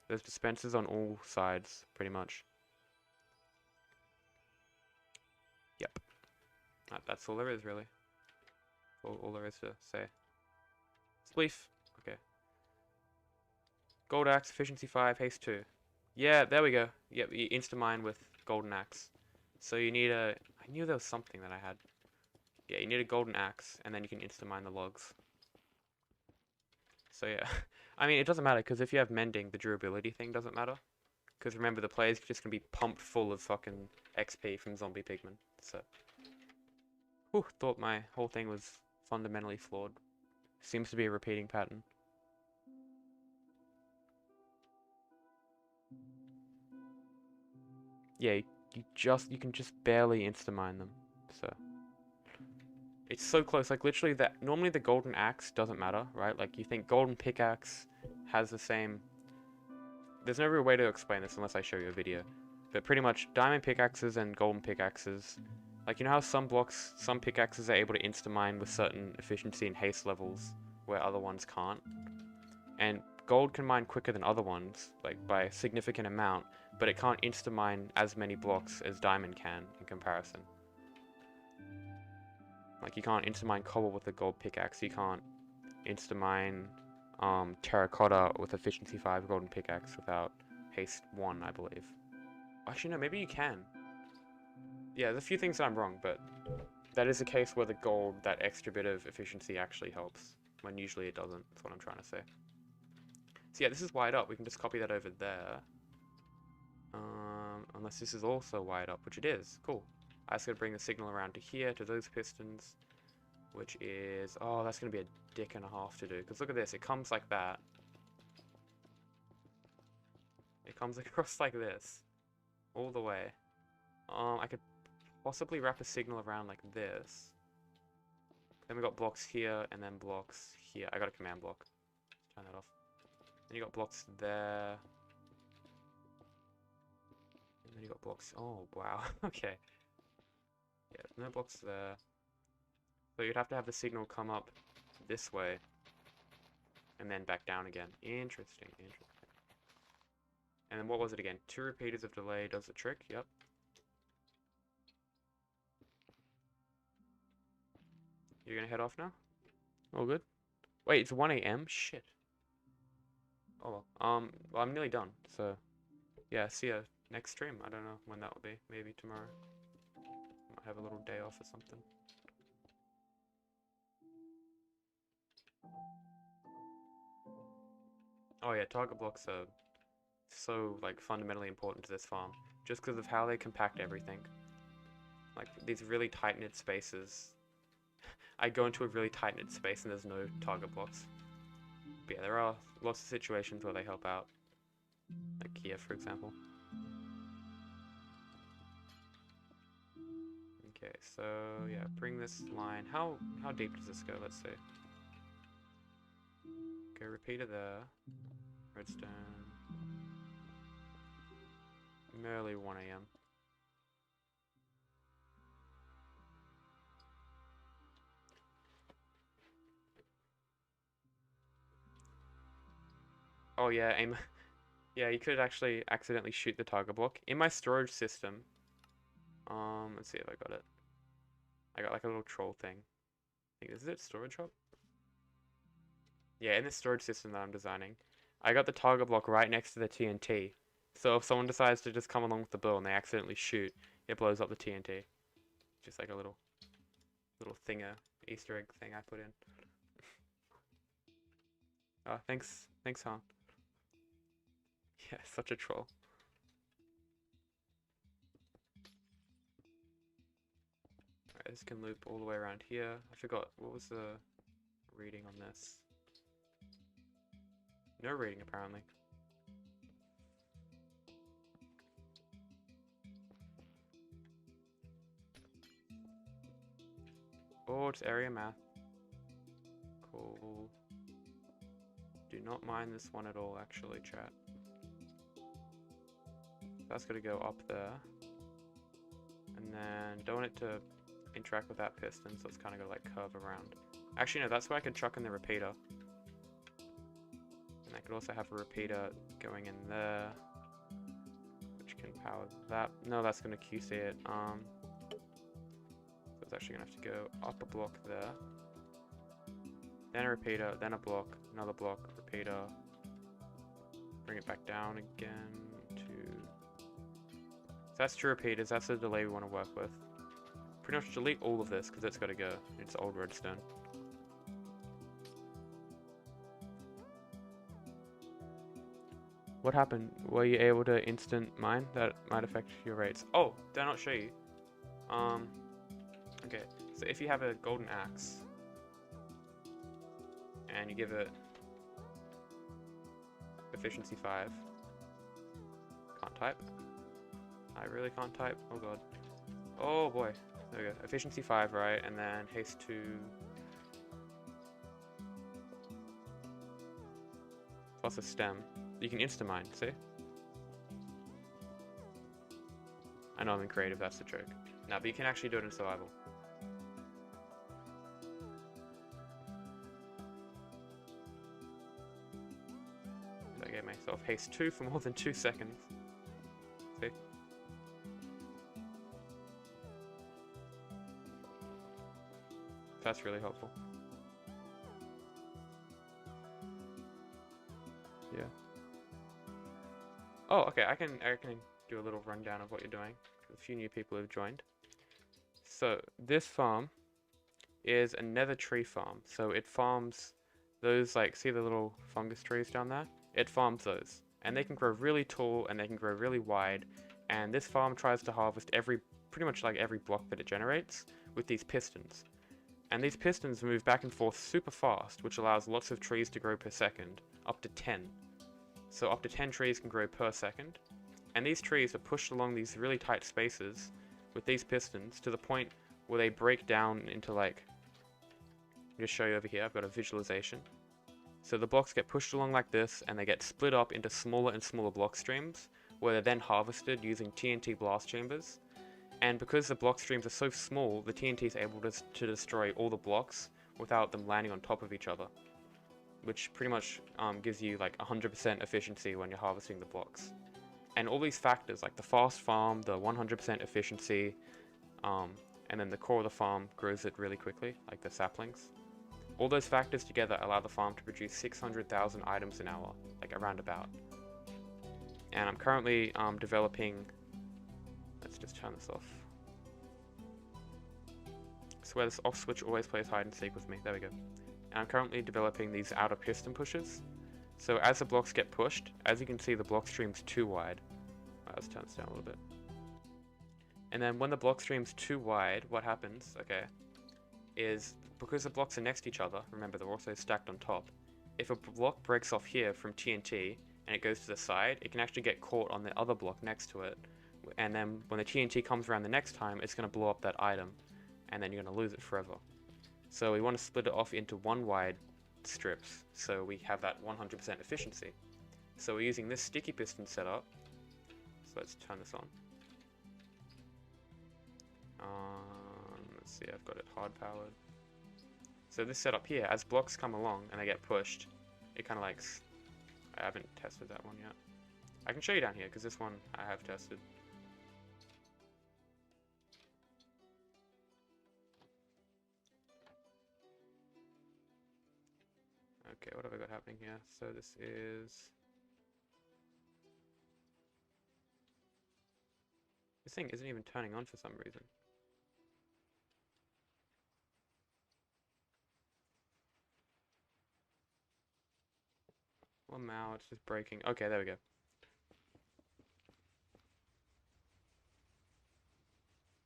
There's dispensers on all sides, pretty much. Yep. That's all there is, really. All there is to say. Spleef. Okay. Gold axe, efficiency 5, haste 2. Yeah, there we go. Yep, you insta-mine with golden axe. So you need a... I knew there was something that I had. Yeah, you need a golden axe, and then you can insta-mine the logs. So yeah, I mean, it doesn't matter, because if you have mending, the durability thing doesn't matter. Because remember, the player's just going to be pumped full of fucking XP from zombie pigmen. So, whew, thought my whole thing was fundamentally flawed. Seems to be a repeating pattern. Yeah, you can just barely insta-mine them. So, it's so close. Like literally, normally the golden axe doesn't matter, right? Like you think golden pickaxe has the same. There's no real way to explain this unless I show you a video. But pretty much, diamond pickaxes and golden pickaxes, like you know how some pickaxes are able to insta-mine with certain efficiency and haste levels, where other ones can't. And gold can mine quicker than other ones, like by a significant amount, but it can't insta-mine as many blocks as diamond can in comparison. Like you can't insta-mine cobble with a gold pickaxe, you can't insta-mine terracotta with efficiency 5 golden pickaxe without haste 1, I believe. Actually no, maybe you can. Yeah, there's a few things that I'm wrong, but that is a case where the gold, that extra bit of efficiency actually helps, when usually it doesn't, that's what I'm trying to say. So yeah, this is wired up, we can just copy that over there. Unless this is also wired up, which it is, cool. I just gotta bring the signal around to here, to those pistons, which is, oh, that's gonna be a dick and a half to do, because look at this, it comes like that. It comes across like this, all the way. I could possibly wrap a signal around like this. Then we got blocks here, and then blocks here. I got a command block. Turn that off. Then you got blocks there. And then you got blocks, oh, wow, okay. Yeah, no blocks there. So you'd have to have the signal come up this way, and then back down again. Interesting, interesting. And then what was it again? 2 repeaters of delay does the trick, yep. You're gonna head off now? All good? Wait, it's 1 AM? Shit. Oh well. Well, I'm nearly done, so yeah, see ya next stream. I don't know when that will be. Maybe tomorrow. Might have a little day off or something. Oh yeah, target blocks are so like fundamentally important to this farm, just because of how they compact everything. Like these really tight-knit spaces. I go into a really tight-knit space and there's no target blocks. But yeah, there are lots of situations where they help out. Like here, for example. Okay, so yeah, bring this line. How deep does this go? Let's see. Okay, repeater there. Redstone. Merely 1 AM. Oh yeah, aim. Yeah, you could actually accidentally shoot the target block. In my storage system, let's see if I got it. I got like a little troll thing. I think, is it storage hub? Yeah, in the storage system that I'm designing, I got the target block right next to the TNT. So if someone decides to just come along with the bow and they accidentally shoot, it blows up the TNT. Just like a little thinger, Easter egg thing I put in. Oh, thanks, Han. Yeah, such a troll. Alright, this can loop all the way around here. I forgot, what was the reading on this? No reading, apparently. Oh, it's area math. Cool. Do not mind this one at all, actually, chat. That's gonna go up there. And then don't want it to interact with that piston, so it's kind of gonna like curve around. Actually, no, that's where I could chuck in the repeater. And I could also have a repeater going in there, which can power that. No, that's gonna QC it. So it's actually gonna have to go up a block there. Then a repeater, then a block, another block, repeater. Bring it back down again to... So that's 2 repeaters, that's the delay we want to work with. Pretty much delete all of this, because it's got to go. It's old redstone. What happened? Were you able to instant mine? That might affect your rates. Oh, did I not show you? Okay, so if you have a golden axe and you give it efficiency 5, can't type. I really can't type. Oh god. Oh boy. There we go. Efficiency 5, right? And then haste 2. Plus a stem. You can insta-mine, see? I know I'm in creative, that's the joke. No, but you can actually do it in survival. I gave myself haste 2 for more than 2 seconds. See? That's really helpful. Yeah. Oh, okay, I can do a little rundown of what you're doing. A few new people have joined. So, this farm is a nether tree farm. So it farms those, like, see the little fungus trees down there? It farms those. And they can grow really tall and they can grow really wide. And this farm tries to harvest pretty much like every block that it generates with these pistons. And these pistons move back and forth super fast, which allows lots of trees to grow per second, up to 10. So up to 10 trees can grow per second. And these trees are pushed along these really tight spaces with these pistons to the point where they break down into, like, I'll just show you over here, I've got a visualization. So the blocks get pushed along like this, and they get split up into smaller and smaller block streams, where they're then harvested using TNT blast chambers. And because the block streams are so small, the TNT is able to destroy all the blocks without them landing on top of each other, which pretty much gives you like 100% efficiency when you're harvesting the blocks. And all these factors, like the fast farm, the 100% efficiency, and then the core of the farm grows it really quickly, like the saplings. All those factors together allow the farm to produce 600,000 items an hour, like around about. And I'm currently developing. Let's just turn this off. So where this off switch always plays hide and seek with me. There we go. And I'm currently developing these outer piston pushers. So as the blocks get pushed, as you can see, the block stream's too wide. Let's turn this down a little bit. And then when the block stream's too wide, what happens, okay, is because the blocks are next to each other, remember they're also stacked on top, if a block breaks off here from TNT and it goes to the side, it can actually get caught on the other block next to it. And then when the TNT comes around the next time, it's going to blow up that item, and then you're going to lose it forever. So we want to split it off into one wide strips, so we have that 100% efficiency. So we're using this sticky piston setup. So let's turn this on. Let's see, I've got it hard powered. So this setup here, as blocks come along and they get pushed, it kind of like, I haven't tested that one yet. I can show you down here because this one I have tested. Okay, what have I got happening here? So this thing isn't even turning on for some reason. Well, now it's just breaking. Okay, there we go.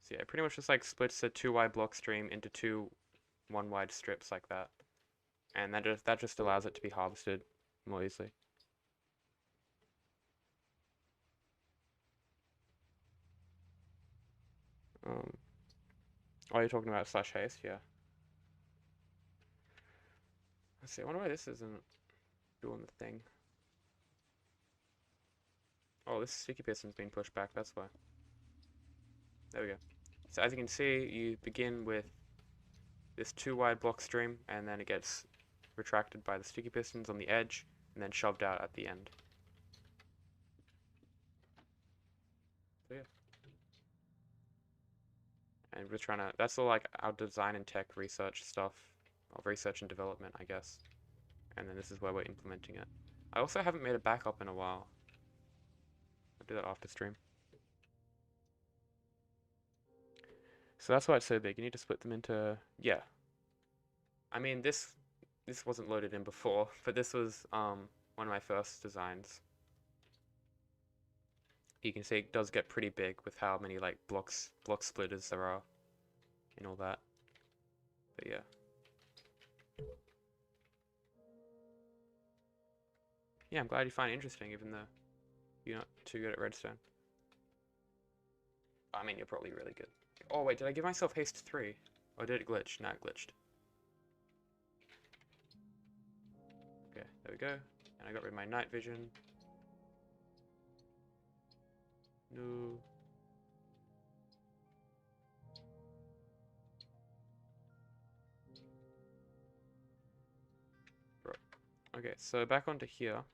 So yeah, it pretty much just like splits a 2 wide block stream into 2 1 wide strips like that. And that just allows it to be harvested more easily. Oh, you're talking about slash haste, yeah. Let's see, I wonder why this isn't doing the thing. Oh, this sticky piston's been pushed back, that's why. There we go. So as you can see, you begin with this 2 wide block stream, and then it gets retracted by the sticky pistons on the edge, and then shoved out at the end. So yeah. And we're trying to, that's all like our design and tech research stuff, or research and development, I guess. And then this is where we're implementing it. I also haven't made a backup in a while. I'll do that after stream. So that's why it's so big. You need to split them into, yeah. I mean, this wasn't loaded in before, but this was one of my first designs. You can see it does get pretty big with how many like block splitters there are and all that. But yeah. Yeah, I'm glad you find it interesting, even though you're not too good at redstone. I mean, you're probably really good. Oh wait, did I give myself haste 3? Or did it glitch? No, it glitched. Okay, there we go. And I got rid of my night vision. No. Right. Okay, so back onto here.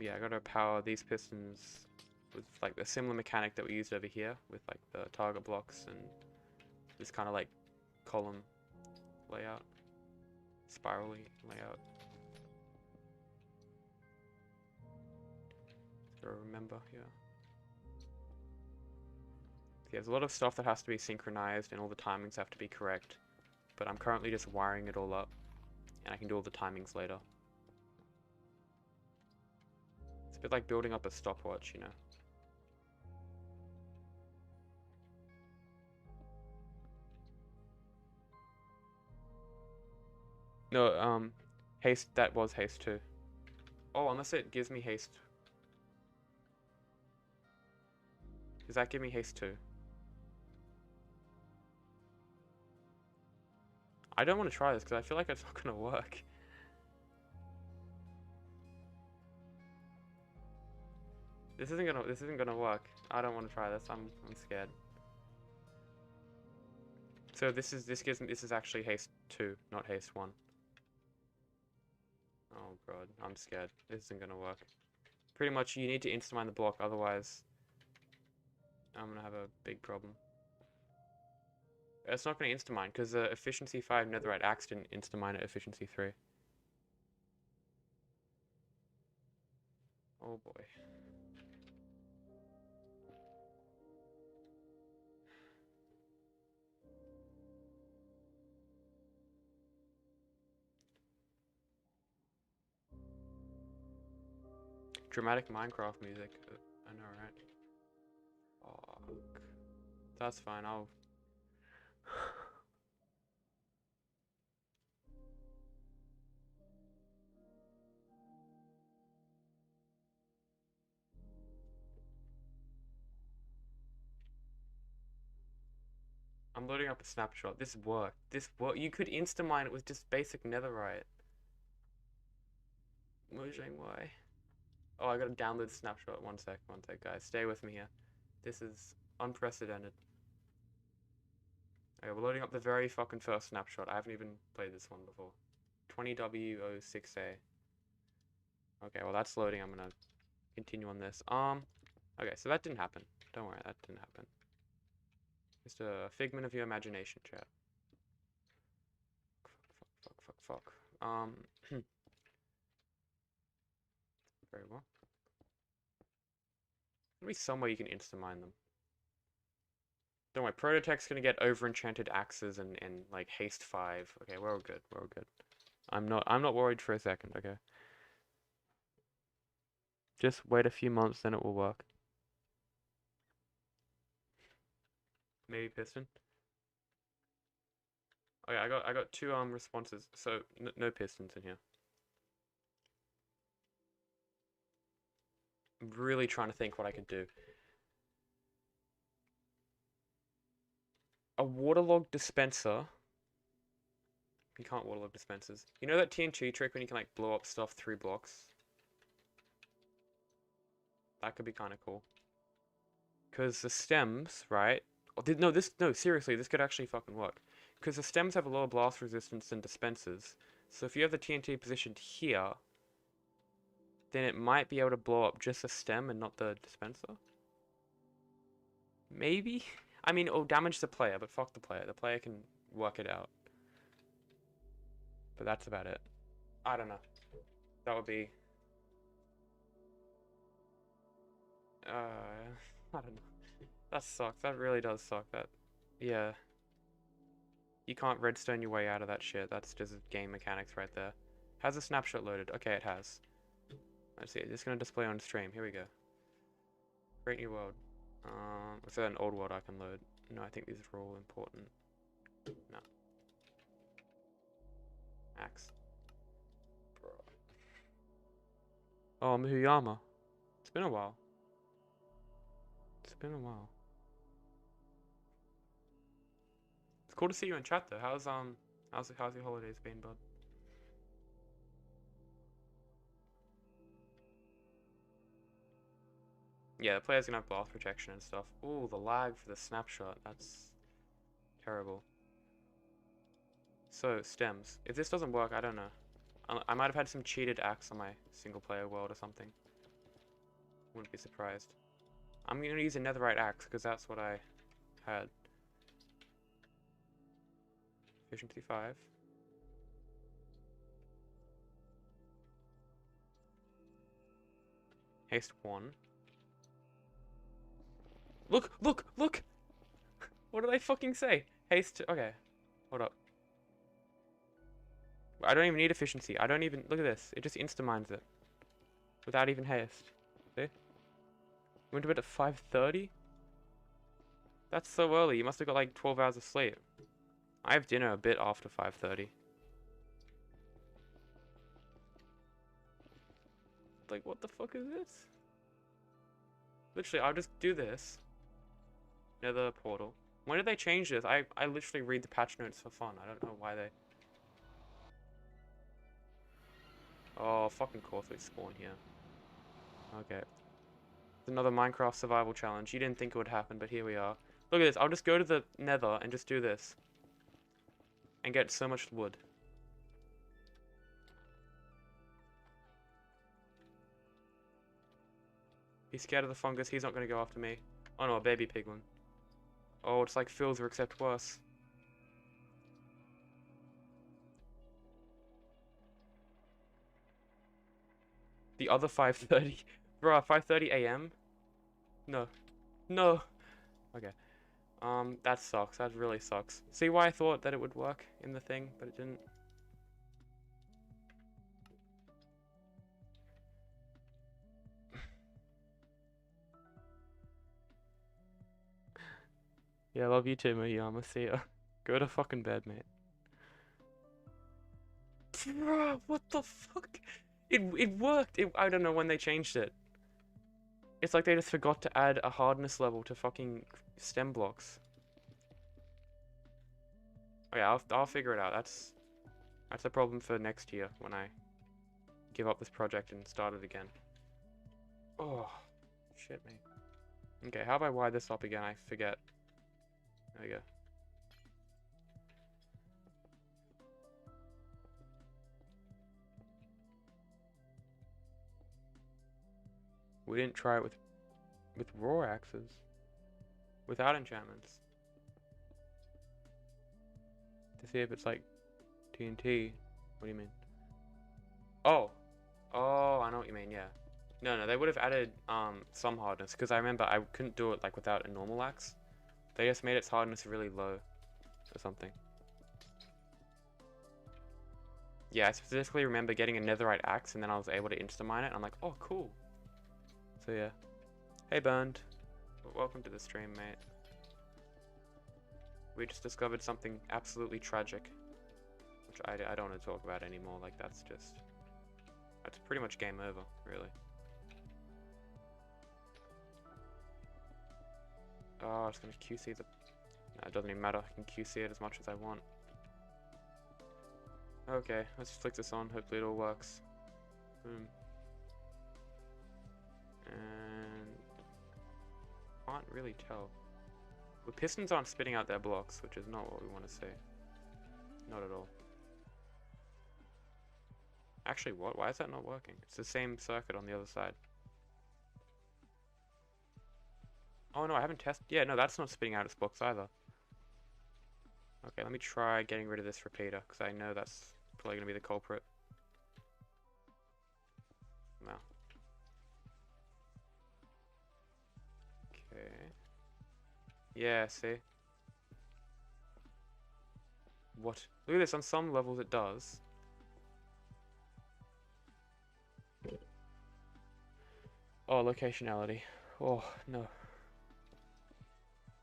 Yeah, I gotta power these pistons with like the similar mechanic that we used over here with like the target blocks and this kind of like column layout, spirally layout. So remember here. There's a lot of stuff that has to be synchronized and all the timings have to be correct, but I'm currently just wiring it all up and I can do all the timings later. It's a bit like building up a stopwatch, you know. No, haste, that was haste 2. Oh, unless it gives me haste. Does that give me haste 2? I don't want to try this because I feel like it's not gonna work. This isn't gonna work. I don't want to try this. I'm scared. So this is actually haste 2, not haste 1. Oh god, I'm scared. This isn't gonna work. Pretty much you need to insta-mine the block, otherwise I'm gonna have a big problem. It's not gonna insta-mine because the efficiency 5 netherite axe didn't insta-mine at efficiency 3. Oh boy. Dramatic Minecraft music. I know, right? Fuck. That's fine, I'll... I'm loading up a snapshot. This worked. This worked. You could insta-mine it with just basic netherite. Mojang, why? Oh, I gotta download the snapshot. One sec, guys. Stay with me here. This is unprecedented. Okay, we're loading up the very fucking first snapshot. I haven't even played this one before. 20W06A. Okay, well that's loading. I'm gonna continue on this. Okay, so that didn't happen. Don't worry, that didn't happen. Just a figment of your imagination, chat. Fuck. Very well. There'll be somewhere you can insta-mine them. Don't worry, Prototech's gonna get over-enchanted axes and like haste 5. Okay, we're all good. We're all good. I'm not worried for a second, okay? Just wait a few months, then it will work. Maybe piston. Oh yeah, I got 2 responses, so no pistons in here. I'm really trying to think what I could do. A waterlogged dispenser. You can't waterlog dispensers. You know that TNT trick when you can like blow up stuff through blocks? That could be kind of cool. Because the stems, right? No, seriously, this could actually fucking work. Because the stems have a lower blast resistance than dispensers. So if you have the TNT positioned here, then it might be able to blow up just the stem and not the dispenser. Maybe? I mean, it'll damage the player, but fuck the player. The player can work it out. But that's about it. I don't know. That would be... I don't know. That sucks. That really does suck. That... Yeah. You can't redstone your way out of that shit. That's just game mechanics right there. Has a snapshot loaded? Okay, it has. Let's see. It's just gonna display on stream. Here we go. Great new world. Is there an old world I can load? No, I think these are all important. No. Axe. Bro. Oh, Mihuyama. It's been a while. It's been a while. It's cool to see you in chat though. How's your holidays been, bud? Yeah, the player's gonna have blast protection and stuff. Ooh, the lag for the snapshot. That's terrible. So, stems. If this doesn't work, I don't know. I might have had some cheated axe on my single player world or something. Wouldn't be surprised. I'm gonna use a netherite axe because that's what I had. Efficiency 5. Haste 1. Look! Look! Look! What did I fucking say? Haste... Okay. Hold up. I don't even need efficiency. I don't even... Look at this. It just insta-mines it. Without even haste. See? Went to bed at 5:30? That's so early. You must have got like 12 hours of sleep. I have dinner a bit after 5:30. Like, what the fuck is this? Literally, I'll just do this. Nether portal. When did they change this? I literally read the patch notes for fun. I don't know why they... Oh, fucking course we spawn here. Okay. It's another Minecraft survival challenge. You didn't think it would happen, but here we are. Look at this. I'll just go to the Nether and just do this. And get so much wood. He's scared of the fungus. He's not going to go after me. Oh no, a baby piglin. Oh, it's like Filzer except worse. The other 5:30. Bruh, 5:30 AM? No. No. Okay. That sucks. That really sucks. See why I thought that it would work in the thing, but it didn't? Yeah, love you too, Miyama. See ya. Go to fucking bed, mate. Bruh, what the fuck? It worked. I don't know when they changed it. It's like they just forgot to add a hardness level to fucking stem blocks. Okay, I'll figure it out. That's a problem for next year when I give up this project and start it again. Oh, shit, mate. Okay, how about I wire this up again? I forget. There we go. We didn't try it with raw axes. Without enchantments. To see if it's like TNT. What do you mean? Oh. Oh, I know what you mean, yeah. No, they would have added some hardness, because I remember I couldn't do it like without a normal axe. They just made its hardness really low or something. Yeah, I specifically remember getting a netherite axe and then I was able to insta-mine it. I'm like, oh, cool. So yeah. Hey, Burned. Welcome to the stream, mate. We just discovered something absolutely tragic. Which I don't want to talk about anymore. Like, that's pretty much game over, really. Oh, it's gonna QC the... No, it doesn't even matter. I can QC it as much as I want. Okay, let's flick this on. Hopefully it all works. Boom. And... can't really tell. The pistons aren't spitting out their blocks, which is not what we want to see. Not at all. Actually, what? Why is that not working? It's the same circuit on the other side. Oh no, I haven't tested. Yeah, no, that's not spitting out its blocks either. Okay, let me try getting rid of this repeater, because I know that's probably going to be the culprit. No. Okay. Yeah, see? What? Look at this, on some levels it does. Oh, locationality. Oh, no.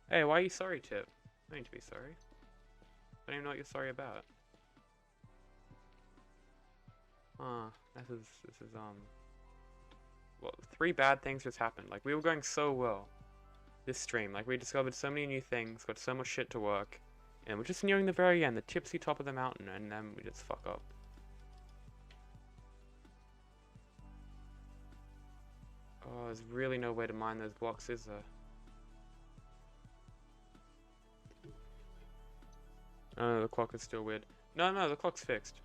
Hey, why are you sorry, Tip? I need to be sorry. I don't even know what you're sorry about. This is, well, 3 bad things just happened. Like, we were going so well this stream. Like, we discovered so many new things, got so much shit to work, and we're just nearing the very end, the tipsy top of the mountain, and then we just fuck up. Oh, there's really no way to mine those blocks, is there? Oh, the clock is still weird. No, the clock's fixed.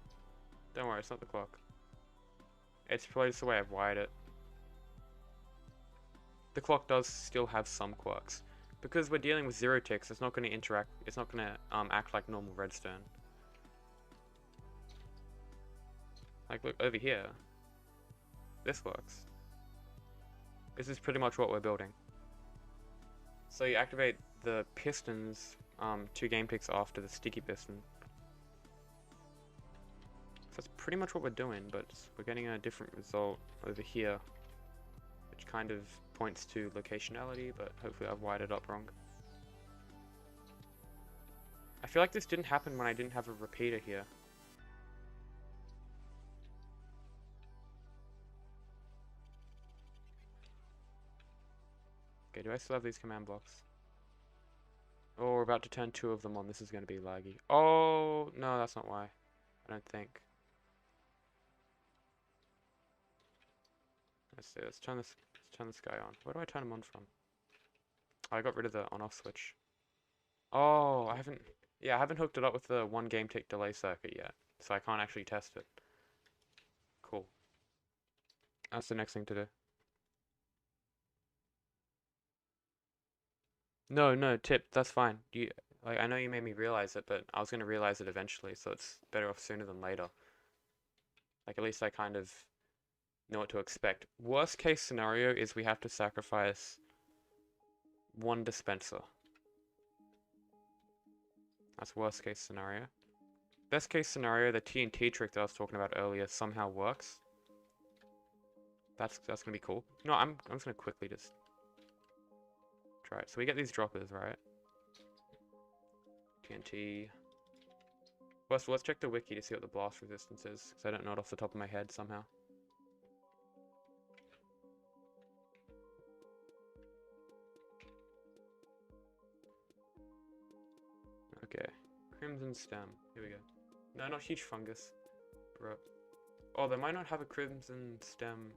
Don't worry, it's not the clock. It's probably just the way I've wired it. The clock does still have some quirks. Because we're dealing with 0 ticks, it's not going to interact, it's not going to act like normal redstone. Like, look, over here. This works. This is pretty much what we're building. So you activate the pistons 2 game ticks after the sticky piston. So that's pretty much what we're doing, but we're getting a different result over here, which kind of points to locationality, but hopefully I've wired it up wrong. I feel like this didn't happen when I didn't have a repeater here. Okay, do I still have these command blocks? Oh, we're about to turn 2 of them on. This is going to be laggy. Oh, no, that's not why. I don't think. Let's see. Let's turn this guy on. Where do I turn him on from? Oh, I got rid of the on-off switch. Oh, I haven't hooked it up with the 1 game tick delay circuit yet, so I can't actually test it. Cool. That's the next thing to do. No, Tip, that's fine. Like, I know you made me realize it, but I was gonna realize it eventually, so it's better off sooner than later. Like, at least I kind of know what to expect. Worst case scenario is we have to sacrifice 1 dispenser. That's worst case scenario. Best case scenario, the TNT trick that I was talking about earlier somehow works. That's gonna be cool. No, I'm just gonna quickly just try it. So we get these droppers, right? TNT. First, let's check the wiki to see what the blast resistance is, because I don't know it off the top of my head somehow. Okay, crimson stem. Here we go. No, not huge fungus, bro. Oh, they might not have a crimson stem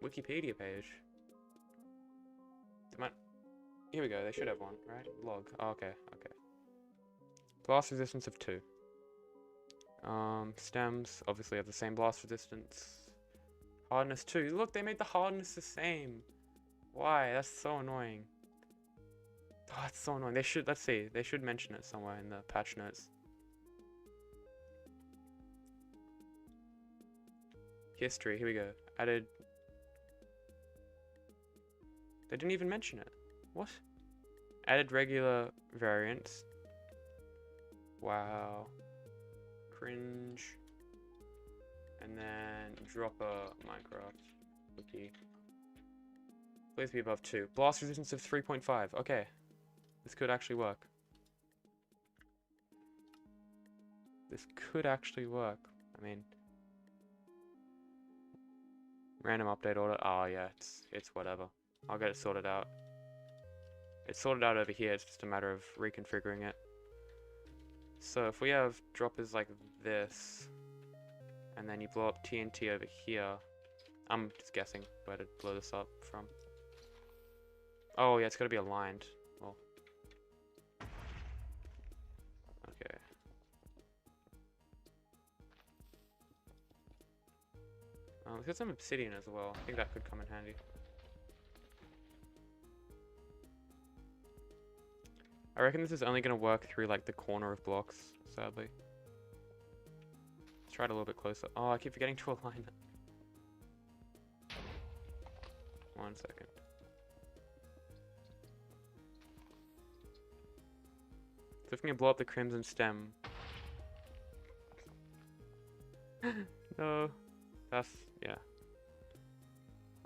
Wikipedia page. They might. Here we go. They should have one, right? Log. Oh, okay. Blast resistance of 2. Stems obviously have the same blast resistance. Hardness 2. Look, they made the hardness the same. Why? That's so annoying. Oh, that's so annoying. They should, let's see, they should mention it somewhere in the patch notes. History, here we go. Added. They didn't even mention it. What? Added regular variants. Wow. Cringe. And then dropper Minecraft. Wiki. Please be above 2. Blast resistance of 3.5. Okay. This could actually work. This could actually work. I mean, random update order. Oh yeah, it's whatever. I'll get it sorted out. It's sorted out over here. It's just a matter of reconfiguring it. So if we have droppers like this, and then you blow up TNT over here, I'm just guessing where to blow this up from. Oh yeah, it's gotta be aligned. Well, okay. Let's get some obsidian as well. I think that could come in handy. I reckon this is only going to work through like the corner of blocks, sadly. Let's try it a little bit closer. Oh, I keep forgetting to align it. 1 second. So if we can blow up the crimson stem. No. That's, yeah.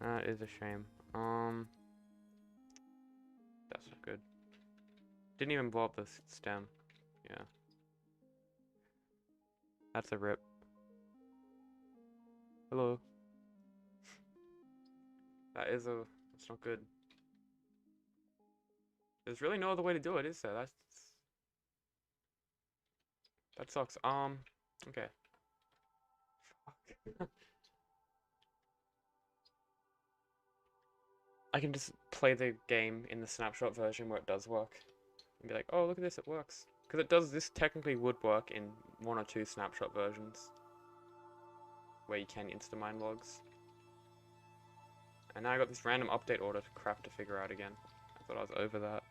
That is a shame. That's not good. Didn't even blow up the stem. Yeah. That's a rip. Hello. That's not good. There's really no other way to do it, is there? That sucks. Okay. Fuck. I can just play the game in the snapshot version where it does work. And be like, oh, look at this, it works. Because it does, this technically would work in 1 or 2 snapshot versions. Where you can insta-mine logs. And now I got this random update order crap to figure out again. I thought I was over that.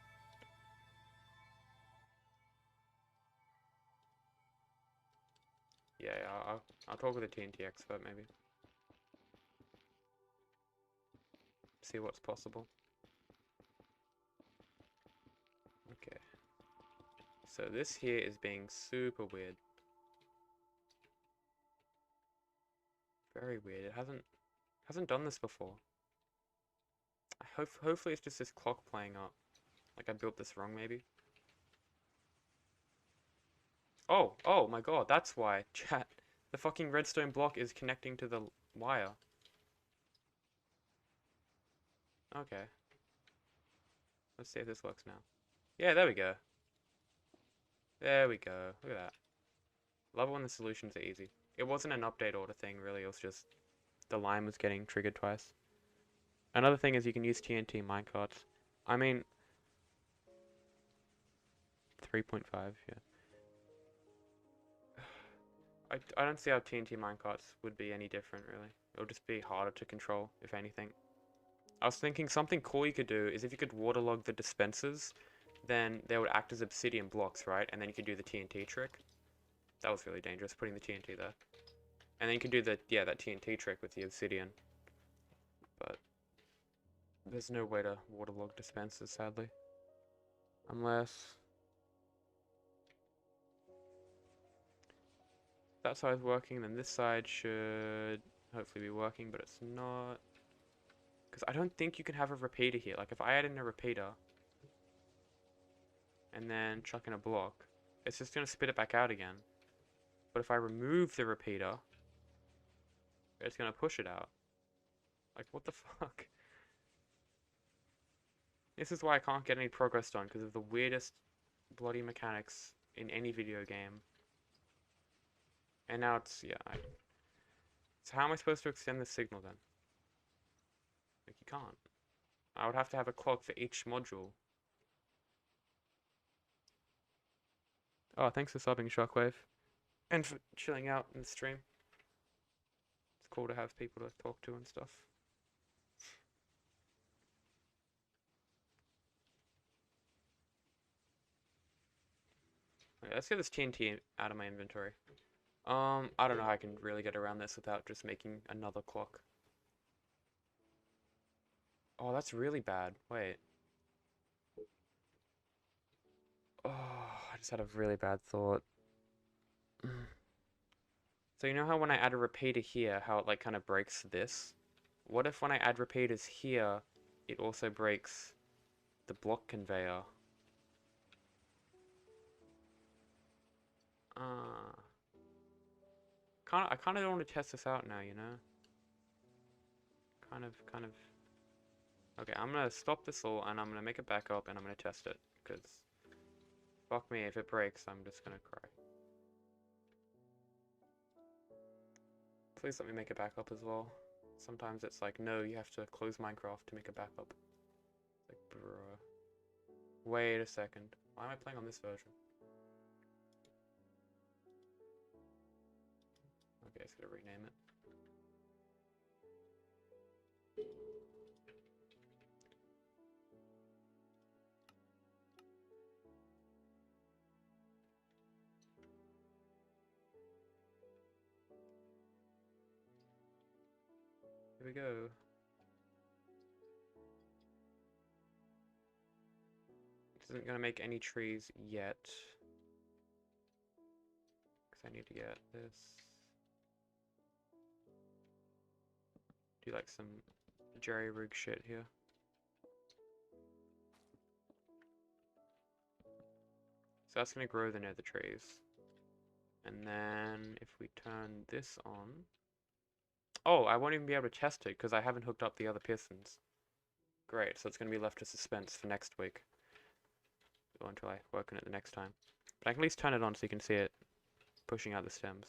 Yeah, I'll talk with a TNT expert maybe. See what's possible. Okay. So this here is being super weird. Very weird. It hasn't done this before. Hopefully it's just this clock playing up. Like I built this wrong maybe. Oh my god, that's why, chat. The fucking redstone block is connecting to the wire. Okay. Let's see if this works now. Yeah, there we go. There we go. Look at that. Love it when the solutions are easy. It wasn't an update order thing, really. It was just the line was getting triggered twice. Another thing is you can use TNT minecarts. I mean... 3.5, yeah. I don't see how TNT minecarts would be any different, really. It'll just be harder to control, if anything. I was thinking something cool you could do is if you could waterlog the dispensers, then they would act as obsidian blocks, right? And then you could do the TNT trick. That was really dangerous, putting the TNT there. And then you can do that TNT trick with the obsidian. But there's no way to waterlog dispensers, sadly. Unless... that side's working, then this side should hopefully be working, but it's not. Because I don't think you can have a repeater here. Like, if I add in a repeater and then chuck in a block, it's just going to spit it back out again. But if I remove the repeater, it's going to push it out. Like, what the fuck? This is why I can't get any progress done, because of the weirdest bloody mechanics in any video game. And now it's, yeah. So how am I supposed to extend the signal then? Like, you can't. I would have to have a clock for each module. Oh, thanks for subbing, Shockwave. And for chilling out in the stream. It's cool to have people to talk to and stuff. Okay, let's get this TNT out of my inventory. I don't know how I can really get around this without just making another clock. Oh, that's really bad. Wait. Oh, I just had a really bad thought. So you know how when I add a repeater here, how it like kind of breaks this? What if when I add repeaters here, it also breaks the block conveyor? I kind of don't want to test this out now, you know? Kind of. Okay, I'm gonna stop this all, and I'm gonna make it back up, and I'm gonna test it, because fuck me, if it breaks, I'm just gonna cry. Please let me make it back up as well. Sometimes it's like, no, you have to close Minecraft to make a backup. Like, bruh. Wait a second. Why am I playing on this version? Okay, it's gonna rename it. Here we go. This isn't gonna make any trees yet. Because I need to get this. Do like some jerry rig shit here. So that's going to grow the nether trees. And then if we turn this on... Oh, I won't even be able to test it because I haven't hooked up the other pistons. Great, so it's going to be left to suspense for next week. Or until I work on it the next time. But I can at least turn it on so you can see it pushing out the stems.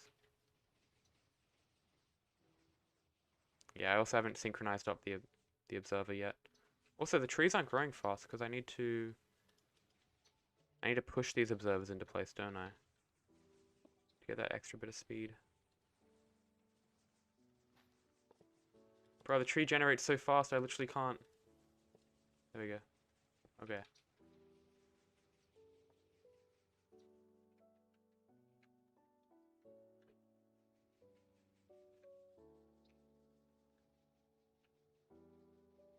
Yeah, I also haven't synchronized up the observer yet. Also, the trees aren't growing fast because I need to push these observers into place, don't I? To get that extra bit of speed. Bro, the tree generates so fast I literally can't. There we go. Okay.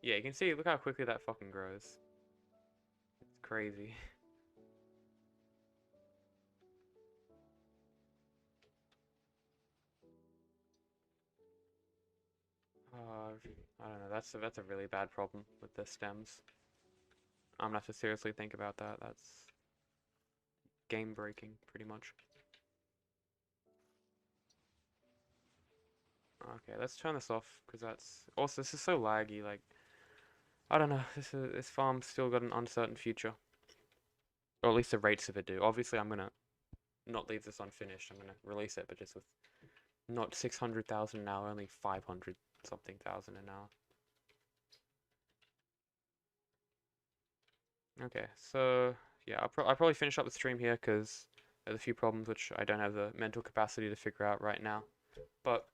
Yeah, you can see, look how quickly that fucking grows. It's crazy. I don't know, that's a really bad problem with the stems. I'm gonna have to seriously think about that. That's game breaking, pretty much. Okay, let's turn this off, because that's... Also, this is so laggy, like... I don't know, this farm's still got an uncertain future. Or at least the rates of it do. Obviously, I'm gonna not leave this unfinished. I'm gonna release it, but just with not 600,000 an hour, only 500 something thousand an hour. Okay, so yeah, I'll probably finish up the stream here because there's a few problems which I don't have the mental capacity to figure out right now. But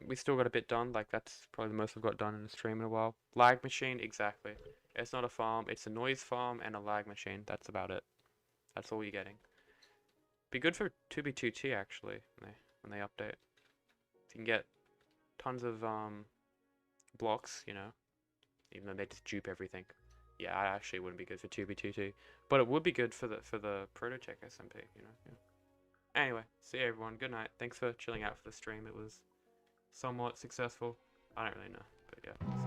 we still got a bit done. Like, that's probably the most I've got done in a stream in a while. Lag machine, exactly. It's not a farm, it's a noise farm and a lag machine. That's about it. That's all you're getting. Be good for 2B2T actually when they update. You can get tons of blocks, you know, even though they just dupe everything. Yeah, I actually wouldn't be good for 2B2T, but it would be good for the Prototech SMP, you know. Yeah. Anyway, see you everyone. Good night. Thanks for chilling out for the stream. It was somewhat successful. I don't really know, but yeah.